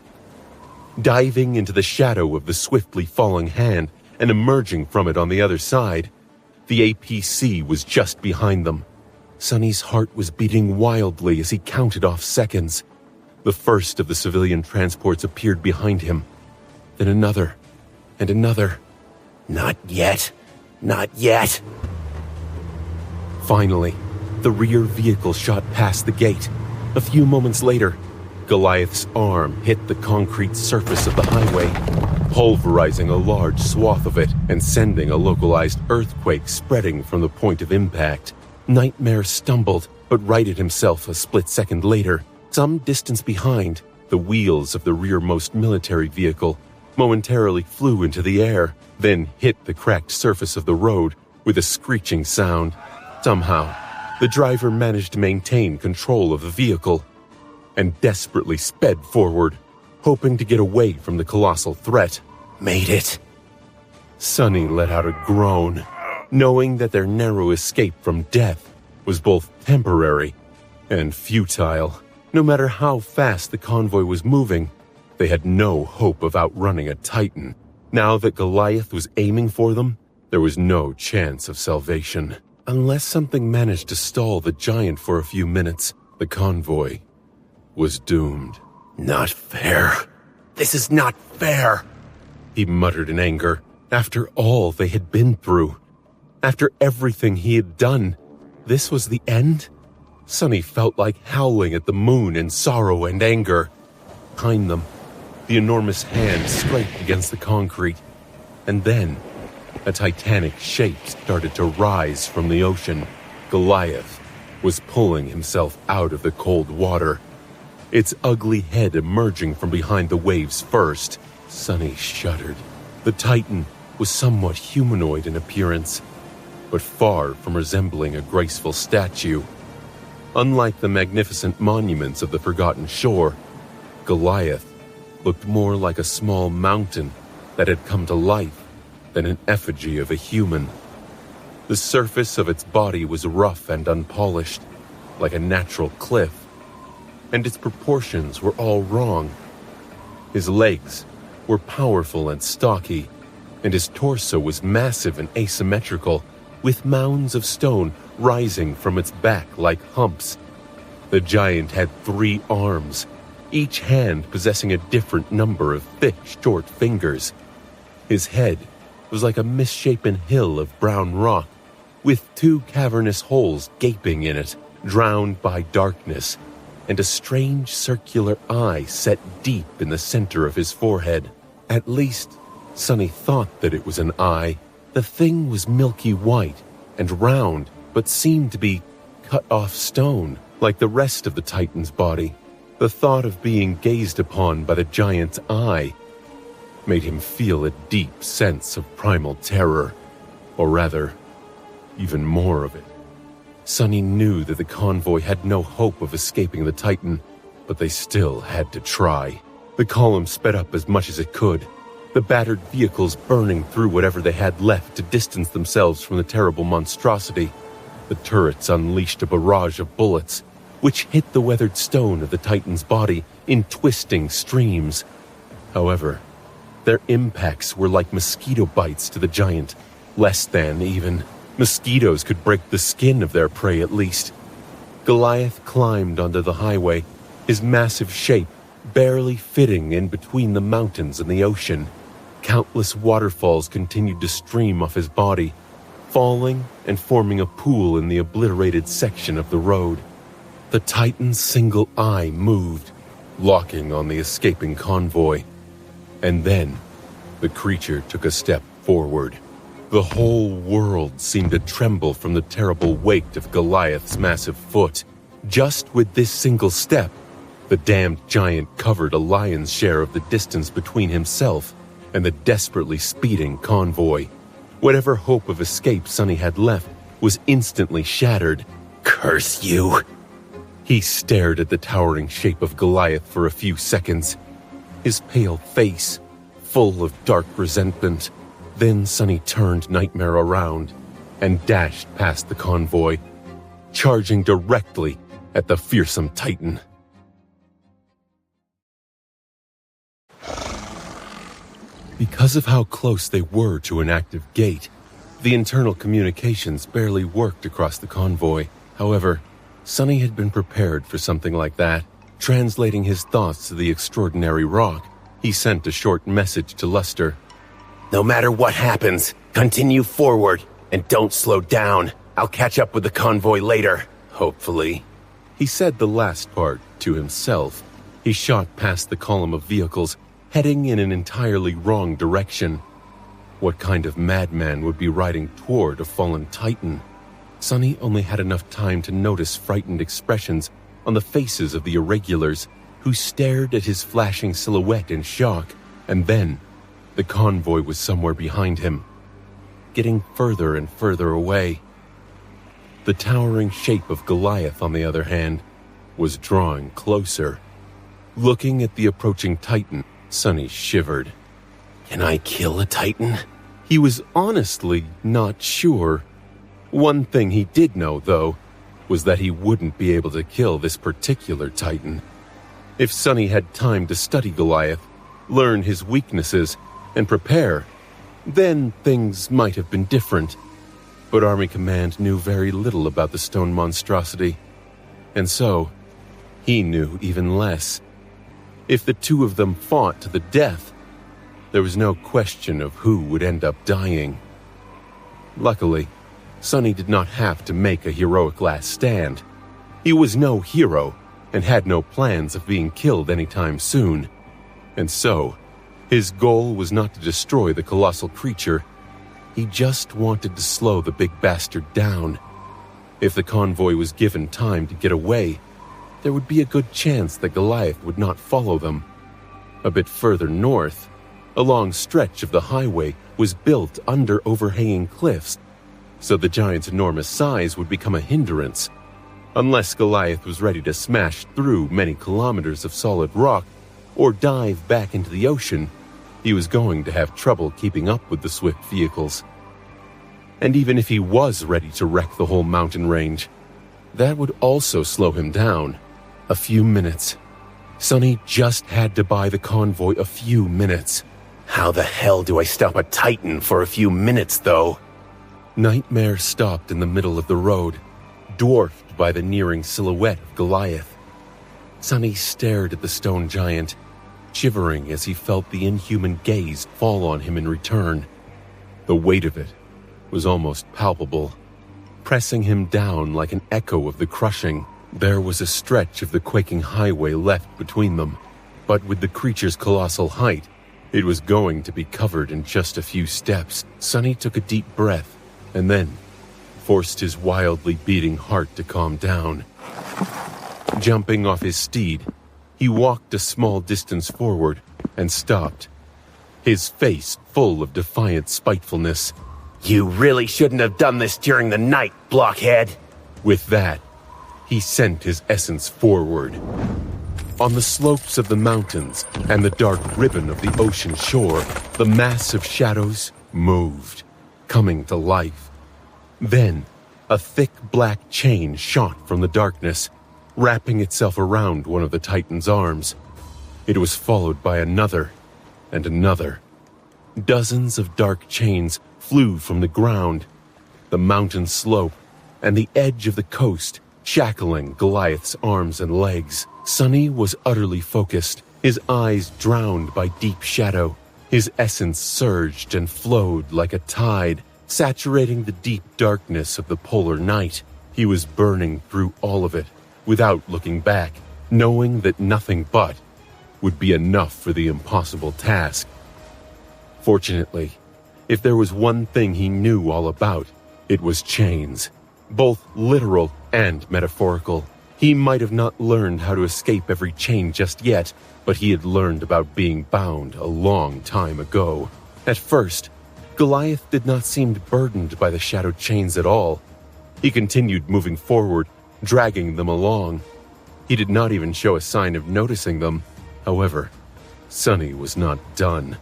S4: diving into the shadow of the swiftly falling hand and emerging from it on the other side. The APC was just behind them. Sonny's heart was beating wildly as he counted off seconds. The first of the civilian transports appeared behind him, then another, and another.
S2: Not yet. Not yet.
S4: Finally, the rear vehicle shot past the gate. A few moments later, Goliath's arm hit the concrete surface of the highway, pulverizing a large swath of it and sending a localized earthquake spreading from the point of impact. Nightmare stumbled, but righted himself a split second later. Some distance behind, the wheels of the rearmost military vehicle momentarily flew into the air, then hit the cracked surface of the road with a screeching sound. Somehow, the driver managed to maintain control of the vehicle and desperately sped forward, hoping to get away from the colossal threat.
S2: Made it.
S4: Sonny let out a groan. knowing that their narrow escape from death was both temporary and futile. No matter how fast the convoy was moving, they had no hope of outrunning a Titan. Now that Goliath was aiming for them, there was no chance of salvation. Unless something managed to stall the giant for a few minutes, the convoy was doomed.
S2: Not fair. This is not fair,
S4: he muttered in anger. After all they had been through, after everything he had done, this was the end? Sonny felt like howling at the moon in sorrow and anger. Behind them, the enormous hand scraped against the concrete, and then a titanic shape started to rise from the ocean. Goliath was pulling himself out of the cold water, its ugly head emerging from behind the waves first. Sonny shuddered. The Titan was somewhat humanoid in appearance, but far from resembling a graceful statue. Unlike the magnificent monuments of the Forgotten Shore, Goliath looked more like a small mountain that had come to life than an effigy of a human. The surface of its body was rough and unpolished, like a natural cliff, and its proportions were all wrong. His legs were powerful and stocky, and his torso was massive and asymmetrical, with mounds of stone rising from its back like humps. The giant had 3 arms, each hand possessing a different number of thick, short fingers. His head was like a misshapen hill of brown rock, with 2 cavernous holes gaping in it, drowned by darkness, and a strange circular eye set deep in the center of his forehead. At least, Sonny thought that it was an eye. The thing was milky white and round, but seemed to be cut off stone, like the rest of the Titan's body. The thought of being gazed upon by the giant's eye made him feel a deep sense of primal terror, or rather, even more of it. Sonny knew that the convoy had no hope of escaping the Titan, but they still had to try. The column sped up as much as it could, the battered vehicles burning through whatever they had left to distance themselves from the terrible monstrosity. The turrets unleashed a barrage of bullets, which hit the weathered stone of the Titan's body in twisting streams. However, their impacts were like mosquito bites to the giant, less than even. Mosquitoes could break the skin of their prey at least. Goliath climbed onto the highway, his massive shape barely fitting in between the mountains and the ocean. Countless waterfalls continued to stream off his body, falling and forming a pool in the obliterated section of the road. The Titan's single eye moved, locking on the escaping convoy. And then, the creature took a step forward. The whole world seemed to tremble from the terrible weight of Goliath's massive foot. Just with this single step, the damned giant covered a lion's share of the distance between himself and the desperately speeding convoy. Whatever hope of escape Sonny had left was instantly shattered.
S2: Curse you!
S4: He stared at the towering shape of Goliath for a few seconds, his pale face full of dark resentment. Then Sonny turned Nightmare around and dashed past the convoy, charging directly at the fearsome Titan. Because of how close they were to an active gate, the internal communications barely worked across the convoy. However, Sonny had been prepared for something like that. Translating his thoughts to the extraordinary rock, he sent a short message to Luster.
S2: No matter what happens, continue forward and don't slow down. I'll catch up with the convoy later, hopefully.
S4: He said the last part to himself. He shot past the column of vehicles, heading in an entirely wrong direction. What kind of madman would be riding toward a fallen Titan? Sonny only had enough time to notice frightened expressions on the faces of the irregulars, who stared at his flashing silhouette in shock, and then the convoy was somewhere behind him, getting further and further away. The towering shape of Goliath, on the other hand, was drawing closer. Looking at the approaching Titan, Sonny shivered.
S2: Can I kill a Titan?
S4: He was honestly not sure. One thing he did know, though, was that he wouldn't be able to kill this particular Titan. If Sonny had time to study Goliath, learn his weaknesses, and prepare, then things might have been different. But Army Command knew very little about the stone monstrosity, and so he knew even less. If the two of them fought to the death, there was no question of who would end up dying. Luckily, Sonny did not have to make a heroic last stand. He was no hero and had no plans of being killed anytime soon. And so, his goal was not to destroy the colossal creature. He just wanted to slow the big bastard down. If the convoy was given time to get away, there would be a good chance that Goliath would not follow them. A bit further north, a long stretch of the highway was built under overhanging cliffs, so the giant's enormous size would become a hindrance. Unless Goliath was ready to smash through many kilometers of solid rock or dive back into the ocean, he was going to have trouble keeping up with the swift vehicles. And even if he was ready to wreck the whole mountain range, that would also slow him down. A few minutes. Sonny just had to buy the convoy a few minutes.
S2: How the hell do I stop a Titan for a few minutes, though?
S4: Nightmare stopped in the middle of the road, dwarfed by the nearing silhouette of Goliath. Sonny stared at the stone giant, shivering as he felt the inhuman gaze fall on him in return. The weight of it was almost palpable, pressing him down like an echo of the crushing. There was a stretch of the quaking highway left between them, but with the creature's colossal height, it was going to be covered in just a few steps. Sonny took a deep breath and then forced his wildly beating heart to calm down. Jumping off his steed, he walked a small distance forward and stopped, his face full of defiant spitefulness.
S2: You really shouldn't have done this during the night, blockhead.
S4: With that, he sent his essence forward. On the slopes of the mountains and the dark ribbon of the ocean shore, the mass of shadows moved, coming to life. Then, a thick black chain shot from the darkness, wrapping itself around one of the Titan's arms. It was followed by another and another. Dozens of dark chains flew from the ground, the mountain slope, and the edge of the coast, shackling Goliath's arms and legs. Sonny was utterly focused, his eyes drowned by deep shadow. His essence surged and flowed like a tide, saturating the deep darkness of the polar night. He was burning through all of it, without looking back, knowing that nothing but would be enough for the impossible task. Fortunately, if there was one thing he knew all about, it was chains, both literal and metaphorical. He might have not learned how to escape every chain just yet, but he had learned about being bound a long time ago. At first, Goliath did not seem burdened by the shadowed chains at all. He continued moving forward, dragging them along. He did not even show a sign of noticing them. However, Sonny was not done.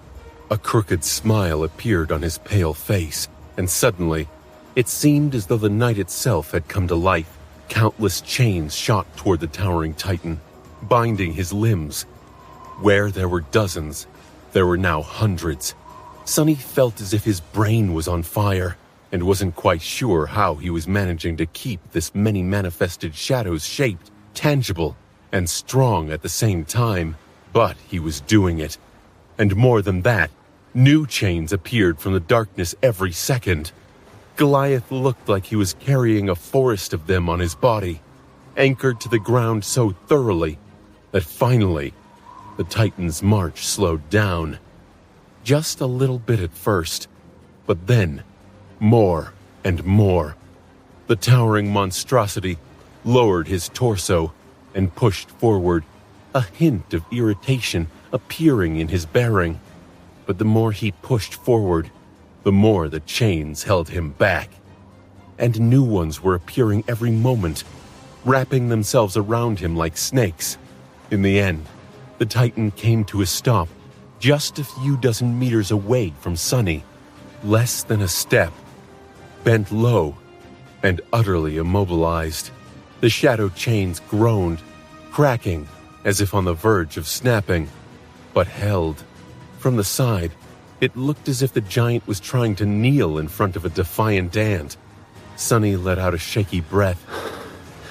S4: A crooked smile appeared on his pale face, and suddenly, it seemed as though the night itself had come to life. Countless chains shot toward the towering Titan, binding his limbs. Where there were dozens, there were now hundreds. Sonny felt as if his brain was on fire, and wasn't quite sure how he was managing to keep this many manifested shadows shaped, tangible, and strong at the same time. But he was doing it. And more than that, new chains appeared from the darkness every second. Goliath looked like he was carrying a forest of them on his body, anchored to the ground so thoroughly that finally, the Titan's march slowed down. Just a little bit at first, but then, more and more. The towering monstrosity lowered his torso and pushed forward, a hint of irritation appearing in his bearing. But the more he pushed forward, the more the chains held him back. And new ones were appearing every moment, wrapping themselves around him like snakes. In the end, the Titan came to a stop just a few dozen meters away from Sonny. less than a step, bent low, and utterly immobilized. The shadow chains groaned, cracking as if on the verge of snapping, but held. From the side, it looked as if the giant was trying to kneel in front of a defiant ant. Sonny let out a shaky breath,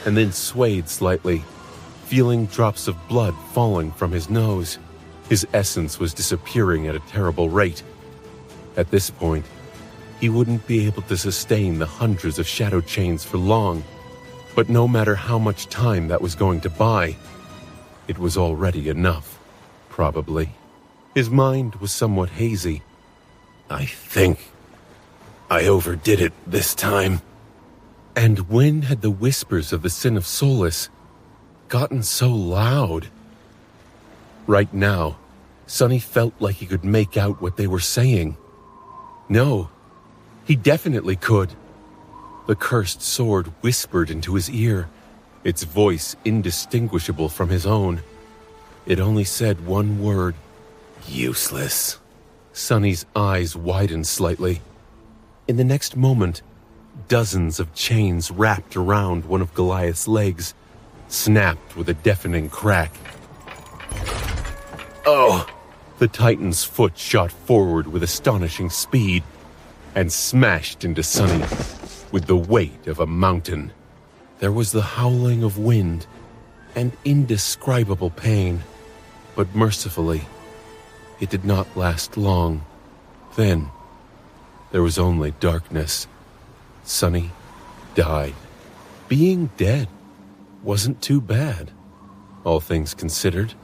S4: and then swayed slightly, feeling drops of blood falling from his nose. His essence was disappearing at a terrible rate. At this point, he wouldn't be able to sustain the hundreds of shadow chains for long, but no matter how much time that was going to buy, it was already enough, probably. His mind was somewhat hazy. I think I overdid it this time. And when had the whispers of the Sin of Solace gotten so loud? Right now, Sonny felt like he could make out what they were saying. No, he definitely could. The cursed sword whispered into his ear, its voice indistinguishable from his own. It only said one word: useless. Sonny's eyes widened slightly. In the next moment, dozens of chains wrapped around one of Goliath's legs, snapped with a deafening crack. Oh! The Titan's foot shot forward with astonishing speed and smashed into Sonny with the weight of a mountain. There was the howling of wind and indescribable pain, but mercifully, it did not last long. Then, there was only darkness. Sonny died. Being dead wasn't too bad, all things considered.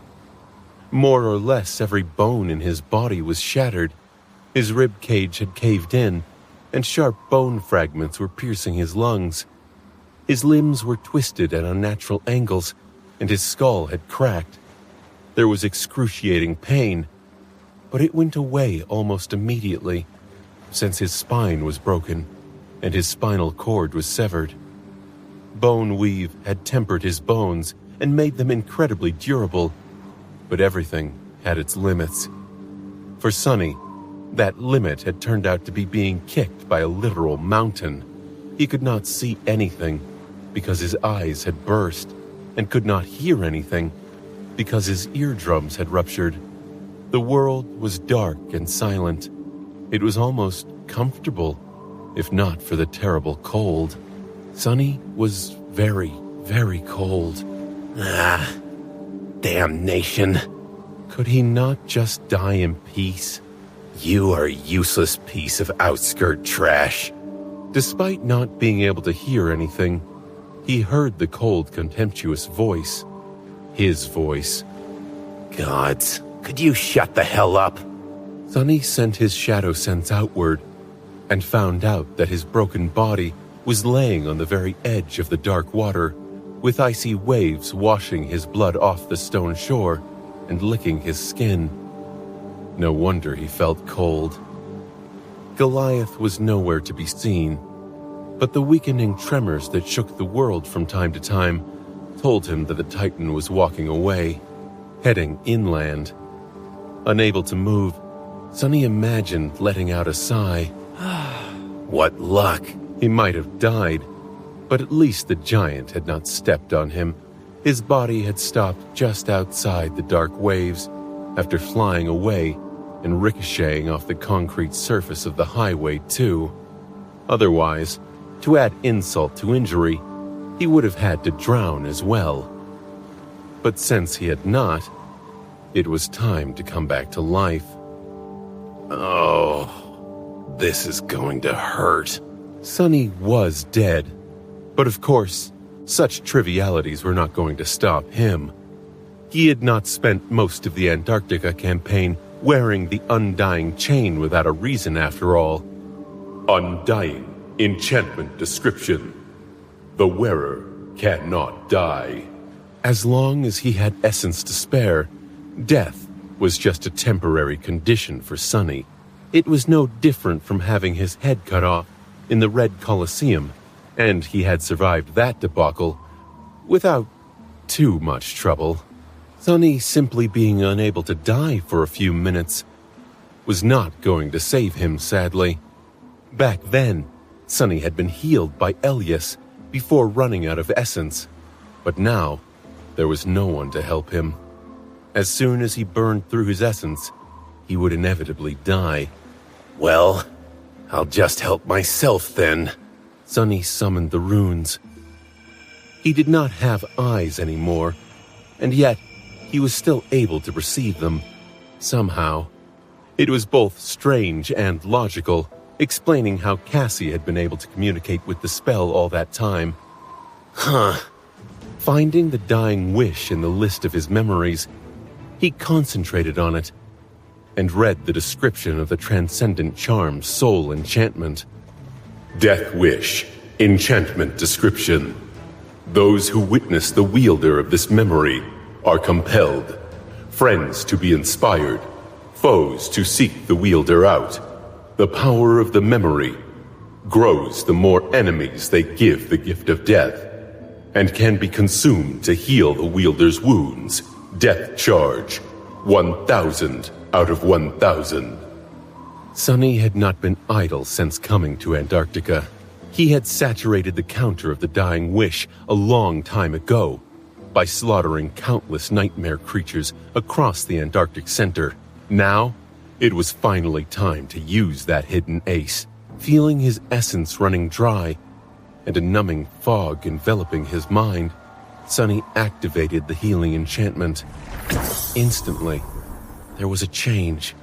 S4: More or less every bone in his body was shattered. His rib cage had caved in, and sharp bone fragments were piercing his lungs. His limbs were twisted at unnatural angles, and his skull had cracked. There was excruciating pain, but it went away almost immediately, since his spine was broken and his spinal cord was severed. Bone weave had tempered his bones and made them incredibly durable, but everything had its limits. For Sonny, that limit had turned out to be being kicked by a literal mountain. He could not see anything because his eyes had burst, and could not hear anything because his eardrums had ruptured. The world was dark and silent. It was almost comfortable, if not for the terrible cold. Sonny was very, very cold. Damnation. Could he not just die in peace? You are a useless piece of outskirt trash. Despite not being able to hear anything, he heard the cold, contemptuous voice. His voice. Gods, could you shut the hell up? Sonny sent his shadow sense outward and found out that his broken body was laying on the very edge of the dark water, with icy waves washing his blood off the stone shore and licking his skin. No wonder he felt cold. Goliath was nowhere to be seen, but the weakening tremors that shook the world from time to time told him that the Titan was walking away, heading inland. Unable to move, Sonny imagined letting out a sigh. What luck! He might have died, but at least the giant had not stepped on him. His body had stopped just outside the dark waves after flying away and ricocheting off the concrete surface of the highway too. Otherwise, to add insult to injury, he would have had to drown as well. But since he had not, it was time to come back to life. Oh, this is going to hurt. Sonny was dead, but of course, such trivialities were not going to stop him. He had not spent most of the Antarctica campaign wearing the Undying Chain without a reason after all.
S3: Undying enchantment description. The wearer cannot die.
S4: As long as he had essence to spare, death was just a temporary condition for Sonny. It was no different from having his head cut off in the Red Colosseum, and he had survived that debacle without too much trouble. Sonny simply being unable to die for a few minutes was not going to save him, sadly. Back then, Sonny had been healed by Elias before running out of essence, but now there was no one to help him. As soon as he burned through his essence, he would inevitably die.
S2: Well, I'll just help myself then.
S4: Sonny summoned the runes. He did not have eyes anymore, and yet he was still able to perceive them, somehow. It was both strange and logical, explaining how Cassie had been able to communicate with the spell all that time. Finding the dying wish in the list of his memories, he concentrated on it and read the description of the transcendent charm's soul enchantment.
S3: Death Wish, enchantment description. Those who witness the wielder of this memory are compelled, friends to be inspired, foes to seek the wielder out. The power of the memory grows the more enemies they give the gift of death, and can be consumed to heal the wielder's wounds. Death charge, 1,000 out of 1,000.
S4: Sonny had not been idle since coming to Antarctica. He had saturated the counter of the dying wish a long time ago by slaughtering countless nightmare creatures across the Antarctic center. Now, it was finally time to use that hidden ace. Feeling his essence running dry and a numbing fog enveloping his mind, Sonny activated the healing enchantment. Instantly, there was a change.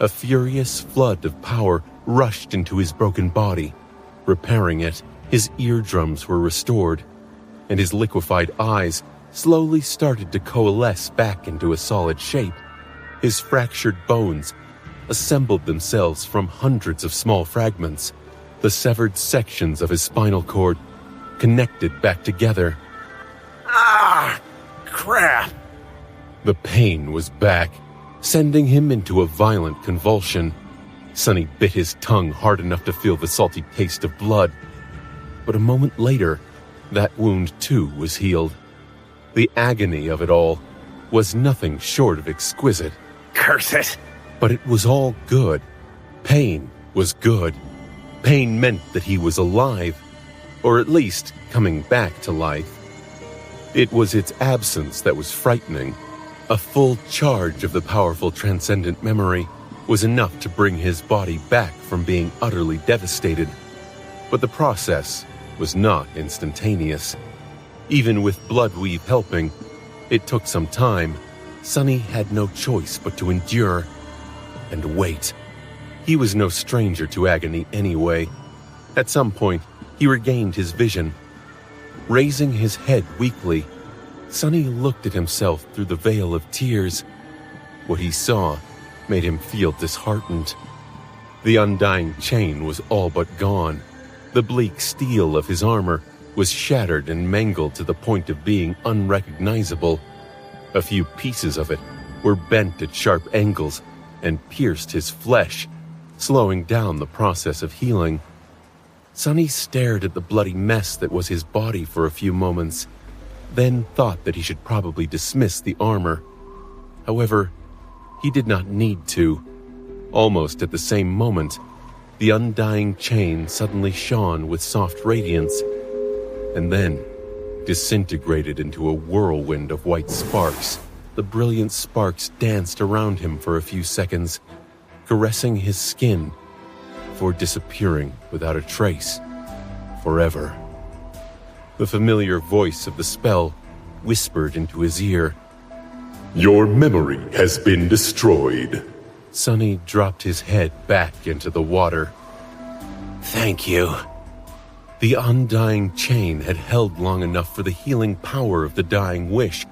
S4: A furious flood of power rushed into his broken body. Repairing it, his eardrums were restored, and his liquefied eyes slowly started to coalesce back into a solid shape. His fractured bones assembled themselves from hundreds of small fragments. The severed sections of his spinal cord connected back together.
S2: Crap!
S4: The pain was back, sending him into a violent convulsion. Sonny bit his tongue hard enough to feel the salty taste of blood. But a moment later, that wound too was healed. The agony of it all was nothing short of exquisite.
S2: Curse it!
S4: But it was all good. Pain was good. Pain meant that he was alive, or at least coming back to life. It was its absence that was frightening. A full charge of the powerful transcendent memory was enough to bring his body back from being utterly devastated. But the process was not instantaneous. Even with Bloodweave helping, it took some time. Sonny had no choice but to endure and wait. He was no stranger to agony anyway. At some point, he regained his vision. Raising his head weakly, Sonny looked at himself through the veil of tears. What he saw made him feel disheartened. The undying chain was all but gone. The bleak steel of his armor was shattered and mangled to the point of being unrecognizable. A few pieces of it were bent at sharp angles and pierced his flesh, slowing down the process of healing. Sonny stared at the bloody mess that was his body for a few moments, then thought that he should probably dismiss the armor. However, he did not need to. Almost at the same moment, the undying chain suddenly shone with soft radiance, and then disintegrated into a whirlwind of white sparks. The brilliant sparks danced around him for a few seconds, caressing his skin, before disappearing without a trace, forever. The familiar voice of the spell whispered into his ear.
S3: Your memory has been destroyed.
S4: Sonny dropped his head back into the water.
S2: Thank you.
S4: The undying chain had held long enough for the healing power of the dying wish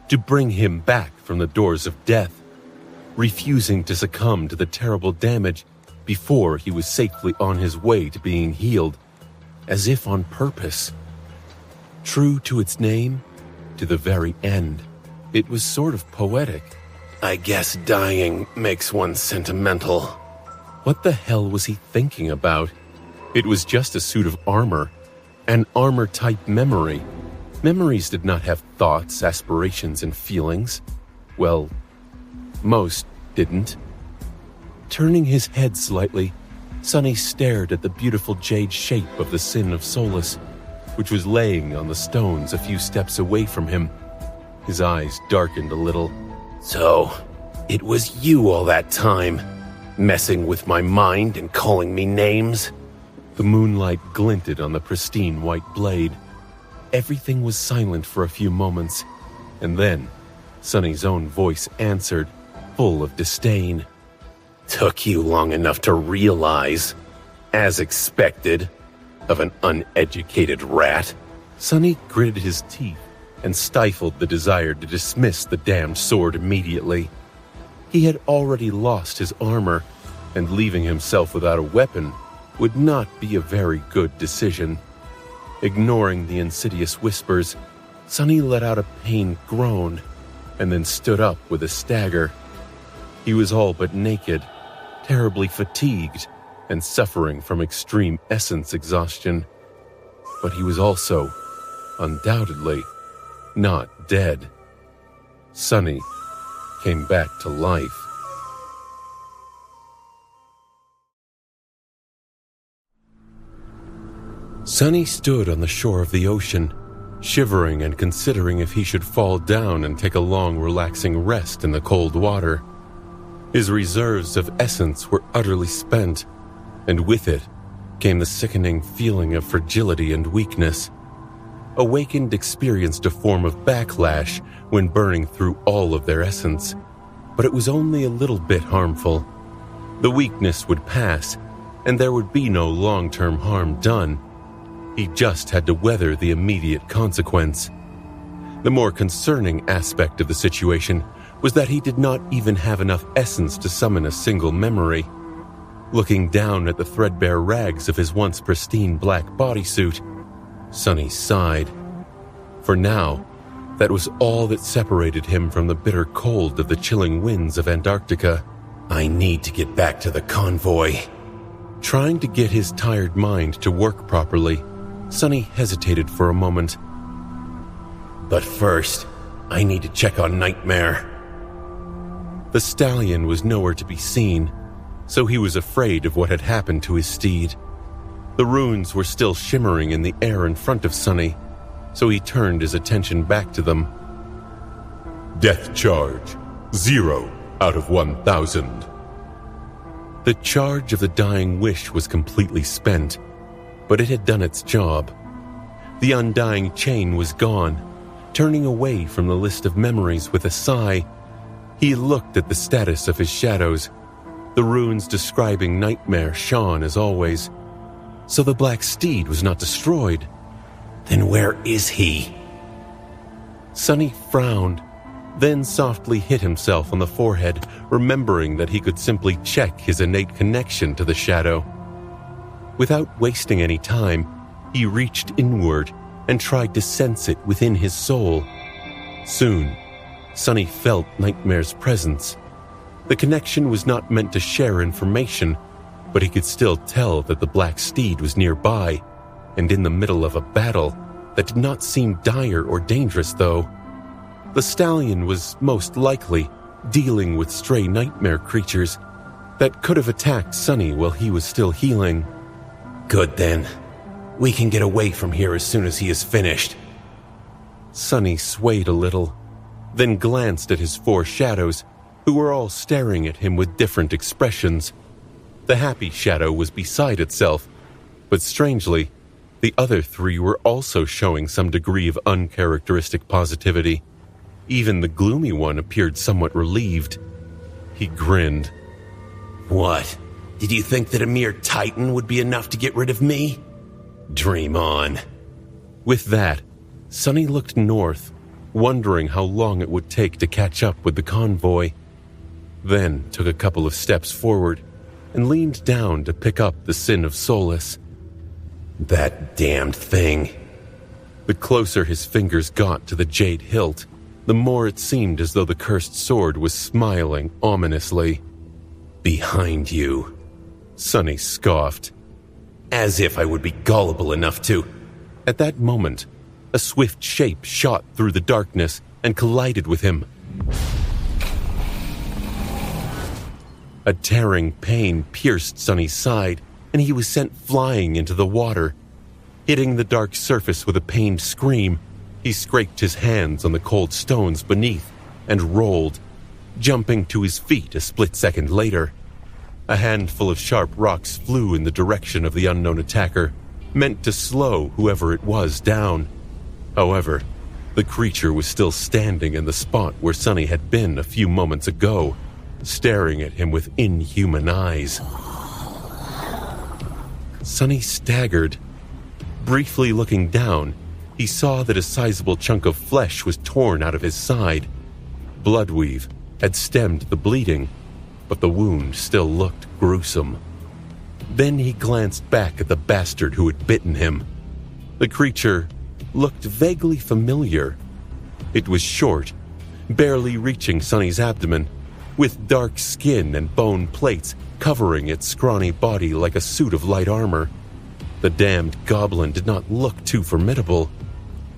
S4: to bring him back from the doors of death, refusing to succumb to the terrible damage before he was safely on his way to being healed, as if on purpose. True to its name, to the very end. It was sort of poetic.
S2: I guess dying makes one sentimental.
S4: What the hell was he thinking about? It was just a suit of armor, an armor-type memory. Memories did not have thoughts, aspirations, and feelings. Well, most didn't. Turning his head slightly, Sonny stared at the beautiful jade shape of the Sin of Solace, which was laying on the stones a few steps away from him. His eyes darkened a little.
S2: So, it was you all that time, messing with my mind and calling me names?
S4: The moonlight glinted on the pristine white blade. Everything was silent for a few moments, and then Sonny's own voice answered, full of disdain.
S2: Took you long enough to realize, as expected, of an uneducated rat.
S4: Sonny gritted his teeth and stifled the desire to dismiss the damned sword immediately. He had already lost his armor, and leaving himself without a weapon would not be a very good decision. Ignoring the insidious whispers, Sonny let out a pained groan and then stood up with a stagger. He was all but naked, terribly fatigued, and suffering from extreme essence exhaustion. But he was also, undoubtedly, not dead. Sonny came back to life. Sonny stood on the shore of the ocean, shivering and considering if he should fall down and take a long, relaxing rest in the cold water. His reserves of essence were utterly spent, and with it came the sickening feeling of fragility and weakness. Awakened experienced a form of backlash when burning through all of their essence, but it was only a little bit harmful. The weakness would pass, and there would be no long-term harm done. He just had to weather the immediate consequence. The more concerning aspect of the situation was that he did not even have enough essence to summon a single memory. Looking down at the threadbare rags of his once pristine black bodysuit, Sonny sighed. For now, that was all that separated him from the bitter cold of the chilling winds of Antarctica.
S2: I need to get back to the convoy.
S4: Trying to get his tired mind to work properly, Sonny hesitated for a moment.
S2: But first, I need to check on Nightmare.
S4: The stallion was nowhere to be seen, so he was afraid of what had happened to his steed. The runes were still shimmering in the air in front of Sonny, so he turned his attention back to them.
S3: Death charge, 0 out of 1,000.
S4: The charge of the dying wish was completely spent, but it had done its job. The undying chain was gone. Turning away from the list of memories with a sigh, he looked at the status of his shadows. The runes describing Nightmare shone as always. So the black steed was not destroyed.
S2: Then where is he?
S4: Sonny frowned, then softly hit himself on the forehead, remembering that he could simply check his innate connection to the shadow. Without wasting any time, he reached inward and tried to sense it within his soul. Soon, Sonny felt Nightmare's presence. The connection was not meant to share information, but he could still tell that the black steed was nearby, and in the middle of a battle that did not seem dire or dangerous, though. The stallion was most likely dealing with stray nightmare creatures that could have attacked Sonny while he was still healing.
S2: Good then. We can get away from here as soon as he is finished.
S4: Sonny swayed a little, then glanced at his 4 shadows, who were all staring at him with different expressions. The happy shadow was beside itself, but strangely, the other 3 were also showing some degree of uncharacteristic positivity. Even the gloomy one appeared somewhat relieved. He grinned.
S2: What? Did you think that a mere titan would be enough to get rid of me? Dream on.
S4: With that, Sonny looked north, wondering how long it would take to catch up with the convoy. Then took a couple of steps forward and leaned down to pick up the Sin of Solace.
S2: That damned thing.
S4: The closer his fingers got to the jade hilt, the more it seemed as though the cursed sword was smiling ominously.
S2: Behind you,
S4: Sonny scoffed.
S2: As if I would be gullible enough to...
S4: At that moment, a swift shape shot through the darkness and collided with him. A tearing pain pierced Sonny's side, and he was sent flying into the water. Hitting the dark surface with a pained scream, he scraped his hands on the cold stones beneath and rolled, jumping to his feet a split second later. A handful of sharp rocks flew in the direction of the unknown attacker, meant to slow whoever it was down. However, the creature was still standing in the spot where Sonny had been a few moments ago, staring at him with inhuman eyes. Sonny staggered. Briefly looking down, he saw that a sizable chunk of flesh was torn out of his side. Bloodweave had stemmed the bleeding, but the wound still looked gruesome. Then he glanced back at the bastard who had bitten him. The creature looked vaguely familiar. It was short, barely reaching Sonny's abdomen, with dark skin and bone plates covering its scrawny body like a suit of light armor. The damned goblin did not look too formidable,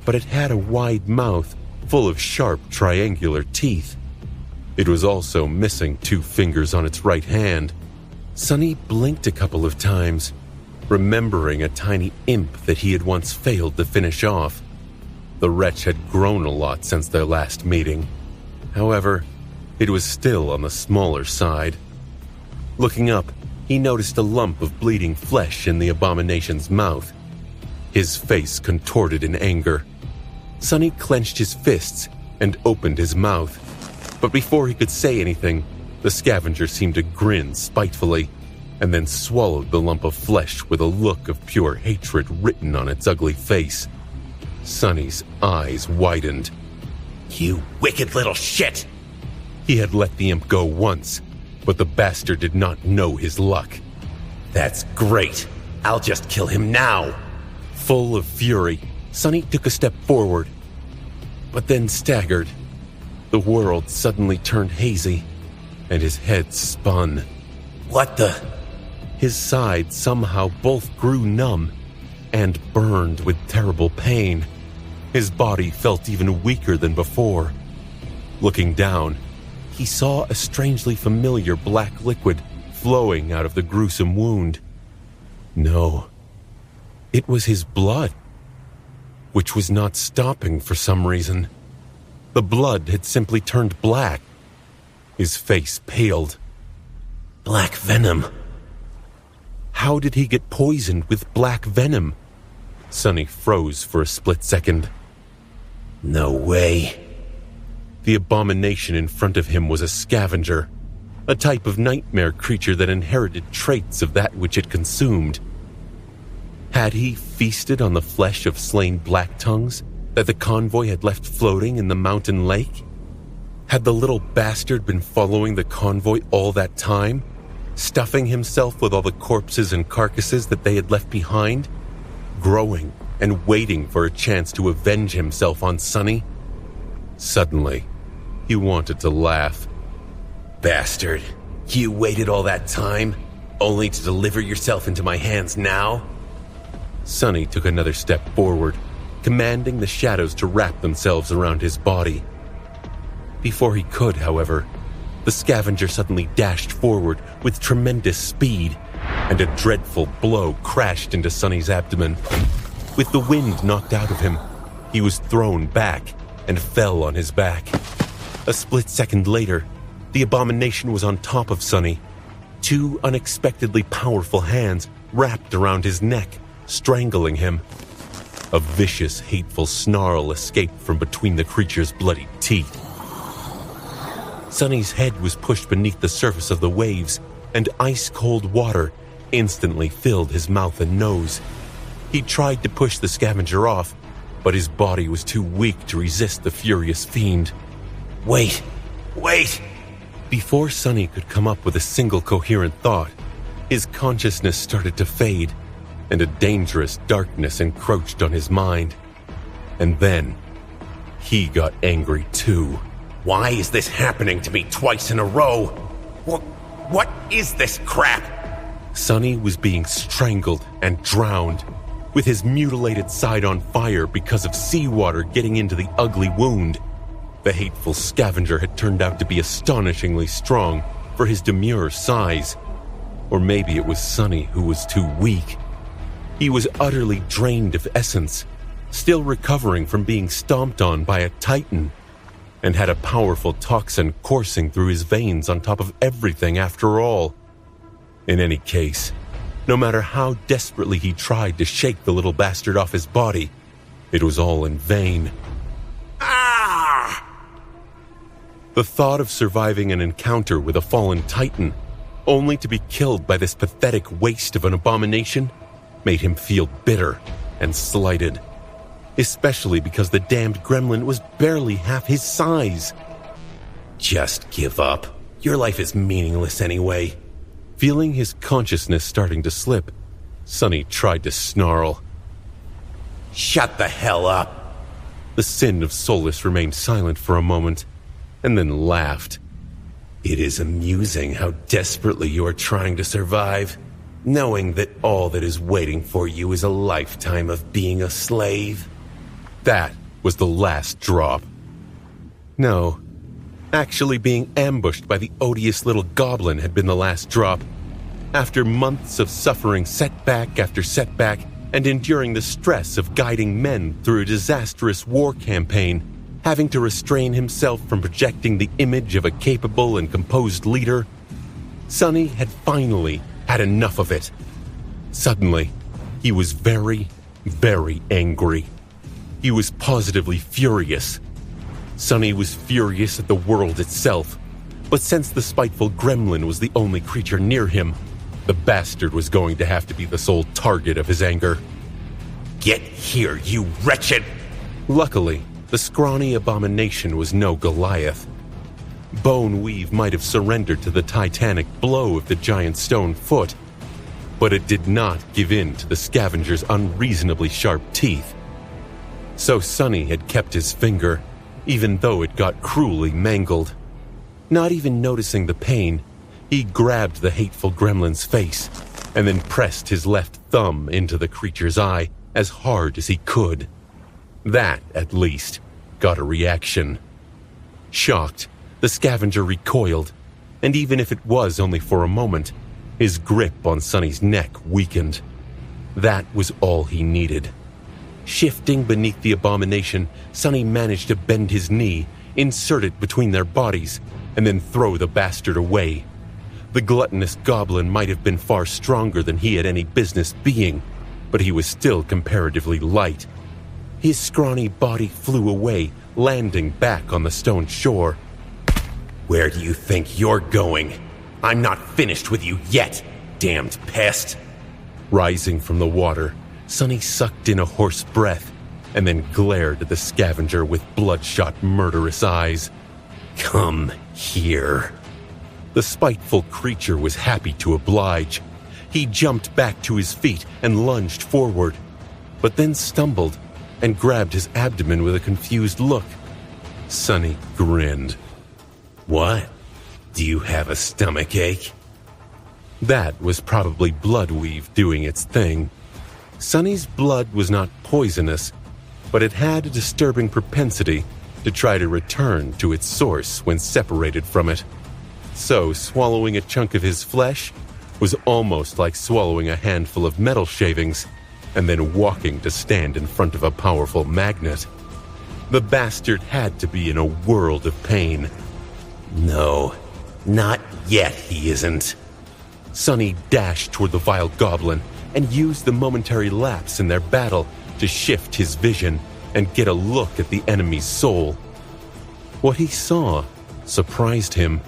S4: but it had a wide mouth full of sharp triangular teeth. It was also missing 2 fingers on its right hand. Sonny blinked a couple of times, remembering a tiny imp that he had once failed to finish off. The wretch had grown a lot since their last meeting. However, it was still on the smaller side. Looking up, he noticed a lump of bleeding flesh in the abomination's mouth. His face contorted in anger. Sonny clenched his fists and opened his mouth. But before he could say anything, the scavenger seemed to grin spitefully, and then swallowed the lump of flesh with a look of pure hatred written on its ugly face. Sonny's eyes widened.
S2: You wicked little shit!
S4: He had let the imp go once, but the bastard did not know his luck.
S2: That's great. I'll just kill him now.
S4: Full of fury, Sonny took a step forward, but then staggered. The world suddenly turned hazy, and his head spun.
S2: What the?
S4: His sides somehow both grew numb and burned with terrible pain. His body felt even weaker than before. Looking down, he saw a strangely familiar black liquid flowing out of the gruesome wound. No, it was his blood, which was not stopping for some reason. The blood had simply turned black. His face paled.
S2: Black venom.
S4: How did he get poisoned with black venom? Sonny froze for a split second.
S2: No way.
S4: The abomination in front of him was a scavenger, a type of nightmare creature that inherited traits of that which it consumed. Had he feasted on the flesh of slain black tongues that the convoy had left floating in the mountain lake? Had the little bastard been following the convoy all that time, stuffing himself with all the corpses and carcasses that they had left behind, growing and waiting for a chance to avenge himself on Sonny? Suddenly, he wanted to laugh.
S2: Bastard, you waited all that time, only to deliver yourself into my hands now?
S4: Sonny took another step forward, commanding the shadows to wrap themselves around his body. Before he could, however, the scavenger suddenly dashed forward with tremendous speed, and a dreadful blow crashed into Sonny's abdomen. With the wind knocked out of him, he was thrown back and fell on his back. A split second later, the abomination was on top of Sonny. 2 unexpectedly powerful hands wrapped around his neck, strangling him. A vicious, hateful snarl escaped from between the creature's bloody teeth. Sonny's head was pushed beneath the surface of the waves, and ice-cold water instantly filled his mouth and nose. He tried to push the scavenger off, but his body was too weak to resist the furious fiend.
S2: Wait!
S4: Before Sonny could come up with a single coherent thought, his consciousness started to fade, and a dangerous darkness encroached on his mind. And then, he got angry too.
S2: Why is this happening to me twice in a row? What is this crap?
S4: Sonny was being strangled and drowned, with his mutilated side on fire because of seawater getting into the ugly wound. The hateful scavenger had turned out to be astonishingly strong for his demure size. Or maybe it was Sonny who was too weak. He was utterly drained of essence, still recovering from being stomped on by a titan, and had a powerful toxin coursing through his veins on top of everything after all. In any case, no matter how desperately he tried to shake the little bastard off his body, it was all in vain. Ah! The thought of surviving an encounter with a fallen titan, only to be killed by this pathetic waste of an abomination, made him feel bitter and slighted, especially because the damned gremlin was barely half his size.
S2: Just give up. Your life is meaningless anyway.
S4: Feeling his consciousness starting to slip, Sonny tried to snarl.
S2: Shut the hell up.
S4: The Sin of Solus remained silent for a moment, and then laughed.
S2: It is amusing how desperately you are trying to survive, knowing that all that is waiting for you is a lifetime of being a slave.
S4: That was the last drop. No, actually being ambushed by the odious little goblin had been the last drop. After months of suffering setback after setback and enduring the stress of guiding men through a disastrous war campaign, having to restrain himself from projecting the image of a capable and composed leader, Sonny had finally had enough of it. Suddenly, he was very, very angry. He was positively furious. Sonny was furious at the world itself, but since the spiteful gremlin was the only creature near him, the bastard was going to have to be the sole target of his anger.
S2: Get here, you wretched!
S4: Luckily, the scrawny abomination was no Goliath. Boneweave might have surrendered to the titanic blow of the giant stone foot, but it did not give in to the scavenger's unreasonably sharp teeth. So Sonny had kept his finger, even though it got cruelly mangled. Not even noticing the pain, he grabbed the hateful gremlin's face and then pressed his left thumb into the creature's eye as hard as he could. That, at least, got a reaction. Shocked, the scavenger recoiled, and even if it was only for a moment, his grip on Sonny's neck weakened. That was all he needed. Shifting beneath the abomination, Sonny managed to bend his knee, insert it between their bodies, and then throw the bastard away. The gluttonous goblin might have been far stronger than he had any business being, but he was still comparatively light. His scrawny body flew away, landing back on the stone shore.
S2: Where do you think you're going? I'm not finished with you yet, damned pest!
S4: Rising from the water, Sonny sucked in a hoarse breath and then glared at the scavenger with bloodshot, murderous eyes.
S2: Come here.
S4: The spiteful creature was happy to oblige. He jumped back to his feet and lunged forward, but then stumbled and grabbed his abdomen with a confused look. Sonny grinned.
S2: What? Do you have a stomach ache?
S4: That was probably Bloodweave doing its thing. Sonny's blood was not poisonous, but it had a disturbing propensity to try to return to its source when separated from it. So swallowing a chunk of his flesh was almost like swallowing a handful of metal shavings and then walking to stand in front of a powerful magnet. The bastard had to be in a world of pain.
S2: No, not yet he isn't.
S4: Sonny dashed toward the vile goblin and used the momentary lapse in their battle to shift his vision and get a look at the enemy's soul. What he saw surprised him.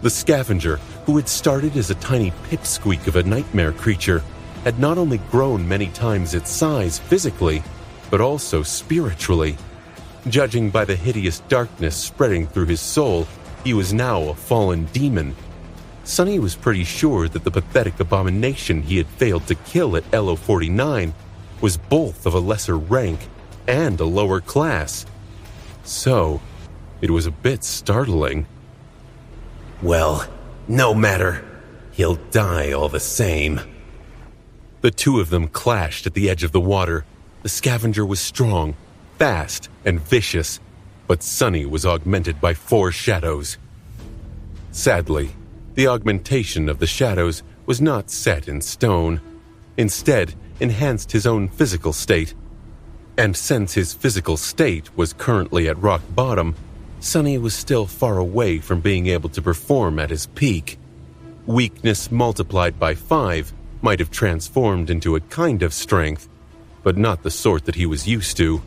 S4: The scavenger, who had started as a tiny pipsqueak of a nightmare creature, had not only grown many times its size physically, but also spiritually. Judging by the hideous darkness spreading through his soul, he was now a fallen demon. Sonny was pretty sure that the pathetic abomination he had failed to kill at LO-49 was both of a lesser rank and a lower class. So, it was a bit startling.
S2: Well, no matter. He'll die all the same.
S4: The two of them clashed at the edge of the water. The scavenger was strong, fast, and vicious, but Sonny was augmented by 4 shadows. Sadly, the augmentation of the shadows was not set in stone, instead enhanced his own physical state. And since his physical state was currently at rock bottom, Sonny was still far away from being able to perform at his peak. Weakness multiplied by 5 might have transformed into a kind of strength, but not the sort that he was used to.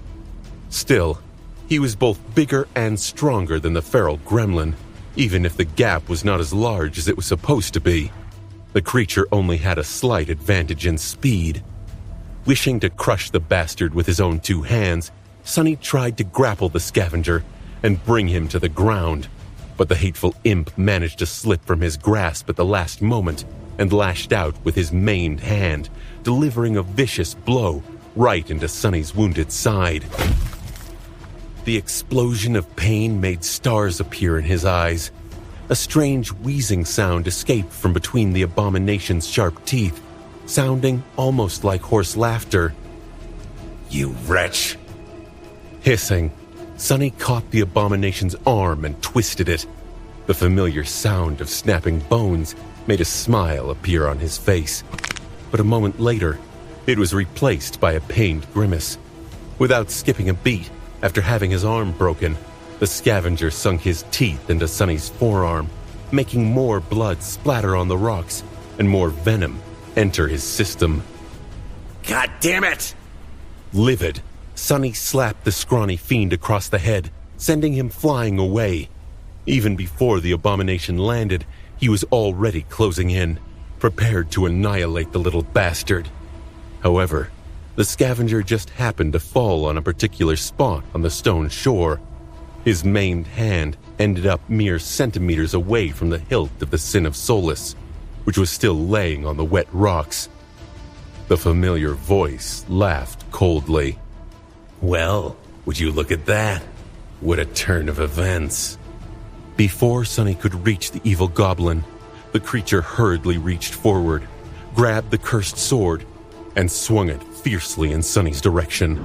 S4: Still, he was both bigger and stronger than the feral gremlin, even if the gap was not as large as it was supposed to be. The creature only had a slight advantage in speed. Wishing to crush the bastard with his own 2 hands, Sonny tried to grapple the scavenger and bring him to the ground, but the hateful imp managed to slip from his grasp at the last moment and lashed out with his maimed hand, delivering a vicious blow right into Sonny's wounded side. The explosion of pain made stars appear in his eyes. A strange wheezing sound escaped from between the abomination's sharp teeth, sounding almost like hoarse laughter.
S2: You wretch!
S4: Hissing, Sonny caught the abomination's arm and twisted it. The familiar sound of snapping bones made a smile appear on his face. But a moment later, it was replaced by a pained grimace. Without skipping a beat, after having his arm broken, the scavenger sunk his teeth into Sonny's forearm, making more blood splatter on the rocks and more venom enter his system.
S2: God damn it!
S4: Livid, Sonny slapped the scrawny fiend across the head, sending him flying away. Even before the abomination landed, he was already closing in, prepared to annihilate the little bastard. However, the scavenger just happened to fall on a particular spot on the stone shore. His maimed hand ended up mere centimeters away from the hilt of the Sin of Solace, which was still laying on the wet rocks. The familiar voice laughed coldly.
S2: Well, would you look at that? What a turn of events.
S4: Before Sonny could reach the evil goblin, the creature hurriedly reached forward, grabbed the cursed sword, and swung it fiercely in Sonny's direction.